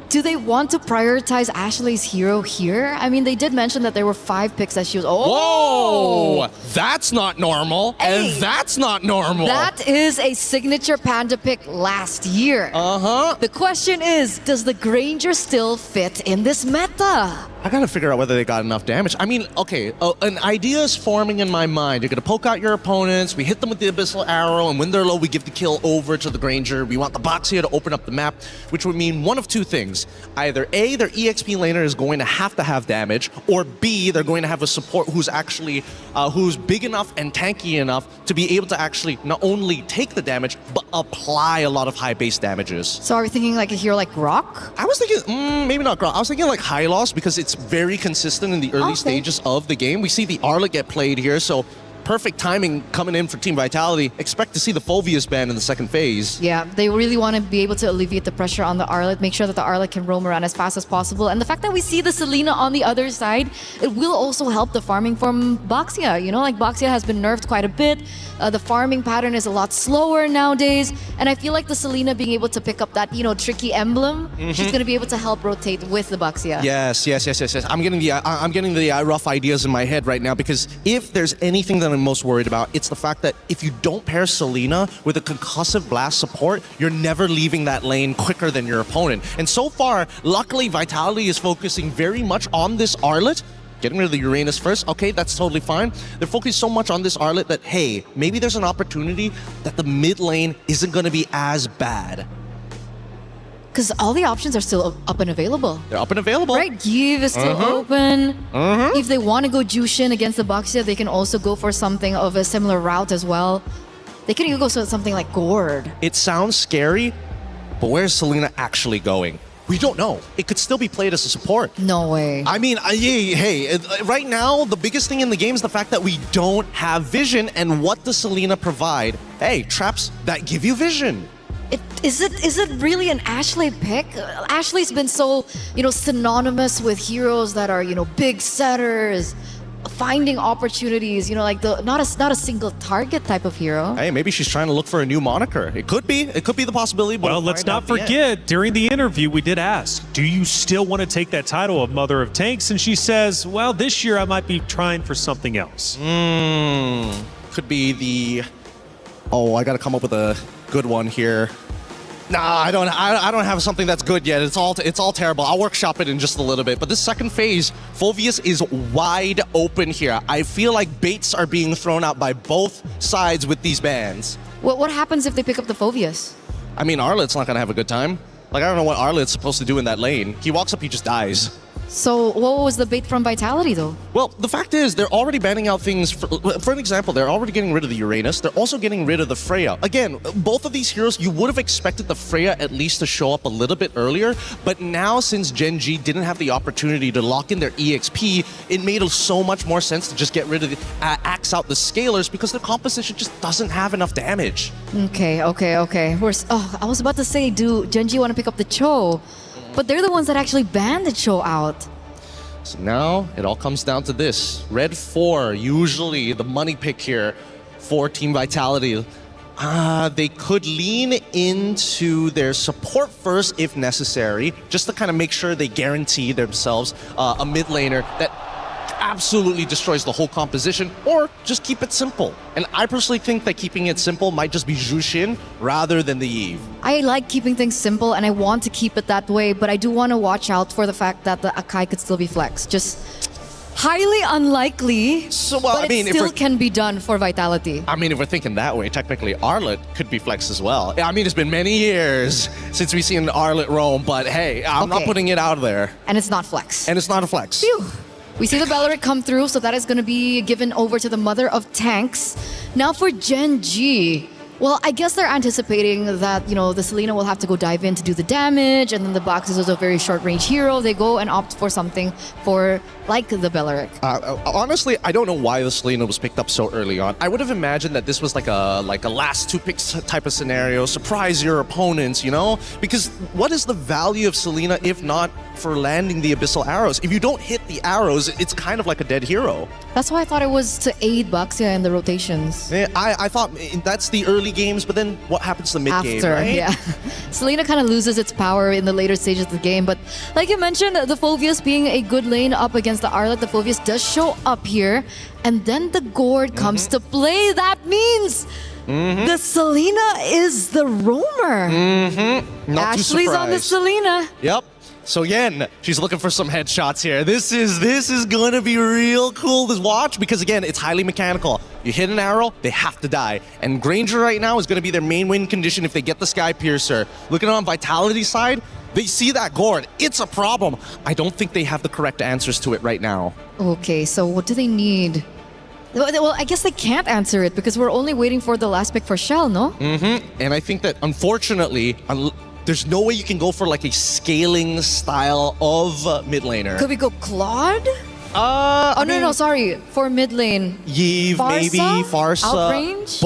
J: do they want to prioritize Ashley's hero here? I mean, they did mention that there were 5 picks that she was.
L: Whoa! That's not normal.
J: Hey,
L: and that's not normal.
J: That is a signature Panda pick last year. The question is, does the Granger still fit in this meta?
L: I gotta figure out whether they got enough damage. I mean, okay, an idea is forming in my mind. You're gonna poke out your opponents, we hit them with the Abyssal Arrow, and when they're low, we give the kill over to the Granger. We want the Boxia to open up the map, which would mean one of two things. Either A, their EXP laner is going to have damage, or B, they're going to have a support who's actually, who's big enough and tanky enough to be able to actually not only take the damage, but apply a lot of high base damages.
J: So are we thinking like a hero like Grok?
L: I was thinking, maybe not Grok. I was thinking like Hylos, because it's very consistent in the early stages of the game. We see the Arlet get played here, so perfect timing coming in for Team Vitality. Expect to see the Phoveus ban in the second phase.
J: Yeah, they really want to be able to alleviate the pressure on the Arlet, make sure that the Arlet can roam around as fast as possible. And the fact that we see the Selena on the other side, it will also help the farming from Boxia. You know, like Boxia has been nerfed quite a bit. The farming pattern is a lot slower nowadays. And I feel like the Selena being able to pick up that, you know, tricky emblem, she's going to be able to help rotate with the Boxia.
L: Yes. I'm getting the rough ideas in my head right now, because if there's anything that I'm most worried about, it's the fact that if you don't pair Selena with a concussive blast support, you're never leaving that lane quicker than your opponent. And so far, luckily, Vitality is focusing very much on this Arlet. Getting rid of the Uranus first, okay, that's totally fine. They're focused so much on this Arlet that, hey, maybe there's an opportunity that the mid lane isn't going to be as bad.
J: Because all the options are still up and available.
L: They're up and available.
J: Right, Give is still open. If they want to go Jushin against the Boxia, they can also go for something of a similar route as well. They could even go for something like Gord.
L: It sounds scary, but where's Selena actually going? We don't know. It could still be played as a support.
J: No way.
L: I mean, hey, right now, the biggest thing in the game is the fact that we don't have vision, and what does Selena provide? Hey, traps that give you vision.
J: Is it really an Ashley pick? Ashley's been so, you know, synonymous with heroes that are, you know, big setters, finding opportunities, you know, like not a single target type of hero.
L: Hey, maybe she's trying to look for a new moniker. It could be the possibility. But
K: well, let's not forget, during the interview, we did ask, do you still want to take that title of Mother of Tanks? And she says, well, this year I might be trying for something else.
L: Could be the... Oh, I got to come up with a good one here. Nah, I don't have something that's good yet. It's all terrible. I'll workshop it in just a little bit. But this second phase, Phoveus is wide open here. I feel like baits are being thrown out by both sides with these bans.
J: What happens if they pick up the Phoveus?
L: I mean, Arlet's not gonna have a good time. Like, I don't know what Arlet's supposed to do in that lane. He walks up, he just dies.
J: So what was the bait from Vitality though?
L: Well, the fact is, they're already banning out things. For an example, they're already getting rid of the Uranus. They're also getting rid of the Freya. Again, both of these heroes, you would have expected the Freya at least to show up a little bit earlier. But now, since Gen G didn't have the opportunity to lock in their EXP, it made so much more sense to just get rid of the axe out the Scalers, because their composition just doesn't have enough damage.
J: Okay. I was about to say, do Gen G want to pick up the Cho? But they're the ones that actually banned the Cho out.
L: So now it all comes down to this. Red 4, usually the money pick here for Team Vitality. They could lean into their support first if necessary, just to kind of make sure they guarantee themselves a mid laner that absolutely destroys the whole composition, or just keep it simple. And I personally think that keeping it simple might just be Jushin rather than the Eve.
J: I like keeping things simple and I want to keep it that way, but I do want to watch out for the fact that the Akai could still be flexed. Just highly unlikely, but it still can be done for Vitality.
L: I mean, if we're thinking that way, technically Arlet could be flexed as well. I mean, it's been many years since we've seen Arlet roam, but hey, I'm not putting it out there.
J: And it's not flex.
L: And it's not a flex.
J: Phew. We see the Beleric come through, so that is going to be given over to the Mother of Tanks. Now for Gen G, Well, I guess they're anticipating that, the Selena will have to go dive in to do the damage, and then the Box is also a very short-range hero. They go and opt for something like the Belleric.
L: Honestly, I don't know why the Selena was picked up so early on. I would have imagined that this was like a last two picks type of scenario, surprise your opponents, Because what is the value of Selena if not for landing the Abyssal Arrows? If you don't hit the arrows, it's kind of like a dead hero.
J: That's why I thought it was to aid Baxia in the rotations.
L: Yeah, I thought that's the early games, but then what happens to the mid game,
J: After,
L: right?
J: yeah. Selena kind of loses its power in the later stages of the game, but like you mentioned, the Phoveus being a good lane up against the Arlet, the Phoveus does show up here, and then the Gourd comes to play. That means the Selena is the roamer.
L: Not too
J: Ashley's on the
L: surprised.
J: Selena.
L: Yep. So Yen, she's looking for some headshots here. This is gonna be real cool to watch because again, it's highly mechanical. You hit an arrow, they have to die. And Granger right now is gonna be their main win condition if they get the Sky Piercer. Looking on Vitality's side, they see that Gourd. It's a problem. I don't think they have the correct answers to it right now.
J: Okay, so what do they need? Well, I guess they can't answer it because we're only waiting for the last pick for Shell, no?
L: And I think that unfortunately, there's no way you can go for like a scaling style of mid laner.
J: Could we go Claude?
L: I
J: no,
L: mean,
J: sorry. For mid lane.
L: Yeve,
J: Farsa?
L: maybe Farsa.
J: Outrange?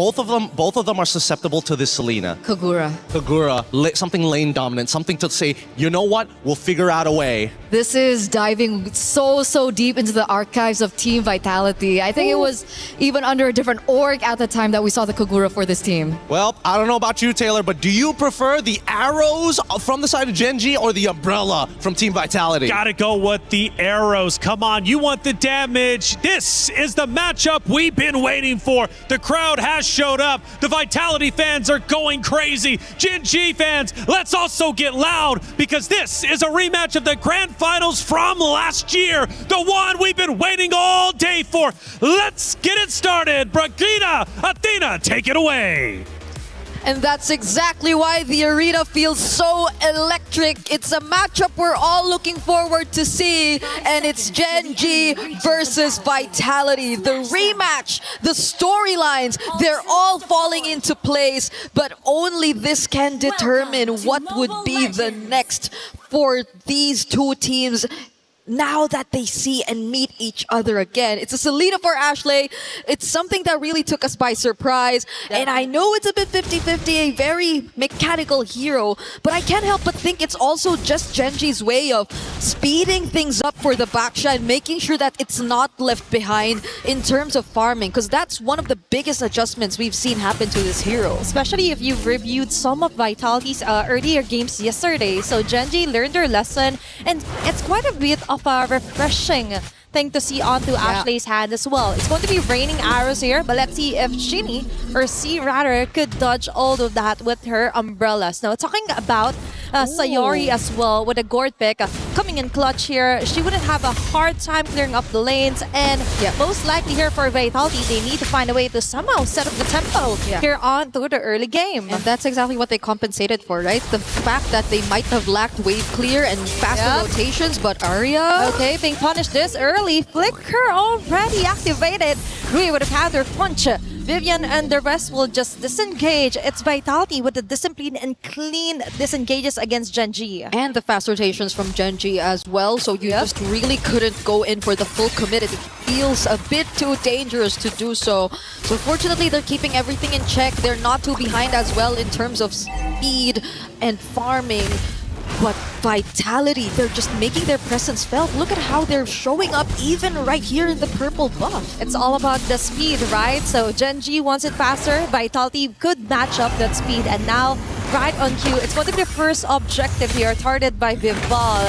L: Both of them are susceptible to this Selena.
J: Kagura.
L: Something lane dominant, something to say, you know what? We'll figure out a way.
J: This is diving so deep into the archives of Team Vitality. I think it was even under a different org at the time that we saw the Kagura for this team.
L: Well, I don't know about you, Taylor, but do you prefer the arrows from the side of Genji or the umbrella from Team Vitality?
K: Gotta go with the arrows. Come on, you want the damage. This is the matchup we've been waiting for. The crowd has showed up. The Vitality fans are going crazy. Gen G fans, let's also get loud because this is a rematch of the Grand Finals from last year. The one we've been waiting all day for. Let's get it started. Bragina, Athena, take it away.
D: And that's exactly why the arena feels so electric. It's a matchup we're all looking forward to see. And it's Gen G versus Vitality. The rematch, the storylines, they're all falling into place. But only this can determine what would be the next for these two teams. Now that they see and meet each other again. It's a Selena for Ashley. It's something that really took us by surprise. And I know it's a bit 50-50, a very mechanical hero, but I can't help but think it's also just Genji's way of speeding things up for the Baksha and making sure that it's not left behind in terms of farming, because that's one of the biggest adjustments we've seen happen to this hero.
O: Especially if you've reviewed some of Vitality's earlier games yesterday. So Genji learned their lesson, and it's quite a bit of a refreshing thing to see onto Ashley's hand as well. It's going to be raining arrows here, but let's see if Shinny, or C rather, could dodge all of that with her umbrellas. Now, talking about Sayori as well, with a Gourd pick coming in clutch here, she wouldn't have a hard time clearing up the lanes, and most likely here for Vitality, they need to find a way to somehow set up the tempo here on through the early game.
D: And that's exactly what they compensated for, right? The fact that they might have lacked wave clear and faster rotations, but Arya...
O: Okay, being punished this early. Flicker already activated. Rui with a counter punch. Vivian and the rest will just disengage. It's Vitality with the discipline and clean disengages against Genji.
D: And the fast rotations from Genji as well, so you just really couldn't go in for the full commit. It feels a bit too dangerous to do so. So fortunately, they're keeping everything in check. They're not too behind as well in terms of speed and farming. But Vitality, they're just making their presence felt. Look at how they're showing up even right here in the purple buff.
O: It's all about the speed, right? So Genji wants it faster. Vitality could match up that speed. And now, right on cue, it's going to be the first objective here, targeted by Vival.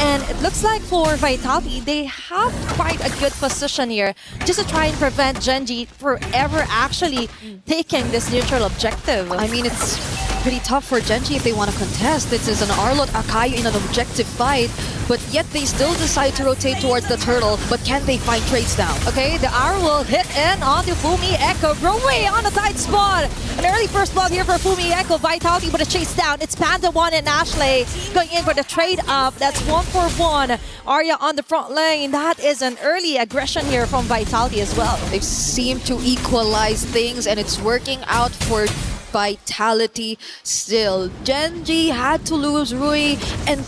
O: And it looks like for Vitality, they have quite a good position here just to try and prevent Genji from ever actually taking this neutral objective.
D: I mean, it's pretty tough for Genji if they want to contest. This is an Arlot Akai in an objective fight, but yet they still decide to rotate towards the turtle. But can they find trades now?
O: Okay, the arrow will hit in onto Fumi Echo. Rowe on a tight spot. An early first blood here for Fumi Echo. Vitality with a chase down. It's Panda 1 and Ashley going in for the trade up. That's 1-for-1. Arya on the front lane. That is an early aggression here from Vitality as well.
D: They seem to equalize things, and it's working out for Vitality still. Genji had to lose Rui, and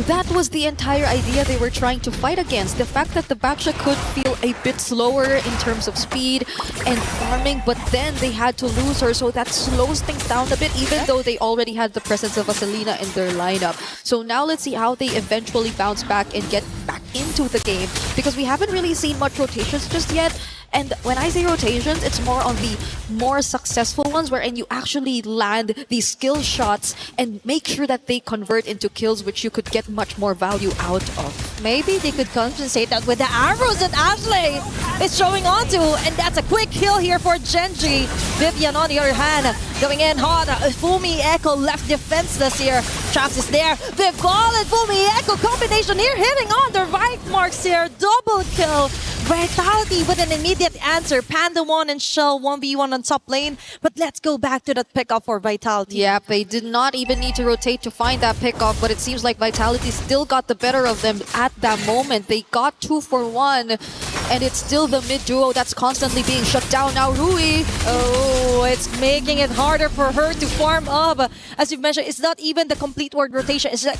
D: that was the entire idea they were trying to fight against. The fact that the Baksha could feel a bit slower in terms of speed and farming, but then they had to lose her, so that slows things down a bit, even though they already had the presence of Vaselina in their lineup. So now let's see how they eventually bounce back and get back into the game, because we haven't really seen much rotations just yet. And when I say rotations, it's more on the more successful ones wherein you actually land these skill shots and make sure that they convert into kills, which you could get much more value out of.
O: Maybe they could compensate that with the arrows that Ashley is showing onto, and that's a quick kill here for Genji. Vivian on the other hand, going in hard. Fumi Echo left defenseless here. Traps is there. Vival and Fumi Echo combination here, hitting on the right marks here. Double kill. Vitality with an immediate answer. Panda 1 and Shell 1v1 on top lane. But let's go back to that pickup for Vitality.
D: Yep, they did not even need to rotate to find that pickoff, but it seems like Vitality still got the better of them at that moment. They got 2 for 1, and it's still the mid duo that's constantly being shut down. Now Rui.
O: Oh, it's making it harder for her to farm up. As you've mentioned, it's not even the complete word rotation. It's like,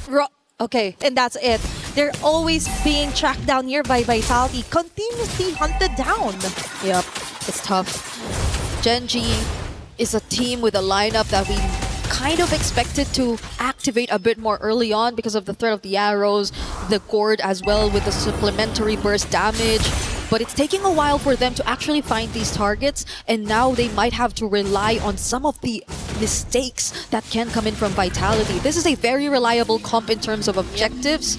O: okay, and that's it. They're always being tracked down here by Vitality, continuously hunted down.
D: Yep, it's tough. Genji is a team with a lineup that we kind of expected to activate a bit more early on because of the threat of the arrows, the gourd as well with the supplementary burst damage. But it's taking a while for them to actually find these targets, and now they might have to rely on some of the mistakes that can come in from Vitality. This is a very reliable comp in terms of objectives,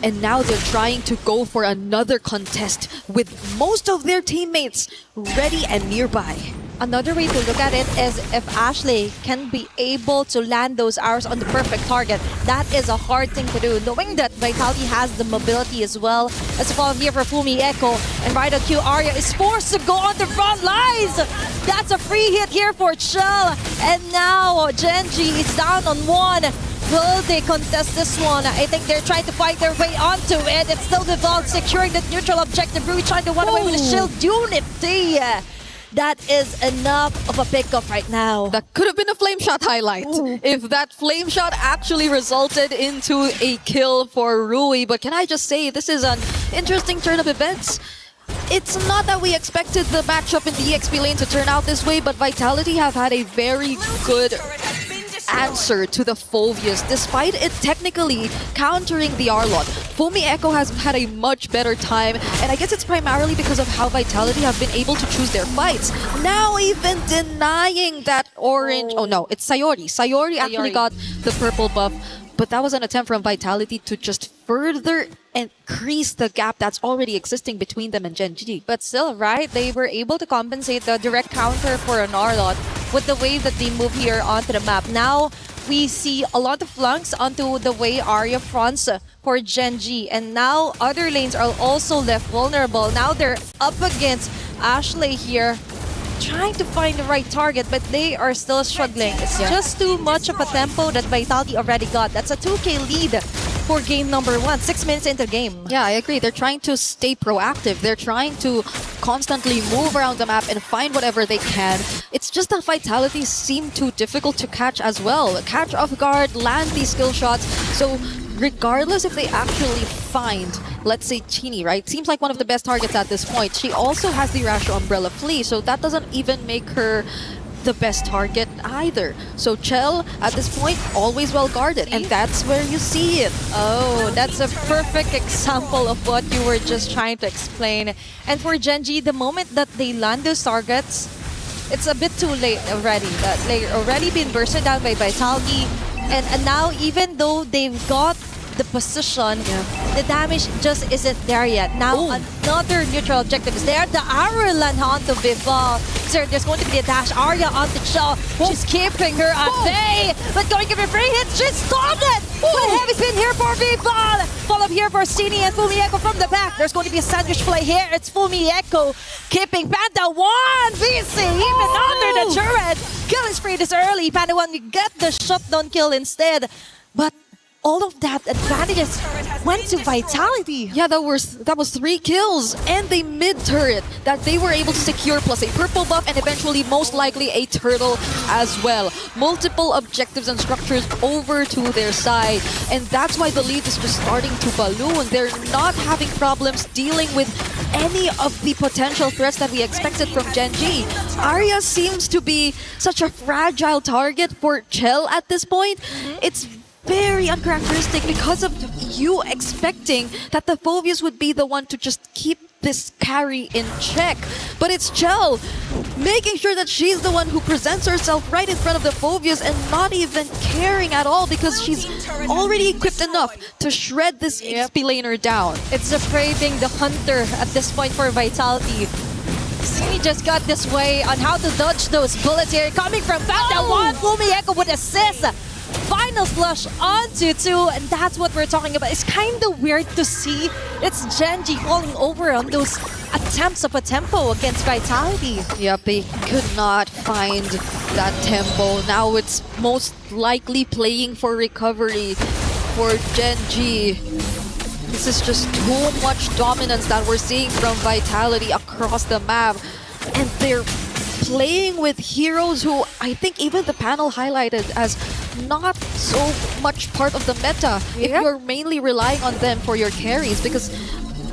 D: and now they're trying to go for another contest with most of their teammates ready and nearby.
O: Another way to look at it is if Ashley can be able to land those arrows on the perfect target. That is a hard thing to do, knowing that Vitality has the mobility as well. As a follow here for Fumi Echo, and right on cue, Arya is forced to go on the front lines. That's a free hit here for Chell, and now Genji is down on 1. Will they contest this one? I think they're trying to fight their way onto it. It's still Vival securing the neutral objective. Rui trying to run away with the shield unity. That is enough of a pickup right now.
D: That could have been a flame shot highlight. Ooh. If that flame shot actually resulted into a kill for Rui. But can I just say, this is an interesting turn of events. It's not that we expected the matchup in the EXP lane to turn out this way, but Vitality have had a very good answer to the Phoveus, despite it technically countering the Arlot. Fumi Echo has had a much better time, and I guess it's primarily because of how Vitality have been able to choose their fights. Now even denying that orange... Oh no, it's Sayori. Sayori actually got the purple buff, but that was an attempt from Vitality to just further increase the gap that's already existing between them and Genji.
O: But still, right, they were able to compensate the direct counter for an Arlot with the way that they move here onto the map. Now, we see a lot of flanks onto the way Arya fronts for Genji. And now, other lanes are also left vulnerable. Now, they're up against Ashley here, trying to find the right target, but they are still struggling. It's just too much of a tempo that Vitality already got. That's a 2K lead for game number 1, 6 minutes into the game.
D: Yeah, I agree. They're trying to stay proactive. They're trying to constantly move around the map and find whatever they can. It's just that Vitality seem too difficult to catch as well. Catch off guard, land these skill shots. So regardless if they actually find, let's say, Chini, right? Seems like one of the best targets at this point. She also has the Irrational Umbrella Flea, so that doesn't even make her the best target either. So Chell, at this point, always well guarded, and that's where you see it.
O: Oh, that's a perfect example of what you were just trying to explain. And for Genji, the moment that they land those targets, it's a bit too late already. They've already been bursted down by Vitality, and now even though they've got the position, the damage just isn't there yet. Now another neutral objective is there. The arrow land onto Vival. So there's going to be a dash. Arya onto Chell. She's keeping her at bay, but going to give her a free hit. She stopped it. But heavy spin here for Vival. Follow up here for Cini and Fumi Echo from the back. There's going to be a sandwich play here. It's Fumi Echo keeping Panda 1 VC even under the turret. Killing spree this early. Panda 1, you get the shutdown kill instead. But all of that advantages went to Vitality.
D: Yeah, that was 3 kills and a mid turret that they were able to secure, plus a purple buff and eventually most likely a turtle as well. Multiple objectives and structures over to their side, and that's why the lead is just starting to balloon. They're not having problems dealing with any of the potential threats that we expected from Gen G. Arya seems to be such a fragile target for Chell at this point. It's very uncharacteristic because of you expecting that the Phobius would be the one to just keep this carry in check. But it's Chell making sure that she's the one who presents herself right in front of the Phobius and not even caring at all because she's already equipped enough to shred this XP laner down.
O: It's the prey being the hunter at this point for Vitality. He just got this way on how to dodge those bullets here coming from Panda. One Fumieko would assist. Final flush onto 2, and that's what we're talking about. It's kind of weird to see it's Gen G falling over on those attempts of a tempo against Vitality.
D: Yep, they could not find that tempo. Now it's most likely playing for recovery for Gen G. This is just too much dominance that we're seeing from Vitality across the map. And they're playing with heroes who I think even the panel highlighted as not so much part of the meta if you're mainly relying on them for your carries, because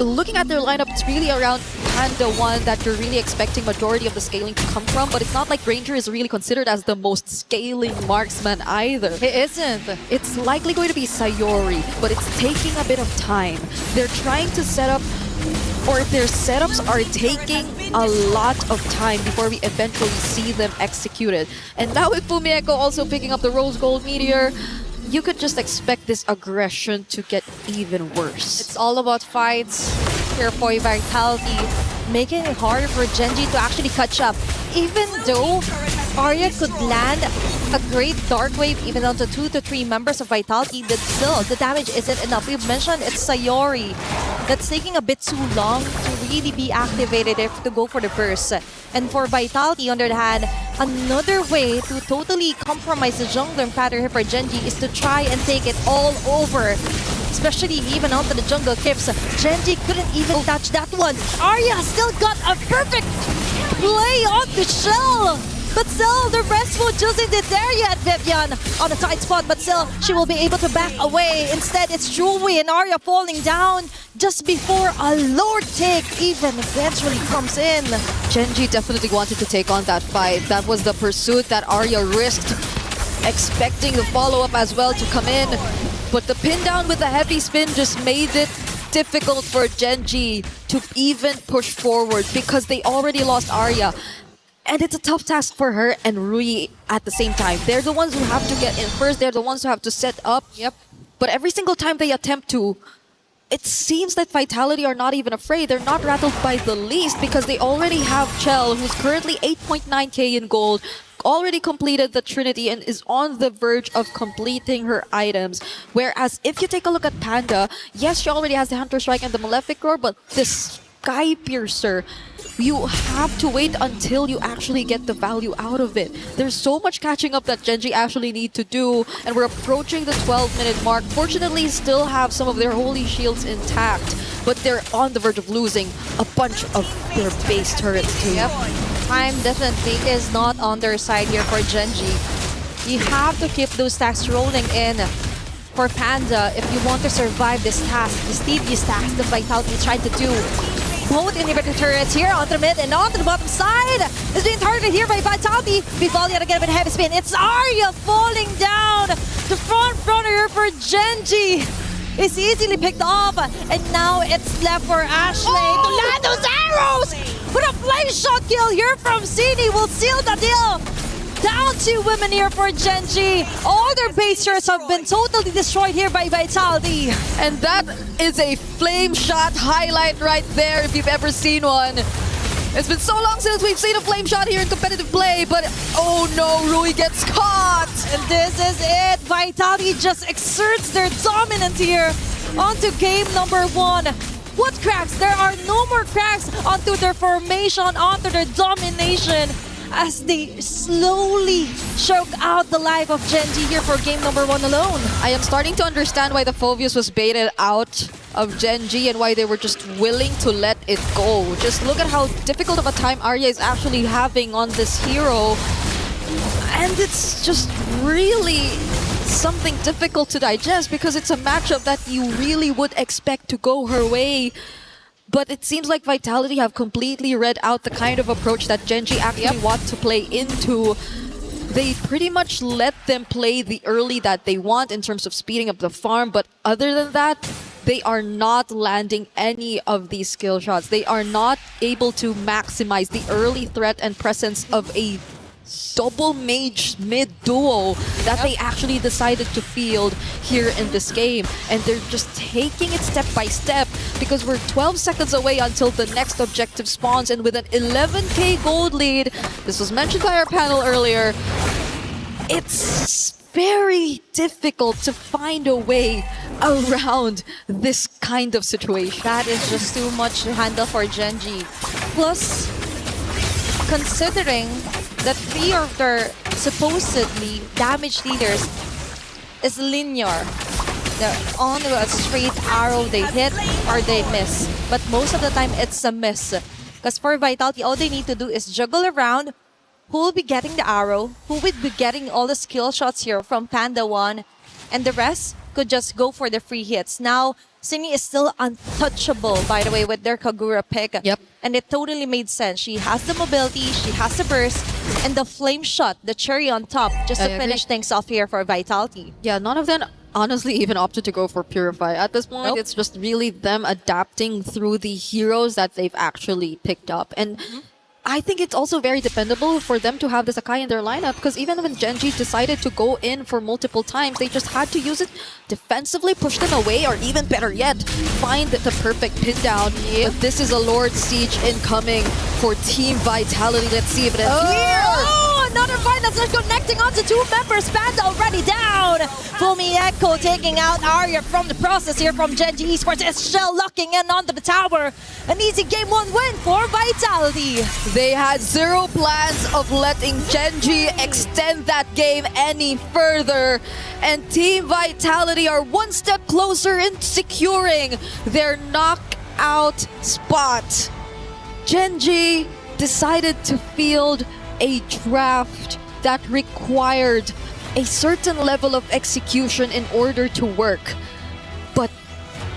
D: looking at their lineup, it's really around Panda 1 that you're really expecting majority of the scaling to come from, but it's not like Ranger is really considered as the most scaling marksman either.
O: It isn't.
D: It's likely going to be Sayori, but it's taking a bit of time. They're trying to set up, or their setups are taking a lot of time before we eventually see them executed. And now with Fumieko also picking up the Rose Gold Meteor, you could just expect this aggression to get even worse.
O: It's all about fights here for Vitality, making it harder for Gen G to actually catch up. Even though Arya could land a great Dark Wave even onto 2 to 3 members of Vitality, but still, the damage isn't enough. We've mentioned it's Sayori that's taking a bit too long to really be activated if to go for the burst. And for Vitality, on the other hand, another way to totally compromise the jungler pattern here for Gen G is to try and take it all over. Especially even onto the jungle clips. Gen G couldn't even touch that one. Arya still got a perfect play on the shell. But still, the restful just isn't there yet, Vivian. On a tight spot, but still, she will be able to back away. Instead, it's Chewy and Arya falling down just before a Lord take even eventually comes in.
D: Gen G definitely wanted to take on that fight. That was the pursuit that Arya risked, expecting the follow-up as well to come in. But the pin down with the heavy spin just made it difficult for Gen G to even push forward because they already lost Arya. And it's a tough task for her and Rui at the same time. They're the ones who have to get in first. They're the ones who have to set up.
O: Yep.
D: But every single time they attempt to, it seems that Vitality are not even afraid. They're not rattled by the least because they already have Chell, who's currently 8.9k in gold, already completed the Trinity and is on the verge of completing her items. Whereas if you take a look at Panda, yes, she already has the Hunter Strike and the Malefic Roar, but this Sky Piercer, you have to wait until you actually get the value out of it. There's so much catching up that Gen G actually need to do, and we're approaching the 12-minute mark. Fortunately, still have some of their holy shields intact, but they're on the verge of losing a bunch of their base turrets too.
O: Yep. Time definitely is not on their side here for Gen G. You have to keep those stacks rolling in for Panda if you want to survive this task, this tedious task that Vitality is trying to do. Both inhibitor turrets here onto the mid and onto the bottom side is being targeted here by Vitality. We fall yet again with a heavy spin. It's Arya falling down. The front runner here for Gen G is easily picked off, and now it's left for Ashley to land those arrows. But a flame shot kill here from Cini will seal the deal. Down 2 women here for Gen G. All their base turrets have been totally destroyed here by Vitality.
D: And that is a flame shot highlight right there if you've ever seen one. It's been so long since we've seen a flame shot here in competitive play, but oh no, Rui gets caught.
O: And this is it. Vitality just exerts their dominance here onto game number 1. What cracks? There are no more cracks onto their formation, onto their domination. as they slowly choke out the life of Genji here for game number 1 alone.
D: I am starting to understand why the Phobius was baited out of Genji and why they were just willing to let it go. Just look at how difficult of a time Arya is actually having on this hero. And it's just really something difficult to digest because it's a matchup that you really would expect to go her way. But it seems like Vitality have completely read out the kind of approach that Genji actually want to play into. They pretty much let them play the early that they want in terms of speeding up the farm, but other than that, they are not landing any of these skill shots. They are not able to maximize the early threat and presence of a double mage mid duo that they actually decided to field here in this game, and they're just taking it step by step because we're 12 seconds away until the next objective spawns, and with an 11k gold lead, this was mentioned by our panel earlier, it's very difficult to find a way around this kind of situation.
O: That is just too much to handle for Genji. Plus, considering that 3 of their supposedly damage leaders is linear. They're on a straight arrow, they hit or they miss. But most of the time, it's a miss. Because for Vitality, all they need to do is juggle around who will be getting the arrow, who will be getting all the skill shots here from Panda 1, and the rest could just go for the free hits. Now, Sini is still untouchable, by the way, with their Kagura pick.
D: Yep.
O: And it totally made sense. She has the mobility, she has the burst, and the flame shot, the cherry on top, just to finish things off here for Vitality.
D: Yeah, none of them honestly even opted to go for Purify. At this point, it's just really them adapting through the heroes that they've actually picked up. And I think it's also very dependable for them to have the Sakai in their lineup, because even when Genji decided to go in for multiple times, they just had to use it defensively, push them away, or even better yet, find the perfect pin down. But this is a Lord Siege incoming for Team Vitality. Let's see if it is here.
O: Oh, another fight that's just connecting onto 2 members. Panda already down. Fumi Echo taking out Arya from the process here from Genji Esports. Is Shell locking in onto the tower. An easy game 1 win for Vitality.
D: They had zero plans of letting Genji extend that game any further. And Team Vitality are 1 step closer in securing their knockout spot. Genji decided to field a draft that required a certain level of execution in order to work. But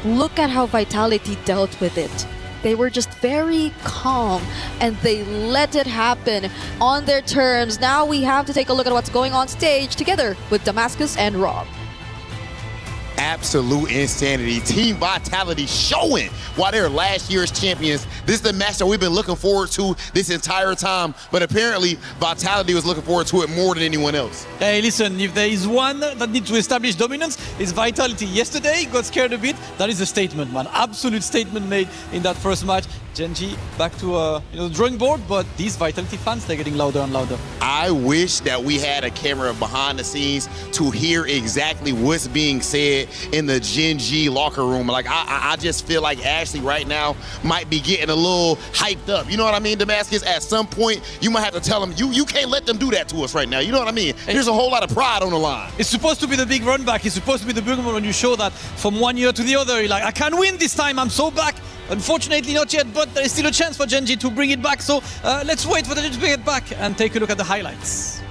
D: look at how Vitality dealt with it. They were just very calm and they let it happen on their terms. Now we have to take a look at what's going on stage together with Damascus and Rob.
A: Absolute insanity. Team Vitality showing why they're last year's champions. This is the match that we've been looking forward to this entire time, but apparently Vitality was looking forward to it more than anyone else.
W: Hey, listen, if there is one that needs to establish dominance, it's Vitality. Yesterday, got scared a bit. That is a statement, man. Absolute statement made in that first match. Genji back to the drawing board, but these Vitality fans, they're getting louder and louder.
A: I wish that we had a camera behind the scenes to hear exactly what's being said in the Genji locker room. Like, I just feel like Ashley right now might be getting a little hyped up. You know what I mean, Damascus? At some point, you might have to tell them, you can't let them do that to us right now. You know what I mean? There's a whole lot of pride on the line.
W: It's supposed to be the big run back. It's supposed to be the big one when you show that from one year to the other. You're like, I can win this time. I'm so back. Unfortunately, not yet, but there is still a chance for Genji to bring it back. So let's wait for them to bring it back and take a look at the highlights.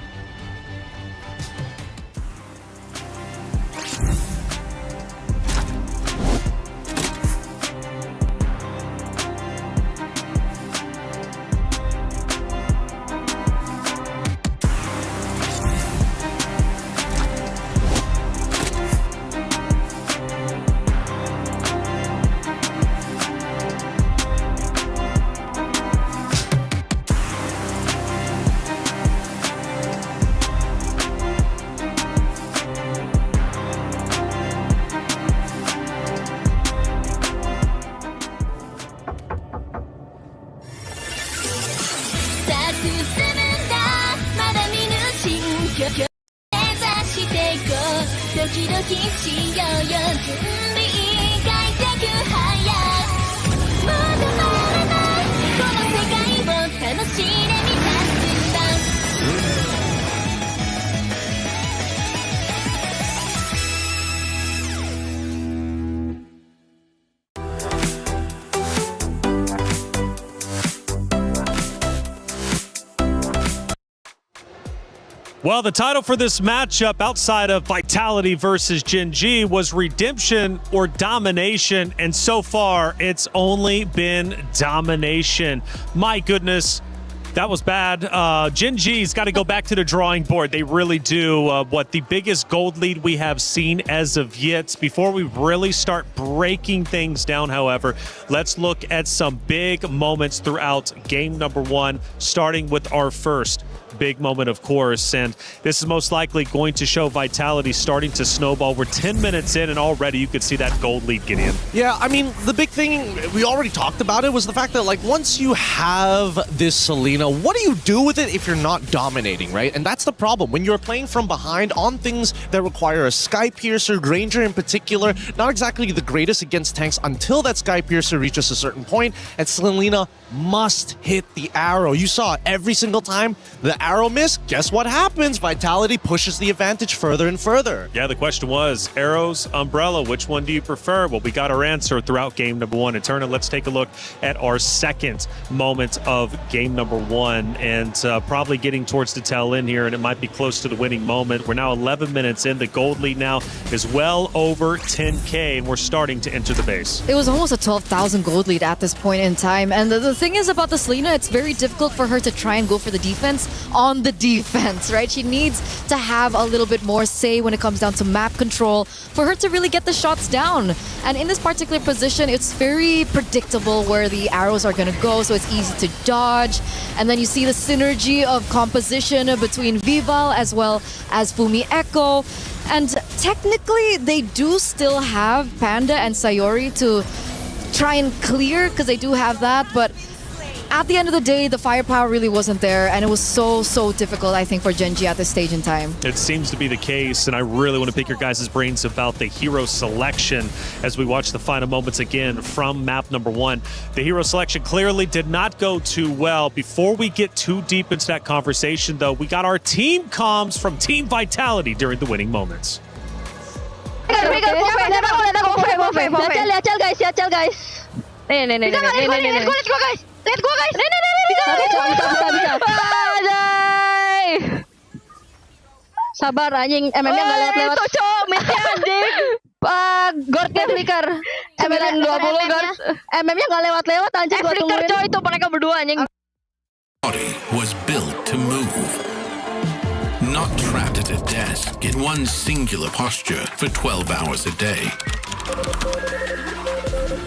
K: Well, the title for this matchup outside of Vitality versus Gen G was Redemption or Domination, and so far it's only been Domination. My goodness, that was bad. Gen G's got to go back to the drawing board. They really do. What the biggest gold lead we have seen as of yet. Before we really start breaking things down, however, let's look at some big moments throughout game number 1, starting with our first big moment, of course, and this is most likely going to show Vitality starting to snowball. We're 10 minutes in and already you could see that gold lead get in.
L: Yeah, I mean, the big thing, we already talked about it, was the fact that, like, once you have this Selena, what do you do with it if you're not dominating, right? And that's the problem. When you're playing from behind on things that require a Sky Piercer, Granger in particular, not exactly the greatest against tanks until that Sky Piercer reaches a certain point, and Selena must hit the arrow. You saw every single time the arrow miss, guess what happens? Vitality pushes the advantage further and further.
K: Yeah, the question was, arrows, umbrella, which one do you prefer? Well, we got our answer throughout game number 1. And Turner, let's take a look at our second moment of game number 1, and probably getting towards the tail end here, and it might be close to the winning moment. We're now 11 minutes in. The gold lead now is well over 10K, and we're starting to enter the base.
J: It was almost a 12,000 gold lead at this point in time. And the thing is about the Selena, it's very difficult for her to try and go for the defense on the defense, right? She needs to have a little bit more say when it comes down to map control for her to really get the shots down. And in this particular position, it's very predictable where the arrows are going to go, so it's easy to dodge. And then you see the synergy of composition between Vival as well as Fumi Echo. And technically, they do still have Panda and Sayori to try and clear, because they do have that, but at the end of the day, the firepower really wasn't there, and it was so difficult, I think, for Gen G at this stage in time.
K: It seems to be the case, and I really want to pick your guys' brains about the hero selection as we watch the final moments again from map number 1. The hero selection clearly did not go too well. Before we get too deep into that conversation, though, we got our team comms from Team Vitality during the winning moments.
Q: Let's go guys. Bisa. Sabar anjing, MM-nya enggak lewat-lewat. Itu cowok mid-nya anjing. Gordnya flicker. 920 guard. MM-nya enggak lewat-lewat anjing, gua tungguin. Flicker cowok itu mereka berdua anjing.
T: Body was built to move. Not trapped at a desk in one singular posture for 12 hours a day.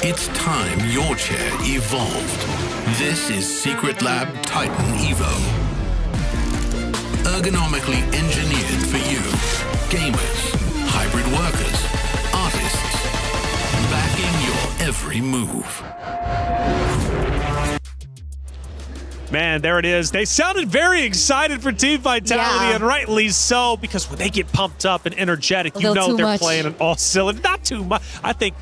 T: It's time your chair evolved. This is Secret Lab Titan Evo. Ergonomically engineered for you, gamers, hybrid workers, artists, backing your every move.
K: Man, there it is. They sounded very excited for Team Vitality, and rightly so, because when they get pumped up and energetic, you know they're playing an all cylinder. Not too much. I think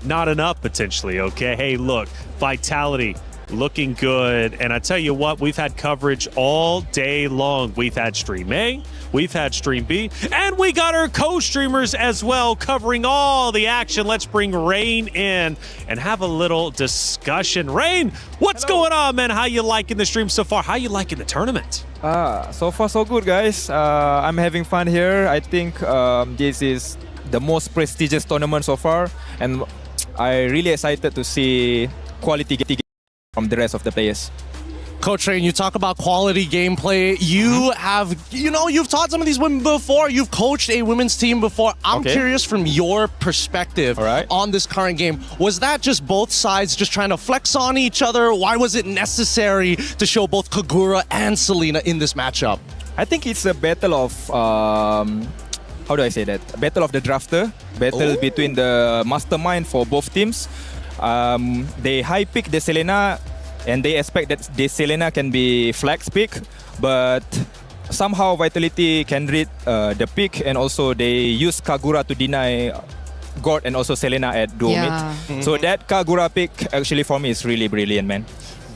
K: not enough potentially. Okay, hey, look, Vitality looking good, and I tell you what, we've had coverage all day long. We've had Stream A, we've had Stream B, and we got our co-streamers as well covering all the action. Let's bring Rain in and have a little discussion. Rain, what's going on, man? How you liking the stream so far? How you liking the tournament?
U: So far so good, guys. I'm having fun here. I think this is the most prestigious tournament so far, and I'm really excited to see quality from the rest of the players.
L: Coach Rain, you talk about quality gameplay. You have, you've taught some of these women before. You've coached a women's team before. I'm curious from your perspective on this current game. Was that just both sides just trying to flex on each other? Why was it necessary to show both Kagura and Selena in this matchup?
U: I think it's a battle of, how do I say that? A battle of the drafter. Battle between the mastermind for both teams. They high pick the Selena, and they expect that the Selena can be flex pick, but somehow Vitality can read the pick, and also they use Kagura to deny God and also Selena at duo mid. So that Kagura pick actually for me is really brilliant, man.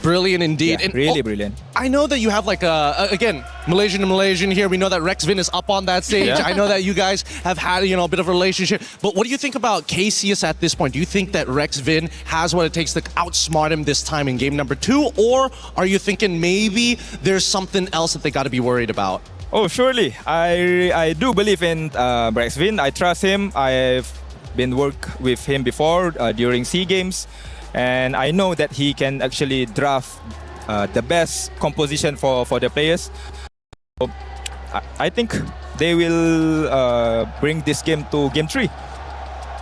L: Brilliant indeed.
U: Yeah,
L: and
U: really brilliant.
L: I know that you have like again, Malaysian to Malaysian here. We know that Rexvin is up on that stage.
U: Yeah.
L: I know that you guys have had, a bit of a relationship. But what do you think about KCS at this point? Do you think that Rexvin has what it takes to outsmart him this time in game number 2? Or are you thinking maybe there's something else that they got to be worried about?
U: Oh, surely. I do believe in Braxvin. I trust him. I've been work with him before during SEA Games, and I know that he can actually draft the best composition for the players. So, I think they will bring this game to Game 3.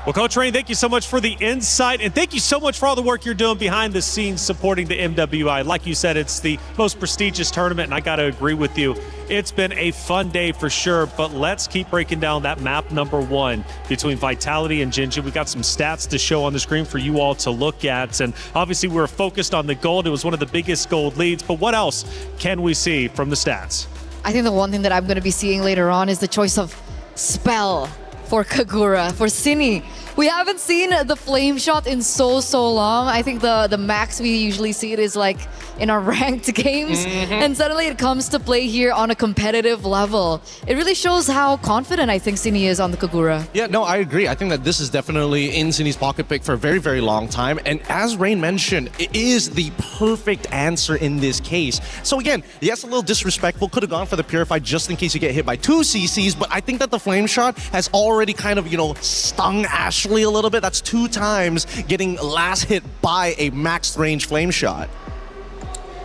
K: Well, Coach Rain, thank you so much for the insight, and thank you so much for all the work you're doing behind the scenes supporting the MWI. Like you said, it's the most prestigious tournament, and I got to agree with you. It's been a fun day for sure, but let's keep breaking down that map number 1 between Vitality and Gen G. We got some stats to show on the screen for you all to look at, and obviously we were focused on the gold. It was one of the biggest gold leads, but what else can we see from the stats?
J: I think the one thing that I'm going to be seeing later on is the choice of spell for Kagura, for Cine. We haven't seen the flame shot in so long. I think the max we usually see it is like in our ranked games. And suddenly it comes to play here on a competitive level. It really shows how confident I think Cine is on the Kagura.
L: Yeah, no, I agree. I think that this is definitely in Cine's pocket pick for a very, very long time. And as Rain mentioned, it is the perfect answer in this case. So again, yes, a little disrespectful. Could have gone for the Purified just in case you get hit by 2 CCs. But I think that the flame shot has already kind of, stung Ashley a little bit. That's 2 times getting last hit by a max range flame shot.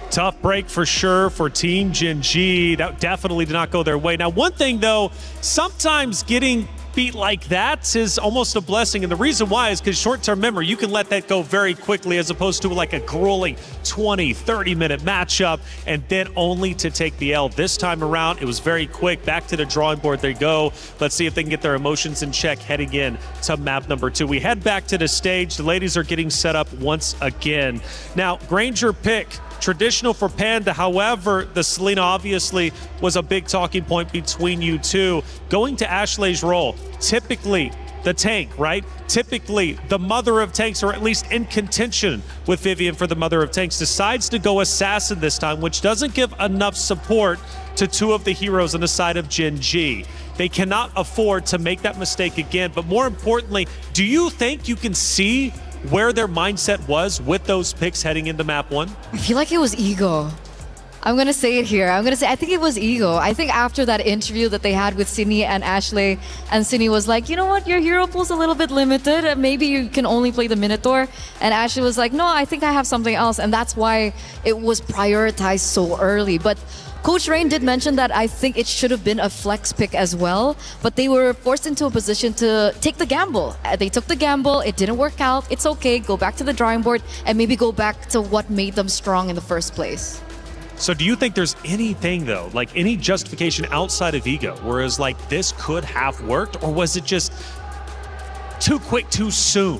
K: Tough break for sure for Team Gen G. That definitely did not go their way. Now, one thing though, sometimes getting beat like that is almost a blessing, and the reason why is because short-term memory, you can let that go very quickly as opposed to like a grueling 20-30 minute matchup and then only to take the L. This time around, it was very quick. Back to the drawing board they go. Let's see if they can get their emotions in check heading in to map number 2. We head back to the stage. The ladies are getting set up once again. Now, Granger pick, traditional for Panda. However, the Selena obviously was a big talking point between you two. Going to Ashley's role, typically the tank, right? Typically the mother of tanks, or at least in contention with Vivian for the mother of tanks, decides to go assassin this time, which doesn't give enough support to 2 of the heroes on the side of Gen G. They cannot afford to make that mistake again. But more importantly, do you think you can see where their mindset was with those picks heading into map 1?
J: I feel like it was ego. I'm gonna say it here. I think it was ego. I think after that interview that they had with Cine and Ashley, and Cine was like, you know what, your hero pool's a little bit limited. Maybe you can only play the Minotaur. And Ashley was like, no, I think I have something else. And that's why it was prioritized so early. But Coach Rain did mention that I think it should have been a flex pick as well, but they were forced into a position to take the gamble. They took the gamble, it didn't work out, it's okay, go back to the drawing board and maybe go back to what made them strong in the first place.
K: So do you think there's anything though, like any justification outside of ego, whereas like this could have worked, or was it just too quick, too soon?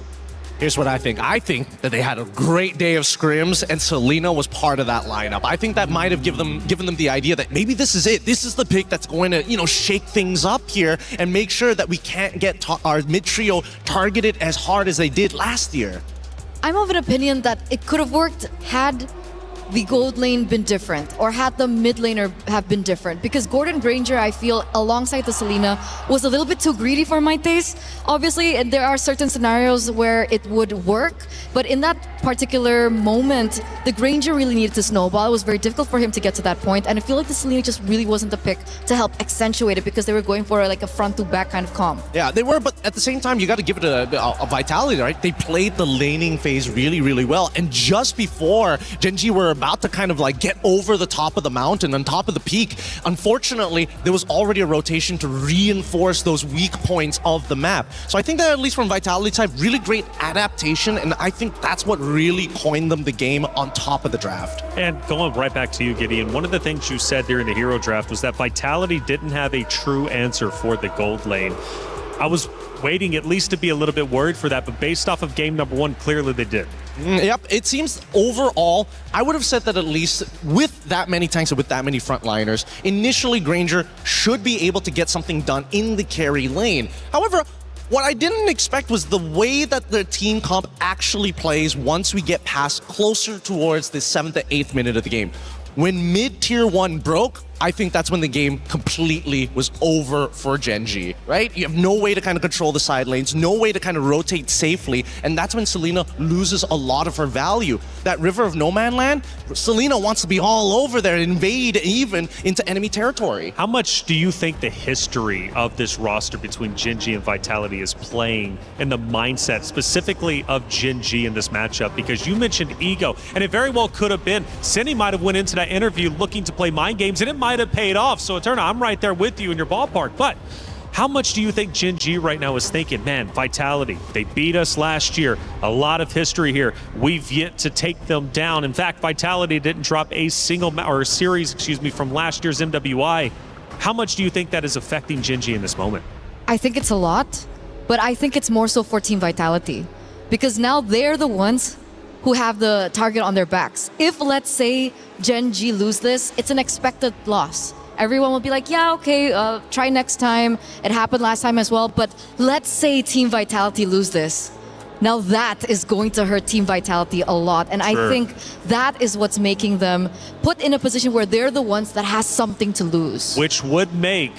L: Here's what I think. I think that they had a great day of scrims, and Selena was part of that lineup. I think that might have given them the idea that maybe this is it. This is the pick that's going to, shake things up here and make sure that we can't get our mid trio targeted as hard as they did last year.
J: I'm of an opinion that it could have worked had the gold lane been different, or had the mid laner have been different, because Gordon Granger, I feel, alongside the Selena, was a little bit too greedy for my taste. Obviously, there are certain scenarios where it would work, but in that particular moment, the Granger really needed to snowball. It was very difficult for him to get to that point, and I feel like the Selena just really wasn't the pick to help accentuate it, because they were going for like a front to back kind of comp.
L: Yeah, they were, but at the same time, you got to give it a Vitality, right? They played the laning phase really, really well, and just before Gen G were about to kind of like get over the top of the mountain, on top of the peak, unfortunately, there was already a rotation to reinforce those weak points of the map. So I think that at least from Vitality side, really great adaptation, and I think that's what really coined them the game on top of the draft.
K: And going right back to you, Gideon, one of the things you said during the hero draft was that Vitality didn't have a true answer for the gold lane. I was waiting at least to be a little bit worried for that, but based off of game number 1, clearly they did.
L: Yep, it seems overall, I would have said that at least with that many tanks and with that many frontliners, initially Granger should be able to get something done in the carry lane. However, what I didn't expect was the way that the team comp actually plays once we get past closer towards the 7th to 8th minute of the game. When mid-tier 1 broke, I think that's when the game completely was over for Gen G, right? You have no way to kind of control the side lanes, no way to kind of rotate safely, and that's when Selena loses a lot of her value. That River of No Man Land, Selena wants to be all over there, invade even into enemy territory.
K: How much do you think the history of this roster between Gen G and Vitality is playing in the mindset specifically of Gen G in this matchup? Because you mentioned ego, and it very well could have been. Cindy might have went into that interview looking to play mind games, and it might have paid off. So Eterna, I'm right there with you in your ballpark. But how much do you think Gen G right now is thinking, man, Vitality, they beat us last year. A lot of history here. We've yet to take them down. In fact, Vitality didn't drop a series, from last year's MWI. How much do you think that is affecting Gen G in this moment?
J: I think it's a lot, but I think it's more so for Team Vitality. Because now they're the ones who have the target on their backs. If, let's say, Gen G lose this, it's an expected loss. Everyone will be like, yeah, okay, try next time. It happened last time as well. But let's say Team Vitality lose this. Now that is going to hurt Team Vitality a lot. And
K: Sure.
J: I think that is what's making them put in a position where they're the ones that has something to lose.
K: Which would make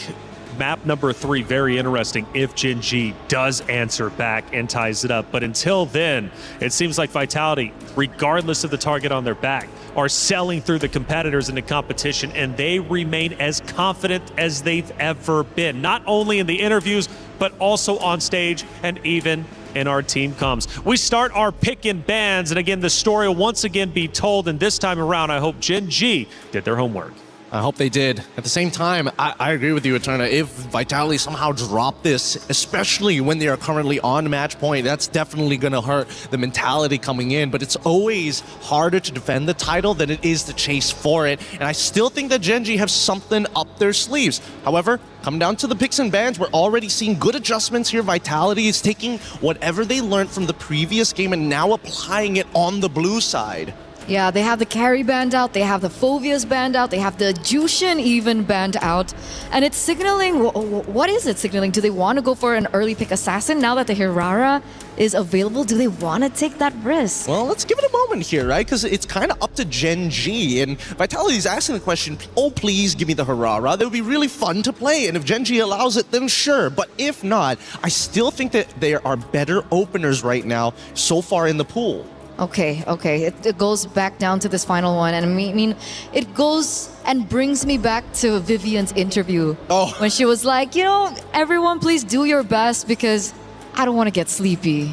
K: map number 3 very interesting if Gen G does answer back and ties it up. But until then, it seems like Vitality, regardless of the target on their back, are selling through the competitors in the competition, and they remain as confident as they've ever been, not only in the interviews, but also on stage and even in our team comms. We start our pick and bans, and again, the story will once again be told, and this time around, I hope Gen G did their homework.
L: I hope they did. At the same time, I agree with you, Eterna. If Vitality somehow drop this, especially when they are currently on match point, that's definitely going to hurt the mentality coming in. But it's always harder to defend the title than it is to chase for it. And I still think that Gen G have something up their sleeves. However, come down to the picks and bans, we're already seeing good adjustments here. Vitality is taking whatever they learned from the previous game and now applying it on the blue side.
J: Yeah, they have the carry banned out, they have the Phobias banned out, they have the Jushin even banned out. And it's signaling, what is it signaling? Do they want to go for an early pick assassin now that the Hirara is available? Do they want to take that risk?
L: Well, let's give it a moment here, right? Because it's kind of up to Gen G. And Vitality is asking the question, oh, please give me the Hirara. That would be really fun to play. And if Gen G allows it, then sure. But if not, I still think that there are better openers right now so far in the pool.
J: Okay. It goes back down to this final one. And I mean, it goes and brings me back to Vivian's interview.
L: Oh.
J: When she was like, everyone please do your best because I don't want to get sleepy.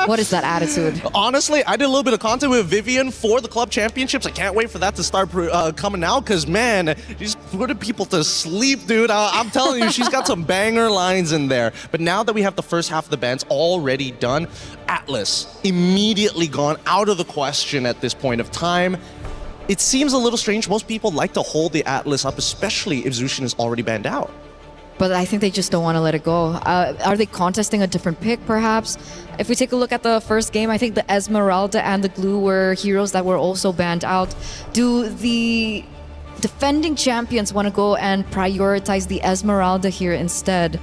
J: What is that attitude?
L: Honestly, I did a little bit of content with Vivian for the club championships. I can't wait for that to start coming out because, man, she's putting people to sleep, dude. I'm telling you, she's got some banger lines in there. But now that we have the first half of the bands already done, Atlas immediately gone out of the question at this point of time. It seems a little strange. Most people like to hold the Atlas up, especially if Zushin is already banned out.
J: But I think they just don't want to let it go. Are they contesting a different pick, perhaps? If we take a look at the first game, I think the Esmeralda and the Glue were heroes that were also banned out. Do the defending champions want to go and prioritize the Esmeralda here instead?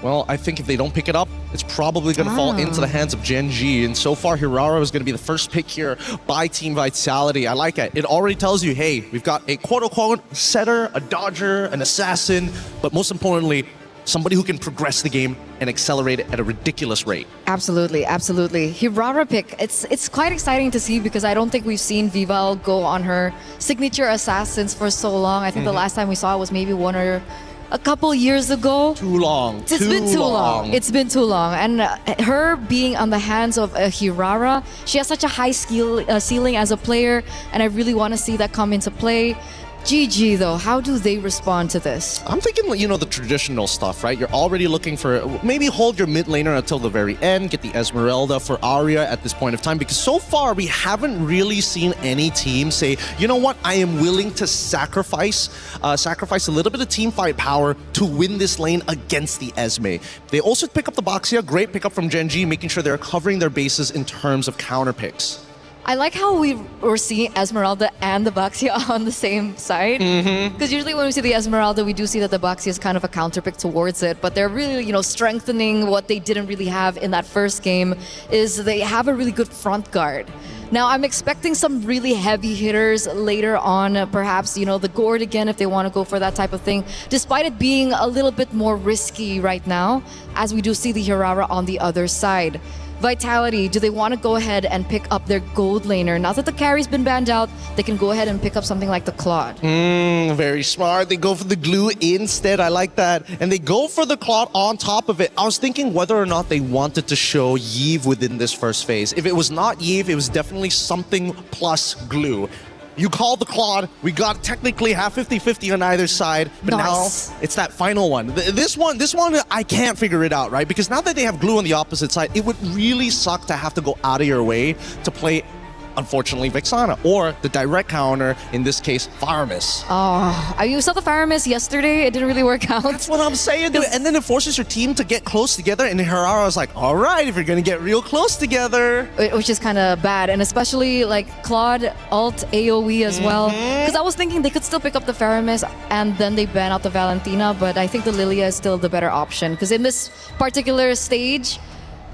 L: Well, I think if they don't pick it up, it's probably going to fall into the hands of Gen G. And so far, Hirara is going to be the first pick here by Team Vitality. I like it. It already tells you, hey, we've got a quote-unquote setter, a dodger, an assassin, but most importantly, somebody who can progress the game and accelerate it at a ridiculous rate.
J: Absolutely. Hirara pick, it's quite exciting to see because I don't think we've seen Vival go on her signature assassins for so long. I think the last time we saw it was maybe one or a couple years ago.
L: Too long.
J: It's been too long. It's been too long. And her being on the hands of a Hirara, she has such a high ceiling as a player, and I really want to see that come into play. GG though, how do they respond to this?
L: I'm thinking, the traditional stuff, right? You're already looking for, maybe hold your mid laner until the very end, get the Esmeralda for Arya at this point of time, because so far we haven't really seen any team say, you know what, I am willing to sacrifice a little bit of team fight power to win this lane against the Esme. They also pick up the Baxia, great pickup from Gen G, making sure they're covering their bases in terms of counter picks.
J: I like how we were seeing Esmeralda and the Baxia on the same side. Because usually when we see the Esmeralda, we do see that the Baxia is kind of a counterpick towards it. But they're really, strengthening what they didn't really have in that first game is they have a really good front guard. Now, I'm expecting some really heavy hitters later on, perhaps, the gourd again if they want to go for that type of thing, despite it being a little bit more risky right now, as we do see the Hirara on the other side. Vitality, do they want to go ahead and pick up their gold laner? Now that the carry's been banned out, they can go ahead and pick up something like the Claude.
L: Very smart. They go for the glue instead. I like that. And they go for the Claude on top of it. I was thinking whether or not they wanted to show Yve within this first phase. If it was not Yve, it was definitely something plus glue. You call the Claude. We got technically half 50-50 on either side, but
J: Nice.
L: now it's that final one. This one, I can't figure it out, right? Because now that they have glue on the opposite side, it would really suck to have to go out of your way to play, unfortunately, Vexana, or the direct counter, in this case, Faramis.
J: You saw the Faramis yesterday. It didn't really work out.
L: That's what I'm saying, dude. And then it forces your team to get close together, and Hirara was like, all right, if you're going to get real close together.
J: Which is kind of bad, and especially like Claude alt AoE as well. Because I was thinking they could still pick up the Faramis and then they ban out the Valentina, but I think the Lilia is still the better option. Because in this particular stage,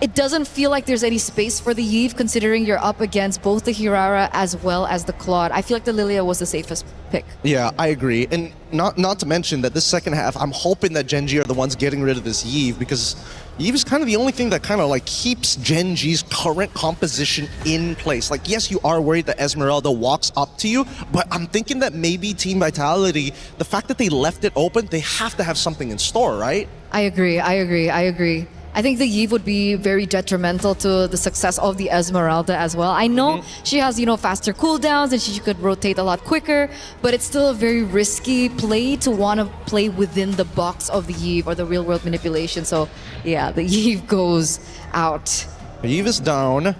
J: it doesn't feel like there's any space for the Yve, considering you're up against both the Hirara as well as the Claude. I feel like the Lilia was the safest pick.
L: Yeah, I agree. And not to mention that this second half, I'm hoping that Gen G are the ones getting rid of this Yve, because Yve is kind of the only thing that kind of like keeps Gen G's current composition in place. Like, yes, you are worried that Esmeralda walks up to you, but I'm thinking that maybe Team Vitality, the fact that they left it open, they have to have something in store, right?
J: I agree. I think the Yve would be very detrimental to the success of the Esmeralda as well. I know she has, faster cooldowns and she could rotate a lot quicker, but it's still a very risky play to want to play within the box of the Yve or the real world manipulation. So yeah, the Yve goes out.
L: Yve is down.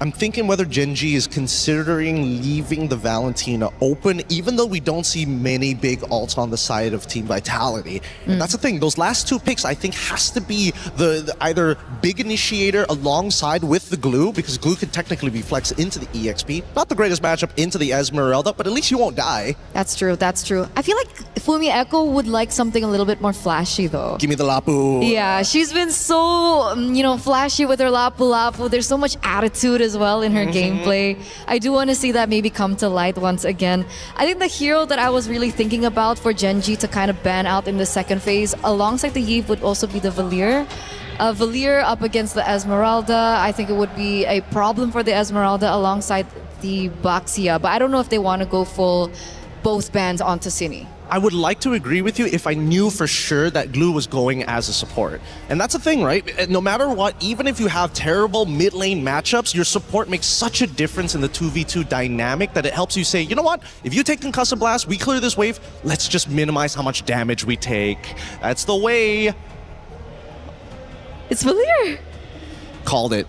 L: I'm thinking whether Gen G is considering leaving the Valentina open, even though we don't see many big ults on the side of Team Vitality. And that's the thing, those last two picks I think has to be the either big initiator alongside with the glue, because glue can technically be flexed into the EXP. Not the greatest matchup into the Esmeralda, but at least you won't die.
J: That's true. I feel like Fumi Echo would like something a little bit more flashy though.
L: Give me the Lapu.
J: Yeah, she's been so, flashy with her Lapu Lapu. There's so much attitude as well in her gameplay. I do want to see that maybe come to light once again. I think the hero that I was really thinking about for Gen G to kind of ban out in the second phase alongside the Yve would also be the Valier. Valier up against the Esmeralda, I think it would be a problem for the Esmeralda alongside the Baxia, but I don't know if they want to go full both bans onto Cine.
L: I would like to agree with you if I knew for sure that glue was going as a support. And that's the thing, right? No matter what, even if you have terrible mid lane matchups, your support makes such a difference in the 2v2 dynamic that it helps you say, you know what? If you take Concussive Blast, we clear this wave, let's just minimize how much damage we take. That's the way.
J: It's Valier.
L: Called it.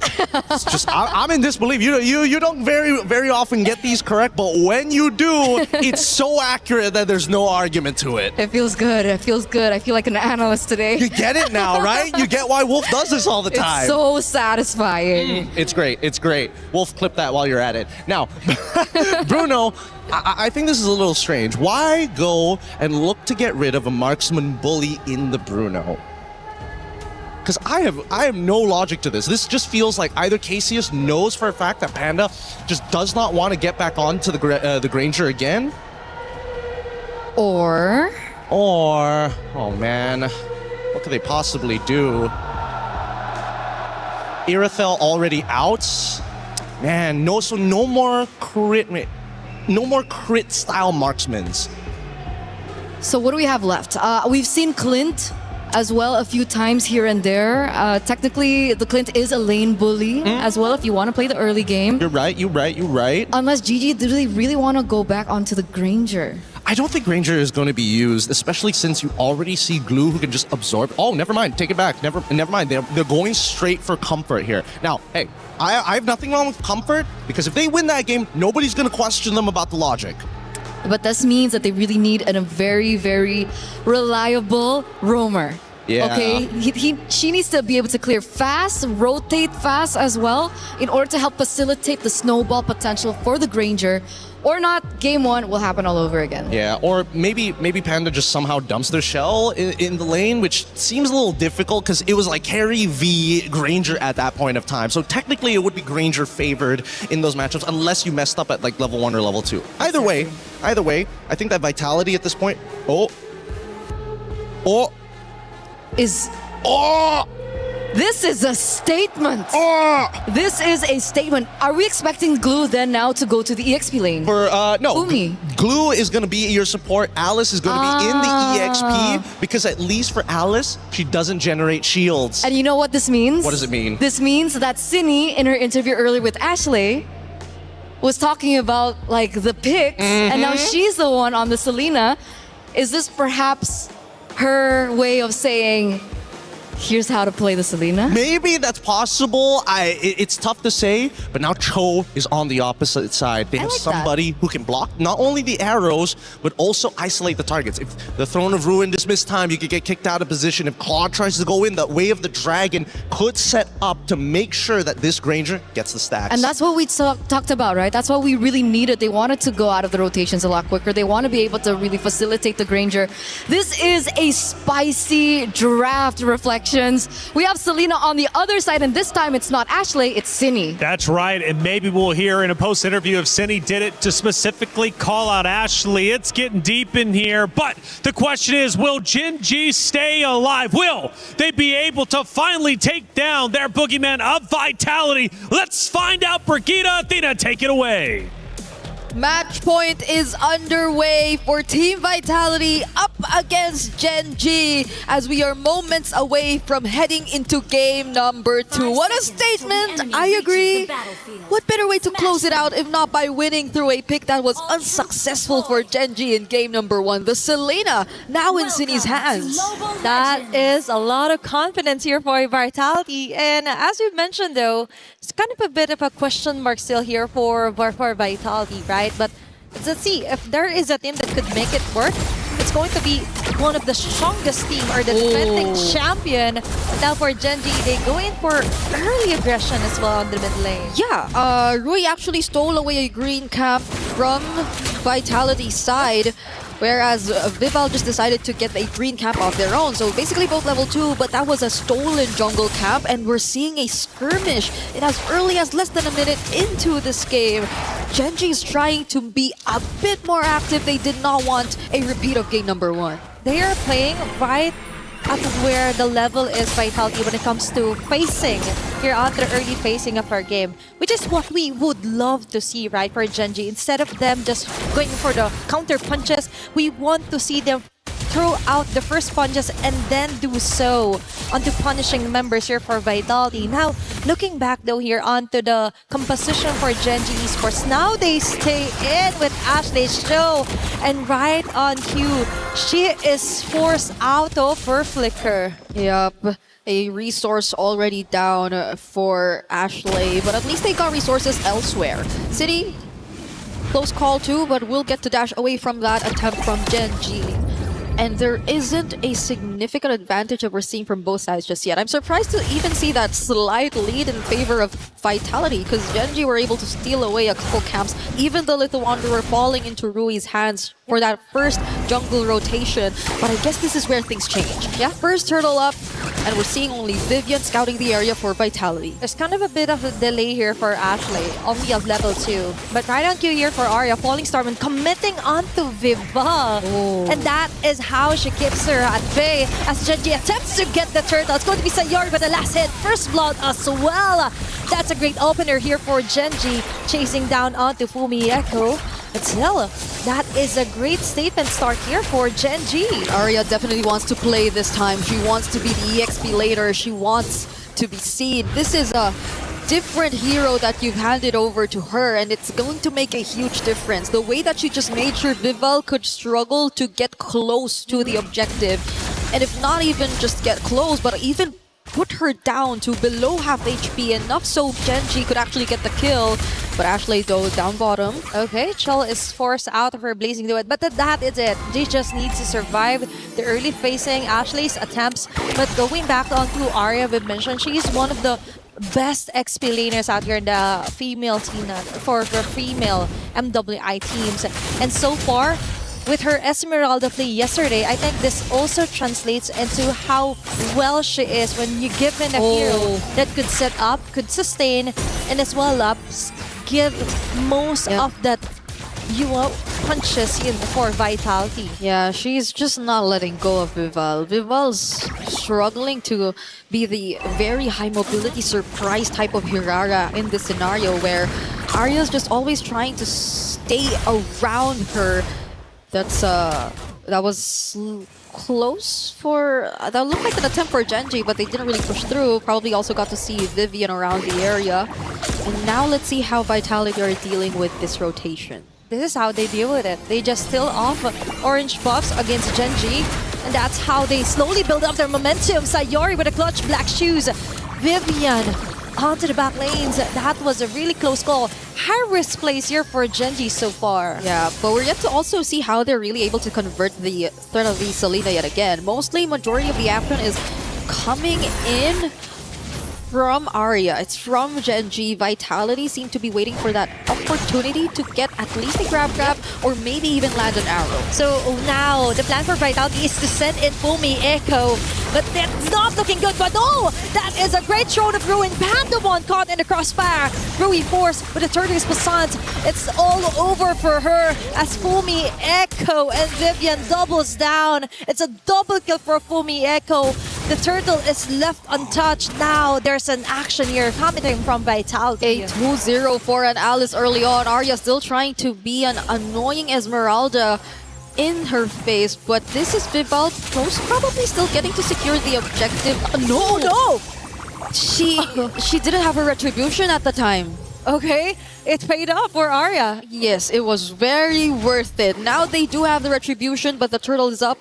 L: It's just I'm in disbelief. You don't very often get these correct, but when you do, it's so accurate that there's no argument to it.
J: It feels good. I feel like an analyst today.
L: You get it now, right? You get why Wolf does this all the time.
J: It's so satisfying.
L: It's great. Wolf, clip that while you're at it. Now, Bruno, I think this is a little strange. Why go and look to get rid of a marksman bully in the Bruno? Because I have no logic to this. This just feels like either Cassius knows for a fact that Panda just does not want to get back onto the Granger again,
J: or
L: oh man, what could they possibly do? Irithel already out. Man, no more crit style marksmans.
J: So what do we have left? We've seen Clint as well a few times here and there. Technically, the Clint is a lane bully as well if you want to play the early game.
L: You're right.
J: Unless GG really want to go back onto the Granger.
L: I don't think Granger is going to be used, especially since you already see Glue who can just absorb. Oh, never mind. Take it back. Never mind. They're going straight for Comfort here. Now, hey, I have nothing wrong with Comfort, because if they win that game, nobody's going to question them about the logic.
J: But this means that they really need a very, very reliable roamer.
L: Yeah.
J: Okay, she needs to be able to clear fast, rotate fast as well, in order to help facilitate the snowball potential for the Granger Or not, game 1 will happen all over again.
L: Yeah, or maybe Panda just somehow dumps their shell in the lane, which seems a little difficult because it was like Carry v Granger at that point of time. So technically it would be Granger favored in those matchups unless you messed up at like level 1 or level 2. Either way, I think that Vitality at this point,
J: This is a statement. This is a statement. Are we expecting Glue then now to go to the EXP lane?
L: No. Glue is going to be your support. Alice is going to be in the EXP because at least for Alice, she doesn't generate shields.
J: And you know what this means?
L: What does it mean?
J: This means that Cindy, in her interview earlier with Ashley, was talking about like the picks, and now she's the one on the Selena. Is this perhaps her way of saying, here's how to play the Selena?
L: Maybe that's possible. It's tough to say, but now Cho is on the opposite side. They have somebody who can block not only the arrows, but also isolate the targets. If the Throne of Ruin dismiss time, you could get kicked out of position. If Claude tries to go in, the Way of the Dragon could set up to make sure that this Granger gets the stacks.
J: And that's what we talked about, right? That's what we really needed. They wanted to go out of the rotations a lot quicker. They want to be able to really facilitate the Granger. This is a spicy draft reflection. We have Selena on the other side, and this time it's not Ashley, it's Cindy.
K: That's right, and maybe we'll hear in a post-interview if Cindy did it to specifically call out Ashley. It's getting deep in here, but the question is, will Gen G stay alive? Will they be able to finally take down their boogeyman of Vitality? Let's find out. Brigitte, Athena, take it away.
D: Match point is underway for Team Vitality up against Gen G as we are moments away from heading into game number 2. What a statement! I agree. What better way to close it out if not by winning through a pick that was unsuccessful for Gen G in game number 1. The Selena now in Cindy's hands.
O: That is a lot of confidence here for Vitality. And as you mentioned though, it's kind of a bit of a question mark still here for Vitality, right? But let's see, if there is a team that could make it work, it's going to be one of the strongest team or the defending champion. Now for Gen G, they go in for early aggression as well on the mid lane.
D: Yeah, Rui actually stole away a green cap from Vitality's side, whereas Vival just decided to get a green cap of their own. So basically both level 2, but that was a stolen jungle cap, and we're seeing a skirmish in as early as less than a minute into this game. Gen G is trying to be a bit more active. They did not want a repeat of game number 1.
O: They are playing right at where the level is Vitality when it comes to facing here on the early facing of our game, which is what we would love to see, right, for Gen G. Instead of them just going for the counter punches, we want to see them throw out the first punches and then do so onto punishing members here for Vitality. Now, looking back though here onto the composition for Gen G Esports, now they stay in with Ashley's show, and right on cue, she is forced out of her flicker.
D: Yep, a resource already down for Ashley, but at least they got resources elsewhere. City, close call too, but we'll get to dash away from that attempt from Gen G. And there isn't a significant advantage that we're seeing from both sides just yet. I'm surprised to even see that slight lead in favor of Vitality, because Gen G were able to steal away a couple camps, even the Little Wanderer falling into Rui's hands for that first jungle rotation. But I guess this is where things change. Yeah, first turtle up, and we're seeing only Vivian scouting the area for Vitality.
O: There's kind of a bit of a delay here for Ashley, only at level 2. But right on cue here for Arya, Falling Starman committing onto Viva. And that is how she keeps her at bay as Gen G attempts to get the turtle. It's going to be Sayori with the last hit, first blood as well. That's a great opener here for Gen G, chasing down onto Fumi Echo. But still, that is a great statement start here for Gen G.
D: Arya definitely wants to play this time. She wants to be the EXP later. She wants to be seen. This is a different hero that you've handed over to her, and it's going to make a huge difference. The way that she just made sure Vival could struggle to get close to the objective, and if not even just get close, but even put her down to below half HP, enough so Gen G could actually get the kill. But Ashley though, down bottom.
O: Okay, Chell is forced out of her Blazing Duet, but that is it. They just need to survive the early facing Ashley's attempts. But going back onto Arya, we've mentioned she's one of the best XP laners out here in the female team for female MWI teams. And so far, with her Esmeralda play yesterday, I think this also translates into how well she is when you give in a hero that could set up, could sustain, and as well give most of that punches in for Vitality.
D: Yeah, she's just not letting go of Vival. Vival's struggling to be the very high mobility surprise type of Hirara in this scenario where Arya's just always trying to stay around her. That was close for that looked like an attempt for Genji, but they didn't really push through. Probably also got to see Vivian around the area. And now let's see how Vitality are dealing with this rotation.
O: This is how they deal with it. They just steal off orange buffs against Genji, and that's how they slowly build up their momentum. Sayori with a clutch black shoes. Vivian onto the back lanes. That was a really close call. High risk plays here for Genji so far.
D: Yeah, but we're yet to also see how they're really able to convert the threat of the Selena yet again. Mostly, majority of the action is coming in from Arya. It's from Genji. Vitality seem to be waiting for that opportunity to get at least a grab or maybe even land an arrow.
O: So now the plan for Vitality is to send in Fumi Echo, but that's not looking good. But no, that is a great Throne of Ruin. Pandemon caught in the crossfire. Rui Force with a Turtles Passant. It's all over for her as Fumi Echo and Vivian doubles down. It's a double kill for Fumi Echo. The turtle is left untouched. Now there's an action here coming from Vitality.
D: A 2-0 for an Alice early on. Arya still trying to be an annoying Esmeralda in her face, but this is Vival most probably still getting to secure the objective.
O: No!
D: She didn't have her retribution at the time.
O: Okay, it paid off for Arya.
D: Yes, it was very worth it. Now they do have the retribution, but the turtle is up.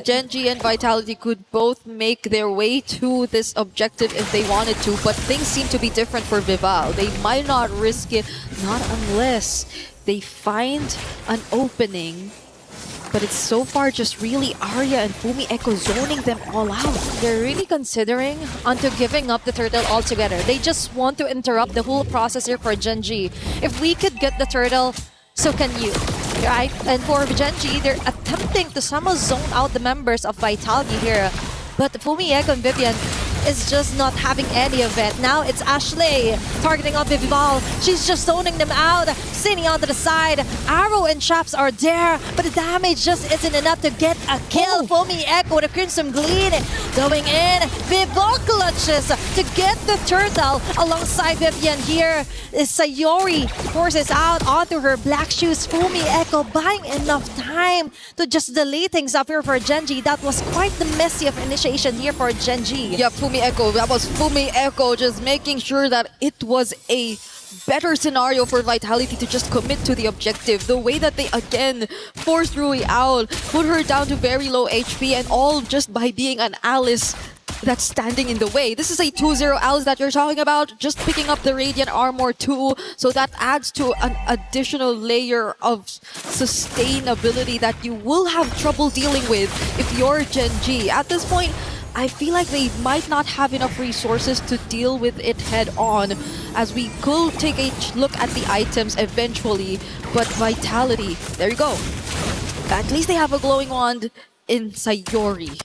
D: Genji and Vitality could both make their way to this objective if they wanted to, but things seem to be different for Vival. They might not risk it, not unless they find an opening. But it's so far just really Arya and Fumi Echo zoning them all out.
O: They're really considering onto giving up the turtle altogether. They just want to interrupt the whole process here for Genji. If we could get the turtle, so can you. Right? And for Genji, they're attempting to somehow zone out the members of Vitality here. But Fumi Echo and Vivian is just not having any of it. Now it's Ashley targeting on Vival. She's just zoning them out. Sini onto the side. Arrow and traps are there, but the damage just isn't enough to get a kill. Fumi Echo with a Crimson Gleam going in. Vival clutches to get the turtle alongside Vivian here. Sayori forces out onto her black shoes. Fumi Echo buying enough time to just delay things up here for Genji. That was quite the messy of initiation here for Genji.
D: Yeah, Fumi Echo. That was Fumi Echo just making sure that it was a better scenario for Vitality to just commit to the objective. The way that they again forced Rui out, put her down to very low HP, and all just by being an Alice that's standing in the way. This is a 2-0 Alice that you're talking about, just picking up the Radiant Armor too, so that adds to an additional layer of sustainability that you will have trouble dealing with if you're Genji. At this point, I feel like they might not have enough resources to deal with it head on, as we could take a look at the items eventually. But Vitality, there you go. At least they have a glowing wand in Sayori.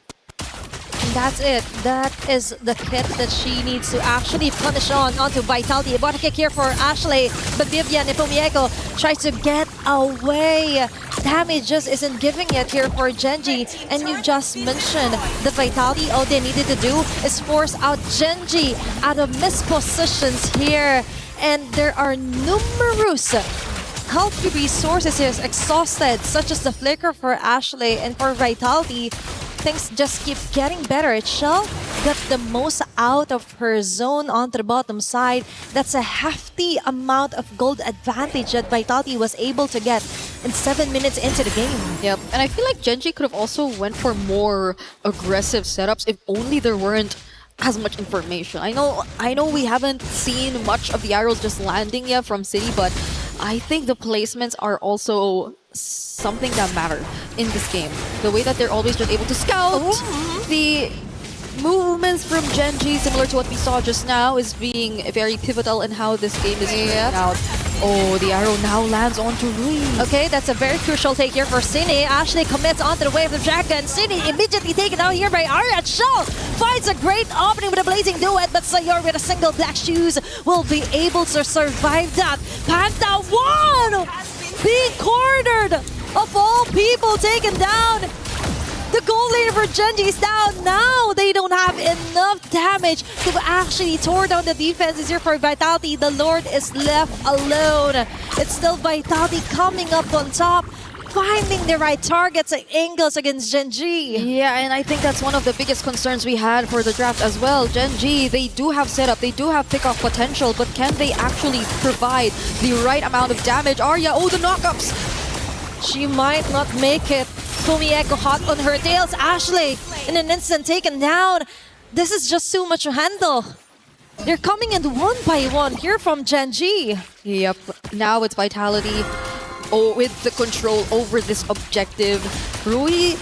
O: And that's it. That is the kit that she needs to actually punish onto Vitality. A body kick here for Ashley, but Vivian and Fumi Echo tries to get away. Damage just isn't giving it here for Genji. And you just mentioned the Vitality. All they needed to do is force out Genji out of mispositions here. And there are numerous healthy resources here exhausted, such as the Flicker for Ashley, and for Vitality. Things just keep getting better. Shell got the most out of her zone onto the bottom side. That's a hefty amount of gold advantage that Vitality was able to get in 7 minutes into the game.
D: Yep, and I feel like Genji could have also went for more aggressive setups if only there weren't as much information. I know we haven't seen much of the arrows just landing yet from City, but I think the placements are also something that matter in this game. The way that they're always just able to scout the movements from Genji, similar to what we saw just now, is being very pivotal in how this game is playing out. Oh, the arrow now lands onto Rui.
O: Okay, that's a very crucial take here for Cine. Ashley commits onto the wave of the dragon. Cine immediately taken out here by Arya. Shell finds a great opening with a blazing duet, but Sayor with a single black shoes will be able to survive that. Panda 1 being cornered, of all people, taken down. The goal laner for Genji is down. Now they don't have enough damage to actually tore down the defenses here for Vitality. The Lord is left alone. It's still Vitality coming up on top, finding the right targets and angles against Genji.
D: Yeah, and I think that's one of the biggest concerns we had for the draft as well. Genji, they do have setup, they do have pick-off potential, but can they actually provide the right amount of damage? Arya, oh, the knockups!
O: She might not make it. Fumi Echo hot on her tails. Ashley in an instant taken down. This is just too much to handle. They're coming in one by one here from Genji.
D: Yep, now it's Vitality. Oh, with the control over this objective. Rui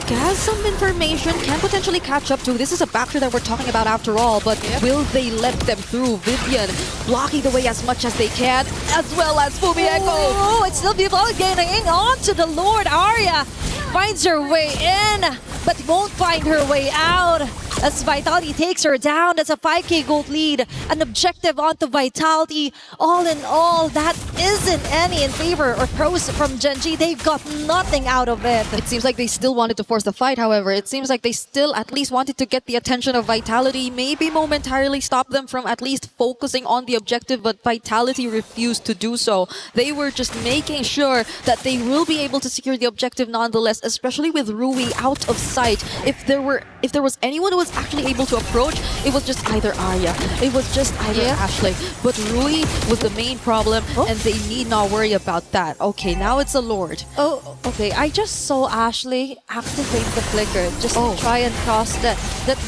D: has some information, can potentially catch up to. This is a backer that we're talking about after all, but will they let them through? Vivian blocking the way as much as they can, as well as Fumi Echo.
O: Oh, it's still people getting on to the Lord. Arya finds her way in, but won't find her way out. As Vitality takes her down, that's a 5k gold lead. An objective onto Vitality. All in all, that isn't any in favor or pros from Genji. They've got nothing out of it.
D: It seems like they still wanted to force the fight, however. It seems like they still at least wanted to get the attention of Vitality, maybe momentarily stop them from at least focusing on the objective, but Vitality refused to do so. They were just making sure that they will be able to secure the objective nonetheless, especially with Rui out of sight. If there was anyone who was actually able to approach, it was just either Arya, it was just either Ashley. But Rui was the main problem, and they need not worry about that. Okay, now it's a Lord.
O: Oh, okay. I just saw Ashley activate the flicker just to try and cross that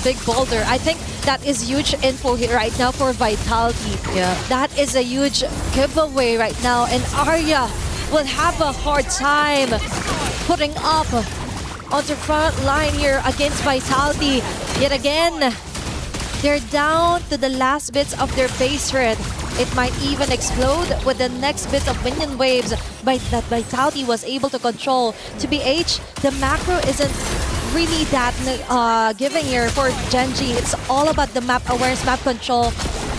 O: big boulder. I think that is huge info here right now for Vitality.
D: Yeah.
O: That is a huge giveaway right now, and Arya will have a hard time putting up on the front line here against Vitality. Yet again, they're down to the last bits of their base thread. It might even explode with the next bit of minion waves that Vitality was able to control. To BH, the macro isn't really that giving here for Genji. It's all about the map awareness, map control,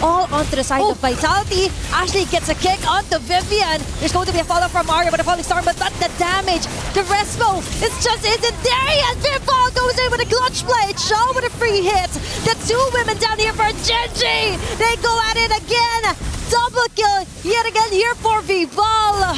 O: all onto the side of Vitality. Ashley gets a kick onto Vivian. There's going to be a follow from Arya, but a falling star, but not the damage. The Respo, it just isn't there yet. Vivian goes in with a clutch play. Shaw with a free hit. The two women down here for Genji. They go at it again. Double kill yet again here for Vival.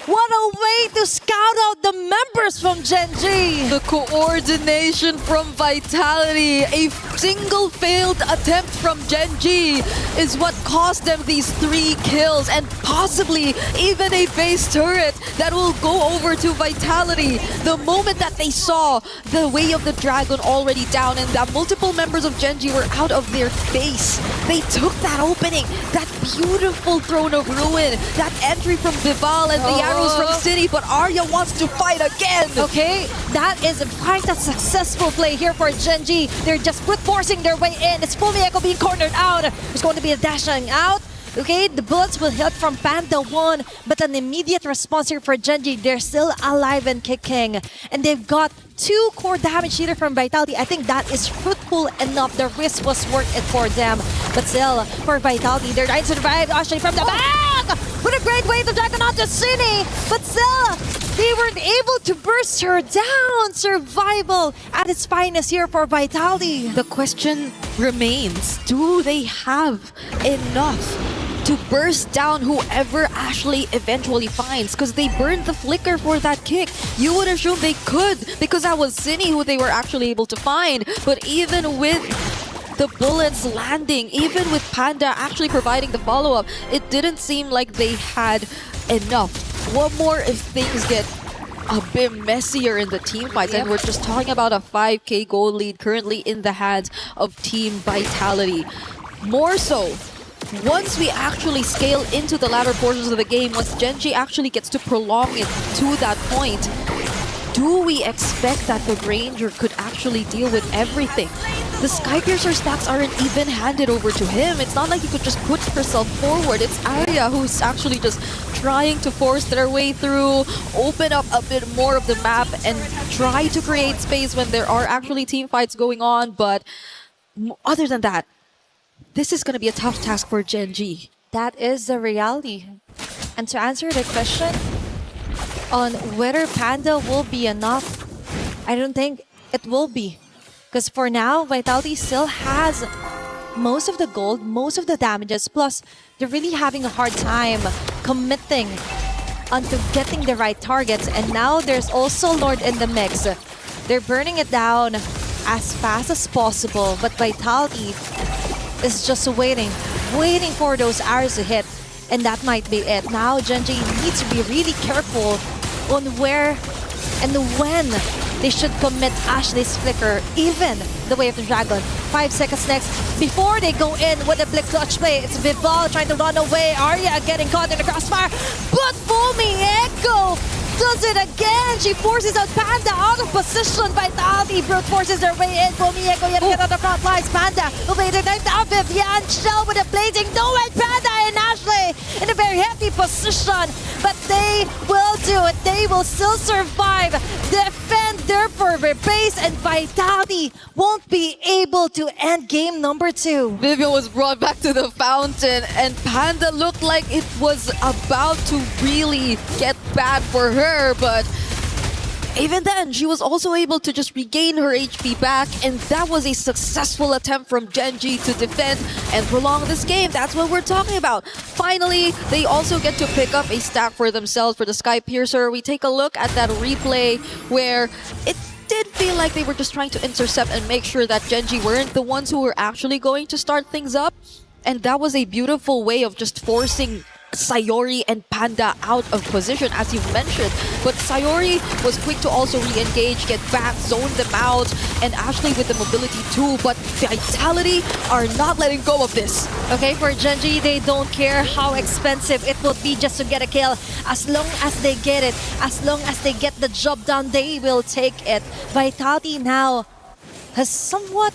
O: What a way to scout out the members from Genji!
D: The coordination from Vitality, a single failed attempt from Genji is what cost them these 3 kills and possibly even a base turret that will go over to Vitality. The moment that they saw the way of the dragon already down and that multiple members of Genji were out of their base, they took that opening, that beautiful throne of ruin, that entry from Vival and the arrows from City, but Arya wants to fight again.
O: Okay, that is quite a successful play here for Genji. They're just forcing their way in. It's Fumi Echo being cornered out. There's going to be a dashing out. Okay, the bullets will hit from Panda 1, but an immediate response here for Genji. They're still alive and kicking. And they've got 2 core damage here from Vitality. I think that is fruitful enough. The risk was worth it for them. But still, for Vitality, they're trying to survive. Ashley from the back! With a great wave to dragon onto Cine. But still, they weren't able to burst her down. Survival at its finest here for Vitality.
D: The question remains, do they have enough to burst down whoever Ashley eventually finds? Because they burned the flicker for that kick. You would assume they could, because that was Cine who they were actually able to find. But even with the bullets landing, even with Panda actually providing the follow-up, it didn't seem like they had enough. What more if things get a bit messier in the team fights? And we're just talking about a 5k gold lead currently in the hands of Team Vitality. More so, once we actually scale into the latter portions of the game, once Genji actually gets to prolong it to that point, do we expect that the Ranger could actually deal with everything? the Skypiercer stacks aren't even handed over to him. It's not like he could just put herself forward. It's Arya who's actually just trying to force their way through, open up a bit more of the map, and try to create space when there are actually team fights going on. But other than that, this is going to be a tough task for Gen.G.
O: That is the reality. And to answer the question on whether Panda will be enough, I don't think it will be. Because for now, Vitality still has most of the gold, most of the damages, plus they're really having a hard time committing onto getting the right targets. And now there's also Lord in the mix. They're burning it down as fast as possible, but Vitality is just waiting for those arrows to hit, and that might be it. Now Gen.G needs to be really careful on where and when they should commit Ashley's flicker, even the Way of the Dragon. 5 seconds next before they go in with a Blick clutch play. It's Vival trying to run away. Arya getting caught in the crossfire, but Foamy Echo does it again. She forces out Panda out of position. Vitality brute forces their way in. Foamy Echo yet again on the front lines. Panda later time down. Vivian Shell with a blazing no and Panda and Ashley in a very heavy position, but they will do it. They will still survive, defend their fervor base, and Vitality won't be able to end game number 2.
D: Vivian was brought back to the fountain, and Panda looked like it was about to really get bad for her, but even then, she was also able to just regain her HP back, and that was a successful attempt from Gen.G to defend and prolong this game. That's what we're talking about. Finally, they also get to pick up a stack for themselves for the Skypiercer. We take a look at that replay where it did feel like they were just trying to intercept and make sure that Gen.G weren't the ones who were actually going to start things up. And that was a beautiful way of just forcing Sayori and Panda out of position, as you mentioned. But Sayori was quick to also re-engage, get back, zone them out, and Ashley with the mobility too. But Vitality are not letting go of this.
O: Okay, for Gen.G, they don't care how expensive it will be just to get a kill. As long as they get it, as long as they get the job done, they will take it. Vitality now has somewhat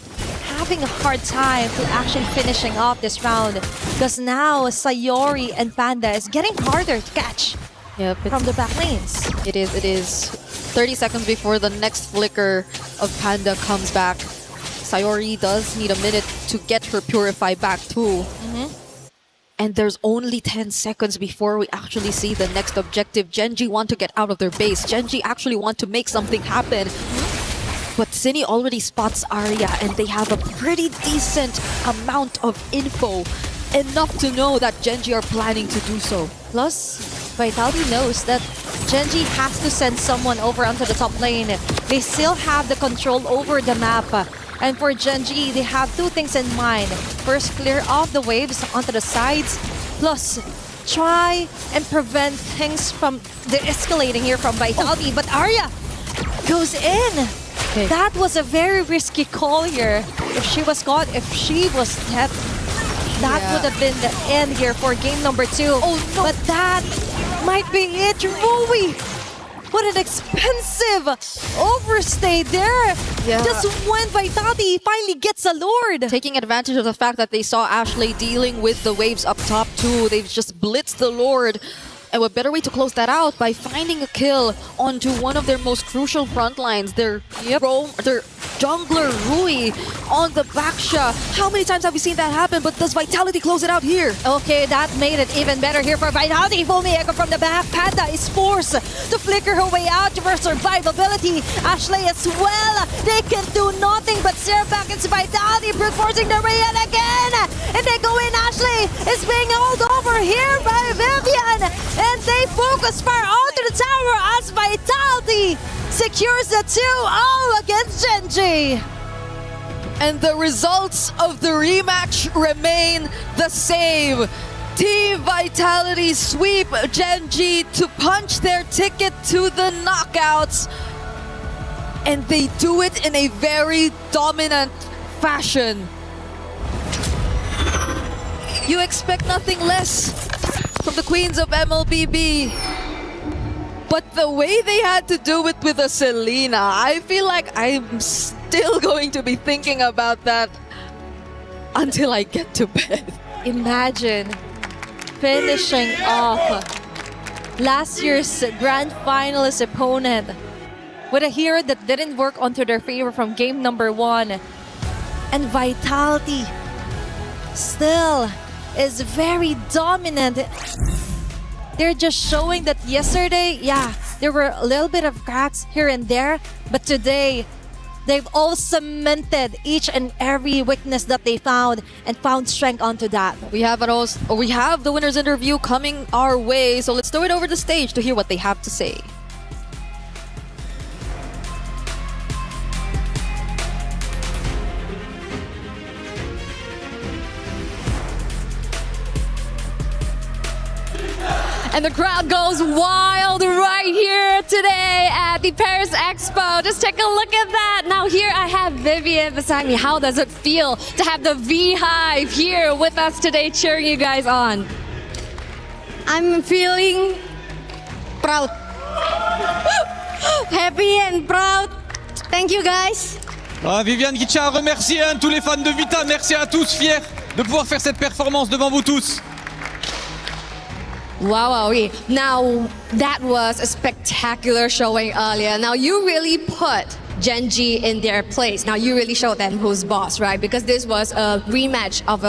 O: having a hard time to actually finishing off this round, because now Sayori and Panda is getting harder to catch from the back lanes.
D: It is 30 seconds before the next flicker of Panda comes back. Sayori does need a minute to get her Purify back too. And there's only 10 seconds before we actually see the next objective. Gen.G want to get out of their base. Gen.G actually want to make something happen. But Cine already spots Arya, and they have a pretty decent amount of info. Enough to know that Gen.G are planning to do so.
O: Plus, Vitality knows that Gen.G has to send someone over onto the top lane. They still have the control over the map. And for Gen.G, they have two things in mind. First, clear off the waves onto the sides. Plus, try and prevent things from de-escalating here from Vitality. But Arya goes in.
D: Okay.
O: That was a very risky call here. If she was caught, if she was dead, that would have been the end here for game number 2. Oh no! But that might be it. Rui! What an expensive overstay there. Just when Vitality finally gets a Lord.
D: Taking advantage of the fact that they saw Ashley dealing with the waves up top too. They've just blitzed the Lord. And what better way to close that out by finding a kill onto one of their most crucial front lines, their jungler Rui on the backsha. How many times have we seen that happen? But does Vitality close it out here?
O: Okay, that made it even better here for Vitality. Foamy Echo from the back. Panda is forced to flicker her way out for survivability. Ashley as well. They can do nothing but stare back into Vitality, brute forcing their way in again. And they go in. Ashley is being held over here by Vivian. And they focus fire onto the tower as Vitality secures the 2-0 against Gen.G.
D: And the results of the rematch remain the same. Team Vitality sweep Gen.G to punch their ticket to the knockouts. And they do it in a very dominant fashion. You expect nothing less from the queens of MLBB. But the way they had to do it with a Selena, I feel like I'm still going to be thinking about that until I get to bed.
O: Imagine finishing off last year's grand finalist opponent with a hero that didn't work onto their favor from game number 1. And Vitality still is very dominant. They're just showing that yesterday, yeah, there were a little bit of cracks here and there, but today, they've all cemented each and every weakness that they found and found strength onto that.
D: We have the winner's interview coming our way, so let's throw it over the stage to hear what they have to say.
V: And the crowd goes wild right here today at the Paris Expo. Just take a look at that. Now here I have Vivian beside me. How does it feel to have the V-Hive here with us today cheering you guys on?
C: I'm feeling proud. Happy and proud. Thank you guys.
W: Viviane qui tient à remercier tous les fans de Vita. Merci à tous, fiers de pouvoir faire cette performance devant vous tous.
V: Wow. Now, that was a spectacular showing earlier. Now, you really put Gen G in their place. Now, you really showed them who's boss, right? Because this was a rematch of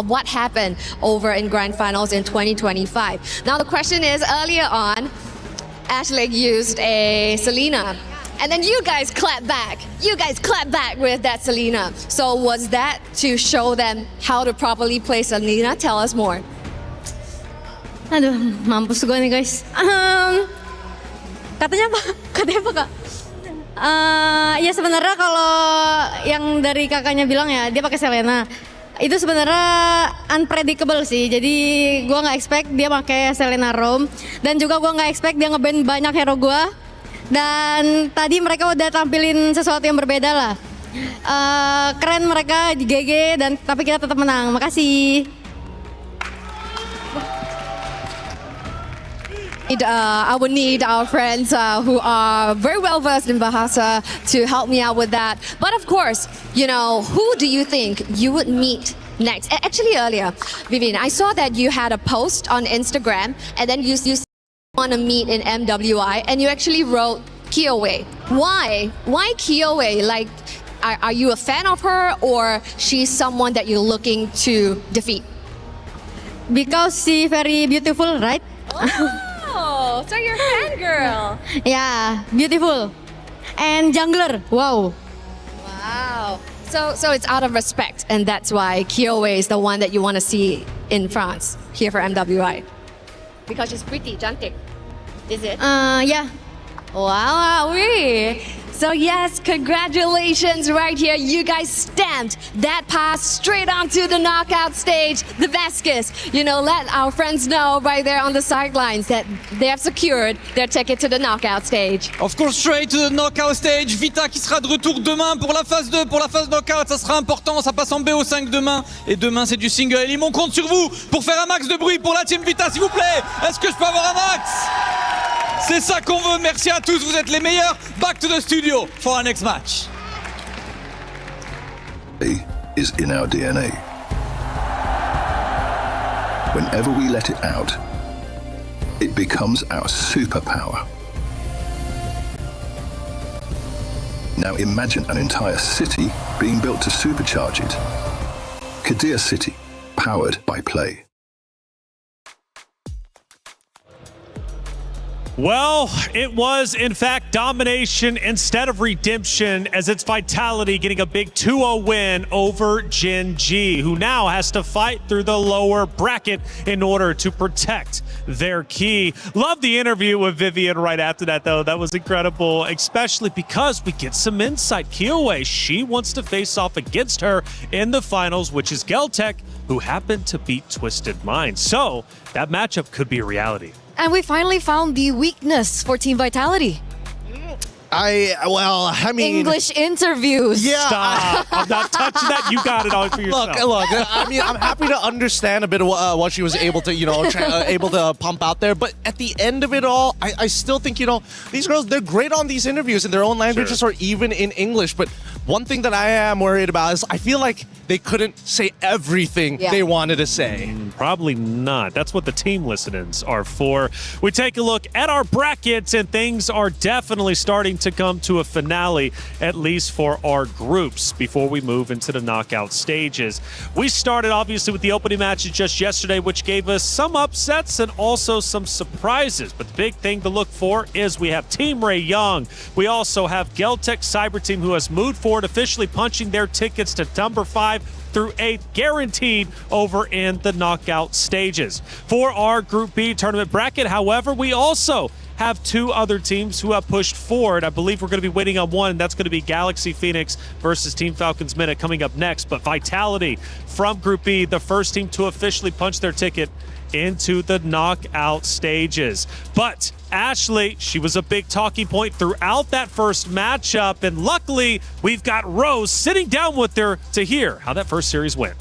V: what happened over in Grand Finals in 2025. Now, the question is, earlier on, Ashley used a Selena. And then you guys clap back. You guys clap back with that Selena. So was that to show them how to properly play Selena? Tell us more.
C: Aduh, mampus gue nih guys. Katanya apa? Katanya apa kak? Ya sebenarnya kalau yang dari kakaknya bilang ya dia pakai Selena. Itu sebenarnya unpredictable sih. Jadi gue nggak expect dia pakai Selena Rome. Dan juga gue nggak expect dia ngeband banyak hero gue. Dan tadi mereka udah tampilin sesuatu yang berbeda lah. Keren mereka di GG dan tapi kita tetap menang. Makasih.
V: I would need our friends who are very well versed in Bahasa to help me out with that. But of course, who do you think you would meet next? Actually, earlier, Vivian, I saw that you had a post on Instagram and then you want to meet in MWI and you actually wrote Kiowe. Why? Why Kiowe? Like, are you a fan of her or she's someone that you're looking to defeat?
C: Because she very beautiful, right?
V: Oh, so you're a fangirl.
C: Yeah, beautiful. And jungler, wow.
V: Wow. So it's out of respect, and that's why Kiowe is the one that you want to see in France, here for MWI. Because she's pretty, cantik. Is it?
C: Yeah.
V: Wow. So yes, congratulations right here. You guys stamped that pass straight onto the knockout stage. The Vasquez, let our friends know right there on the sidelines that they have secured their ticket to the knockout stage.
W: Of course, straight to the knockout stage. Vita qui sera de retour demain pour la phase 2, pour la phase knockout. Ça sera important, ça passe en BO5 demain. Et demain, c'est du single. Et on compte sur vous pour faire un max de bruit pour la team Vita, s'il vous plaît. Est-ce que je peux avoir un max? C'est ça qu'on veut. Merci à tous, vous êtes les meilleurs. Back to the studio for our next match.
N: Is in our DNA. Whenever we let it out, it becomes our superpower. Now imagine an entire city being built to supercharge it. Kadir City, powered by play.
K: Well, it was, in fact, domination instead of redemption, as it's Vitality getting a big 2-0 win over Gen G, who now has to fight through the lower bracket in order to protect their key. Love the interview with Vivian right after that, though. That was incredible, especially because we get some insight. Kiowe, she wants to face off against her in the finals, which is Geltec, who happened to beat Twisted Mind. So that matchup could be a reality.
J: And we finally found the weakness for Team Vitality.
L: I mean...
J: English interviews.
L: Yeah.
K: Stop. I'm not touching that. You got it all for yourself.
L: Look, I mean, I'm happy to understand a bit of what she was able to, able to pump out there. But at the end of it all, I still think, these girls, they're great on these interviews in their own languages or even in English. But One thing that I am worried about is I feel like they couldn't say everything they wanted to say.
K: Probably not. That's what the team listen-ins are for. We take a look at our brackets, and things are definitely starting to come to a finale, at least for our groups, before we move into the knockout stages. We started, obviously, with the opening matches just yesterday, which gave us some upsets and also some surprises. But the big thing to look for is we have Team Ray Young. We also have Geltech Cyber Team, who has moved forward, officially punching their tickets to number 5 through 8, guaranteed over in the knockout stages. For our Group B tournament bracket, however, we also have 2 other teams who have pushed forward. I believe we're going to be waiting on one, and that's going to be Galaxy Phoenix versus Team Falcons Minute coming up next. But Vitality from Group B, the first team to officially punch their ticket into the knockout stages. But Ashley, she was a big talking point throughout that first matchup, and luckily we've got Rose sitting down with her to hear how that first series went.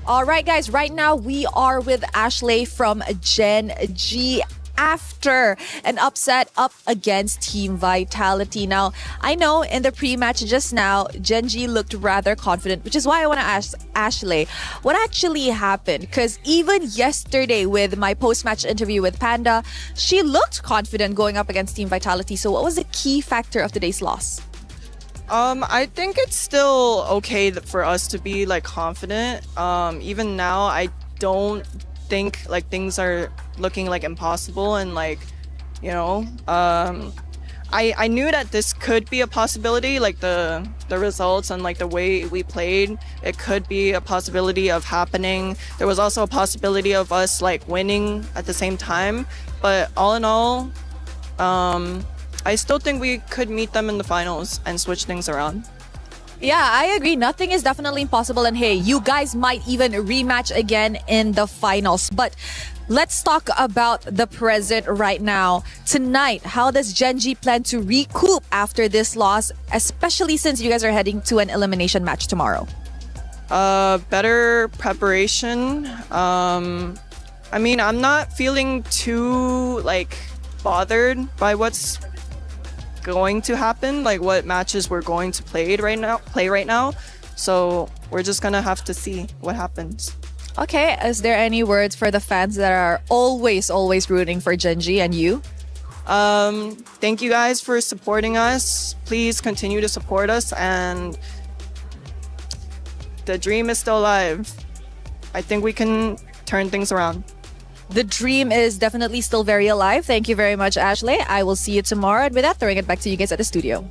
P: All right, guys, right now we are with Ashley from Gen G after an upset up against Team Vitality. Now, I know in the pre-match just now, Gen G looked rather confident, which is why I want to ask Ashley, what actually happened? Because even yesterday with my post-match interview with Panda, she looked confident going up against Team Vitality. So what was the key factor of today's loss?
M: I think it's still okay for us to be like confident. Even now, I don't think like things are looking like impossible, and like, you know, I knew that this could be a possibility, like the results and like the way we played, it could be a possibility of happening. There was also a possibility of us like winning at the same time, but all in all, I still think we could meet them in the finals and switch things around.
P: Yeah, I agree. Nothing is definitely impossible. And hey, you guys might even rematch again in the finals. But let's talk about the present right now. Tonight, how does Gen G plan to recoup after this loss, especially since you guys are heading to an elimination match tomorrow?
M: Better preparation. I mean, I'm not feeling too like bothered by what's going to happen, like what matches we're going to play right now. So we're just gonna have to see what happens.
P: Okay, is there any words for the fans that are always rooting for Gen G and you?
M: Thank you guys for supporting us. Please continue to support us, and the dream is still alive. I think we can turn things around.
P: The dream is definitely still very alive. Thank you very much, Ashley. I will see you tomorrow. And with that, throwing it back to you guys at the studio.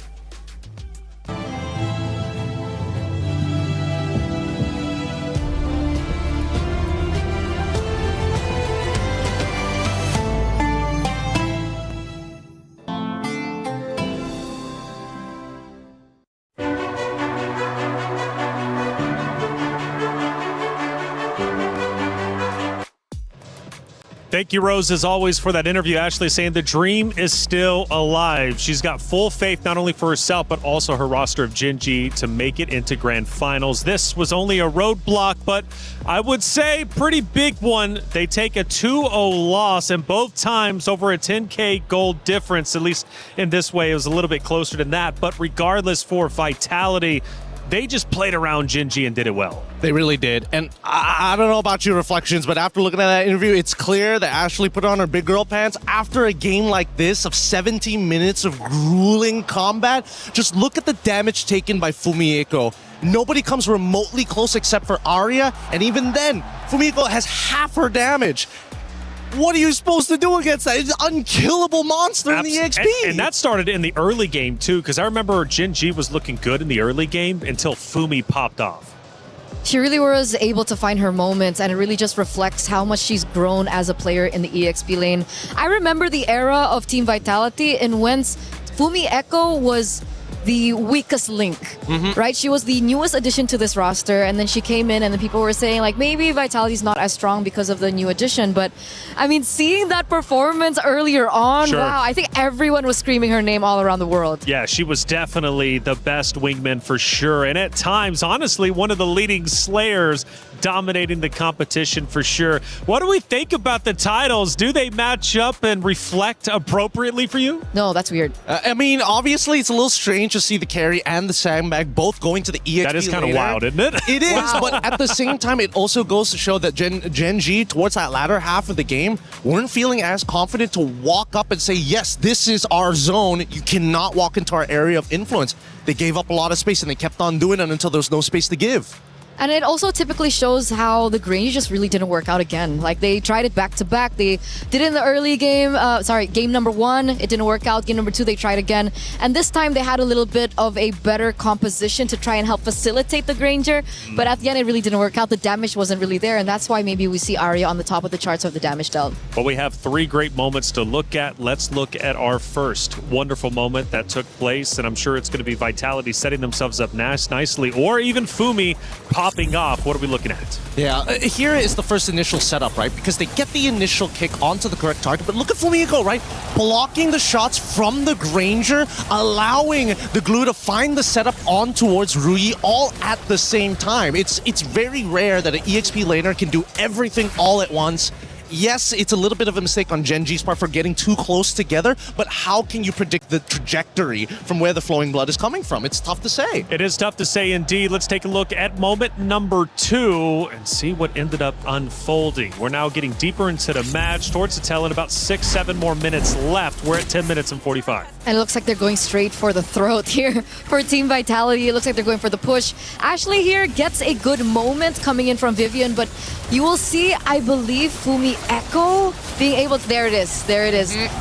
K: Thank you, Rose, as always, for that interview. Ashley saying the dream is still alive. She's got full faith not only for herself, but also her roster of Gen G to make it into grand finals. This was only a roadblock, but I would say pretty big one. They take a 2-0 loss, and both times over a 10K gold difference. At least in this way, it was a little bit closer than that. But regardless, for Vitality, they just played around Gen G and did it well.
L: They really did. And I don't know about your reflections, but after looking at that interview, it's clear that Ashley put on her big girl pants after a game like this of 17 minutes of grueling combat. Just look at the damage taken by Fumieko. Nobody comes remotely close except for Arya, and even then, Fumieko has half her damage. What are you supposed to do against that? It's an unkillable monster in the EXP.
K: And that started in the early game, too, because I remember Gen G was looking good in the early game until Fumi popped off.
J: She really was able to find her moments, and it really just reflects how much she's grown as a player in the EXP lane. I remember the era of Team Vitality in whence Fumieko was the weakest link, right? She was the newest addition to this roster, and then she came in and then people were saying like maybe Vitality's not as strong because of the new addition, but I mean, seeing that performance earlier on, wow, I think everyone was screaming her name all around the world.
K: Yeah, she was definitely the best wingman for sure, and at times, honestly, one of the leading slayers dominating the competition for sure. What do we think about the titles? Do they match up and reflect appropriately for you?
J: No, that's weird.
L: I mean, obviously it's a little strange to see the carry and the sandbag both going to the EXP
K: That is kind of wild, isn't it?
L: It is, but at the same time, it also goes to show that Gen G, towards that latter half of the game, weren't feeling as confident to walk up and say, yes, this is our zone. You cannot walk into our area of influence. They gave up a lot of space and they kept on doing it until there was no space to give.
J: And it also typically shows how the Grange just really didn't work out again. Like, they tried it back to back. They did it in the early game. Game number 1, it didn't work out. Game number 2, they tried again. And this time they had a little bit of a better composition to try and help facilitate the Granger. But at the end, it really didn't work out. The damage wasn't really there. And that's why maybe we see Arya on the top of the charts of the damage dealt.
K: Well, we have 3 great moments to look at. Let's look at our first wonderful moment that took place. And I'm sure it's going to be Vitality setting themselves up nicely, or even Fumi popping off. What are we looking at?
L: Yeah, here is the first initial setup, right? Because they get the initial kick onto the correct target, but look at Fumiko, right? Blocking the shots from the Granger, allowing the glue to find the setup on towards Rui all at the same time. It's very rare that an EXP laner can do everything all at once. Yes, it's a little bit of a mistake on Gen G's part for getting too close together, but how can you predict the trajectory from where the flowing blood is coming from? It's tough to say.
K: It is tough to say indeed. Let's take a look at moment number 2 and see what ended up unfolding. We're now getting deeper into the match, towards the tail end, about 6-7 more minutes left. We're at 10 minutes and 45.
J: And it looks like they're going straight for the throat here for Team Vitality. It looks like they're going for the push. Ashley here gets a good moment coming in from Vivian, but you will see, I believe, Fumi Echo being able to, there it is,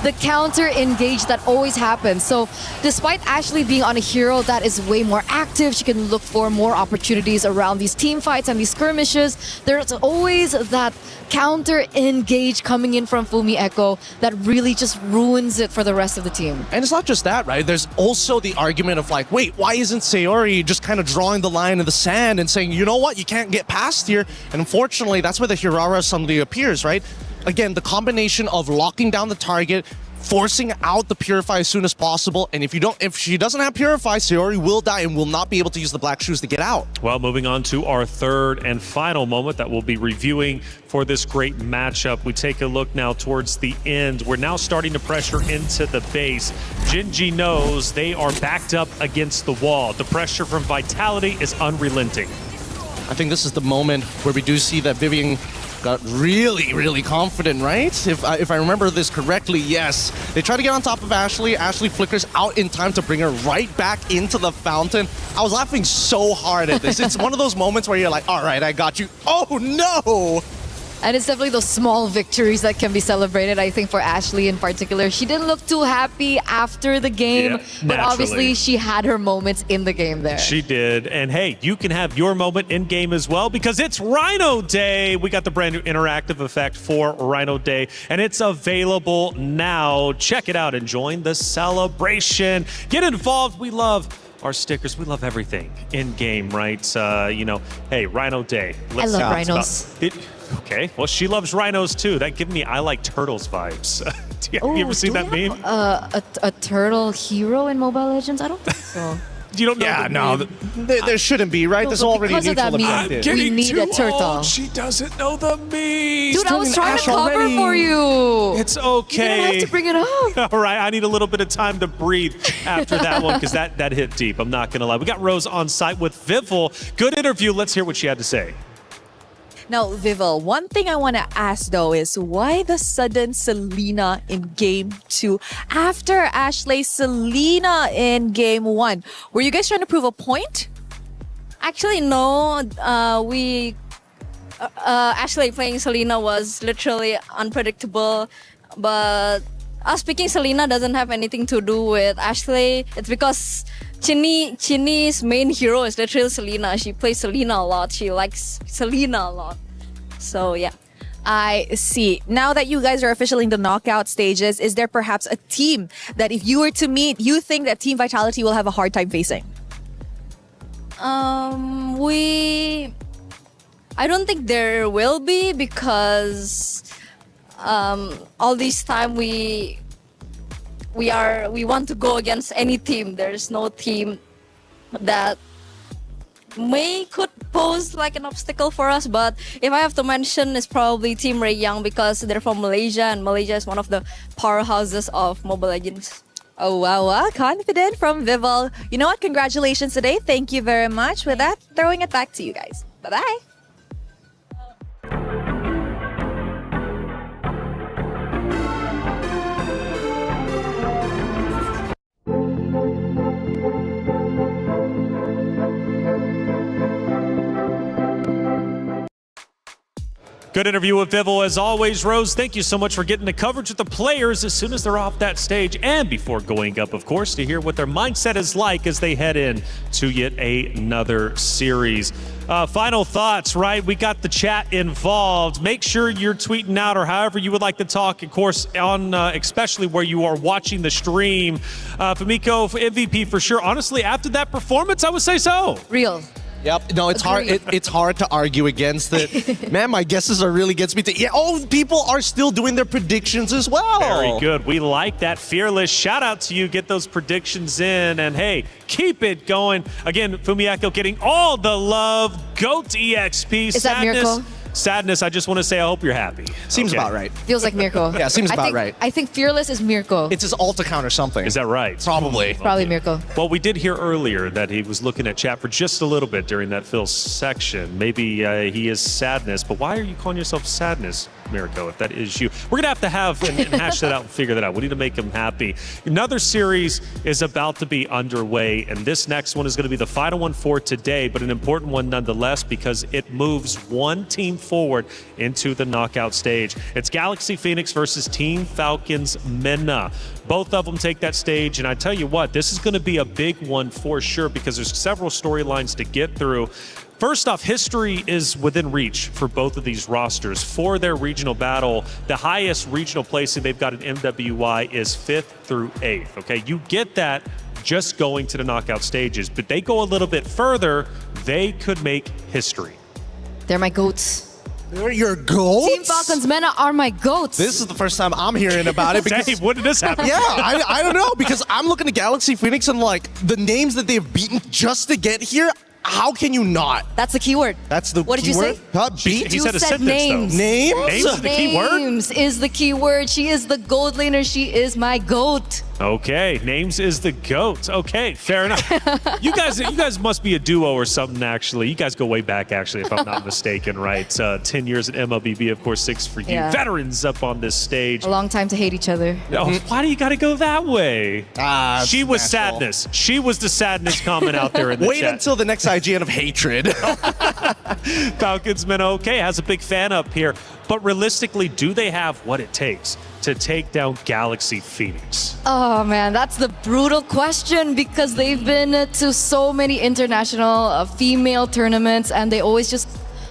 J: the counter engage that always happens. So despite Ashley being on a hero that is way more active, she can look for more opportunities around these team fights and these skirmishes. There's always that counter engage coming in from Fumi Echo that really just ruins it for the rest of the team.
L: And it's not just that, right? There's also the argument of like, wait, why isn't Sayori just kind of drawing the line in the sand and saying, you know what, you can't get past here? And unfortunately, that's where the Hirara suddenly appears, right? Again, the combination of locking down the target, forcing out the Purify as soon as possible, and if she doesn't have Purify, Sayori will die and will not be able to use the Black Shoes to get out.
K: Well, moving on to our third and final moment that we'll be reviewing for this great matchup. We take a look now towards the end. We're now starting to pressure into the base. Gen G knows they are backed up against the wall. The pressure from Vitality is unrelenting.
L: I think this is the moment where we do see that Vivian got really confident, right? If I remember this correctly, yes. They try to get on top of Ashley. Ashley flickers out in time to bring her right back into the fountain. I was laughing so hard at this. It's one of those moments where you're like, all right, I got you. Oh no!
J: And it's definitely those small victories that can be celebrated, I think, for Ashley in particular. She didn't look too happy after the game, but obviously she had her moments in the game there.
K: She did. And hey, you can have your moment in game as well because it's Rhino Day. We got the brand new interactive effect for Rhino Day, and it's available now. Check it out and join the celebration. Get involved. We love our stickers. We love everything in game, right? Hey, Rhino Day.
J: I love rhinos.
K: Okay, well, she loves rhinos too. That gives me I like turtles vibes. Have you ever seen that meme?
J: A turtle hero in Mobile Legends? I don't think so.
K: You don't know?
L: Yeah, no, there shouldn't be, right? There's already a neutral objective.
J: We need a turtle.
K: Old. She doesn't know the meme.
J: Dude, I was trying to cover for you.
K: It's okay.
J: You didn't have to bring it up.
K: All right, I need a little bit of time to breathe after that one because that hit deep. I'm not going to lie. We got Rose on site with Vivel. Good interview. Let's hear what she had to say.
P: Now, Vivel, one thing I want to ask though is why the sudden Selena in Game 2 after Ashley Selena in Game 1? Were you guys trying to prove a point?
C: Actually, no. Ashley playing Selena was literally unpredictable, but us picking Selena doesn't have anything to do with Ashley. It's because Chinny's main hero is literally Selena. She plays Selena a lot. She likes Selena a lot. So, yeah.
P: I see. Now that you guys are officially in the knockout stages, is there perhaps a team that if you were to meet, you think that Team Vitality will have a hard time facing?
C: I don't think there will be because all this time we want to go against any team. There's no team that could pose like an obstacle for us, but if I have to mention, it's probably Team Ray Young because they're from Malaysia, and Malaysia is one of the powerhouses of Mobile Legends.
P: Oh, wow, confident from Vival. You know what? Congratulations today. Thank you very much. With that, throwing it back to you guys. Bye-bye.
K: Good interview with Vival as always, Rose. Thank you so much for getting the coverage with the players as soon as they're off that stage and before going up, of course, to hear what their mindset is like as they head in to yet another series. Final thoughts, right? We got the chat involved. Make sure you're tweeting out or however you would like to talk, of course, on especially where you are watching the stream. Famiko, MVP for sure. Honestly, after that performance, I would say so.
J: Real.
L: Yep. No, it's hard. It's hard to argue against it. Man, my guesses are really gets me to. Yeah. Oh, people are still doing their predictions as well.
K: Very good. We like that. Fearless. Shout out to you. Get those predictions in, and hey, keep it going. Again, Fumiako getting all the love. GOAT EXP.
J: Is that Miracle?
K: Sadness, I just want to say I hope you're happy.
L: Seems about right.
J: Feels like Mirko.
L: Yeah, seems about right.
J: I think Fearless is Mirko.
L: It's his alt account or something.
K: Is that right?
L: Probably.
J: Probably Mirko.
K: Well, we did hear earlier that he was looking at chat for just a little bit during that Phil section. Maybe he is Sadness, but why are you calling yourself Sadness, Mirko, if that is you? We're going to have and hash that out and figure that out. We need to make him happy. Another series is about to be underway, and this next one is going to be the final one for today, but an important one nonetheless because it moves one team forward into the knockout stage. It's Galaxy Phoenix versus Team Falcons MENA. Both of them take that stage, and I tell you what, this is going to be a big one for sure because there's several storylines to get through. First off, history is within reach for both of these rosters. For their regional battle, the highest regional placing they've got in MWI is 5th through 8th, okay? You get that just going to the knockout stages, but they go a little bit further, they could make history.
J: They're my GOATs.
L: They're your GOATs?
J: Team Falcons MENA are my GOATs.
L: This is the first time I'm hearing about it. Because,
K: Dave, when did this happen?
L: Yeah, I don't know, because I'm looking at Galaxy Phoenix and like the names that they've beaten just to get here. How can you not?
J: That's the keyword.
L: That's the
J: What did you
L: keyword?
J: say?
L: Huh? Beat?
K: He said a sentence,
J: names.
K: though.
L: Names?
K: Names is the key word?
J: Names is the key word. She is the gold laner. She is my GOAT.
K: Okay, Names is the GOAT. Okay, fair enough. You guys must be a duo or something, actually. You guys go way back, actually, if I'm not mistaken, right? 10 years at MLBB, of course, 6 for you.
J: Yeah.
K: Veterans up on this stage.
J: A long time to hate each other.
K: Oh, why do you got to go that way? She was
L: natural.
K: Sadness. She was the Sadness comment out there in the
L: Wait
K: chat.
L: until the next IGN of hatred.
K: Falcons MENA, okay, has a big fan up here. But realistically, do they have what it takes to take down Galaxy Phoenix?
J: Oh man, that's the brutal question because they've been to so many international female tournaments and they always just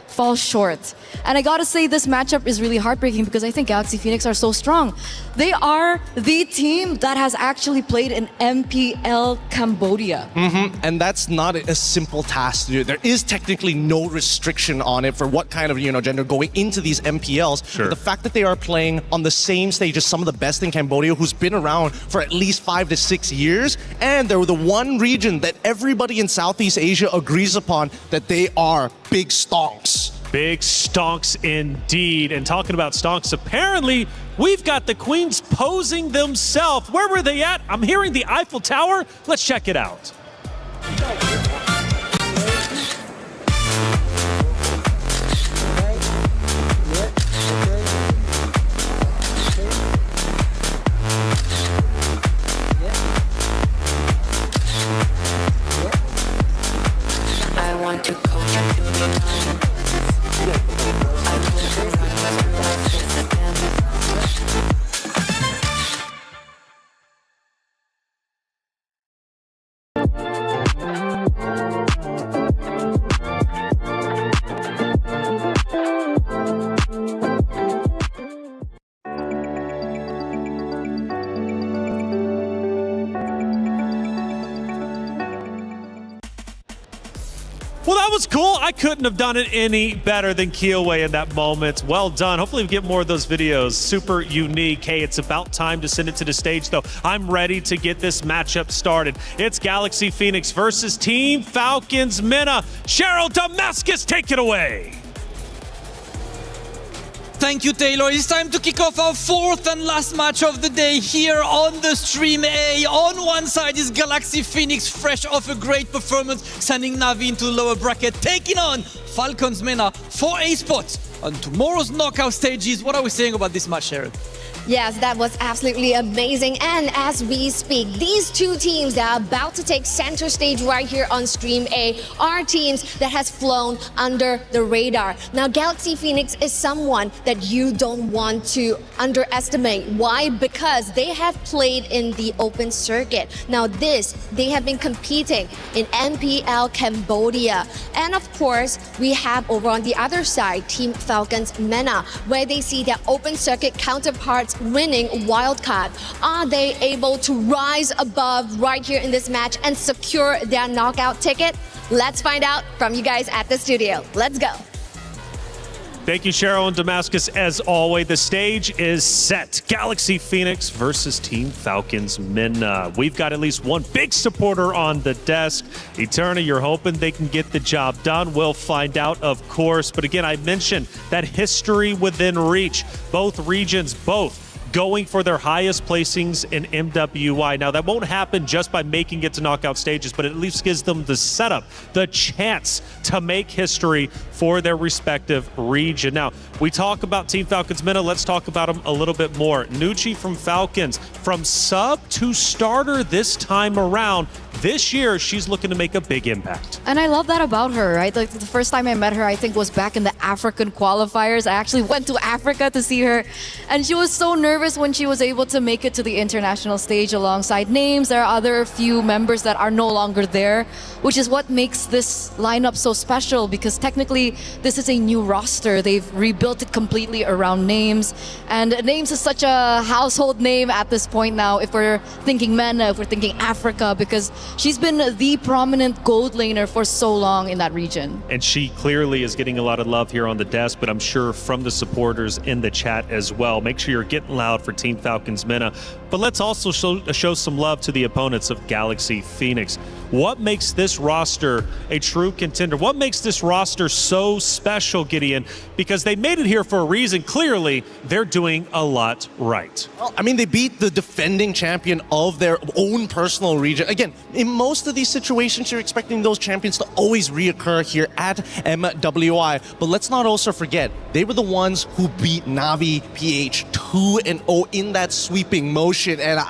J: fall short. And I gotta say, this matchup is really heartbreaking because I think Galaxy Phoenix are so strong. They are the team that has actually played in MPL Cambodia.
L: And that's not a simple task to do. There is technically no restriction on it for what kind of gender going into these MPLs.
K: Sure.
L: But the fact that they are playing on the same stage as some of the best in Cambodia, who's been around for at least 5 to 6 years, and they're the one region that everybody in Southeast Asia agrees upon that they are big stonks.
K: Big stonks indeed. And talking about stonks, apparently we've got the Queens posing themselves. Where were they at? I'm hearing the Eiffel Tower. Let's check it out.
E: I want to go into the
K: Well, that was cool. I couldn't have done it any better than Kiyowe in that moment. Well done. Hopefully we get more of those videos. Super unique. Hey, it's about time to send it to the stage, though. I'm ready to get this matchup started. It's Galaxy Phoenix versus Team Falcons MENA. Cheryl Damascus, take it away.
W: Thank you, Taylor. It's time to kick off our fourth and last match of the day here on the Stream A. On one side is Galaxy Phoenix, fresh off a great performance, sending Navi into the lower bracket, taking on Falcons MENA for Esports. On tomorrow's knockout stages, what are we saying about this match, Sharon?
V: Yes, that was absolutely amazing. And as we speak, these two teams that are about to take center stage right here on Stream A are teams that has flown under the radar. Now, Galaxy Phoenix is someone that you don't want to underestimate. Why? Because they have played in the open circuit. Now, they have been competing in MPL Cambodia. And of course, we have over on the other side, Team Falcons MENA, where they see their open circuit counterparts winning wildcard. Are they able to rise above right here in this match and secure their knockout ticket? Let's find out from you guys at the studio. Let's go.
K: Thank you, Cheryl and Damascus. As always, the stage is set. Galaxy Phoenix versus Team Falcons MENA. We've got at least one big supporter on the desk. Eterna, you're hoping they can get the job done. We'll find out, of course. But again, I mentioned that history within reach. Both regions, going for their highest placings in MWI. Now, that won't happen just by making it to knockout stages, but it at least gives them the setup, the chance to make history for their respective region. Now, we talk about Team Falcons MENA. Let's talk about them a little bit more. Nucci from Falcons, from sub to starter this time around. This year, she's looking to make a big impact.
J: And I love that about her, right? Like the first time I met her, I think was back in the African qualifiers. I actually went to Africa to see her, and she was so nervous when she was able to make it to the international stage alongside names. There are other few members that are no longer there, which is what makes this lineup so special, because technically this is a new roster. They've rebuilt it completely around names, and names is such a household name at this point now if we're thinking MENA, if we're thinking Africa, because she's been the prominent gold laner for so long in that region.
K: And she clearly is getting a lot of love here on the desk, but I'm sure from the supporters in the chat as well. Make sure you're getting loud for Team Falcons MENA. But let's also show some love to the opponents of Galaxy Phoenix. What makes this roster a true contender? What makes this roster so special, Gideon? Because they made it here for a reason. Clearly, they're doing a lot right.
L: Well, I mean, they beat the defending champion of their own personal region. Again, in most of these situations, you're expecting those champions to always reoccur here at MWI. But let's not also forget, they were the ones who beat Navi PH 2-0 in that sweeping motion. And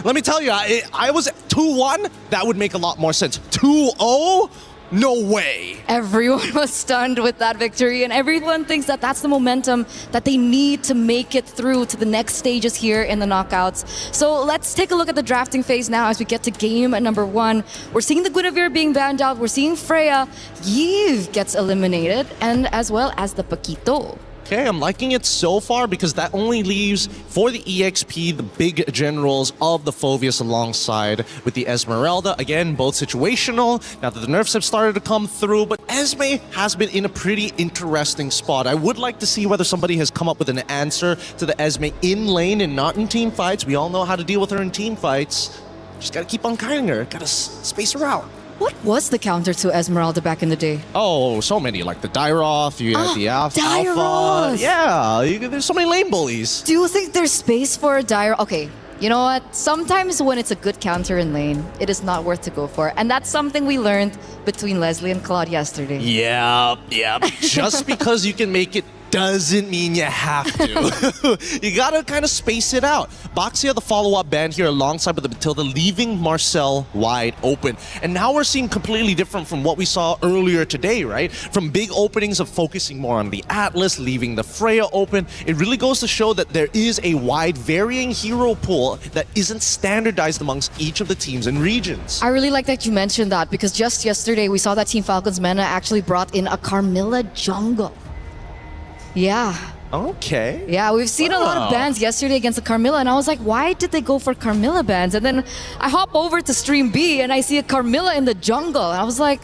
L: let me tell you, I was 2-1. That would make a lot more sense. 2-0? No way.
J: Everyone was stunned with that victory, and everyone thinks that that's the momentum that they need to make it through to the next stages here in the knockouts. So let's take a look at the drafting phase now as we get to game number 1. We're seeing the Guinevere being banned out. We're seeing Freya. Yves gets eliminated, and as well as the Paquito.
L: Okay, I'm liking it so far because that only leaves for the EXP the big generals of the Phoveus alongside with the Esmeralda. Again, both situational now that the nerfs have started to come through, but Esme has been in a pretty interesting spot. I would like to see whether somebody has come up with an answer to the Esme in lane and not in team fights. We all know how to deal with her in team fights. Just gotta keep on kiting her, gotta space her out.
J: What was the counter to Esmeralda back in the day?
L: Oh, so many, like the Dyroth, you have the Alpha.
J: Dyroth!
L: Yeah, there's so many lane bullies.
J: Do you think there's space for a Dyroth? Okay, you know what? Sometimes when it's a good counter in lane, it is not worth to go for. And that's something we learned between Leslie and Claude yesterday.
L: Yeah. Just because you can make it doesn't mean you have to. You gotta kind of space it out. Boxia, the follow-up band here alongside with the Matilda, leaving Marcel wide open. And now we're seeing completely different from what we saw earlier today, right? From big openings of focusing more on the Atlas, leaving the Freya open. It really goes to show that there is a wide varying hero pool that isn't standardized amongst each of the teams and regions.
J: I really like that you mentioned that, because just yesterday we saw that Team Falcons MENA actually brought in a Carmilla jungle. Yeah.
L: Okay.
J: Yeah, we've seen a lot of bans yesterday against the Carmilla, and I was like, why did they go for Carmilla bans? And then I hop over to Stream B and I see a Carmilla in the jungle, and I was like,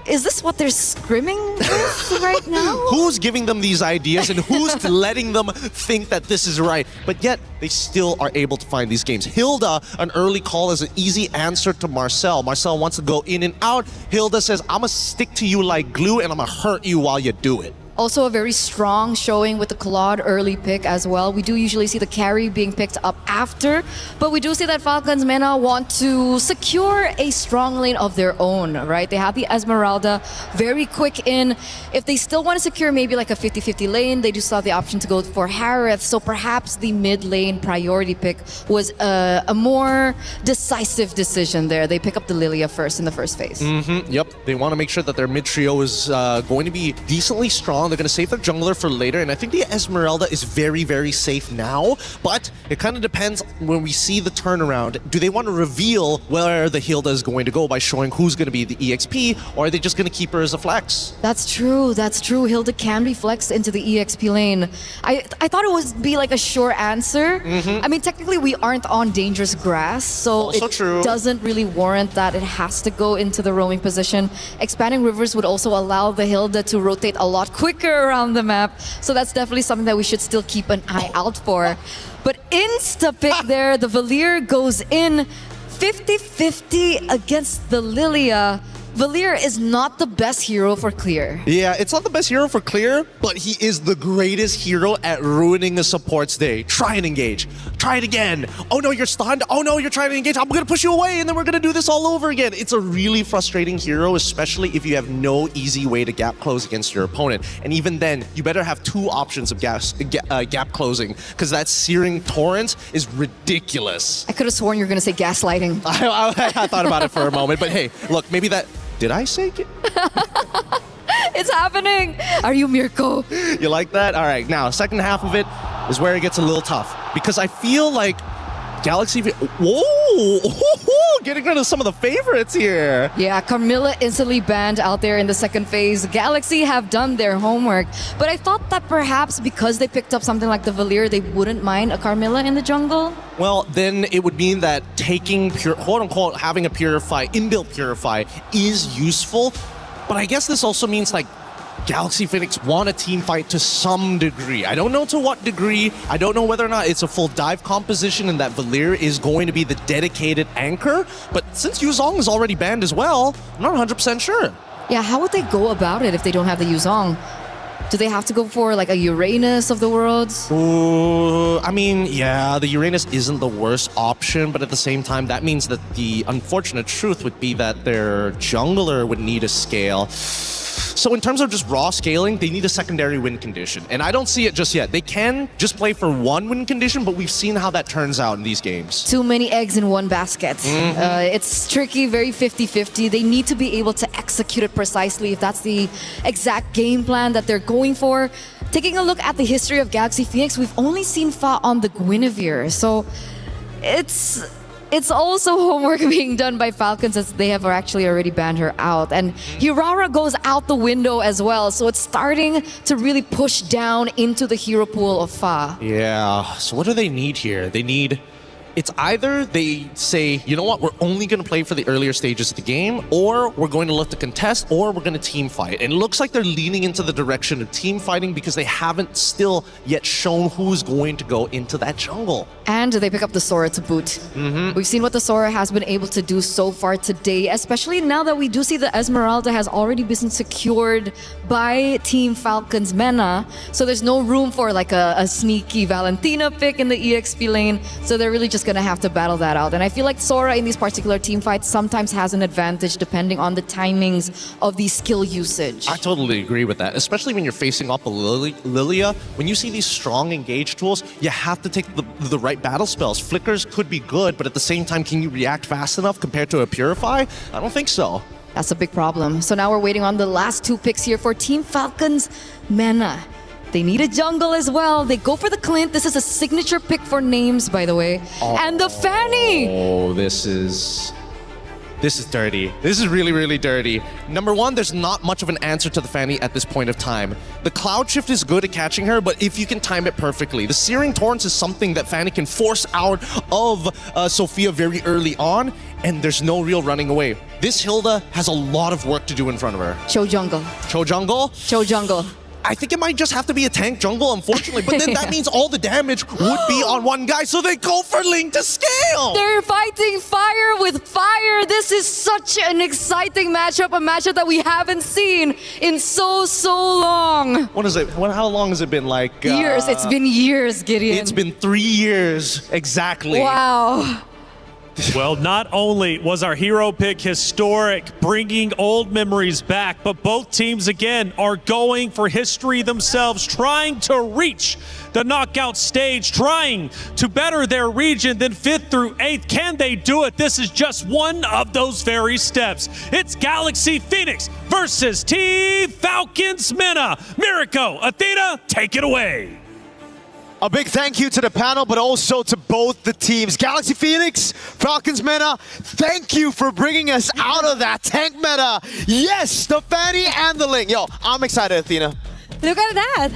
J: is this what they're scrimming with right now?
L: Who's giving them these ideas and who's letting them think that this is right? But yet, they still are able to find these games. Hilda, an early call as an easy answer to Marcel. Marcel wants to go in and out. Hilda says, I'm gonna stick to you like glue and I'm gonna hurt you while you do it.
J: Also a very strong showing with the Claude early pick as well. We do usually see the carry being picked up after, but we do see that Falcons MENA want to secure a strong lane of their own, right? They have the Esmeralda, very quick in. If they still want to secure maybe like a 50-50 lane, they do still have the option to go for Harith. So perhaps the mid lane priority pick was a more decisive decision there. They pick up the Lilia first in the first phase.
L: Yep, they want to make sure that their mid trio is going to be decently strong. They're going to save their jungler for later, and I think the Esmeralda is very, very safe now, but it kind of depends when we see the turnaround. Do they want to reveal where the Hilda is going to go by showing who's going to be the EXP, or are they just going to keep her as a flex?
J: That's true, that's true. Hilda can be flexed into the EXP lane. I thought it would be like a sure answer. I mean, technically we aren't on dangerous grass, so
L: Also
J: it
L: true.
J: doesn't really warrant that it has to go into the roaming position. Expanding rivers would also allow the Hilda to rotate a lot quicker around the map, so that's definitely something that we should still keep an eye out for. But insta-pick there, the Valier goes in 50-50 against the Lilia. Valier is not the best hero for clear.
L: Yeah, it's not the best hero for clear, but he is the greatest hero at ruining a support's day. Try and engage. Try it again. Oh no, you're stunned. Oh no, you're trying to engage. I'm going to push you away, and then we're going to do this all over again. It's a really frustrating hero, especially if you have no easy way to gap close against your opponent. And even then, you better have two options of gap closing, because that Searing Torrent is ridiculous.
J: I could have sworn you were going to say gaslighting.
L: I thought about it for a moment, but hey, look, maybe that... Did I say it?
J: It's happening! Are you Mirko?
L: You like that? All right, now, second half of it is where it gets a little tough, because I feel like Galaxy... Whoa! Getting rid of some of the favorites here.
J: Yeah, Carmilla instantly banned out there in the second phase. Galaxy have done their homework, but I thought that perhaps because they picked up something like the Valier, they wouldn't mind a Carmilla in the jungle.
L: Well, then it would mean that taking quote-unquote having a Purify, inbuilt Purify, is useful, but I guess this also means like Galaxy Phoenix want a team fight to some degree. I don't know to what degree. I don't know whether or not it's a full dive composition and that Valier is going to be the dedicated anchor. But since Yuzong is already banned as well, I'm not 100% sure.
J: Yeah, how would they go about it if they don't have the Yuzong? Do they have to go for like a Uranus of the worlds?
L: Ooh, I mean, yeah, the Uranus isn't the worst option, but at the same time, that means that the unfortunate truth would be that their jungler would need a scale. So in terms of just raw scaling, they need a secondary win condition. And I don't see it just yet. They can just play for one win condition, but we've seen how that turns out in these games.
J: Too many eggs in one basket. It's tricky, very 50-50. They need to be able to execute it precisely if that's the exact game plan that they're going for. Taking a look at the history of Galaxy Phoenix, we've only seen Fa on the Guinevere. So it's also homework being done by Falcons as they have actually already banned her out. And Hirara goes out the window as well. So it's starting to really push down into the hero pool of Fa.
L: Yeah, so what do they need here? They need... It's either they say, you know what, we're only going to play for the earlier stages of the game, or we're going to look to contest, or we're going to team fight. And it looks like they're leaning into the direction of team fighting because they haven't still yet shown who's going to go into that jungle.
J: And they pick up the Sora to boot. We've seen what the Sora has been able to do so far today, especially now that we do see the Esmeralda has already been secured by Team Falcons MENA. So there's no room for like a sneaky Valentina pick in the EXP lane. So they're really just going to have to battle that out. And I feel like Sora in these particular team fights sometimes has an advantage depending on the timings of the skill usage.
L: I totally agree with that, especially when you're facing off a Lilia. When you see these strong engage tools, you have to take the right battle spells. Flickers could be good, but at the same time, can you react fast enough compared to a Purify? I don't think so.
J: That's a big problem. So now we're waiting on the last two picks here for Team Falcons MENA. They need a jungle as well. They go for the Clint. This is a signature pick for names, by the way. And the Fanny!
L: Oh, this is dirty. This is really, really dirty. Number one, there's not much of an answer to the Fanny at this point of time. The Cloud Shift is good at catching her, but if you can time it perfectly. The Searing Torrents is something that Fanny can force out of Sophia very early on, and there's no real running away. This Hilda has a lot of work to do in front of her.
J: Show jungle.
L: Show jungle?
J: Show jungle.
L: I think it might just have to be a tank jungle, unfortunately. But then that means all the damage would be on one guy. So they go for Ling to scale.
J: They're fighting fire with fire. This is such an exciting matchup, a matchup that we haven't seen in so long.
L: What is it? How long has it been? Like
J: Years. It's been years, Gideon.
L: It's been 3 years exactly.
J: Wow.
K: Well, not only was our hero pick historic, bringing old memories back, but both teams again are going for history themselves, trying to reach the knockout stage, trying to better their region than 5th through 8th. Can they do it? This is just one of those very steps. It's Galaxy Phoenix versus Team Falcons Mena. Miriko, Athena, take it away.
F: A big thank you to the panel, but also to both the teams. Galaxy Phoenix, Falcons Meta, thank you for bringing us out of that tank meta. Yes, the Fanny and the Ling. Yo, I'm excited, Athena.
O: Look at that.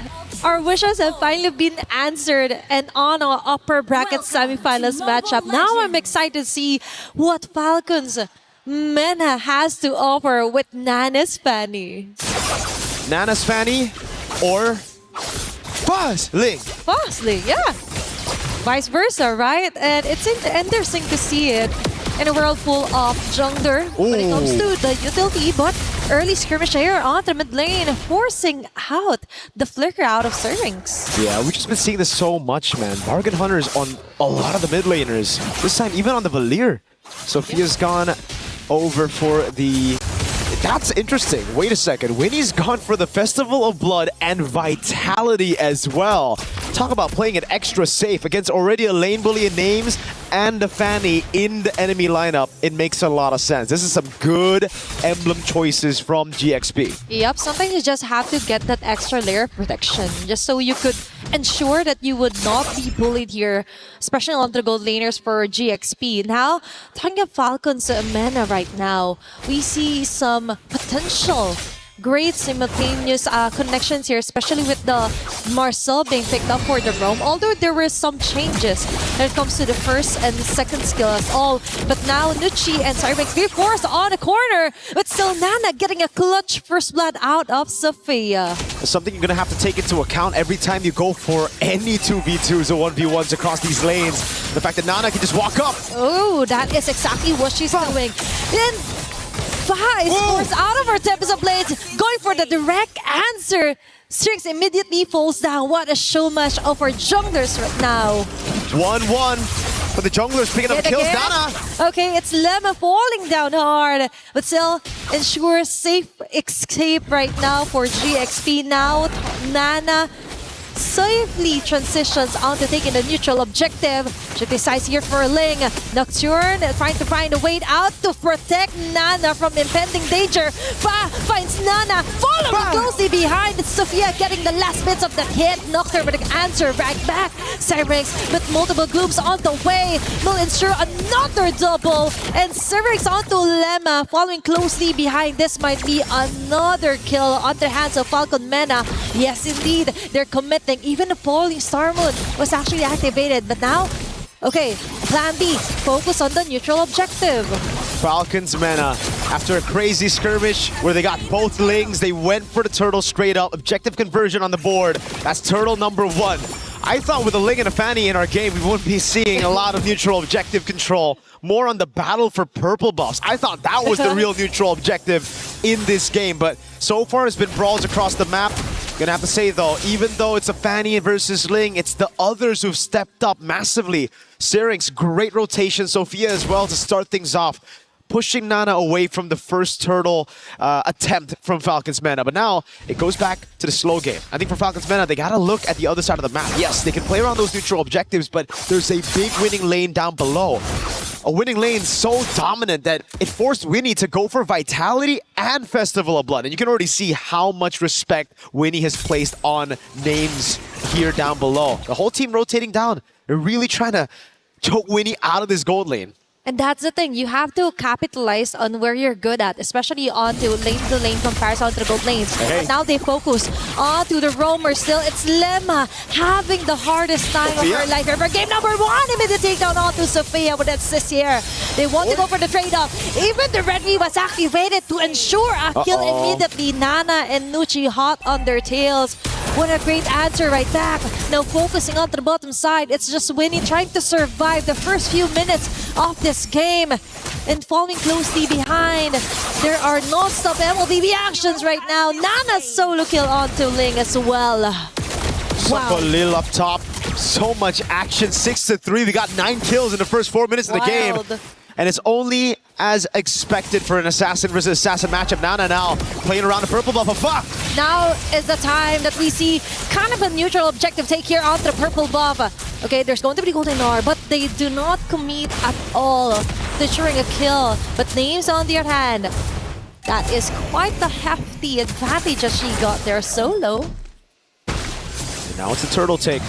O: Our wishes have finally been answered and on our upper bracket semifinals matchup. Now I'm excited to see what Falcons Mena has to offer with Nana's Fanny.
F: Nana's Fanny or Fuzz Ling.
O: Fuzz Ling, yeah. Vice versa, right? And it's interesting to see it in a world full of jungler when it comes to the utility, but early skirmish here on the mid lane, forcing out the flicker out of Syrinx.
F: Yeah, we've just been seeing this so much, man. Bargain Hunters on a lot of the mid laners. This time, even on the Valir. Sophia's gone over for the... That's interesting. Wait a second. Winnie's gone for the Festival of Blood and Vitality as well. Talk about playing it extra safe against already a lane bully in names and the Fanny in the enemy lineup. It makes a lot of sense. This is some good emblem choices from GXP.
O: Yep, sometimes you just have to get that extra layer of protection just so you could ensure that you would not be bullied here, especially on the gold laners for GXP. Now, talking about Falcons Mena right now, we see some potential great simultaneous connections here, especially with the Marcel being picked up for the roam. Although there were some changes when it comes to the first and second skill as all. But now Nucci and Cyrex be forced on the corner, but still Nana getting a clutch first blood out of Sophia.
F: Something you're going to have to take into account every time you go for any 2v2s or 1v1s across these lanes. The fact that Nana can just walk up.
O: Oh, that is exactly what she's doing. Then Fa is forced out of her Tempest Blades, going for the direct answer. Strix immediately falls down. What a show match of our junglers right now.
F: 1-1, but the junglers picking up kills. Nana.
O: Okay, it's Lemma falling down hard, but still ensures safe escape right now for GXP. Now Nana safely transitions on to taking the neutral objective. She decides here for Ling. Nocturne trying to find a way out to protect Nana from impending danger. Fa finds Nana, following closely behind. It's Sophia getting the last bits of the hit. Nocturne with an answer right back. Syrinx with multiple gloops on the way will ensure another double. And Syrinx onto Lemma, following closely behind. This might be another kill on the hands of Falcon Mena. Yes, indeed, they're committing. Even the Falling Star Moon was actually activated, but now, okay, plan B, focus on the neutral objective.
F: Falcons Mena, after a crazy skirmish where they got both Lings, they went for the turtle straight up. Objective conversion on the board. That's turtle number 1. I thought with a Ling and a Fanny in our game, we wouldn't be seeing a lot of neutral objective control. More on the battle for purple buffs. I thought that was the real neutral objective in this game, but so far it's been brawls across the map. Gonna have to say though, even though it's a Fanny versus Ling, it's the others who've stepped up massively. Syrinx, great rotation. Sophia as well to start things off, pushing Nana away from the first turtle attempt from Falcons Mena. But now it goes back to the slow game. I think for Falcons Mena, they gotta look at the other side of the map. Yes, they can play around those neutral objectives, but there's a big winning lane down below. A winning lane so dominant that it forced Winnie to go for Vitality and Festival of Blood. And you can already see how much respect Winnie has placed on names here down below. The whole team rotating down. They're really trying to choke Winnie out of this gold lane.
O: And that's the thing, you have to capitalize on where you're good at, especially onto lane-to-lane comparison to the gold lanes.
F: Hey.
O: But now they focus onto the roamer still. It's Lemma having the hardest time of her life ever. Game number 1, immediate takedown onto Sophia with that assist here. They want to go for the trade-off. Even the red V was activated to ensure a kill immediately. Nana and Nucci hot on their tails. What a great answer right back. Now focusing onto the bottom side. It's just Winnie trying to survive the first few minutes of this game and falling closely behind. There are non-stop MLBB actions right now. Nana's solo kill onto Ling as well.
F: Wow. Lil up top. So much action. 6-3. We got 9 kills in the first 4 minutes of the game. And it's only as expected for an assassin versus assassin matchup. Nana now playing around the purple buff.
O: Now is the time that we see kind of a neutral objective take here onto the purple buff. Okay, there's going to be golden R, but they do not commit at all to ensuring a kill. But Names on the other hand, that is quite the hefty advantage that she got there solo.
F: And now it's a turtle take.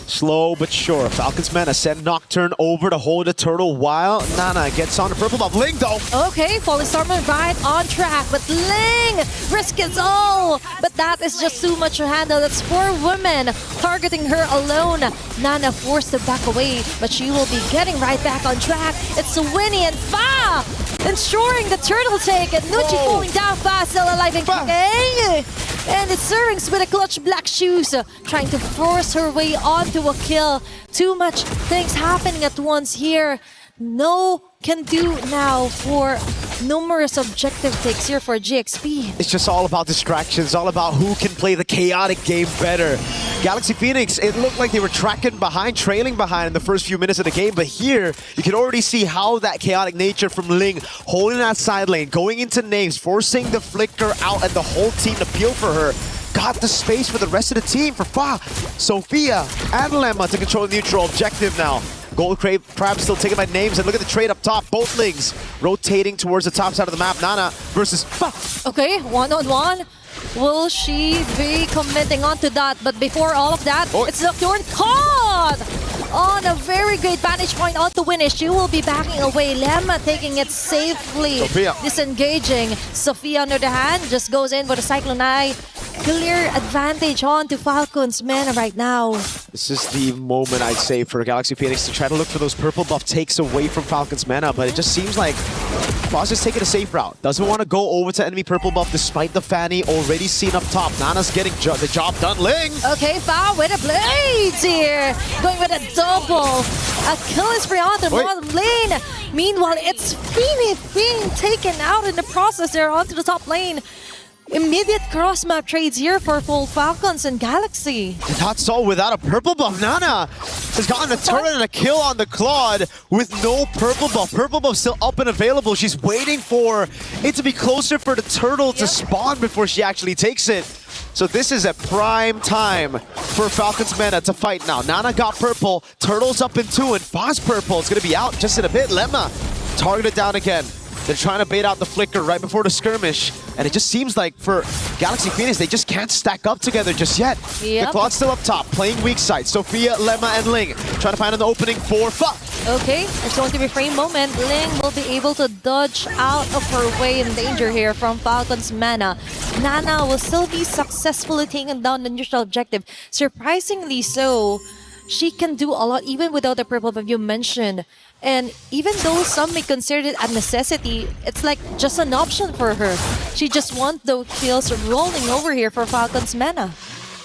F: Slow but sure. Falcons Mana send Nocturne over to hold the turtle while Nana gets on the purple buff. Ling though.
O: Okay, Falling Stormer right on track, but Ling risk it all. But that is just too much to handle. It's 4 women targeting her alone. Nana forced to back away, but she will be getting right back on track. It's Winnie and Fa ensuring the turtle take, and Nucci falling down fast, still alive and kicking. And it's Syrinx with a clutch black shoes, trying to force her way onto a kill. Too much things happening at once here. No can do now for numerous objective takes here for GXP.
F: It's just all about distractions, all about who can play the chaotic game better. Galaxy Phoenix, it looked like they were tracking behind, trailing behind in the first few minutes of the game, but here you can already see how that chaotic nature from Ling, holding that side lane, going into Names, forcing the flicker out and the whole team to peel for her. Got the space for the rest of the team for Fa, Sophia, and Lemma to control the neutral objective now. Gold Crab still taken by Names, and look at the trade up top. Both Lings rotating towards the top side of the map. Nana versus Fa.
O: Okay, 1-on-1. Will she be committing onto that? But before all of that, it's Nocturne caught on a very great vantage point onto Winnie. She will be backing away. Lemma taking it safely.
F: Sophia.
O: Disengaging. Sophia, on the other hand, just goes in with a Cyclone Eye. Clear advantage onto Falcons Mana right now.
F: This is the moment, I'd say, for Galaxy Phoenix to try to look for those purple buff takes away from Falcons Mana, but it just seems like Frost is taking a safe route. Doesn't want to go over to enemy purple buff despite the Fanny already seen up top. Nana's getting the job done. Ling!
O: Okay, Fa with a blades here. Going with a double. A kill is free on the bottom lane. Meanwhile, it's Feeny being taken out in the process there onto the top lane. Immediate cross-map trades here for full Falcons and Galaxy.
F: That's all without a purple buff. Nana has gotten a turret and a kill on the Claude with no purple buff. Purple buff still up and available. She's waiting for it to be closer for the turtle to spawn before she actually takes it. So this is a prime time for Falcons Mana to fight now. Nana got purple, Turtle's up in 2, and Foz purple is going to be out just in a bit. Lemma targeted down again. They're trying to bait out the flicker right before the skirmish, and it just seems like for Galaxy Phoenix, they just can't stack up together just yet. The Claude's still up top, playing weak side. Sophia, Lemma, and Ling trying to find an opening for Fa.
O: Okay, it's going to be frame moment. Ling will be able to dodge out of her way in danger here from Falcons Mana. Nana will still be successfully taking down the neutral objective. Surprisingly so, she can do a lot even without the purple buff you mentioned. And even though some may consider it a necessity, it's like just an option for her. She just wants those kills rolling over here for Falcons Mana.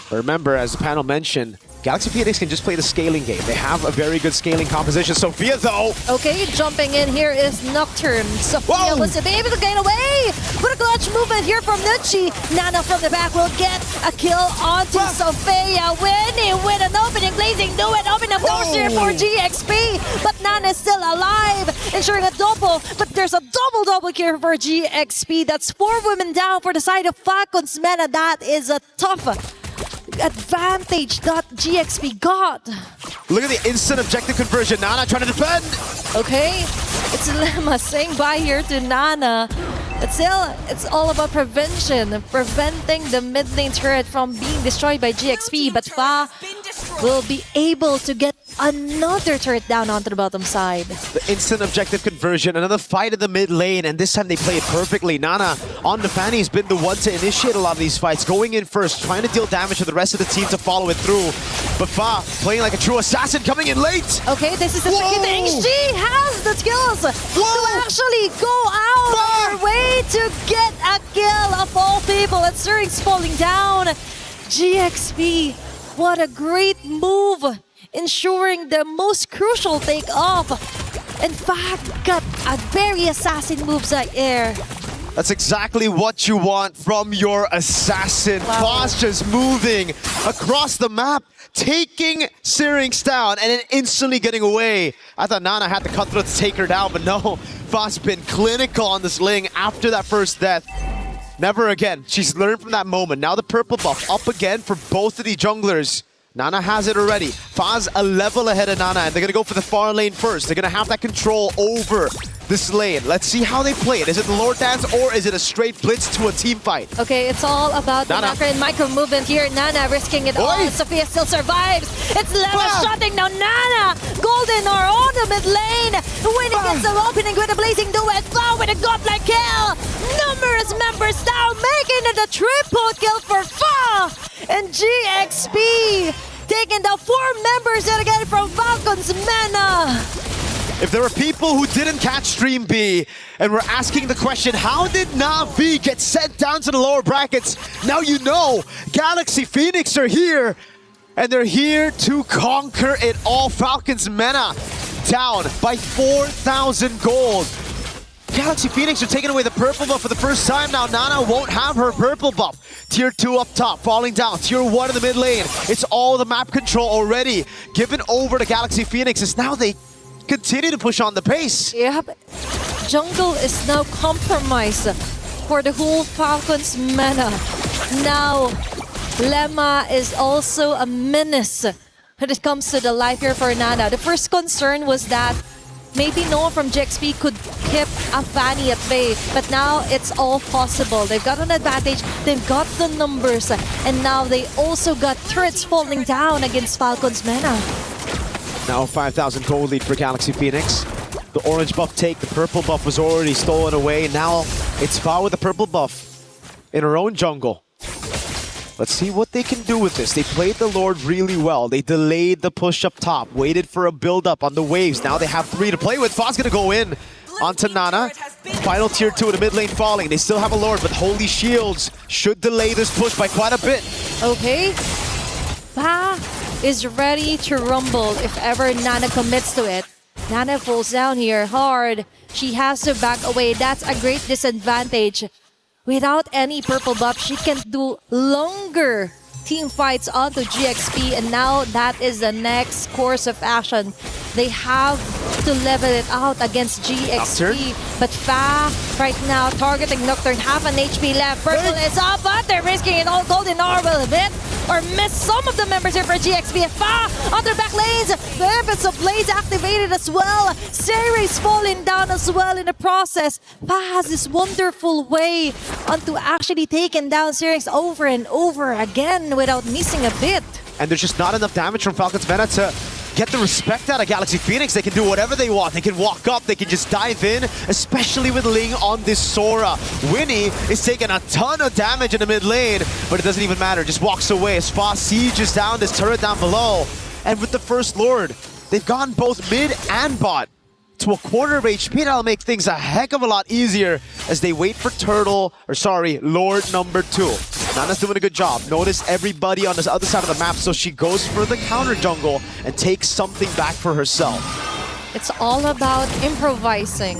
F: Remember, as the panel mentioned, Galaxy Phoenix can just play the scaling game. They have a very good scaling composition. Sophia, though.
O: Okay, jumping in here is Nocturne. Sophia was able to get away with a clutch movement here from Nucci. Nana from the back will get a kill onto Sophia. Winnie with an opening, blazing, do it, open up doors here for GXP. But Nana is still alive, ensuring a double. But there's a double here for GXP. That's 4 women down for the side of Falcons Mana. That is a tough advantage that GXP got.
F: Look at the instant objective conversion. Nana trying to defend.
O: Okay, it's Lemma saying bye here to Nana. But still, it's all about prevention, preventing the mid lane turret from being destroyed by GXP. But Fa will be able to get another turret down onto the bottom side.
F: The instant objective conversion, another fight in the mid lane, and this time they play it perfectly. Nana on the Fanny has been the one to initiate a lot of these fights, going in first, trying to deal damage to the rest of the team to follow it through. But Fa playing like a true assassin, coming in late.
O: Okay, this is a tricky thing. She has the skills to actually go out of her way to get a kill of all people. And Syrinx falling down. GXP, what a great move, ensuring the most crucial take-off. And Fab got a very assassin moves at air.
F: That's exactly what you want from your assassin. Foss just moving across the map, taking Syrinx down, and then instantly getting away. I thought Nana had the cutthroat to take her down, but no. Foss been clinical on this Ling after that first death. Never again. She's learned from that moment. Now the purple buff up again for both of the junglers. Nana has it already. Faz a level ahead of Nana, and they're going to go for the far lane first. They're going to have that control over this lane. Let's see how they play it. Is it the Lord Dance, or is it a straight blitz to a team fight?
O: Okay, it's all about the macro and micro movement here. Nana risking it all. Sophia still survives. It's Leva shutting down Nana. Golden are on the mid lane. Winning gets the opening with a blazing duet. Fa with a godlike kill. Numerous members down, making it a triple kill for Fa. And GXP taking down 4 members yet again from Falcons Mena.
F: If there are people who didn't catch Stream B and were asking the question, how did Na'Vi get sent down to the lower brackets? Now you know, Galaxy Phoenix are here, and they're here to conquer it all. Falcons Mena down by 4,000 gold. Galaxy Phoenix are taking away the purple buff for the first time now. Nana won't have her purple buff. Tier 2 up top, falling down. Tier 1 in the mid lane. It's all the map control already given over to Galaxy Phoenix, as now they continue to push on the pace.
O: Yep. Jungle is now compromised for the whole Falcons meta. Now, Lemma is also a menace when it comes to the life here for Nana. The first concern was that maybe no one from GXP could keep a Fanny at bay, but now it's all possible. They've got an advantage, they've got the numbers, and now they also got turrets falling down against Falcons Mena.
F: Now 5,000 gold lead for Galaxy Phoenix. The orange buff take, the purple buff was already stolen away. Now it's Fa with the purple buff in her own jungle. Let's see what they can do with this. They played the Lord really well. They delayed the push up top, waited for a build up on the waves. Now they have 3 to play with. Fa's gonna go in onto Nana. Final tier 2 in the mid lane falling. They still have a Lord, but Holy Shields should delay this push by quite a bit.
O: Okay. Fa is ready to rumble if ever Nana commits to it. Nana falls down here hard. She has to back away. That's a great disadvantage. Without any purple buff, she can do longer team fights onto GXP, and now that is the next course of action. They have to level it out against GXP.
F: Nocturne.
O: But Fa right now targeting Nocturne, half an HP left. Purple is up, but they're risking it all. Golden R will hit or miss some of the members here for GXP. Fa on their back lanes. The Heavens of Blaze activated as well. Series falling down as well in the process. Fa has this wonderful way onto actually taking down Series over and over again without missing a bit.
F: And there's just not enough damage from Falcons Meta to get the respect out of Galaxy Phoenix. They can do whatever they want. They can walk up, they can just dive in, especially with Ling on this Sora. Winnie is taking a ton of damage in the mid lane, but it doesn't even matter. Just walks away as Fa sieges down this turret down below. And with the first Lord, they've gone both mid and bot to a quarter of HP. That'll make things a heck of a lot easier as they wait for Lord number 2. Nana's doing a good job. Notice everybody on this other side of the map, so she goes for the counter jungle and takes something back for herself.
O: It's all about improvising.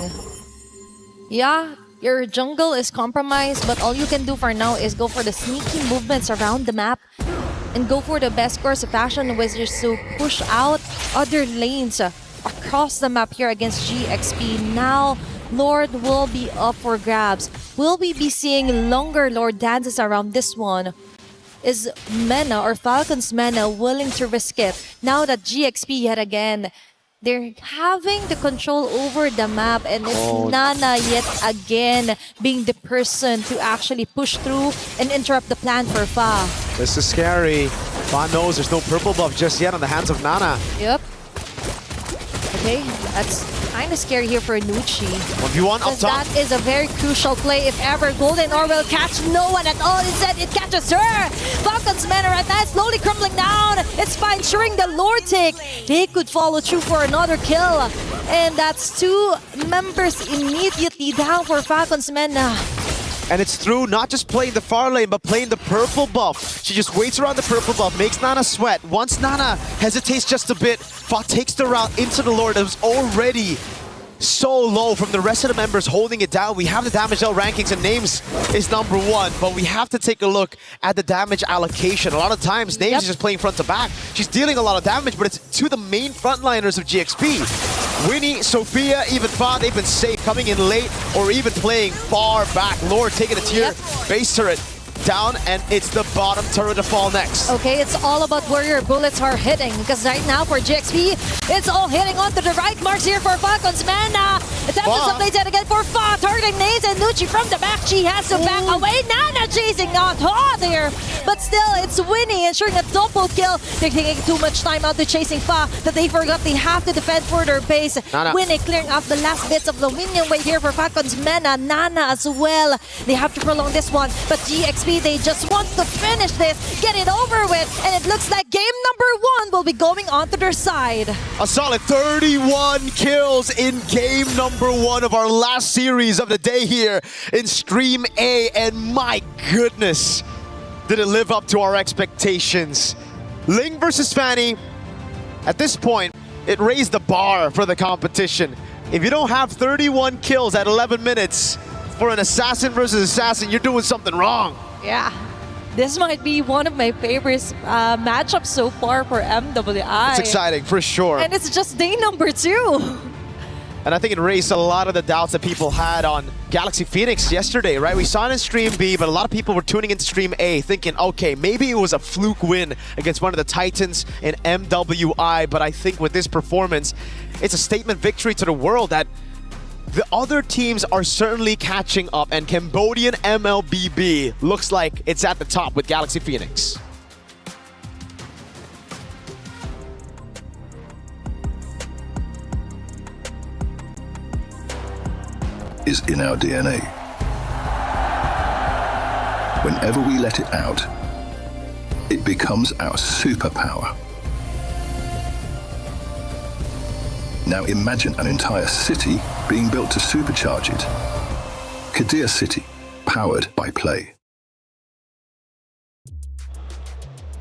O: Yeah, your jungle is compromised, but all you can do for now is go for the sneaky movements around the map and go for the best course of action, which is to push out other lanes across the map here against GXP. Now, Lord will be up for grabs. Will we be seeing longer Lord dances around this one? Is Mena or Falcons Mena willing to risk it? Now that GXP yet again, they're having the control over the map, and it's Nana yet again being the person to actually push through and interrupt the plan for Fa.
F: This is scary. Fawn knows there's no purple buff just yet on the hands of Nana.
O: Yep. Okay, that's kind of scary here for Nucci.
F: 1v1 up top.
O: That is a very crucial play if ever. Golden Ore will catch no one at all. Instead, it catches her. Falcon's mana right now is slowly crumbling down. It's fine, ensuring the lore take. They could follow through for another kill. And that's 2 members immediately down for Falcon's mana.
F: And it's through not just playing the far lane, but playing the purple buff. She just waits around the purple buff, makes Nana sweat. Once Nana hesitates just a bit, Fa takes the route into the Lord that was already so low from the rest of the members holding it down. We have the damage L rankings and Names is number 1, but we have to take a look at the damage allocation. A lot of times, Names is just playing front to back. She's dealing a lot of damage, but it's to the main frontliners of GXP. Winnie, Sophia, even Fa, they've been safe coming in late or even playing far back. Lord taking a tier, base turret down, and it's the bottom turret to fall next.
O: Okay, it's all about where your bullets are hitting, because right now for GXP, it's all hitting onto the right marks here for Falcon's mana. Attempts to play that again for Fa, targeting Naze and Nucci from the back. She has to back away. Nana chasing on there, but still, it's Winnie ensuring a double kill. They're taking too much time out to chasing Fa that they forgot they have to defend for their base. Winnie clearing off the last bits of the minion wave here for Falcon's mana. Nana as well. They have to prolong this one, but GXP, they just want to finish this, get it over with, and it looks like game number 1 will be going onto their side.
F: A solid 31 kills in game number 1 of our last series of the day here in Stream A, and my goodness, did it live up to our expectations. Ling versus Fanny, at this point, it raised the bar for the competition. If you don't have 31 kills at 11 minutes for an assassin versus assassin, you're doing something wrong.
O: Yeah, this might be one of my favorite matchups so far for MWI.
F: It's exciting, for sure.
O: And it's just day number 2.
F: And I think it raised a lot of the doubts that people had on Galaxy Phoenix yesterday, right? We saw it in Stream B, but a lot of people were tuning into Stream A thinking, okay, maybe it was a fluke win against one of the Titans in MWI, but I think with this performance, it's a statement victory to the world that the other teams are certainly catching up, and Cambodian MLBB looks like it's at the top with Galaxy Phoenix.
N: Is in our DNA. Whenever we let it out, it becomes our superpower. Now imagine an entire city being built to supercharge it. Kadir City, powered by play.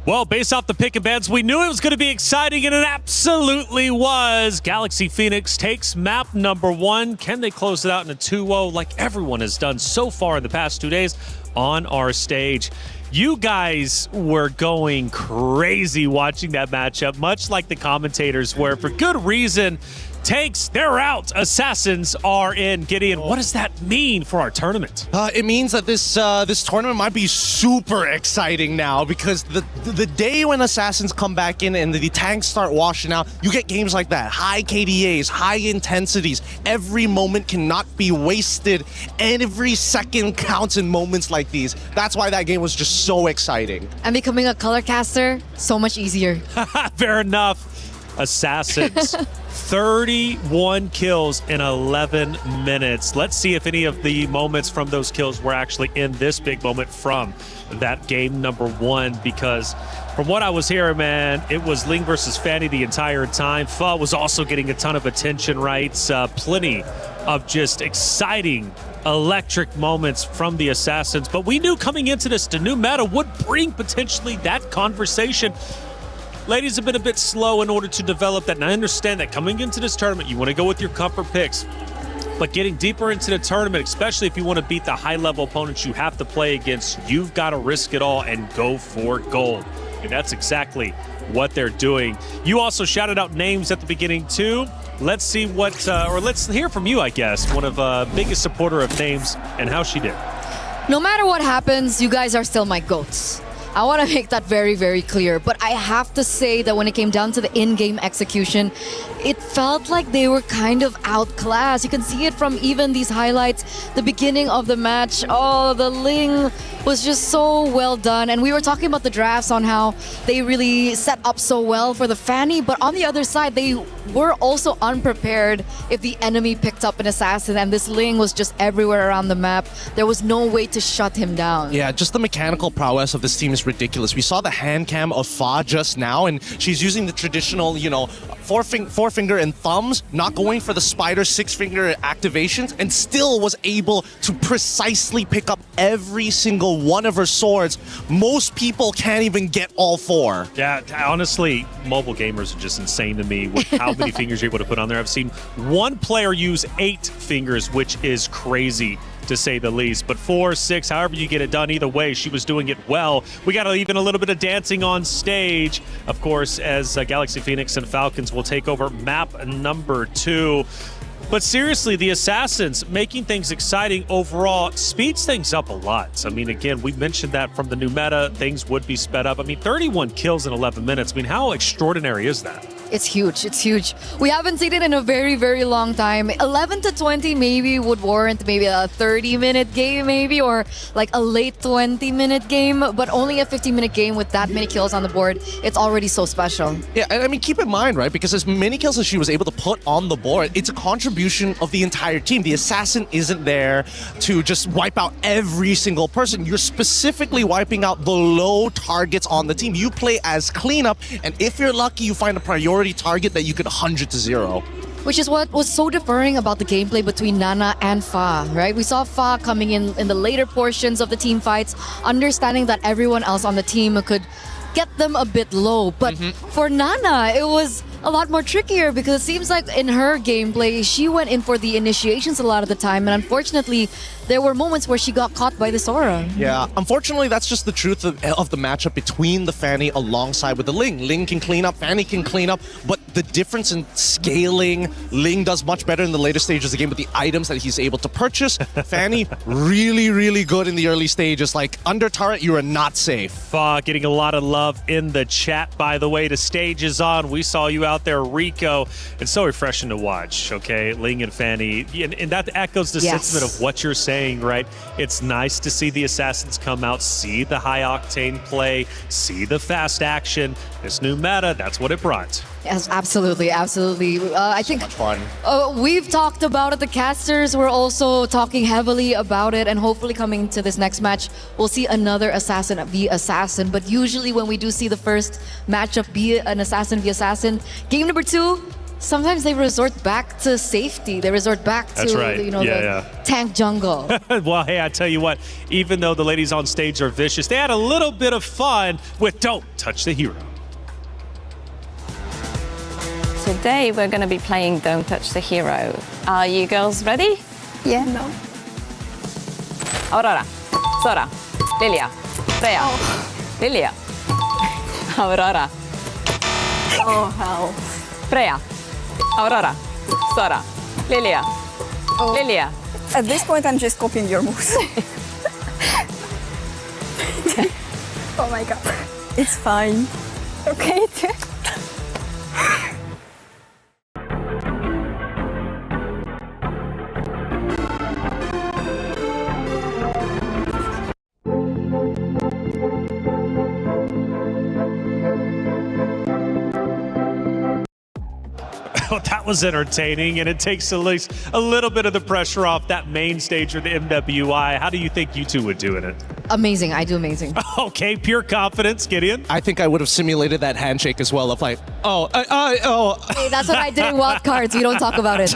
K: Well, based off the pick and bans, we knew it was going to be exciting, and it absolutely was. Galaxy Phoenix takes map number 1. Can they close it out in a 2-0 like everyone has done so far in the past 2 days on our stage? You guys were going crazy watching that matchup, much like the commentators were, for good reason. Tanks, they're out. Assassins are in. Gideon, what does that mean for our tournament?
L: It means that this tournament might be super exciting now, because the day when Assassins come back in and the tanks start washing out, you get games like that. High KDAs, high intensities. Every moment cannot be wasted, and every second counts in moments like these. That's why that game was just so exciting.
J: And becoming a color caster, so much easier.
K: Fair enough. Assassins. 31 kills in 11 minutes. Let's see if any of the moments from those kills were actually in this big moment from that game number 1, because from what I was hearing, man, it was Ling versus Fanny the entire time. Fa was also getting a ton of attention, right? Plenty of just exciting, electric moments from the Assassins. But we knew coming into this, the new meta would bring potentially that conversation. Ladies have been a bit slow in order to develop that, and I understand that coming into this tournament, you want to go with your comfort picks. But getting deeper into the tournament, especially if you want to beat the high-level opponents you have to play against, you've got to risk it all and go for gold. And that's exactly what they're doing. You also shouted out names at the beginning, too. Let's see what, or let's hear from you, I guess, one of biggest supporter of names and how she did.
J: No matter what happens, you guys are still my GOATs. I want to make that very, very clear. But I have to say that when it came down to the in-game execution, it felt like they were kind of outclassed. You can see it from even these highlights. The beginning of the match, oh, the Ling was just so well done. And we were talking about the drafts on how they really set up so well for the Fanny. But on the other side, they were also unprepared if the enemy picked up an assassin. And this Ling was just everywhere around the map. There was no way to shut him down.
L: Yeah, just the mechanical prowess of this team is ridiculous. We saw the hand cam of Fa just now, and she's using the traditional, forefinger and thumbs, not going for the spider six-finger activations, and still was able to precisely pick up every single one of her swords. Most people can't even get all four.
K: Yeah, honestly, mobile gamers are just insane to me with how many fingers you're able to put on there. I've seen one player use 8 fingers, which is crazy, to say the least. But 4, 6, however you get it done, either way, she was doing it well. We got even a little bit of dancing on stage, of course, as Galaxy Phoenix and Falcons will take over map number 2. But seriously, the Assassins making things exciting overall speeds things up a lot. I mean, again, we mentioned that from the new meta, things would be sped up. I mean, 31 kills in 11 minutes. I mean, how extraordinary is that?
J: It's huge. It's huge. We haven't seen it in a very, very long time. 11 to 20 maybe would warrant maybe a 30-minute game maybe, or like a late 20-minute game, but only a 50-minute game with that many kills on the board. It's already so special.
L: Yeah, I mean, keep in mind, right? Because as many kills as she was able to put on the board, it's a contribution of the entire team. The assassin isn't there to just wipe out every single person. You're specifically wiping out the low targets on the team. You play as cleanup, and if you're lucky, you find a priority target that you could 100 to 0.
J: Which is what was so differing about the gameplay between Nana and Fa, right? We saw Fa coming in the later portions of the team fights, understanding that everyone else on the team could get them a bit low. But for Nana, it was a lot more trickier because it seems like in her gameplay, she went in for the initiations a lot of the time. And unfortunately, there were moments where she got caught by the Sora.
L: Yeah, unfortunately, that's just the truth of the matchup between the Fanny alongside with the Ling. Ling can clean up, Fanny can clean up, but the difference in scaling, Ling does much better in the later stages of the game with the items that he's able to purchase. Fanny, really, really good in the early stages. Like, under turret, you are not safe.
K: Getting a lot of love in the chat, by the way. The stage is on. We saw you out there, Rico. It's so refreshing to watch, okay? Ling and Fanny. And that echoes the sentiment of what you're saying, right? It's nice to see the Assassins come out, see the high-octane play, see the fast action. This new meta, that's what it brought.
J: Yes, absolutely, absolutely. I think
L: so much
J: fun. We've talked about it. The casters were also talking heavily about it, and hopefully coming to this next match, we'll see another assassin v assassin. But usually when we do see the first matchup be an assassin v assassin, game number 2, sometimes they resort back to safety. They resort back to the tank jungle.
K: Well, hey, I tell you what, even though the ladies on stage are vicious, they had a little bit of fun with Don't Touch the Hero.
G: Today we're going to be playing Don't Touch the Hero. Are you girls ready?
Q: Yeah. No.
G: Aurora, Sora, Lilia, Freya, Lilia, Aurora.
Q: Oh, hell.
G: Freya, Aurora, Sora, Lilia, Lilia.
Q: At this point, I'm just copying your moves. Oh my god. It's fine. Okay.
K: That was entertaining, and it takes at least a little bit of the pressure off that main stage or the MWI. How do you think you two would do in it?
J: Amazing. I do amazing.
K: Okay, pure confidence. Gideon?
L: I think I would have simulated that handshake as well of like,
J: Hey, that's what I did in Wild Cards. We don't talk about it.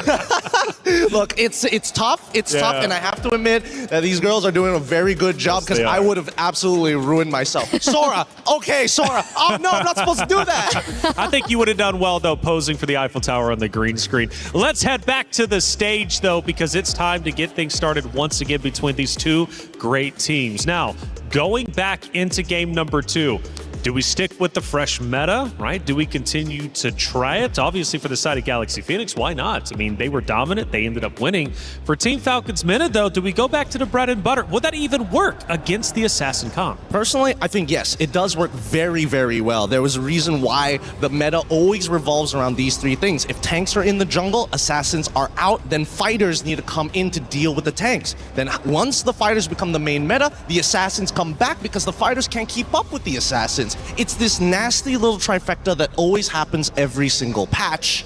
L: Look, it's tough. It's tough, and I have to admit that these girls are doing a very good job because I would have absolutely ruined myself. Sora, okay, Sora. Oh, no, I'm not supposed to do that.
K: I think you would have done well, though, posing for the Eiffel Tower on the green screen. Let's head back to the stage, though, because it's time to get things started once again between these two great teams. Now, going back into game number 2, Do we stick with the fresh meta, right? Do we continue to try it? Obviously, for the side of Galaxy Phoenix, why not? I mean, they were dominant. They ended up winning. For Team Falcon's meta, though, do we go back to the bread and butter? Would that even work against the Assassin comp?
L: Personally, I think yes, it does work very, very well. There was a reason why the meta always revolves around these three things. If tanks are in the jungle, assassins are out, then fighters need to come in to deal with the tanks. Then once the fighters become the main meta, the assassins come back because the fighters can't keep up with the assassins. It's this nasty little trifecta that always happens every single patch.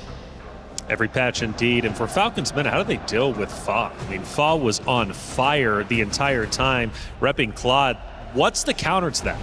K: Every patch indeed. And for Falcons meta, how do they deal with Fa? I mean, Fa was on fire the entire time, repping Claude. What's the counter to that?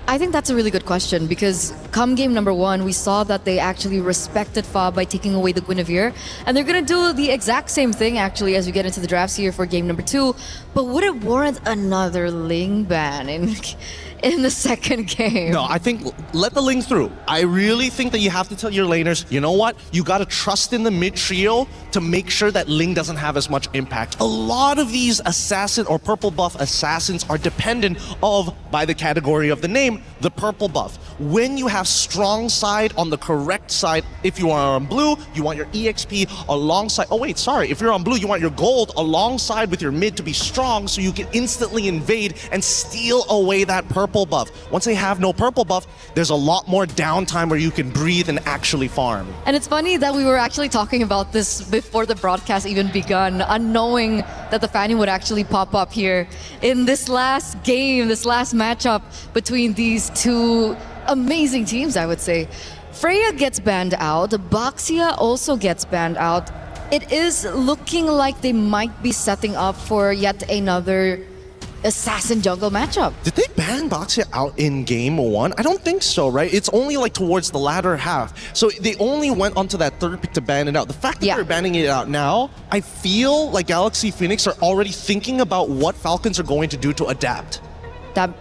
J: I think that's a really good question because come game number 1, we saw that they actually respected Fa by taking away the Guinevere. And they're going to do the exact same thing actually as we get into the drafts here for game number 2. But would it warrant another Ling ban in the second game?
L: No, I think let the Ling through. I really think that you have to tell your laners, you know what? You got to trust in the mid trio to make sure that Ling doesn't have as much impact. A lot of these assassin or purple buff assassins are dependent of, by the category of the name, the purple buff. When you have strong side on the correct side, if you are on blue, you want your EXP alongside, oh wait, sorry, if you're on blue, you want your gold alongside with your mid to be strong so you can instantly invade and steal away that purple buff. Once they have no purple buff, there's a lot more downtime where you can breathe and actually farm.
J: And it's funny that we were actually talking about this before the broadcast even begun, unknowing that the Fanny would actually pop up here in this last game, this last matchup between these two amazing teams, I would say. Freya gets banned out, Baxia also gets banned out. It is looking like they might be setting up for yet another assassin jungle matchup.
L: Did they ban Baxia out in game 1? I don't think so, right? It's only like towards the latter half. So they only went onto that third pick to ban it out. The fact that they're banning it out now, I feel like Galaxy Phoenix are already thinking about what Falcons are going to do to adapt.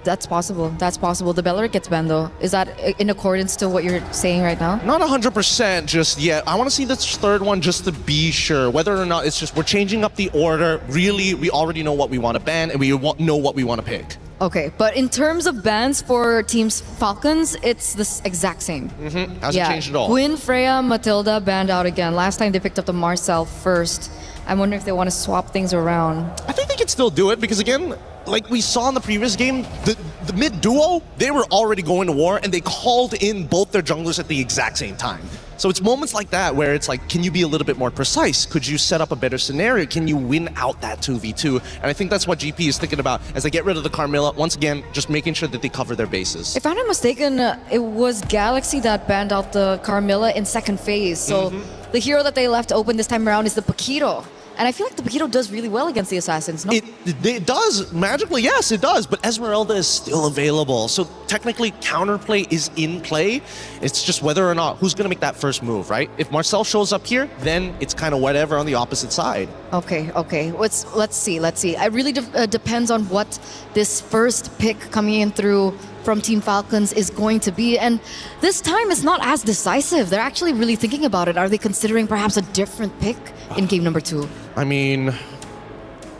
J: That's possible. That's possible. The Bellerik gets banned though. Is that in accordance to what you're saying right now?
L: Not 100% just yet. I want to see this third one just to be sure. Whether or not it's just we're changing up the order. Really, we already know what we want to ban and we know what we want to pick.
J: Okay, but in terms of bans for Teams Falcons, it's the exact same.
L: Hasn't changed at all.
J: Gwyn, Freya, Matilda banned out again. Last time they picked up the Marcel first. I'm wondering if they want to swap things around.
L: I think they can still do it because again, like we saw in the previous game, the mid duo, they were already going to war and they called in both their junglers at the exact same time. So it's moments like that where it's like, can you be a little bit more precise? Could you set up a better scenario? Can you win out that 2v2? And I think that's what GP is thinking about as they get rid of the Carmilla. Once again, just making sure that they cover their bases.
J: If I'm not mistaken, it was Galaxy that banned out the Carmilla in second phase. So the hero that they left open this time around is the Paquito. And I feel like the Paquito does really well against the Assassins, no?
L: It does. Magically, yes, it does. But Esmeralda is still available. So technically, counterplay is in play. It's just whether or not who's going to make that first move, right? If Marcel shows up here, then it's kind of whatever on the opposite side.
J: Okay. Let's see. It really depends on what this first pick coming in through from Team Falcons is going to be. And this time it's not as decisive. They're actually really thinking about it. Are they considering perhaps a different pick in game number 2?
L: I mean,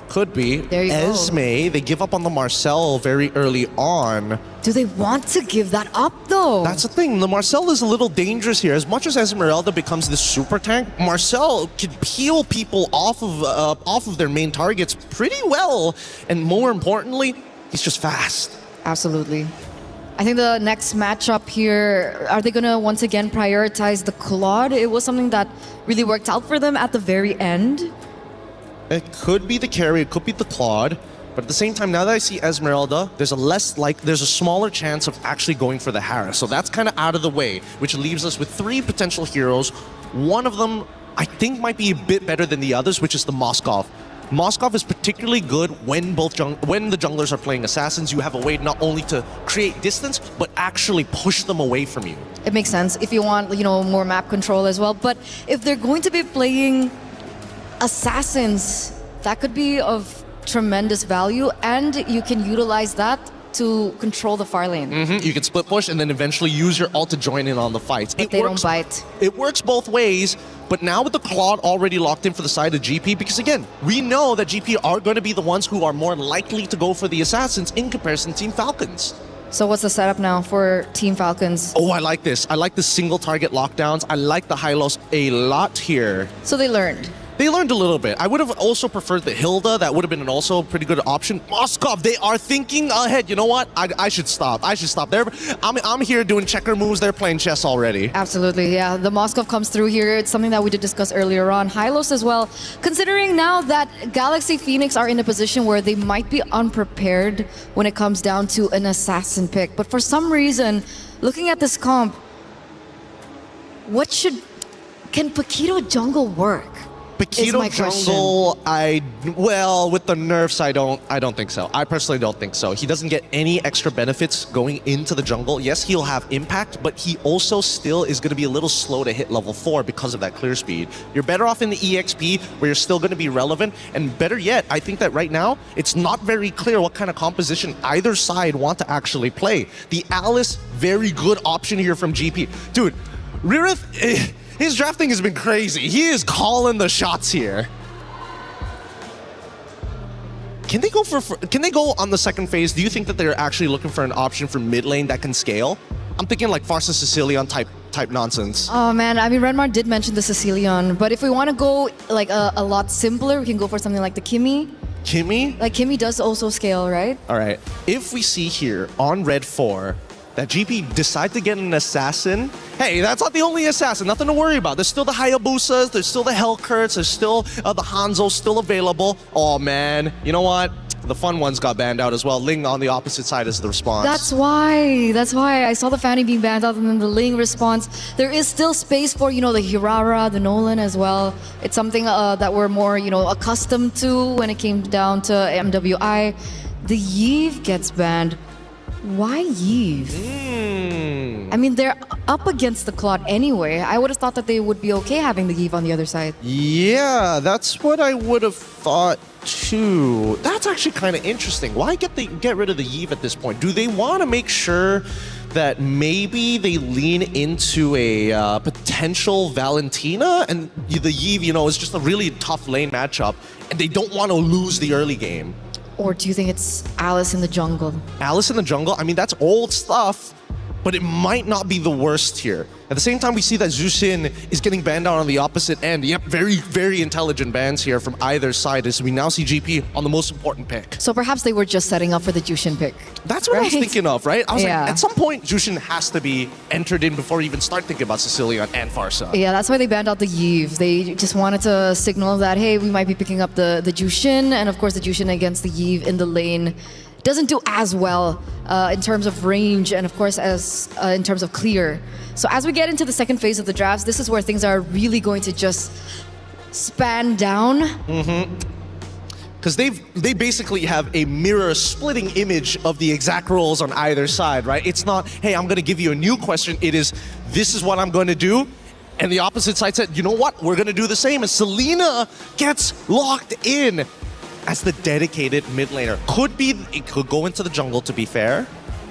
L: could be.
J: There you go.
L: Esme, they give up on the Marcel very early on.
J: Do they want to give that up though?
L: That's the thing. The Marcel is a little dangerous here. As much as Esmeralda becomes the super tank, Marcel can peel people off of their main targets pretty well. And more importantly, he's just fast.
J: Absolutely. I think the next matchup here, are they going to once again prioritize the Claude? It was something that really worked out for them at the very end.
L: It could be the carry, it could be the Claude. But at the same time, now that I see Esmeralda, there's a smaller chance of actually going for the Harris. So that's kind of out of the way, which leaves us with 3 potential heroes. One of them, I think, might be a bit better than the others, which is the Moskov. Moskov is particularly good when when the junglers are playing assassins. You have a way not only to create distance, but actually push them away from you.
J: It makes sense if you want, more map control as well. But if they're going to be playing assassins, that could be of tremendous value, and you can utilize that to control the far lane.
L: You can split push and then eventually use your ult to join in on the fights.
J: But they don't bite.
L: It works both ways, but now with the Claude already locked in for the side of GP, because again, we know that GP are going to be the ones who are more likely to go for the assassins in comparison to Team Falcons.
J: So what's the setup now for Team Falcons?
L: Oh, I like this. I like the single target lockdowns. I like the high-lows a lot here.
J: So they learned.
L: They learned a little bit. I would have also preferred the Hilda. That would have been also a pretty good option. Moskov, they are thinking ahead. You know what? I should stop. I should stop. I'm here doing checker moves. They're playing chess already.
J: Absolutely, yeah. The Moskov comes through here. It's something that we did discuss earlier on. Hylos as well. Considering now that Galaxy Phoenix are in a position where they might be unprepared when it comes down to an assassin pick. But for some reason, looking at this comp, can Paquito jungle work?
L: Paquito jungle, with the nerfs, I don't think so. I personally don't think so. He doesn't get any extra benefits going into the jungle. Yes, he'll have impact, but he also still is going to be a little slow to hit level 4 because of that clear speed. You're better off in the EXP where you're still going to be relevant, and better yet, I think that right now, it's not very clear what kind of composition either side want to actually play. The Alice, very good option here from GP. Dude, Ririth... his drafting has been crazy. He is calling the shots here. Can they go on the second phase? Do you think that they're actually looking for an option for mid lane that can scale? I'm thinking like Farsa Sicilian type nonsense.
J: Oh man, I mean Renmar did mention the Sicilian, but if we want to go like a lot simpler, we can go for something like the Kimmy.
L: Kimmy?
J: Like Kimmy does also scale, right?
L: All right. If we see here on Red 4 that GP decide to get an assassin, hey, that's not the only assassin, nothing to worry about. There's still the Hayabusas, there's still the Hellcurts, there's still the Hanzos still available. Oh man, you know what? The fun ones got banned out as well. Ling on the opposite side is the response.
J: That's why I saw the Fanny being banned out and then the Ling response. There is still space for, the Hirara, the Nolan as well. It's something that we're more, accustomed to when it came down to MWI. The Yve gets banned. Why Yve? I mean, they're up against the Claude anyway. I would have thought that they would be okay having the Yve on the other side.
L: Yeah, that's what I would have thought too. That's actually kind of interesting. Why get rid of the Yve at this point? Do they want to make sure that maybe they lean into a potential Valentina? And the Yve, is just a really tough lane matchup, and they don't want to lose the early game.
J: Or do you think it's Alice in the jungle?
L: Alice in the jungle? I mean, that's old stuff, but it might not be the worst here. At the same time, we see that Jushin is getting banned out on the opposite end. Yep, very, very intelligent bans here from either side as we now see GP on the most important pick.
J: So perhaps they were just setting up for the Jushin pick.
L: That's what I was thinking of, right? I was like,
J: Yeah.
L: at some point, Jushin has to be entered in before you even start thinking about Sicilian and Farsa.
J: Yeah, that's why they banned out the Yve. They just wanted to signal that, hey, we might be picking up the Jushin, and of course the Jushin against the Yve in the lane doesn't do as well in terms of range and of course as in terms of clear. So as we get into the second phase of the drafts, this is where things are really going to just span down.
L: Because they basically have a mirror splitting image of the exact roles on either side, right? It's not, hey, I'm going to give you a new question. It is, this is what I'm going to do. And the opposite side said, you know what? We're going to do the same. And Selena gets locked in as the dedicated mid laner. It could go into the jungle, to be fair,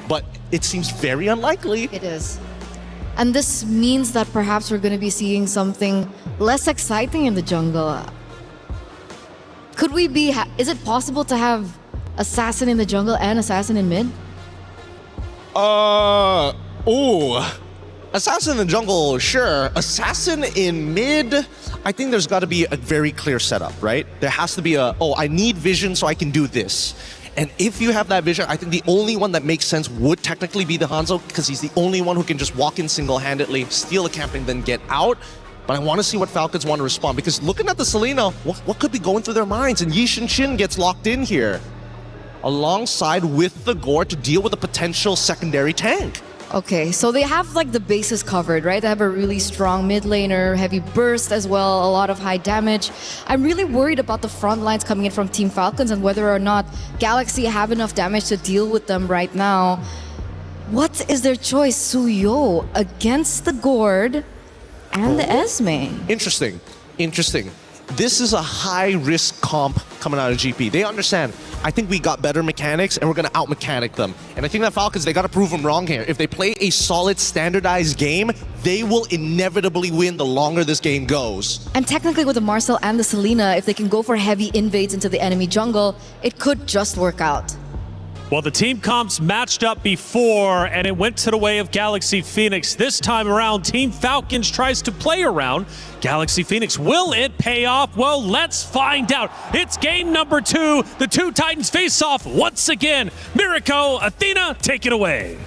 L: but it seems very unlikely.
J: It is. And this means that perhaps we're going to be seeing something less exciting in the jungle. Could we be, is it possible to have assassin in the jungle and assassin in mid?
L: Assassin in the jungle, sure. Assassin in mid, I think there's got to be a very clear setup, right? There has to be I need vision so I can do this. And if you have that vision, I think the only one that makes sense would technically be the Hanzo, because he's the only one who can just walk in single-handedly, steal a camp, and then get out. But I want to see what Falcons want to respond, because looking at the Selena, what could be going through their minds? And Yi Shin gets locked in here, alongside with the Gore to deal with a potential secondary tank.
J: Okay, so they have like the bases covered, right? They have a really strong mid laner, heavy burst as well, a lot of high damage. I'm really worried about the front lines coming in from Team Falcons and whether or not Galaxy have enough damage to deal with them right now. What is their choice? Suyo against the Gord and the Esme.
L: Interesting. This is a high-risk comp coming out of GP. They understand, I think we got better mechanics and we're going to out-mechanic them. And I think that Falcons, they got to prove them wrong here. If they play a solid, standardized game, they will inevitably win the longer this game goes.
J: And technically with the Marcel and the Selena, if they can go for heavy invades into the enemy jungle, it could just work out.
K: Well, the team comps matched up before, and it went to the way of Galaxy Phoenix. This time around, Team Falcons tries to play around Galaxy Phoenix. Will it pay off? Well, let's find out. It's game number 2. The two Titans face off once again. Miriko, Athena, take it away.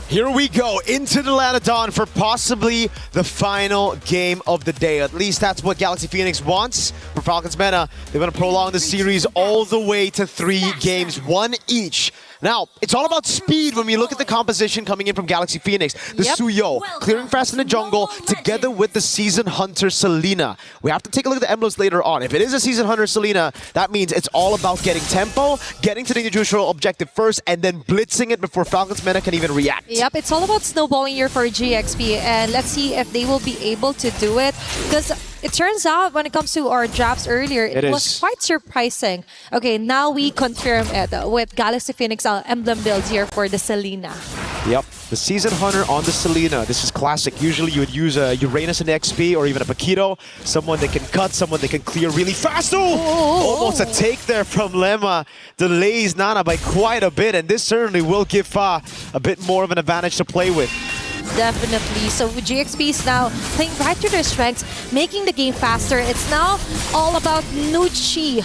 F: Here we go into the Land of Dawn for possibly the final game of the day. At least that's what Galaxy Phoenix wants. For Falcons Mena, they're going to prolong the series all the way to 3 games, 1 each. Now, it's all about speed when we look at the composition coming in from Galaxy Phoenix. The Suyo, clearing fast in the jungle, together with the Season Hunter Selena. We have to take a look at the emblems later on. If it is a Season Hunter Selena, that means it's all about getting tempo, getting to the individual objective first, and then blitzing it before Falcons Mena can even react.
O: Yep, it's all about snowballing here for GXP, and let's see if they will be able to do it. Because it turns out when it comes to our drafts earlier, it was quite surprising. Okay, now we confirm it with Galaxy Phoenix emblem builds here for the Selena.
F: Yep, the Season Hunter on the Selena. This is classic. Usually you would use a Uranus in XP or even a Paquito. Someone that can cut, someone that can clear really fast. Almost a take there from Lemma. Delays Nana by quite a bit, and this certainly will give Fa a bit more of an advantage to play with.
O: Definitely. So GXP is now playing right to their strengths, making the game faster. It's now all about Nucci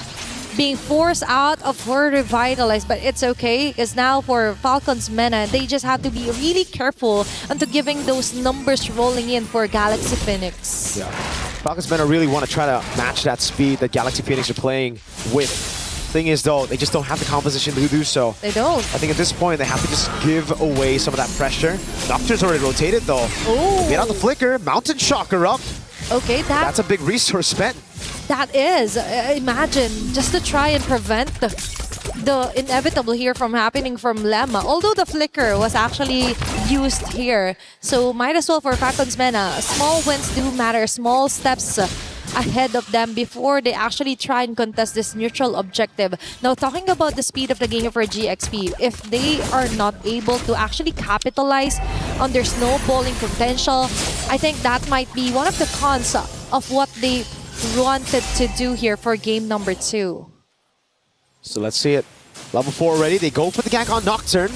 O: being forced out of her revitalized, but it's okay because now for Falcons Mena, they just have to be really careful into giving those numbers rolling in for Galaxy Phoenix.
F: Yeah. Falcons Mena really want to try to match that speed that Galaxy Phoenix are playing with. Thing is though, they just don't have the composition to do so.
O: They don't.
F: I think at this point they have to just give away some of that pressure. Nocturne's already rotated though. Get out the flicker, Mountain Shocker up.
O: Okay,
F: that's a big resource spent.
O: That is, imagine, just to try and prevent the inevitable here from happening from Lemma. Although the flicker was actually used here, so might as well for Falcons Mena. Small wins do matter, small steps ahead of them before they actually try and contest this neutral objective. Now, talking about the speed of the game for GXP, if they are not able to actually capitalize on their snowballing potential, I think that might be one of the cons of what they wanted to do here for game number 2.
F: So let's see it. Level 4 already. They go for the gank on Nocturne.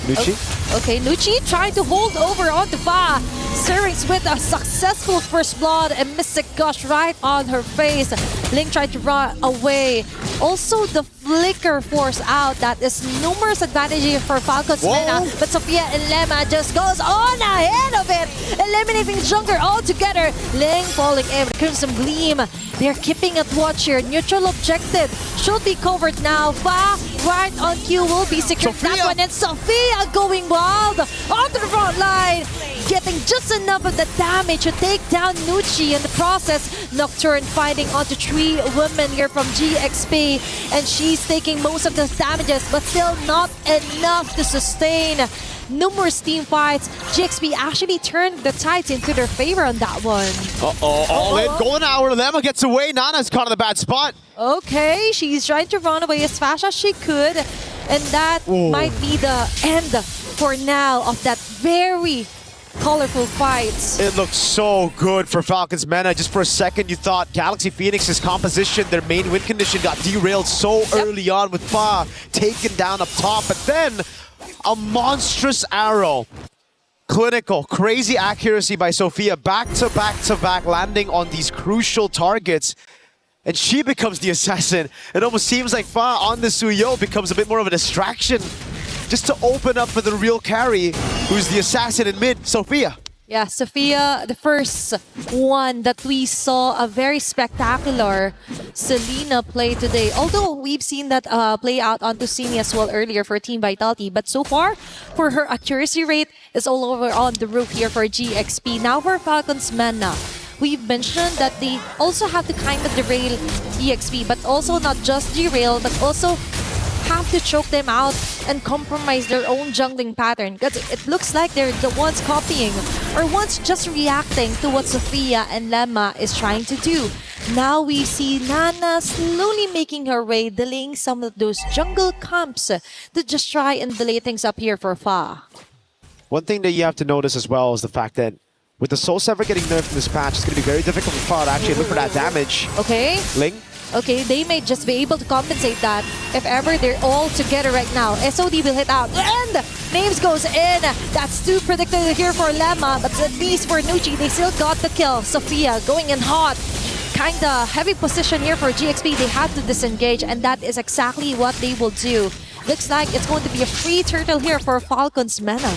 F: Nucci.
O: Okay, Nucci trying to hold over onto Fa. Syrinx with a successful first blood and Mystic Gush right on her face. Link tried to run away. Also, the flicker force out. That is numerous advantages for Falcons Mena. But Sophia and Lemma just goes on ahead of it, eliminating Junker altogether. Ling falling in with Crimson Gleam. They're keeping it watch here. Neutral objective should be covered now. Fa right on cue will be secured. That one, and Sophia going wild onto the front line, getting just enough of the damage to take down Nucci in the process. Nocturne fighting onto 3 women here from GXP, and she's taking most of the damages, but still not enough to sustain numerous team fights. GXP actually turned the tides into their favor on that one.
F: All in. Golden Hour. Lemma gets away. Nana's caught in the bad spot.
O: Okay, she's trying to run away as fast as she could, and that might be the end for now of that very colorful fight.
F: It looks so good for Falcons Mena. Just for a second, you thought Galaxy Phoenix's composition, their main win condition, got derailed so early on with Fa taken down up top, but then a monstrous arrow. Clinical, crazy accuracy by Sophia, back to back, landing on these crucial targets. And she becomes the assassin. It almost seems like Fa on the Suyo becomes a bit more of a distraction, just to open up for the real carry, who's the assassin in mid, Sophia.
O: Yeah, Sophia, the first one that we saw a very spectacular Selena play today. Although we've seen that play out onto Sini as well earlier for Team Vitality. But so far, for her accuracy rate, is all over on the roof here for GXP. Now for Falcons Mena, we've mentioned that they also have to kind of derail GXP, but also not just derail, but also have to choke them out and compromise their own jungling pattern, because it looks like they're the ones copying or ones just reacting to what Sophia and Lemma is trying to do. Now we see Nana slowly making her way, delaying some of those jungle camps to just try and delay things up here for Fa.
F: One thing that you have to notice as well is the fact that with the Soul Sever getting nerfed in this patch, it's going to be very difficult for Fa to actually look for that damage.
O: Okay.
F: Ling
O: Okay, they may just be able to compensate that if ever they're all together right now. SOD will hit out, and Names goes in. That's too predicted here for Lemma, but at least for Nucci, they still got the kill. Sophia going in hot. Kinda heavy position here for GXP. They had to disengage, and that is exactly what they will do. Looks like it's going to be a free turtle here for Falcons Mena.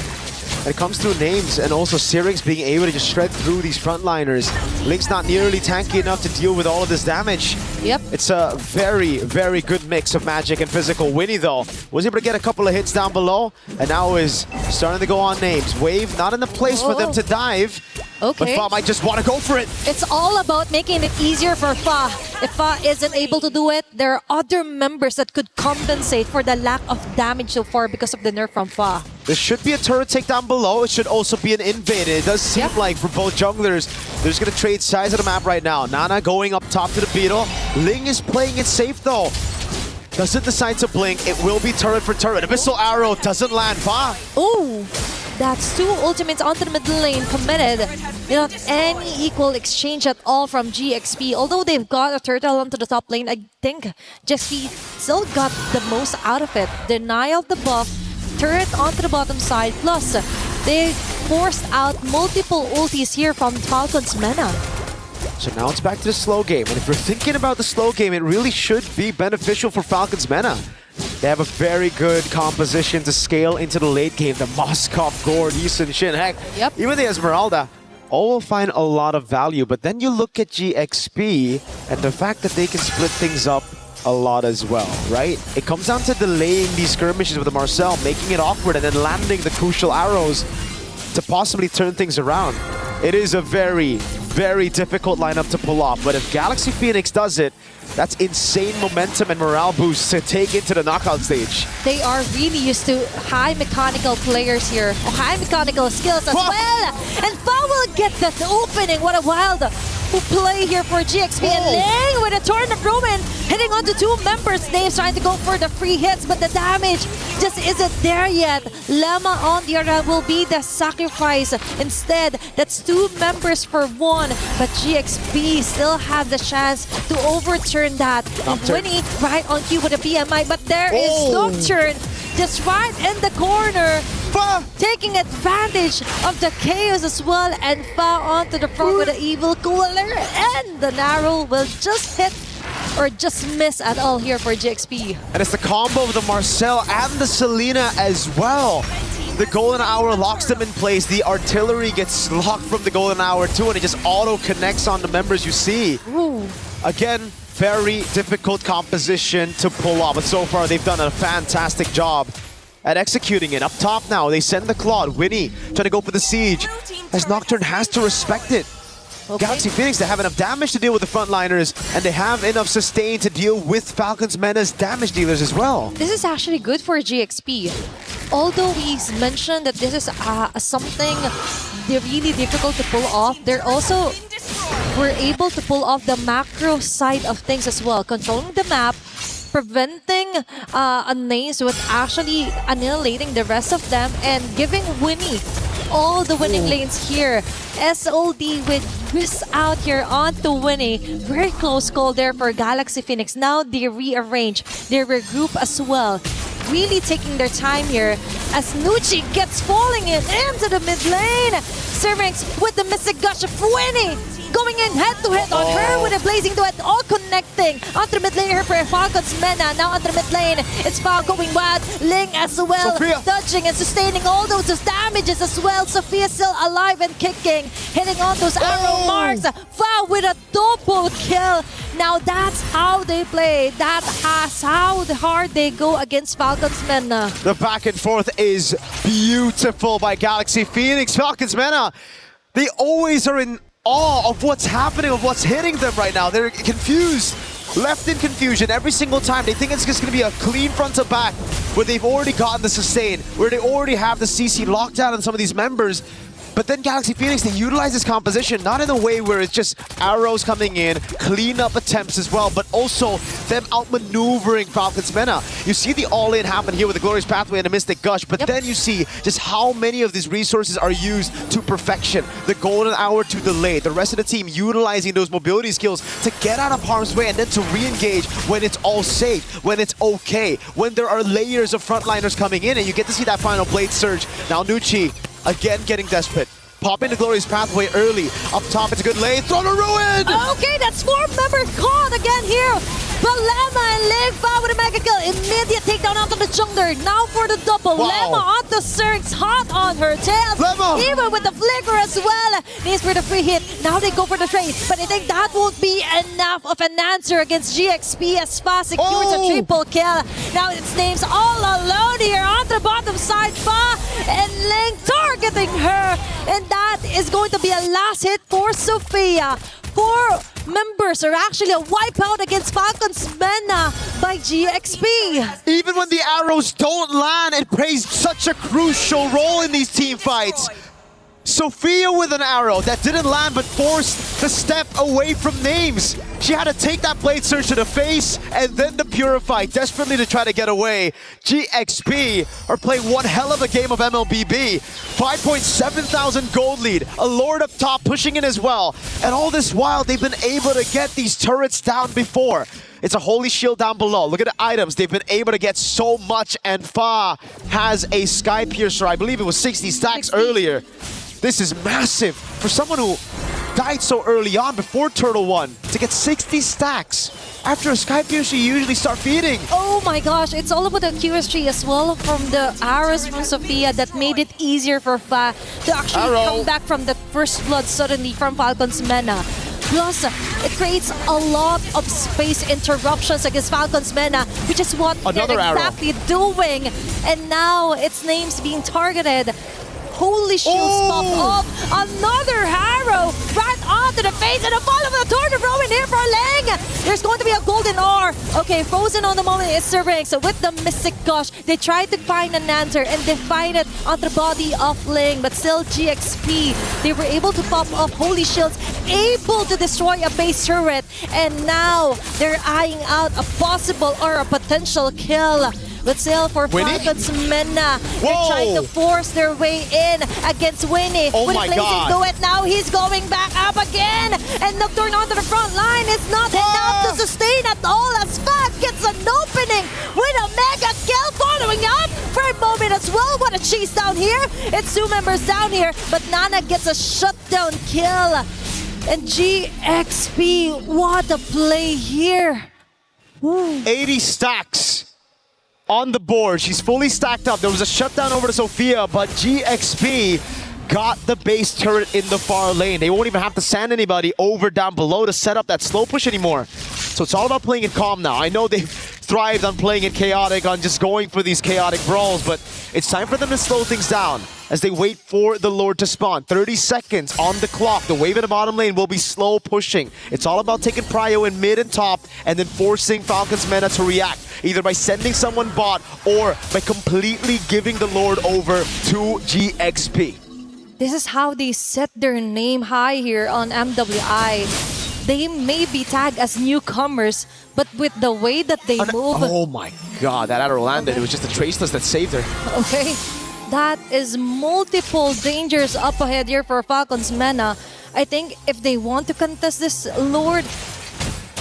F: And it comes through Names and also Syrinx being able to just shred through these frontliners. Link's not nearly tanky enough to deal with all of this damage.
O: Yep.
F: It's a very, very good mix of magic and physical. Winnie, though, was able to get a couple of hits down below and now is starting to go on Names. Wave not in the place for them to dive.
O: Okay.
F: But Fa might just want to go for it.
O: It's all about making it easier for Fa. If Fa isn't able to do it, there are other members that could compensate for the lack of damage so far because of the nerf from Fa.
F: There should be a turret takedown below. It should also be an invade. It does seem like for both junglers, they're just going to trade sides of the map right now. Nana going up top to the Beetle. Ling is playing it safe though. Doesn't decide to blink. It will be turret for turret. Abyssal Arrow doesn't land. Fa.
O: Ooh. That's two ultimates onto the mid lane committed. Not any equal exchange at all from GXP. Although they've got a turtle onto the top lane, I think GXP still got the most out of it. Denial of the buff, turret onto the bottom side, plus they forced out multiple ultis here from Falcons Mena.
F: So now it's back to the slow game. And if you're thinking about the slow game, it really should be beneficial for Falcons Mena. They have a very good composition to scale into the late game. The Moskov, Gord, Yisun, Shin, heck, even the Esmeralda, all will find a lot of value. But then you look at GXP and the fact that they can split things up a lot as well, right? It comes down to delaying these skirmishes with the Marcel, making it awkward, and then landing the crucial arrows to possibly turn things around. It is a very, very difficult lineup to pull off, but if Galaxy Phoenix does it, that's insane momentum and morale boost to take into the knockout stage.
O: They are really used to high mechanical players here, or high mechanical skills as well. And Fa will get that opening. What a wild play here for GXP. And Ling with a torn of Roman hitting onto two members. Names trying to go for the free hits, but the damage just isn't there yet. Lemma on the other hand will be the sacrifice. Instead, that's two members for one, but GXP still have the chance to overturn that. Winnie right on cue with a PMI, but there is Nocturne just right in the corner, taking advantage of the chaos as well, and Fa onto the front with an evil cooler, and the narrow will just hit or just miss at all here for GXP.
F: And it's the combo of the Marcel and the Selena as well. The Golden Hour locks them in place. The artillery gets locked from the Golden Hour too, and it just auto-connects on the members you see.
O: Ooh.
F: Again, very difficult composition to pull off, but so far they've done a fantastic job at executing it. Up top now, they send the Claude. Winnie trying to go for the siege, as Nocturne has to respect it. Galaxy Phoenix, they have enough damage to deal with the frontliners, and they have enough sustain to deal with Falcons Mena's damage dealers as well.
O: This is actually good for GXP. Although we mentioned that this is something they're really difficult to pull off, they're also were able to pull off the macro side of things as well. Controlling the map, preventing Names with actually annihilating the rest of them, and giving Winnie all the winning lanes here. SOD with whisk out here onto Winnie. Very close call there for Galaxy Phoenix. Now they rearrange, they regroup as well. Really taking their time here as Nucci gets falling into the mid lane. Syrinx with the Mystic Gush of Winnie. Going in head-to-head on her with a Blazing Duet, all connecting onto the mid lane here for Falcons Mena. Now onto the mid lane, it's Fa going wild. Ling as well,
F: Sophia
O: dodging and sustaining all those damages as well. Sophia still alive and kicking, hitting on those arrow marks. Fa with a double kill. Now that's how they play. That's how hard they go against Falcons Mena.
F: The back and forth is beautiful by Galaxy Phoenix. Falcons Mena, they always are in awe of what's happening, of what's hitting them right now. They're confused, left in confusion every single time. They think it's just going to be a clean front to back, where they've already gotten the sustain, where they already have the CC locked down on some of these members. But then Galaxy Phoenix, they utilize this composition not in a way where it's just arrows coming in, clean up attempts as well, but also them outmaneuvering Falcons Mena. You see the all-in happen here with the Glorious Pathway and the Mystic Gush, but then you see just how many of these resources are used to perfection. The Golden Hour to delay, the rest of the team utilizing those mobility skills to get out of harm's way and then to re-engage when it's all safe, when it's okay, when there are layers of frontliners coming in, and you get to see that final Blade Surge. Now Nucci, again getting desperate. Pop into Glorious Pathway early. Up top, it's a good lane. Throw to Ruin!
O: Okay, that's 4-member caught again here. Balema and Lingfa with a mega kill. Immediate takedown onto the jungler. Now for the double.
F: Wow.
O: Lemma onto Zerg's hot on her tail.
F: Lemma.
O: Even with the flicker as well. Needs for the free hit. Now they go for the trade. But I think that won't be enough of an answer against GXP as Fa secures a triple kill. Now it's Names all alone here on the bottom side. Fa and Ling targeting her. And that is going to be a last hit for Sophia. 4 members are actually a wipeout against Falcons Mena by GXP.
F: Even when the arrows don't land, it plays such a crucial role in these team fights. Sophia with an arrow that didn't land but forced the step away from Names. She had to take that Blade Surge to the face and then the Purify desperately to try to get away. GXP are playing one hell of a game of MLBB. 5,700 gold lead. A Lord up top pushing in as well. And all this while, they've been able to get these turrets down before. It's a Holy Shield down below. Look at the items. They've been able to get so much, and Fa has a Sky Piercer. I believe it was 60 stacks earlier. This is massive for someone who died so early on before Turtle 1 to get 60 stacks. After a Sky Piercer, you usually start feeding.
O: Oh my gosh, it's all about the QSG as well from the arrows from Sophia that made it easier for Fa to actually come back from the first blood suddenly from Falcons Mena. Plus, it creates a lot of space interruptions against Falcons Mena, which is what they're exactly doing. And now its Names being targeted. Holy shields pop up. Another arrow right onto the face and a follow with a tornado throw in here for Ling. There's going to be a golden R. Okay, frozen on the moment is Zerg. So with the Mystic Gush, they tried to find an answer and they find it on the body of Ling. But still GXP, they were able to pop up Holy Shields, able to destroy a base turret. And now they're eyeing out a possible or a potential kill. But still for Falcons Mena, they're trying to force their way in against Winnie. With a blazing duet, now he's going back up again. And Nocturne onto the front line is not enough to sustain at all as Fa gets an opening with a mega kill following up for a moment as well. What a chase down here. It's 2 members down here, but Nana gets a shutdown kill. And GXP, what a play here. Woo.
F: 80 stacks on the board. She's fully stacked up. There was a shutdown over to Sophia, but GXP got the base turret in the far lane. They won't even have to send anybody over down below to set up that slow push anymore. So it's all about playing it calm now. I know they've thrived on playing it chaotic, on just going for these chaotic brawls, but it's time for them to slow things down as they wait for the Lord to spawn. 30 seconds on the clock. The wave in the bottom lane will be slow pushing. It's all about taking prio in mid and top and then forcing Falcons Mena to react, either by sending someone bot or by completely giving the Lord over to GXP.
O: This is how they set their name high here on MWI. They may be tagged as newcomers, but with the way that they move...
F: Oh my god, that arrow landed. It was just the Traceless that saved her.
O: Okay, that is multiple dangers up ahead here for Falcons Mena. I think if they want to contest this Lord,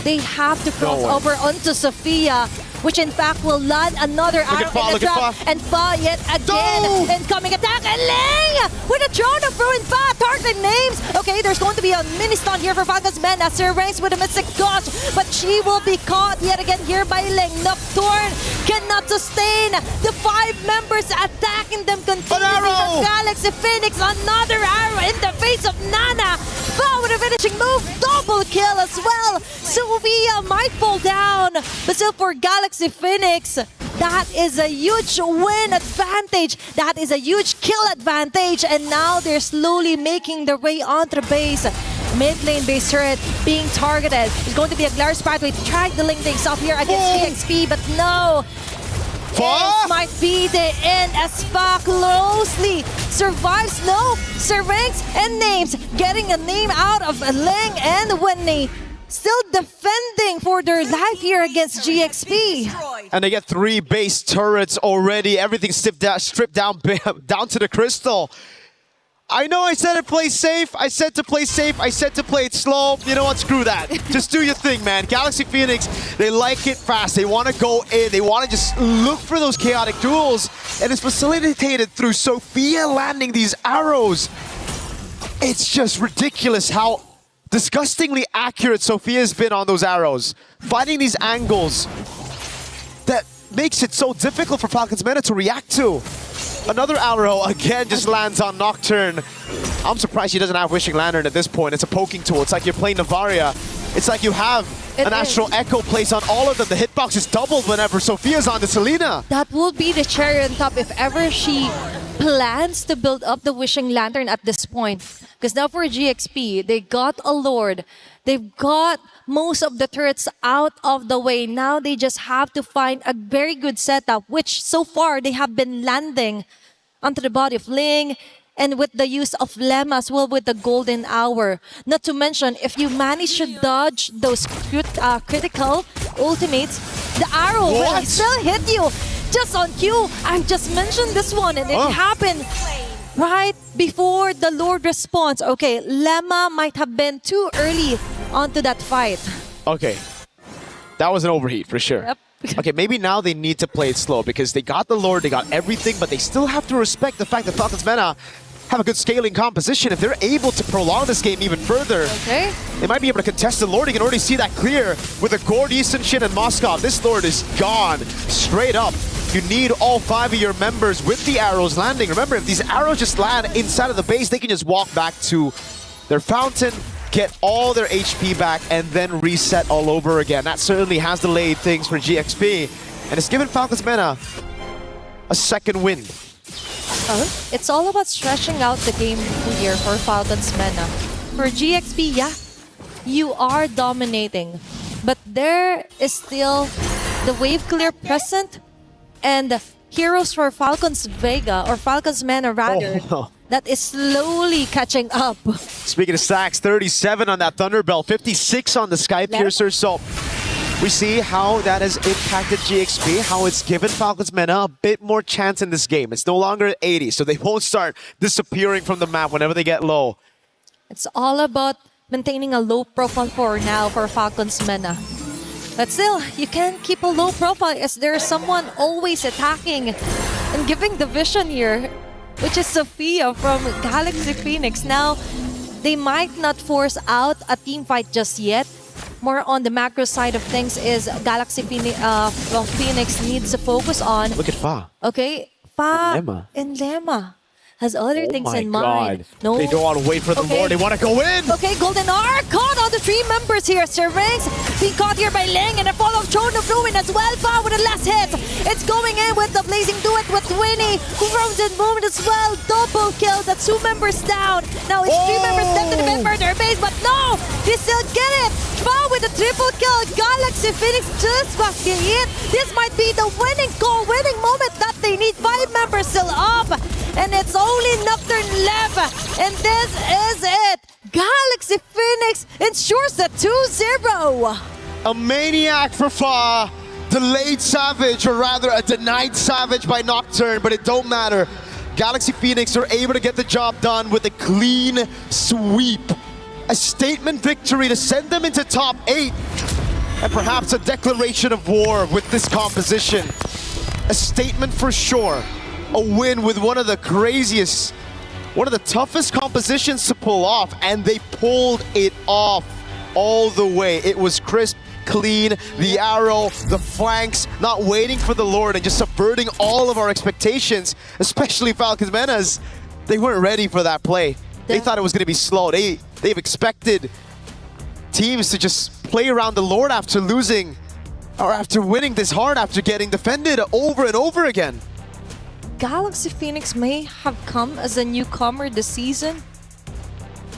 O: they have to cross over onto Sophia, which in fact will land another arrow in the trap. And Fa yet again. Incoming attack. And Ling with a drone of ruin Fa targeting Names. Okay, there's going to be a mini stun here for Falcons Mena. Ranks with a Mystic Gush, but she will be caught yet again here by Ling. Nocturne cannot sustain the 5 members attacking them continuously from Galaxy Phoenix. Another arrow in the face of Nana. Fa with a finishing move. Double kill as well. Sophia might fall down, but still for Galaxy Phoenix, that is a huge win advantage. That is a huge kill advantage. And now they're slowly making their way onto the base. Mid lane base turret being targeted. It's going to be a Glorious Pathway to try the link things off here against GXP, but no. This might be the end as Fa closely survives. No, Syrinx and Names getting a name out of Ling and Winnie. Still defending for their life here against GXP.
F: And they get 3 base turrets already. Everything stripped down to the crystal. I know I said to play safe. I said to play safe. I said to play it slow. You know what? Screw that. Just do your thing, man. Galaxy Phoenix, they like it fast. They want to go in. They want to just look for those chaotic duels. And it's facilitated through Sophia landing these arrows. It's just ridiculous how disgustingly accurate Sophia's been on those arrows. Finding these angles that makes it so difficult for Falcons Meta to react to. Another arrow again just lands on Nocturne. I'm surprised she doesn't have Wishing Lantern at this point. It's a poking tool. It's like you're playing Navaria. It's like you have an Astral Echo placed on all of them. The hitbox is doubled whenever Sophia's on the Selena.
O: That will be the cherry on top if ever she plans to build up the Wishing Lantern at this point. Because now for GXP, they got a Lord. They've got most of the turrets out of the way. Now they just have to find a very good setup, which so far they have been landing onto the body of Ling, and with the use of Lemma as well with the golden hour. Not to mention, if you manage to dodge those critical ultimates, the arrow will still hit you. Just on cue, I just mentioned this one and it happened right before the Lord responds. Okay, Lemma might have been too early onto that fight.
F: Okay, that was an overheat for sure.
O: Yep.
F: Okay, maybe now they need to play it slow because they got the Lord, they got everything, but they still have to respect the fact that Falcons Meta have a good scaling composition. If they're able to prolong this game even further, they might be able to contest the Lord. You can already see that clear with the Gord, Easton, Shin, and Moskov. This Lord is gone straight up. You need all 5 of your members with the arrows landing. Remember, if these arrows just land inside of the base, they can just walk back to their fountain, get all their HP back, and then reset all over again. That certainly has delayed things for GXP, and it's given Falcons Meta a second win.
O: It's all about stretching out the game here for Falcons Meta. For GXP, yeah, you are dominating, but there is still the wave clear present, and heroes for Falcons Vega, or Falcons Meta rather, that is slowly catching up.
F: Speaking of stacks, 37 on that Thunderbell, 56 on the Sky Piercer, so we see how that has impacted GXP, how it's given Falcons Meta a bit more chance in this game. It's no longer at 80, so they won't start disappearing from the map whenever they get low.
O: It's all about maintaining a low profile for now for Falcons Meta. But still, you can't keep a low profile as there's someone always attacking and giving the vision here, which is Sophia from Galaxy Phoenix. Now, they might not force out a team fight just yet. More on the macro side of things is Galaxy Phoenix, Phoenix needs to focus on.
F: Look at Fa.
O: Okay, Fa and Lemma has other things in mind.
F: No, they don't want to wait for the Lord. They want to go in.
O: Okay, Golden Arc caught all the 3 members here. Syrinx being caught here by Ling, and a fall of Throne of Ruin as well. Fa with the last hit. It's going in with the Blazing Duet with Winnie, who roams in movement as well. Double kill. That's 2 members down. Now it's 3 members left to defend further base, but no, they still get it. Fa with a triple kill. Galaxy Phoenix just fucking hit. This might be the winning goal, winning moment that they need. 5 members still up, and it's only Nocturne left, and this is it. Galaxy Phoenix ensures the 2-0.
F: A maniac for Fa. Delayed Savage, or rather a denied Savage by Nocturne, but it don't matter. Galaxy Phoenix are able to get the job done with a clean sweep. A statement victory to send them into top 8. And perhaps a declaration of war with this composition. A statement for sure. A win with one of the craziest, one of the toughest compositions to pull off, and they pulled it off all the way. It was crisp, clean, the arrow, the flanks, not waiting for the Lord and just subverting all of our expectations, especially Falcons Meta's. They weren't ready for that play. They thought it was going to be slow. They've expected teams to just play around the Lord after losing, or after winning this hard, after getting defended over and over again.
O: Galaxy Phoenix may have come as a newcomer this season,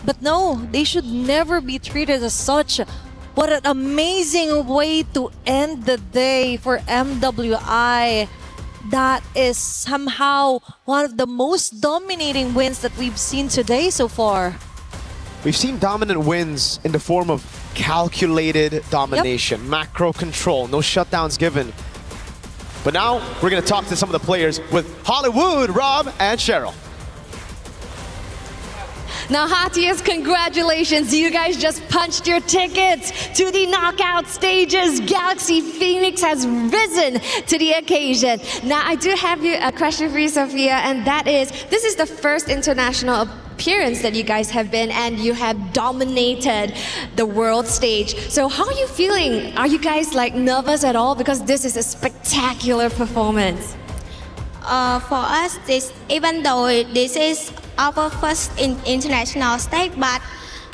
O: but no, they should never be treated as such. What an amazing way to end the day for MWI. that is somehow one of the most dominating wins that we've seen today so far.
F: We've seen dominant wins in the form of calculated domination, macro control, no shutdowns given. But now we're going to talk to some of the players with Hollywood, Rob, and Cheryl.
V: Now, heartiest congratulations. You guys just punched your tickets to the knockout stages. Galaxy Phoenix has risen to the occasion. Now, I do have a question for you, Sophia, and that is, this is the first international appearance that you guys have been, and you have dominated the world stage. So how are you feeling? Are you guys like nervous at all? Because this is a spectacular performance.
B: For us, even though this is our first international stage, but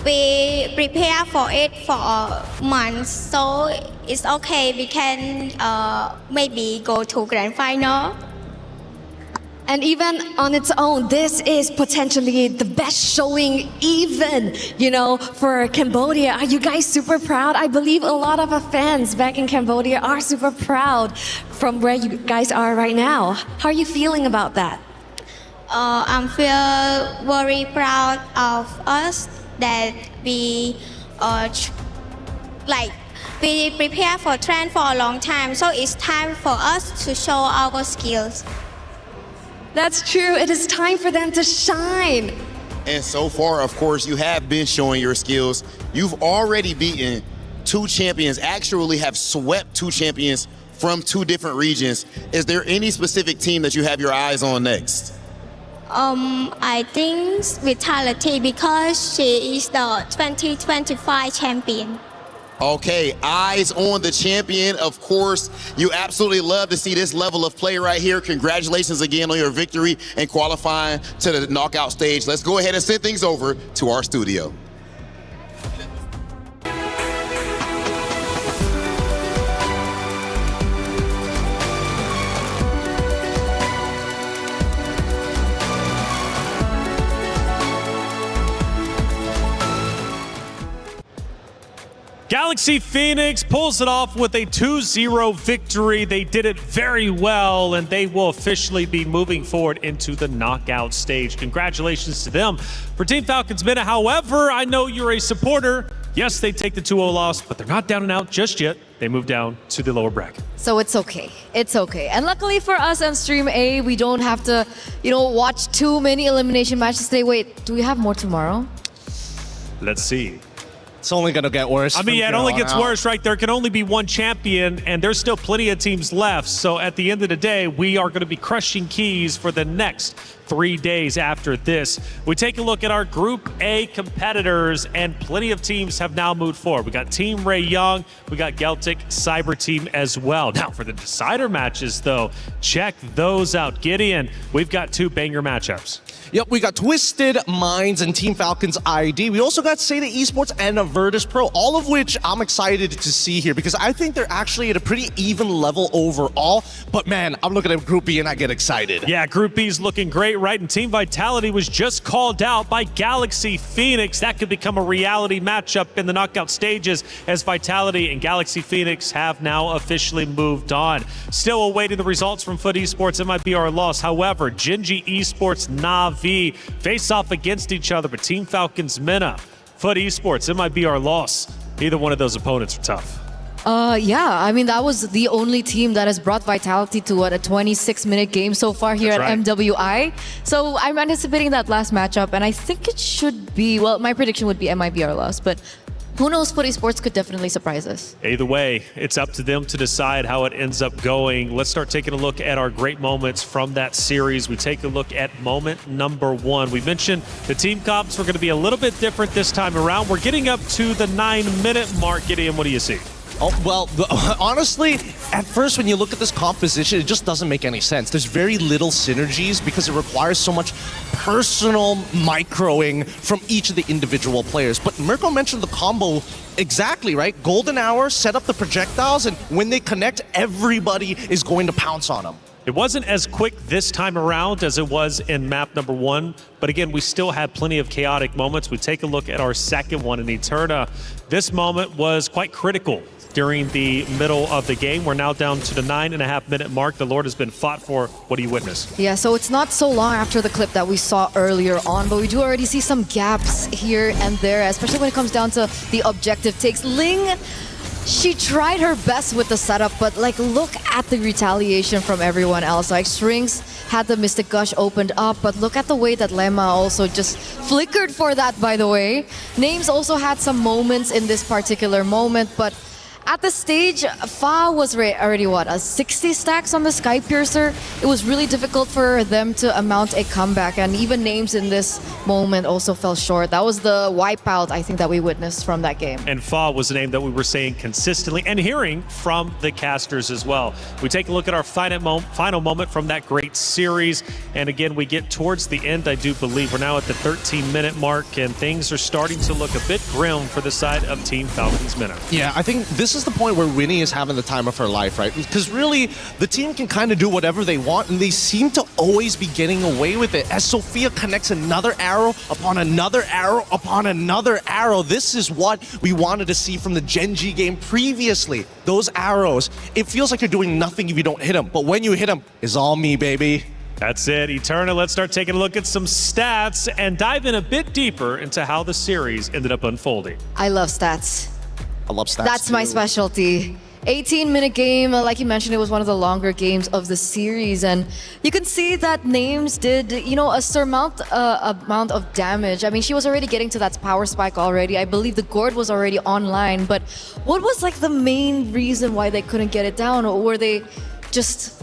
B: we prepare for it for months, so it's okay. We can maybe go to grand final.
V: And even on its own, this is potentially the best showing even, for Cambodia. Are you guys super proud? I believe a lot of our fans back in Cambodia are super proud from where you guys are right now. How are you feeling about that?
B: I feel very proud of us that we we prepare for train for a long time, so it's time for us to show our skills.
V: That's true. It is time for them to shine.
A: And so far, of course, you have been showing your skills. You've already beaten 2 champions, actually have swept 2 champions from 2 different regions. Is there any specific team that you have your eyes on next?
B: I think Vitality, because she is the 2025 champion.
A: Okay, eyes on the champion. Of course, you absolutely love to see this level of play right here. Congratulations again on your victory and qualifying to the knockout stage. Let's go ahead and send things over to our studio.
K: Galaxy Phoenix pulls it off with a 2-0 victory. They did it very well, and they will officially be moving forward into the knockout stage. Congratulations to them. For Team Falcons MENA, however, I know you're a supporter. Yes, they take the 2-0 loss, but they're not down and out just yet. They move down to the lower bracket.
J: So it's okay. It's okay. And luckily for us on Stream A, we don't have to, watch too many elimination matches today. Wait, do we have more tomorrow?
K: Let's see.
L: It's only going to get worse.
K: I mean, yeah, it only gets worse, right? There can only be 1 champion, and there's still plenty of teams left. So at the end of the day, we are going to be crushing keys for the next 3 days after this. We take a look at our Group A competitors, and plenty of teams have now moved forward. We got Team Ray Young, we got Celtic Cyber Team as well. Now, for the decider matches, though, check those out. Gideon, we've got 2 banger matchups.
L: Yep, we got Twisted Minds and Team Falcons ID. We also got Seda Esports and Virtus Pro, all of which I'm excited to see here because I think they're actually at a pretty even level overall. But man, I'm looking at Group B and I get excited.
K: Yeah, Group B's looking great, right? And Team Vitality was just called out by Galaxy Phoenix. That could become a reality matchup in the knockout stages as Vitality and Galaxy Phoenix have now officially moved on. Still awaiting the results from Foot Esports. It might be our loss. However, Genji Esports, Navi face off against each other, but Team Falcons MENA, Foot Esports, it might be our loss. Either one of those opponents are tough.
J: Yeah, I mean, that was the only team that has brought Vitality to a 26-minute game so far here at MWI. So I'm anticipating that last matchup, and I think it should be, well, my prediction would be it might be our loss, but who knows, Foot Esports could definitely surprise us.
K: Either way, it's up to them to decide how it ends up going. Let's start taking a look at our great moments from that series. We take a look at moment number 1. We mentioned the team comps were going to be a little bit different this time around. We're getting up to the 9-minute mark. Gideon, what do you see?
L: Oh, well, honestly, at first when you look at this composition, it just doesn't make any sense. There's very little synergies because it requires so much personal microing from each of the individual players. But Mirko mentioned the combo exactly, right? Golden Hour, set up the projectiles, and when they connect, everybody is going to pounce on them.
K: It wasn't as quick this time around as it was in map number 1, but again, we still had plenty of chaotic moments. We take a look at our second one in Eterna. This moment was quite critical during the middle of the game. We're now down to the 9.5-minute mark. The Lord has been fought for. What do you witness?
J: Yeah, so it's not so long after the clip that we saw earlier on, but we do already see some gaps here and there, especially when it comes down to the objective takes. Ling, she tried her best with the setup, but like look at the retaliation from everyone else. Like Strings had the Mystic Gush opened up, but look at the way that Lemma also just flickered for that, by the way. Names also had some moments in this particular moment, but at the stage, Fa was already, what, 60 stacks on the Sky Piercer? It was really difficult for them to mount a comeback, and even Names in this moment also fell short. That was the wipeout, I think, that we witnessed from that game.
K: And Fa was a name that we were saying consistently and hearing from the casters as well. We take a look at our final moment from that great series, and again, we get towards the end, I do believe. We're now at the 13-minute mark, and things are starting to look a bit grim for the side of Team Falcons Minnow.
L: Yeah, I think this is the point where Winnie is having the time of her life, right? Because really, the team can kind of do whatever they want, and they seem to always be getting away with it. As Sophia connects another arrow upon another arrow upon another arrow, this is what we wanted to see from the Genji game previously. Those arrows, it feels like you're doing nothing if you don't hit them, but when you hit them, it's all me, baby.
K: That's it, Eterna. Let's start taking a look at some stats and dive in a bit deeper into how the series ended up unfolding.
J: I love stats.
L: I love stats.
J: That's my specialty. 18-minute game, like you mentioned, it was one of the longer games of the series, and you can see that Names did, you know, a surmount amount of damage. I mean, she was already getting to that power spike already. I believe the gourd was already online, but what was like the main reason why they couldn't get it down? Or were they just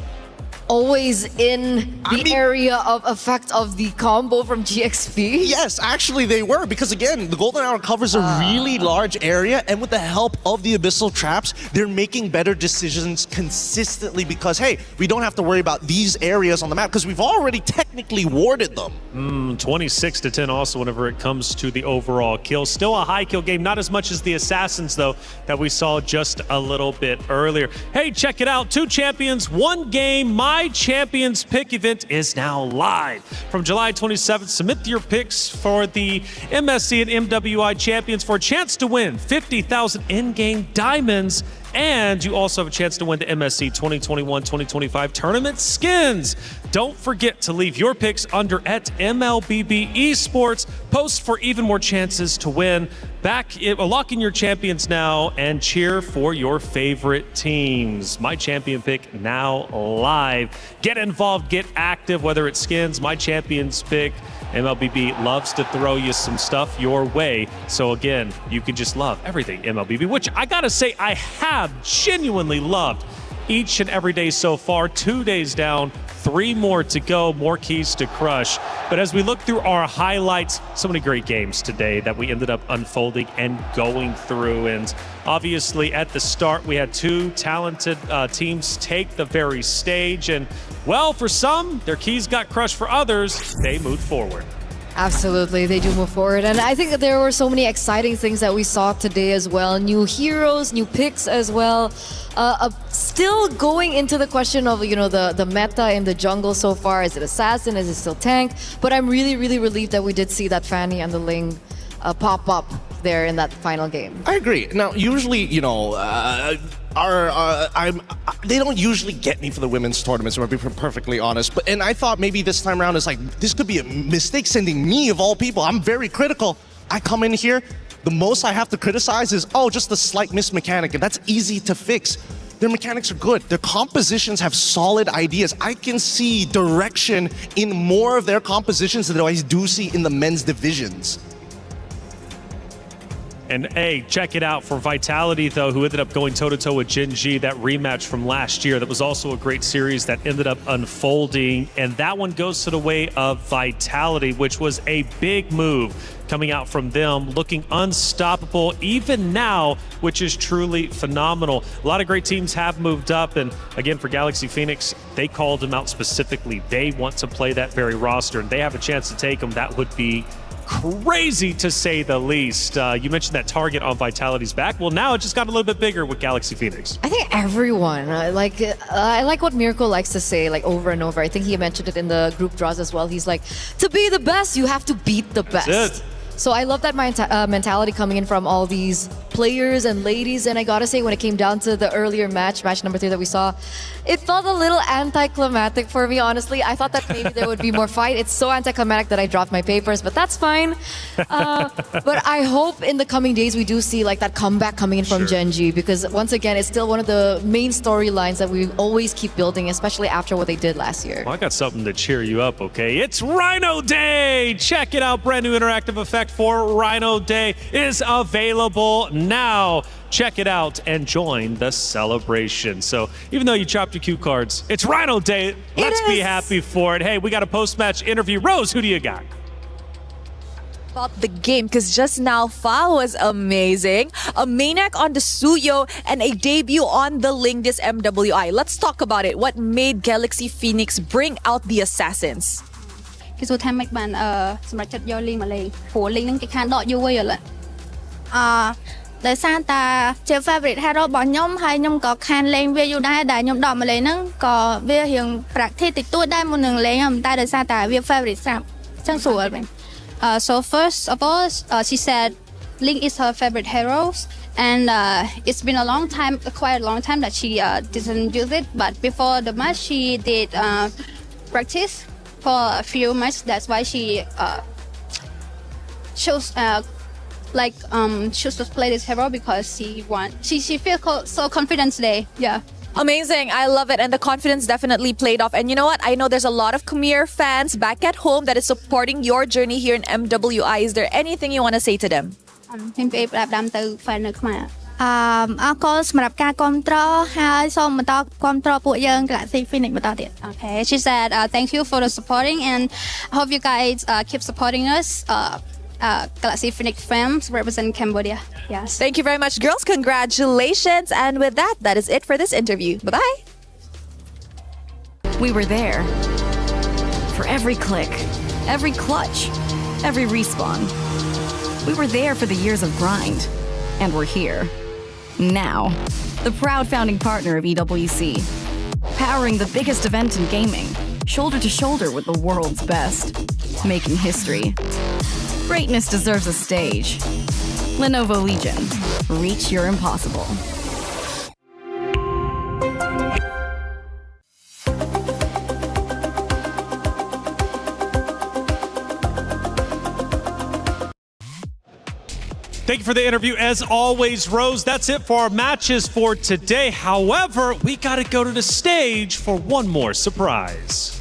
J: always in the area of effect of the combo from GXP?
L: Yes, actually they were, because again, the Golden Hour covers a really large area, and with the help of the Abyssal Traps, they're making better decisions consistently because, hey, we don't have to worry about these areas on the map because we've already technically warded them.
K: 26-10 also whenever it comes to the overall kill. Still a high kill game, not as much as the Assassins though that we saw just a little bit earlier. Hey, check it out, 2 champions, 1 game. My Champions Pick event is now live. From July 27th, submit your picks for the MSC and MWI champions for a chance to win 50,000 in-game diamonds. And you also have a chance to win the MSC 2021-2025 tournament skins. Don't forget to leave your picks under at MLBB Esports. Post for even more chances to win. Lock in your champions now and cheer for your favorite teams. My champion pick now live. Get involved, get active, whether it's skins, my champions pick. MLBB loves to throw you some stuff your way. So again, you can just love everything MLBB, which I gotta say I have genuinely loved each and every day so far. 2 days down, 3 more to go, more keys to crush. But as we look through our highlights, so many great games today that we ended up unfolding and going through. And obviously at the start, we had 2 talented teams take the very stage. And well, for some, their keys got crushed. For others, they moved forward.
J: Absolutely, they do move forward. And I think that there were so many exciting things that we saw today as well. New heroes, new picks as well. Still going into the question of, you know, the meta in the jungle so far. Is it assassin? Is it still tank? But I'm really, really relieved that we did see that Fanny and the Ling pop up there in that final game.
L: I agree. Now, usually, you know, they don't usually get me for the women's tournaments, to be perfectly honest. And I thought maybe this time around is like, this could be a mistake sending me of all people. I'm very critical. I come in here, the most I have to criticize is, oh, just a slight miss mechanic, and that's easy to fix. Their mechanics are good. Their compositions have solid ideas. I can see direction in more of their compositions than I do see in the men's divisions.
K: And hey, check it out for Vitality, though, who ended up going toe-to-toe with Genji, that rematch from last year. That was also a great series that ended up unfolding. And that one goes to the way of Vitality, which was a big move coming out from them, looking unstoppable even now, which is truly phenomenal. A lot of great teams have moved up. And again, for Galaxy Phoenix, they called them out specifically. They want to play that very roster, and they have a chance to take them. That would be crazy to say the least. You mentioned that target on Vitality's back. Well, now it just got a little bit bigger with Galaxy Phoenix.
J: I think everyone, I like what Miracle likes to say like over and over. I think he mentioned it in the group draws as well. He's like, to be the best, you have to beat the best.
K: That's it.
J: So I love that mentality coming in from all these players and ladies. And I gotta say, when it came down to the earlier match number 3 that we saw, it felt a little anticlimactic for me, honestly. I thought that maybe there would be more fight. It's so anticlimactic that I dropped my papers, but that's fine. But I hope in the coming days we do see like that comeback coming in from Gen.G, because once again, it's still one of the main storylines that we always keep building, especially after what they did last year.
K: Well, I got something to cheer you up, okay? It's Rhino Day! Check it out. Brand new interactive effect for Rhino Day is available now. Check it out and join the celebration. So even though you chopped your cue cards, it's Rhino Day. Let's be happy for it. Hey, we got a post-match interview. Rose, who do you got?
P: About the game, because just now Fa was amazing. A Maniac on the Suyo and a debut on the Ling this MWI. Let's talk about it. What made Galaxy Phoenix bring out the assassins?
H: គេសួរថាមិនបានសម្រាប់ចិត្តយកលីងមកលេងព្រោះលីងហ្នឹងគេខានដកយូរហើយឥឡូវដោយសារតាជា favorite hero របស់ខ្ញុំហើយខ្ញុំក៏ខានលេងវាយូរដែរដែលខ្ញុំដកមកលេងហ្នឹងក៏វារៀង practice តិចតួចដែរមុននឹងលេងតែដោយសារតាវា favorite ស្រាប់អញ្ចឹងស្រួលវិញ so first of all she said Link is her favorite hero and it's been a long time quite a long time that she didn't use it but before the match she did practice for a few matches. That's why she chose choose to play this hero because she feels so confident today. Yeah.
P: Amazing. I love it. And the confidence definitely played off. And you know what? I know there's a lot of Khmer fans back at home that is supporting your journey here in MWI. Is there anything you want to say to them?
B: អរគុណសម្រាប់ការគាំទ្រហើយសូមបន្តគាំទ្រពួកយើង Galaxy Phoenix បន្តទៀត
H: Okay, she said thank you for the supporting and I hope you guys keep supporting us. Galaxy Phoenix fans represent Cambodia. Yes.
P: Thank you very much, girls. Congratulations. And with that, that is it for this interview. Bye-bye.
I: We were there for every click, every clutch, every respawn. We were there for the years of grind, and we're here. Now, the proud founding partner of EWC, powering the biggest event in gaming, shoulder to shoulder with the world's best, making history. Greatness deserves a stage. Lenovo Legion, reach your impossible.
K: Thank you for the interview, as always, Rose. That's it for our matches for today. However, we got to go to the stage for one more surprise.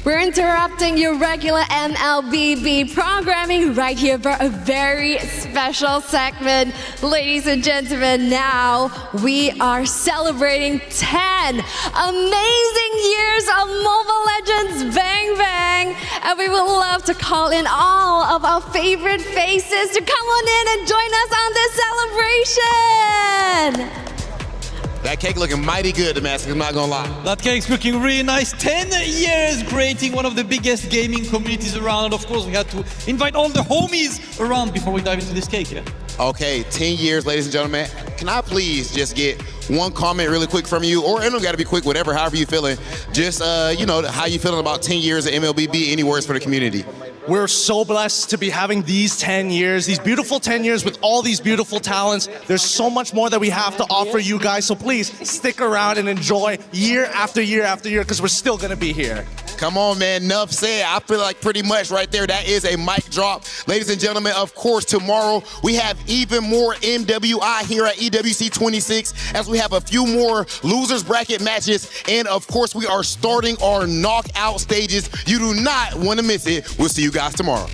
V: We're interrupting your regular MLBB programming right here for a very special segment. Ladies and gentlemen, now we are celebrating 10 amazing years of Mobile Legends Bang Bang. And we would love to call in all of our favorite faces to come on in and join us on this celebration.
A: That cake looking mighty good, Damascus, I'm not gonna lie.
W: That cake's looking really nice. 10 years creating one of the biggest gaming communities around. And of course, we had to invite all the homies around before we dive into this cake, yeah?
A: Okay, 10 years, ladies and gentlemen. Can I please just get one comment really quick from you? Or it don't gotta be quick, whatever, however you feeling. Just, how you feeling about 10 years of MLBB? Any words for the community?
L: We're so blessed to be having these 10 years, these beautiful 10 years with all these beautiful talents. There's so much more that we have to offer you guys, so please stick around and enjoy year after year after year, because we're still gonna be here.
A: Come on, man, enough said. I feel like pretty much right there, that is a mic drop. Ladies and gentlemen, of course, tomorrow we have even more MWI here at EWC26, as we have a few more losers bracket matches, and of course we are starting our knockout stages. You do not want to miss it. We'll see you guys tomorrow.